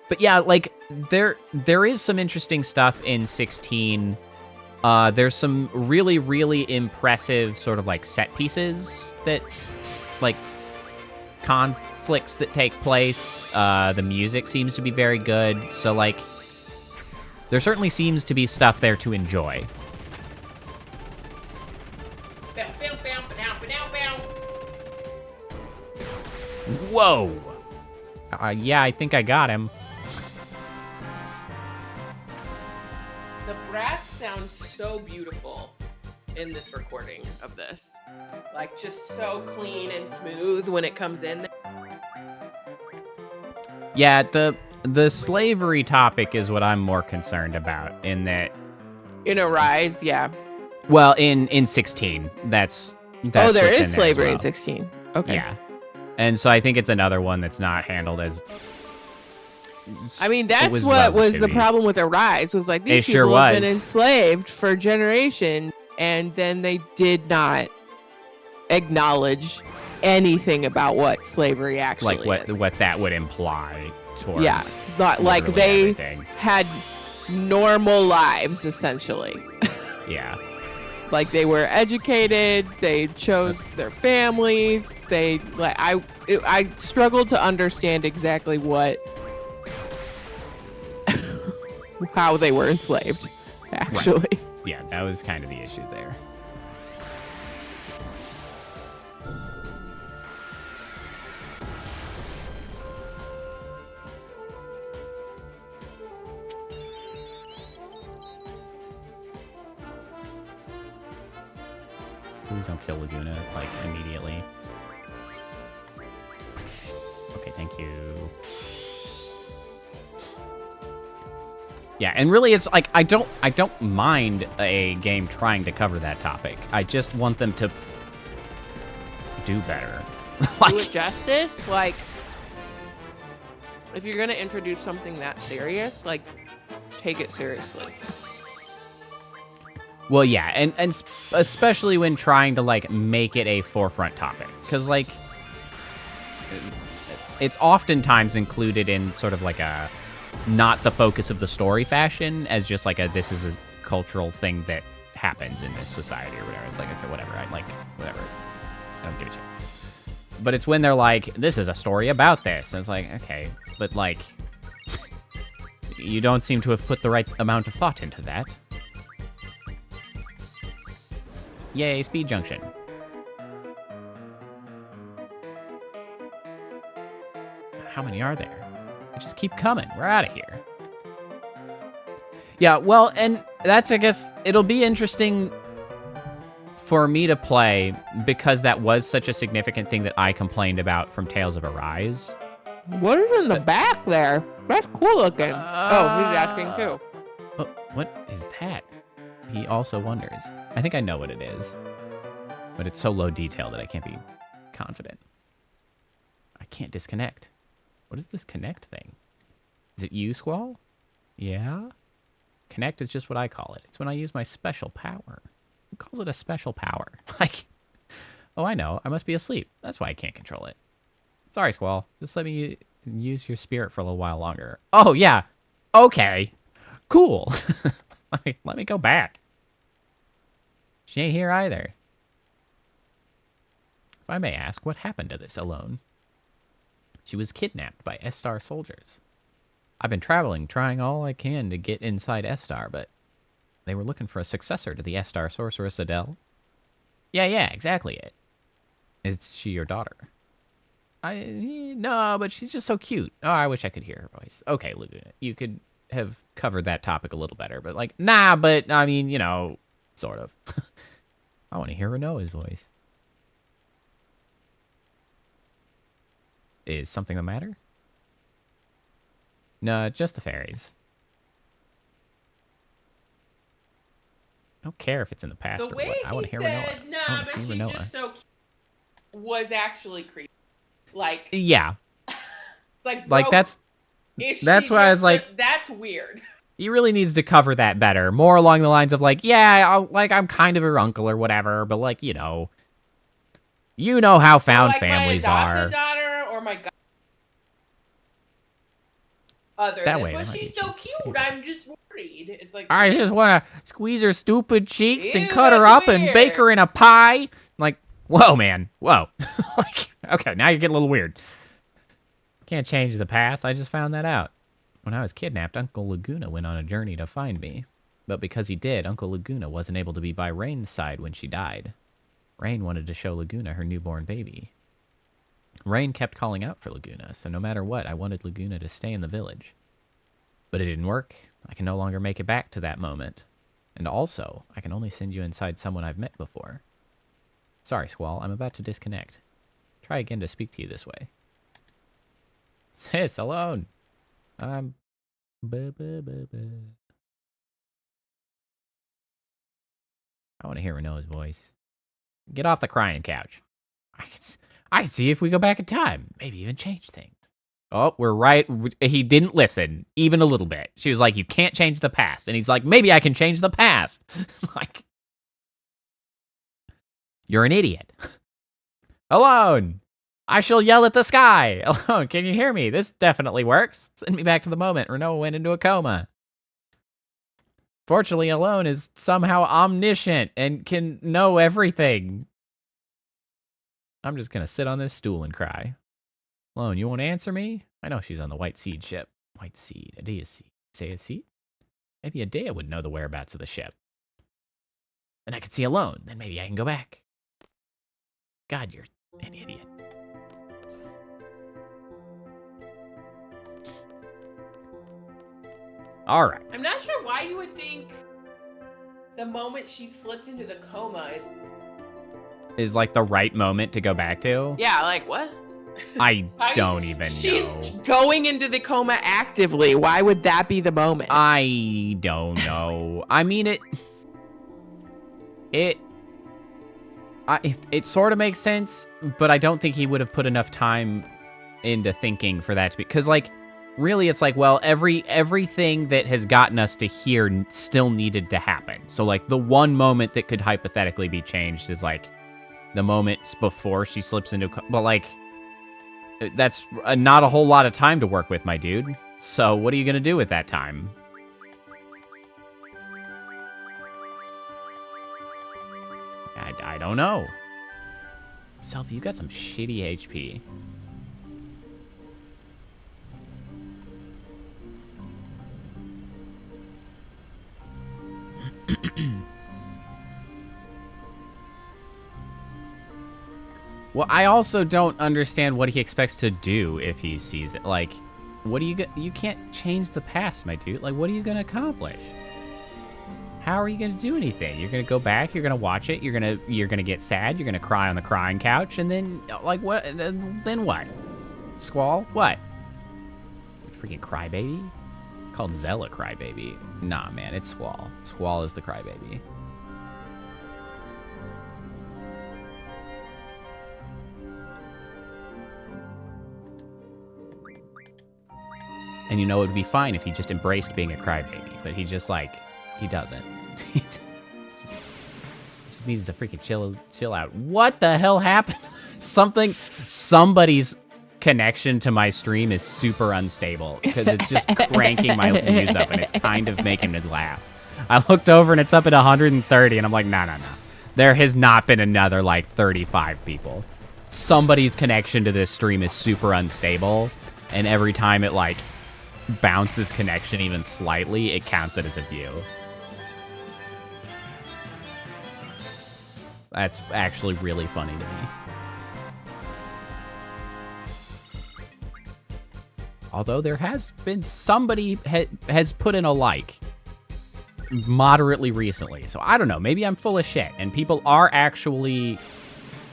S3: But yeah, like there is some interesting stuff in 16. There's some really, really impressive sort of like set pieces that like conflicts that take place. The music seems to be very good. So like there certainly seems to be stuff there to enjoy. Whoa. Yeah, I think I got him.
S5: The brass sounds so beautiful in this recording of this. Like, just so clean and smooth when it comes in.
S3: Yeah, the slavery topic is what I'm more concerned about, in that...
S5: In Arise, yeah.
S3: Well, in 16, that's
S5: oh, there
S3: what's
S5: is
S3: in
S5: slavery
S3: as
S5: in
S3: well.
S5: 16. Okay.
S3: Yeah. And so I think it's another one that's not handled as...
S5: I mean,
S3: it
S5: that's
S3: was
S5: what
S3: well
S5: was
S3: to
S5: the
S3: be.
S5: problem with Arise, was like, these
S3: It sure
S5: people have been
S3: was.
S5: enslaved for generations, and then they did not acknowledge anything about what slavery actually
S3: Like
S5: is.
S3: what that would imply towards...
S5: Yeah, but like
S3: literally
S5: they
S3: everything.
S5: had normal lives, essentially.
S3: Yeah.
S5: Like, they were educated, they chose their families, they like I struggled to understand exactly what how they were enslaved, actually.
S3: Yeah, that was kind of the issue there. Please don't kill Laguna, like, immediately. Okay, thank you. Yeah, and really it's like I don't mind a game trying to cover that topic. I just want them to do better.
S5: Do it justice. Like, if you're gonna introduce something that serious, like, take it seriously.
S3: Well, yeah, and especially when trying to like make it a forefront topic, because like it's oftentimes included in sort of like a not the focus of the story fashion, as just like this is a cultural thing that happens in this society or whatever. It's like, okay, whatever, I don't give a shit. But it's when they're like, this is a story about this, and it's like, okay, but like you don't seem to have put the right amount of thought into that. Yay, speed junction. How many are there? They just keep coming. We're out of here. Yeah, well, and that's, I guess, it'll be interesting for me to play because that was such a significant thing that I complained about from Tales of Arise.
S4: What is in the back there? That's cool looking. Oh, he's asking too.
S3: Oh, what is that? He also wonders. I think I know what it is, but it's so low detail that I can't be confident. I can't disconnect. What is this connect thing? Is it you, Squall? Yeah? Connect is just what I call it. It's when I use my special power. Who calls it a special power? Like, oh, I know. I must be asleep. That's why I can't control it. Sorry, Squall. Just let me use your spirit for a little while longer. Oh, yeah. Okay. Cool. let me go back. She ain't here either. If I may ask, what happened to this Alone? She was kidnapped by S-Star soldiers. I've been traveling, trying all I can to get inside S-Star, but they were looking for a successor to the S-Star sorceress Adele. Yeah, exactly it. Is she your daughter? No, but she's just so cute. Oh, I wish I could hear her voice. Okay, Laguna, you could have covered that topic a little better, but like, nah, but I mean, you know, sort of. I want to hear Renoa's voice. Is something the matter? No, just the fairies. I don't care if it's in the past
S5: The
S3: or
S5: way
S3: what. I want to hear Renoa.
S5: nah,
S3: I want
S5: but
S3: to see
S5: she's
S3: Renoa.
S5: just so cute, was actually creepy. Like,
S3: Yeah,
S5: it's like,
S3: like
S5: bro,
S3: that's
S5: is
S3: that's
S5: she
S3: why I was
S5: just
S3: like,
S5: that's weird.
S3: he really needs to cover that better. More along the lines of like, yeah, I'm kind of her uncle or whatever, but like, you know how found
S5: Like
S3: families
S5: my
S3: are.
S5: adopted daughter or my other
S3: That
S5: than,
S3: way,
S5: but
S3: there might
S5: she's
S3: be a
S5: so
S3: chance to save
S5: cute.
S3: her.
S5: I'm just worried. It's like,
S3: I just want to squeeze her stupid cheeks and
S5: Ew,
S3: cut her
S5: that's
S3: up and bake her
S5: weird.
S3: in a pie. Like, whoa, man. Whoa. Like, okay, now you're getting a little weird. Can't change the past. I just found that out. When I was kidnapped, Uncle Laguna went on a journey to find me. But because he did, Uncle Laguna wasn't able to be by Rain's side when she died. Rain wanted to show Laguna her newborn baby. Rain kept calling out for Laguna, so no matter what, I wanted Laguna to stay in the village. But it didn't work. I can no longer make it back to that moment. And also, I can only send you inside someone I've met before. Sorry, Squall, I'm about to disconnect. Try again to speak to you this way. Sis, Alone. I want to hear Renoa's voice. Get off the crying couch. I can see if we go back in time. Maybe even change things. Oh, we're right. He didn't listen, even a little bit. She was like, you can't change the past. And he's like, maybe I can change the past. Like, you're an idiot. Alone. I shall yell at the sky. Alone, can you hear me? This definitely works. Send me back to the moment Renoa went into a coma. Fortunately, Alone is somehow omniscient and can know everything. I'm just going to sit on this stool and cry. Alone, you won't answer me? I know she's on the White Seed ship. White Seed, Adea Seed. Say a seed? Maybe Adea would know the whereabouts of the ship. Then I could see Alone. Then maybe I can go back. God, you're an idiot. All right.
S5: I'm not sure why you would think the moment she slipped into the coma
S3: Is like the right moment to go back to?
S5: yeah, like what?
S3: I don't even
S5: She's
S3: know.
S4: Going into the coma actively. Why would that be the moment?
S3: I don't know. I mean, it sort of makes sense, but I don't think he would have put enough time into thinking for that to be, because like, really, it's like, well, everything that has gotten us to here still needed to happen. So like, the one moment that could hypothetically be changed is like the moments before she slips into, but like, that's not a whole lot of time to work with, my dude. So what are you gonna do with that time? I don't know. Selfie, you got some shitty HP. Well, I also don't understand what he expects to do if he sees it. Like, what do you can't change the past, my dude. Like, what are you going to accomplish? How are you going to do anything? You're going to go back, you're going to watch it, you're going to get sad, you're going to cry on the crying couch, and then, like, what? Then what? Squall? What? Freaking crybaby? Called Zella crybaby. Nah, man, it's Squall. Squall is the crybaby. And you know, it would be fine if he just embraced being a crybaby, but he just, like, he doesn't. He just needs to freaking chill out. What the hell happened? Somebody's connection to my stream is super unstable because it's just cranking my views up and it's kind of making me laugh. I looked over and it's up at 130 and I'm like, nah. There has not been another, like, 35 people. Somebody's connection to this stream is super unstable, and every time it, like, bounces connection even slightly, it counts it as a view. That's actually really funny to me. Although there has been somebody has put in a like moderately recently. So I don't know, maybe I'm full of shit and people are actually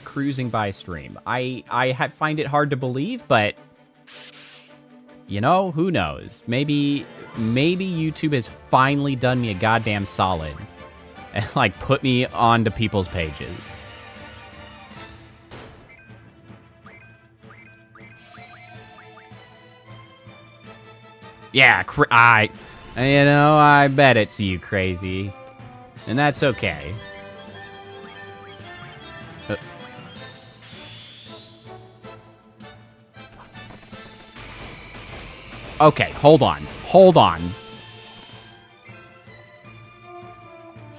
S3: cruising by stream. I find it hard to believe, but you know, who knows? Maybe YouTube has finally done me a goddamn solid and, like, put me onto people's pages. Yeah, I bet it's you, crazy. And that's okay. Oops. Okay, hold on.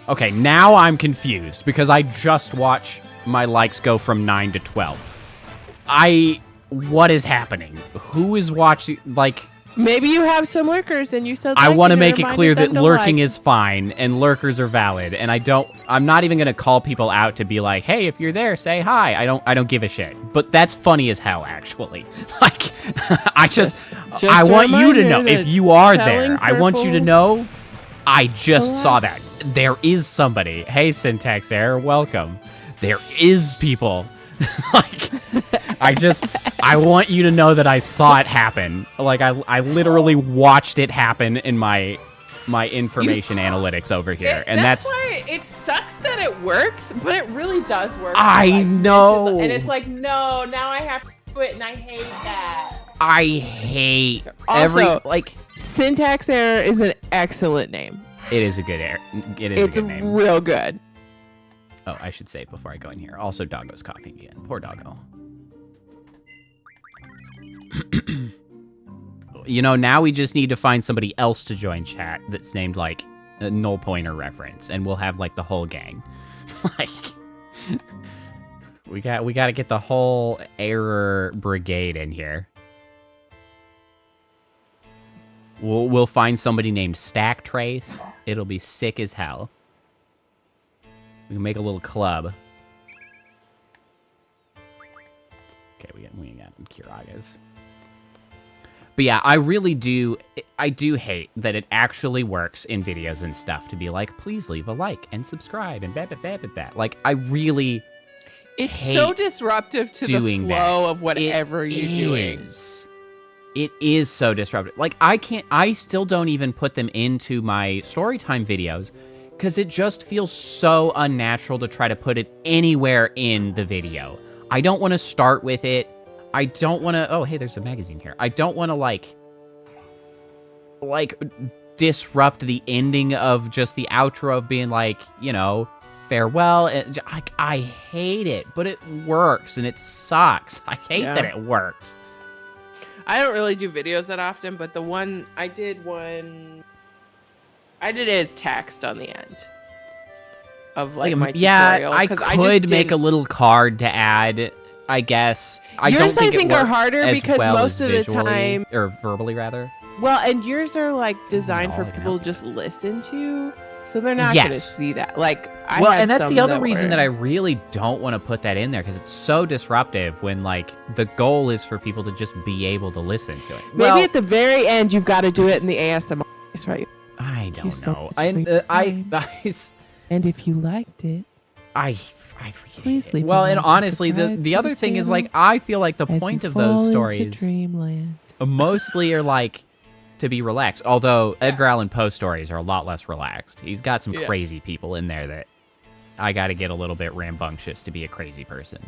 S3: Okay, now I'm confused because I just watched my likes go from 9 to 12. What is happening? Who is watching, like...
S4: Maybe you have some lurkers and you said
S3: I want to make it clear that lurking is fine and lurkers are valid, and I'm not even going to call people out to be like, hey, if you're there, say hi. I don't give a shit. But that's funny as hell, actually. Like, I want you to know, if you are there, I want you to know, I just saw that. There is somebody. Hey, syntax error, welcome. There is people. Like, I want you to know that I saw it happen. Like, I literally watched it happen in my information analytics over here. And that's
S4: why it sucks that it works, but it really does work.
S3: I know.
S4: And it's like, no, now I have to do it, and I hate that.
S3: I hate
S4: also, syntax error is an excellent name.
S3: It is a good error. It's a good name.
S4: It's real good.
S3: Oh, I should say it before I go in here. Also, Doggo's coughing again. Poor Doggo. You know, now we just need to find somebody else to join chat that's named, like, a null pointer reference, and we'll have, like, the whole gang. Like, we got to get the whole error brigade in here. We'll find somebody named Stack Trace. It'll be sick as hell. We can make a little club. Okay, we got Kiragas. But yeah, I do hate that it actually works in videos and stuff to be like, please leave a like and subscribe and that. Like, I really hate
S4: so disruptive to the flow of whatever you're doing.
S3: It is so disruptive. Like, I still don't even put them into my storytime videos because it just feels so unnatural to try to put it anywhere in the video. I don't want to start with it. I don't want to... Oh, hey, there's a magazine here. I don't want to, like, disrupt the ending of just the outro of being like, you know, farewell. I hate it, but it works, and it sucks. I hate that it works.
S4: I don't really do videos that often, but I did it as text on the end of, like, my tutorial.
S3: Yeah, I could make a little card to add, I guess. I don't think it works
S4: are harder
S3: as
S4: because
S3: well
S4: most
S3: as
S4: of the
S3: visually,
S4: time,
S3: or verbally rather.
S4: well, and yours are, like, designed for people to just listen to. So they're not going to
S3: Yes.
S4: see that. Like, I
S3: Well,
S4: had
S3: and that's
S4: some
S3: the other reason
S4: were-
S3: that I really don't want to put that in there, because it's so disruptive when, like, the goal is for people to just be able to listen to it.
S4: Maybe
S3: Well,
S4: at the very end, you've got to do it in the ASMR voice, right?
S3: I
S4: you
S3: don't
S4: so
S3: know.
S4: much for your time. And if you liked it,
S3: I freaking
S4: Please
S3: hate it.
S4: leave a
S3: Well, and
S4: like and
S3: honestly,
S4: subscribe
S3: the
S4: to
S3: other
S4: the
S3: thing is,
S4: channel
S3: like, I feel like the
S4: as
S3: point
S4: you
S3: of
S4: fall
S3: those
S4: into
S3: stories
S4: dreamland.
S3: mostly are, like, to be relaxed. Although Edgar Allan Poe stories are a lot less relaxed. He's got some
S4: Yeah.
S3: crazy people in there that I got to get a little bit rambunctious to be a crazy person.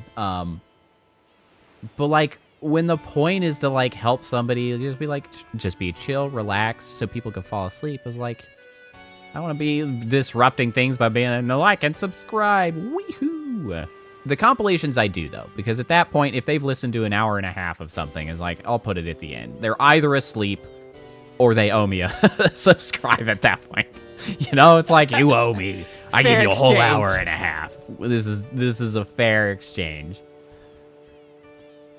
S3: But, like, when the point is to, like, help somebody, just be like, just be chill, relax, so people can fall asleep. I was like, I want to be disrupting things by being a like and subscribe. Weehoo! The compilations I do, though, because at that point, if they've listened to an hour and a half of something, it's like, I'll put it at the end. They're either asleep or they owe me a subscribe at that point. You know, it's like, you owe me. I give
S4: Fair
S3: you a whole
S4: exchange.
S3: hour and a half. This is a fair exchange.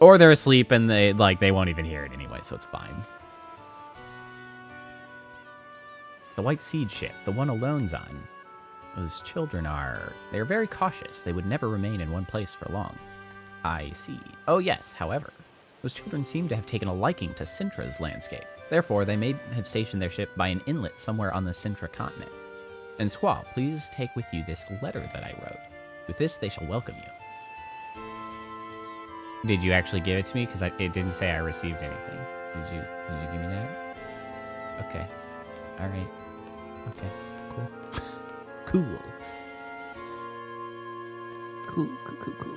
S3: Or they're asleep and they won't even hear it anyway, so it's fine. The White Seed ship, the one Alone's on. Those children they're very cautious. They would never remain in one place for long. I see. Oh yes, however, those children seem to have taken a liking to Sintra's landscape. Therefore, they may have stationed their ship by an inlet somewhere on the Sintra continent. And Squaw, please take with you this letter that I wrote. With this, they shall welcome you. Did you actually give it to me? Because it didn't say I received anything. Did you give me that? Okay. All right. Okay. Cool. Cool.
S4: Cool.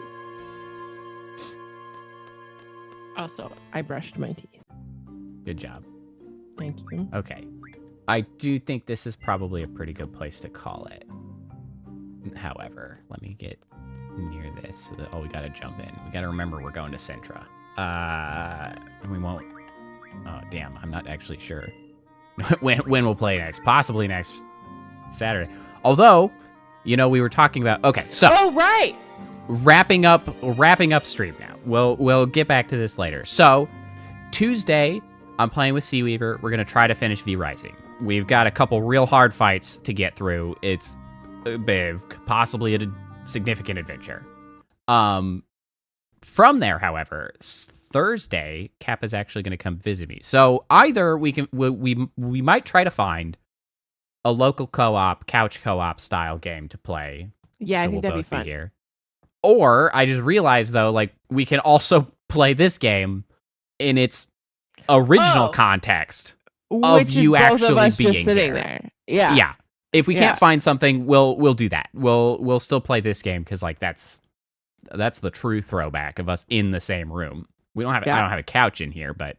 S4: Also, I brushed my teeth.
S3: Good job.
S4: Thank you.
S3: Okay. I do think this is probably a pretty good place to call it. However, let me get near this so that, we gotta jump in. We gotta remember we're going to Sintra. And we won't... Oh, damn. I'm not actually sure when we'll play next. Possibly next Saturday. Although, we were talking about... Okay, so...
S4: Oh, right!
S3: Wrapping up stream now. We'll get back to this later. So, Tuesday, I'm playing with Seaweaver. We're going to try to finish V Rising. We've got a couple real hard fights to get through. It's possibly a significant adventure. From there, however, Thursday, Kappa's actually going to come visit me. So either we might try to find a local co-op, couch co-op style game to play.
S4: Yeah, I
S3: So
S4: think
S3: we'll
S4: that'd be
S3: both
S4: fun.
S3: here. Or I just realized though, like, we can also play this game in its original context.
S4: Which is
S3: you
S4: both
S3: actually
S4: of us just
S3: being
S4: sitting
S3: there.
S4: there. Yeah.
S3: Yeah. If we
S4: Yeah.
S3: can't find something, we'll do that. We'll still play this game because, like, that's the true throwback of us in the same room. We don't have I don't have a couch in here, but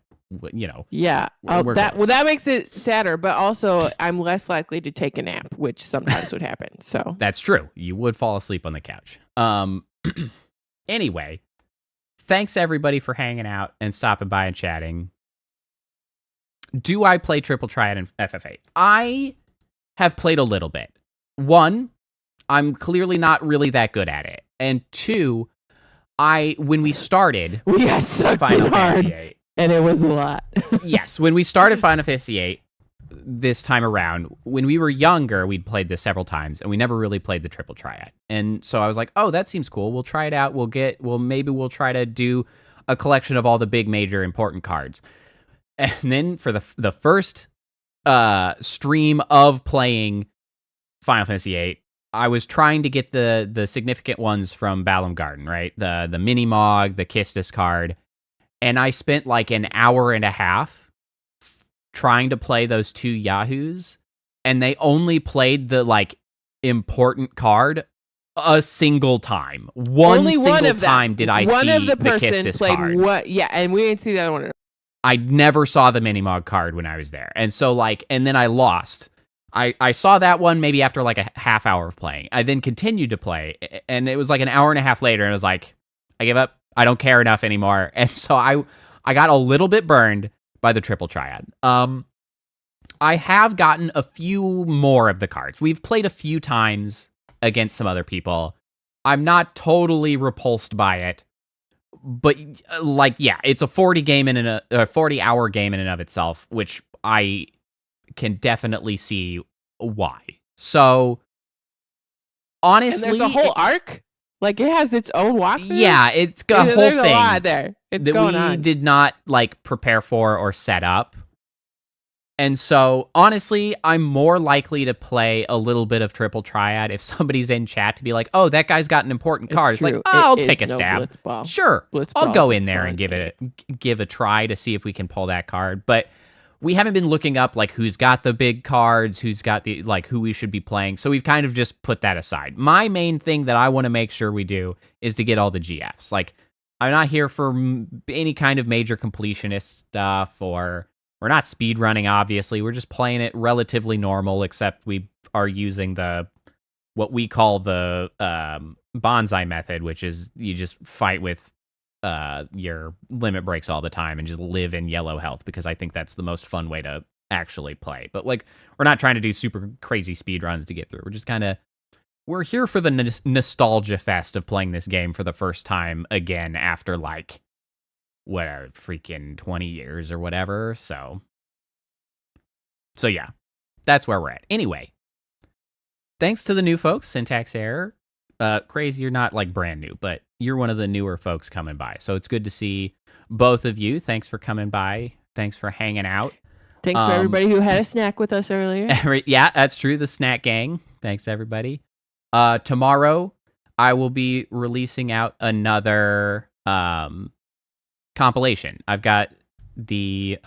S4: Yeah.
S3: We're close.
S4: That makes it sadder, but also I'm less likely to take a nap, which sometimes would happen. So
S3: That's true. You would fall asleep on the couch. Anyway, thanks everybody for hanging out and stopping by and chatting. Do I play Triple Triad in FF8? I have played a little bit. One, I'm clearly not really that good at it. And two, when we started
S4: we got sucked
S3: Final
S4: in hard,
S3: Fantasy VIII,
S4: and it was a lot.
S3: yes, when we started Final Fantasy VIII this time around, when we were younger, we'd played this several times, and we never really played the Triple Triad. And so I was like, oh, that seems cool. We'll try it out. Maybe we'll try to do a collection of all the big, major, important cards. And then for the first stream of playing Final Fantasy VIII, I was trying to get the significant ones from Balam Garden, right? The Mini Mog, the Kistis card. And I spent like an hour and a half trying to play those two Yahoos, and they only played the like important card a single time.
S4: Only
S3: single
S4: one of them.
S3: time did I
S4: one
S3: see
S4: of the
S3: the
S4: person
S3: Kistis
S4: played
S3: card.
S4: what? Yeah, and we didn't see the other one.
S3: I never saw the Minimog card when I was there. And so and then I lost. I saw that one maybe after like a half hour of playing. I then continued to play, and it was like an hour and a half later, and I was like, I give up. I don't care enough anymore. And so I got a little bit burned by the Triple Triad. I have gotten a few more of the cards. We've played a few times against some other people. I'm not totally repulsed by it. But it's a 40 game in a 40-hour game in and of itself, which I can definitely see why. So honestly,
S4: And there's a whole arc. Like it has its own walkthrough.
S3: Yeah, it's got a whole
S4: There's
S3: thing
S4: a lot there. It's
S3: that
S4: going
S3: we
S4: on.
S3: did not like prepare for or set up. And so, honestly, I'm more likely to play a little bit of Triple Triad if somebody's in chat to be like, "Oh, that guy's got an important card." It's like,
S4: true.
S3: I'll
S4: It
S3: take a
S4: is no
S3: stab.
S4: Blitzball.
S3: Sure, I'll
S4: Blitzball's
S3: go
S4: a
S3: in there and
S4: fun
S3: give a try to see if we can pull that card. But we haven't been looking up like who's got the big cards, who's got the like who we should be playing. So we've kind of just put that aside. My main thing that I want to make sure we do is to get all the GFs. Like, I'm not here for any kind of major completionist stuff, or we're not speed running. Obviously, we're just playing it relatively normal, except we are using what we call the bonsai method, which is you just fight with your limit breaks all the time and just live in yellow health, because I think that's the most fun way to actually play. But like, we're not trying to do super crazy speed runs to get through. We're just we're here for the nostalgia fest of playing this game for the first time again after like whatever, freaking 20 years or whatever. So yeah, that's where we're at. Anyway, thanks to the new folks, Syntax Error. Crazy, you're not like brand new, but you're one of the newer folks coming by. So it's good to see both of you. Thanks for coming by. Thanks for hanging out.
S4: Thanks for everybody who had a snack with us earlier.
S3: Yeah, that's true. The snack gang. Thanks, everybody. Tomorrow, I will be releasing out another compilation. I've got the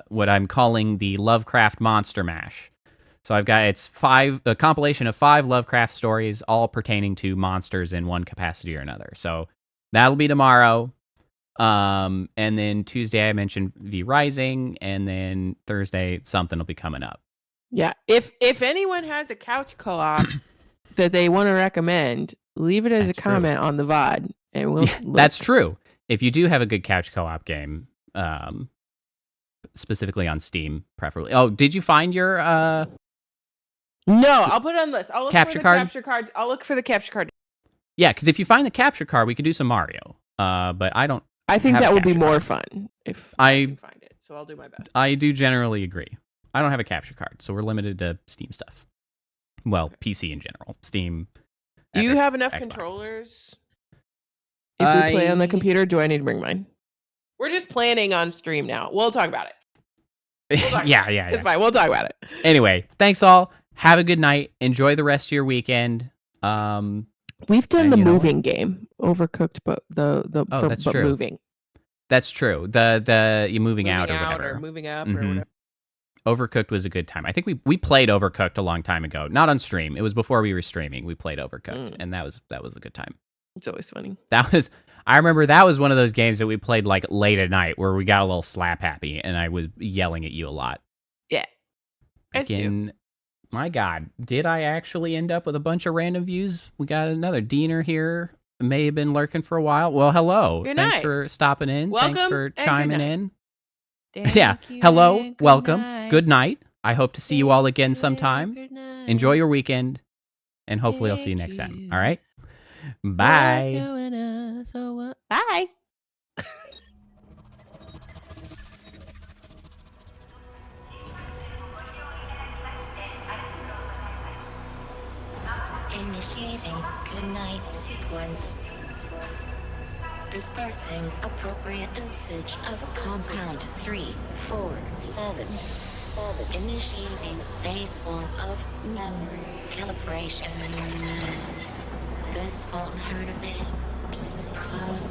S3: what I'm calling the Lovecraft Monster Mash. So I've got a compilation of 5 Lovecraft stories, all pertaining to monsters in one capacity or another. So that'll be tomorrow. And then Tuesday I mentioned V Rising, and then Thursday something will be coming up.
S4: Yeah. If anyone has a couch co-op that they want to recommend, leave it as
S3: That's
S4: a comment on the VOD, and we'll.
S3: That's true. If you do have a good couch co-op game, specifically on Steam, preferably. Oh, did you find your
S4: No, I'll put it on the list. I'll look
S3: capture
S4: for the
S3: card?
S4: capture card. I'll look for the capture card.
S3: Yeah, because if you find the capture card, we could do some Mario. But I don't.
S4: I think
S3: have
S4: that
S3: a
S4: would be
S3: capture
S4: more
S3: card.
S4: fun if
S3: I
S4: can find it. So I'll do my best.
S3: I do generally agree. I don't have a capture card, so we're limited to Steam stuff. Well, PC in general. Steam.
S4: Do you
S3: Epic,
S4: have enough
S3: Xbox.
S4: controllers? If we play on the computer, do I need to bring mine? We're just planning on stream now. We'll talk about it.
S3: Yeah.
S4: It's fine. We'll talk about it.
S3: Anyway, thanks all. Have a good night. Enjoy the rest of your weekend.
S4: We've done
S3: and
S4: the
S3: you know what?
S4: moving game, Overcooked, but
S3: that's
S4: but
S3: true.
S4: moving.
S3: That's true. The you moving out or whatever.
S4: or moving up
S3: Mhm.
S4: or whatever.
S3: Overcooked was a good time. I think we played Overcooked a long time ago. Not on stream. It was before we were streaming. We played Overcooked, and that was a good time.
S4: It's always funny.
S3: I remember that was one of those games that we played like late at night where we got a little slap happy, and I was yelling at you a lot.
S4: Yeah. As do.
S3: Again, my God, did I actually end up with a bunch of random views? We got another Diener here. May have been lurking for a while. Well, hello.
S4: Good
S3: Thanks
S4: night.
S3: for stopping in.
S4: Welcome
S3: Thanks for
S4: and good
S3: chiming
S4: night.
S3: in.
S4: Thank
S3: Yeah.
S4: you
S3: Hello.
S4: and good
S3: Welcome.
S4: night.
S3: Good night. I hope to see you all again
S4: Thank you and
S3: sometime.
S4: good night.
S3: Enjoy your weekend, and hopefully I'll see you
S4: Thank
S3: next time.
S4: you.
S3: All right?
S4: You're
S3: Bye.
S4: doing us so well. Bye.
S6: Initiating goodnight sequence. Dispersing appropriate dosage of compound 347. Initiating phase 1 of memory calibration. This won't hurt a bit. Just close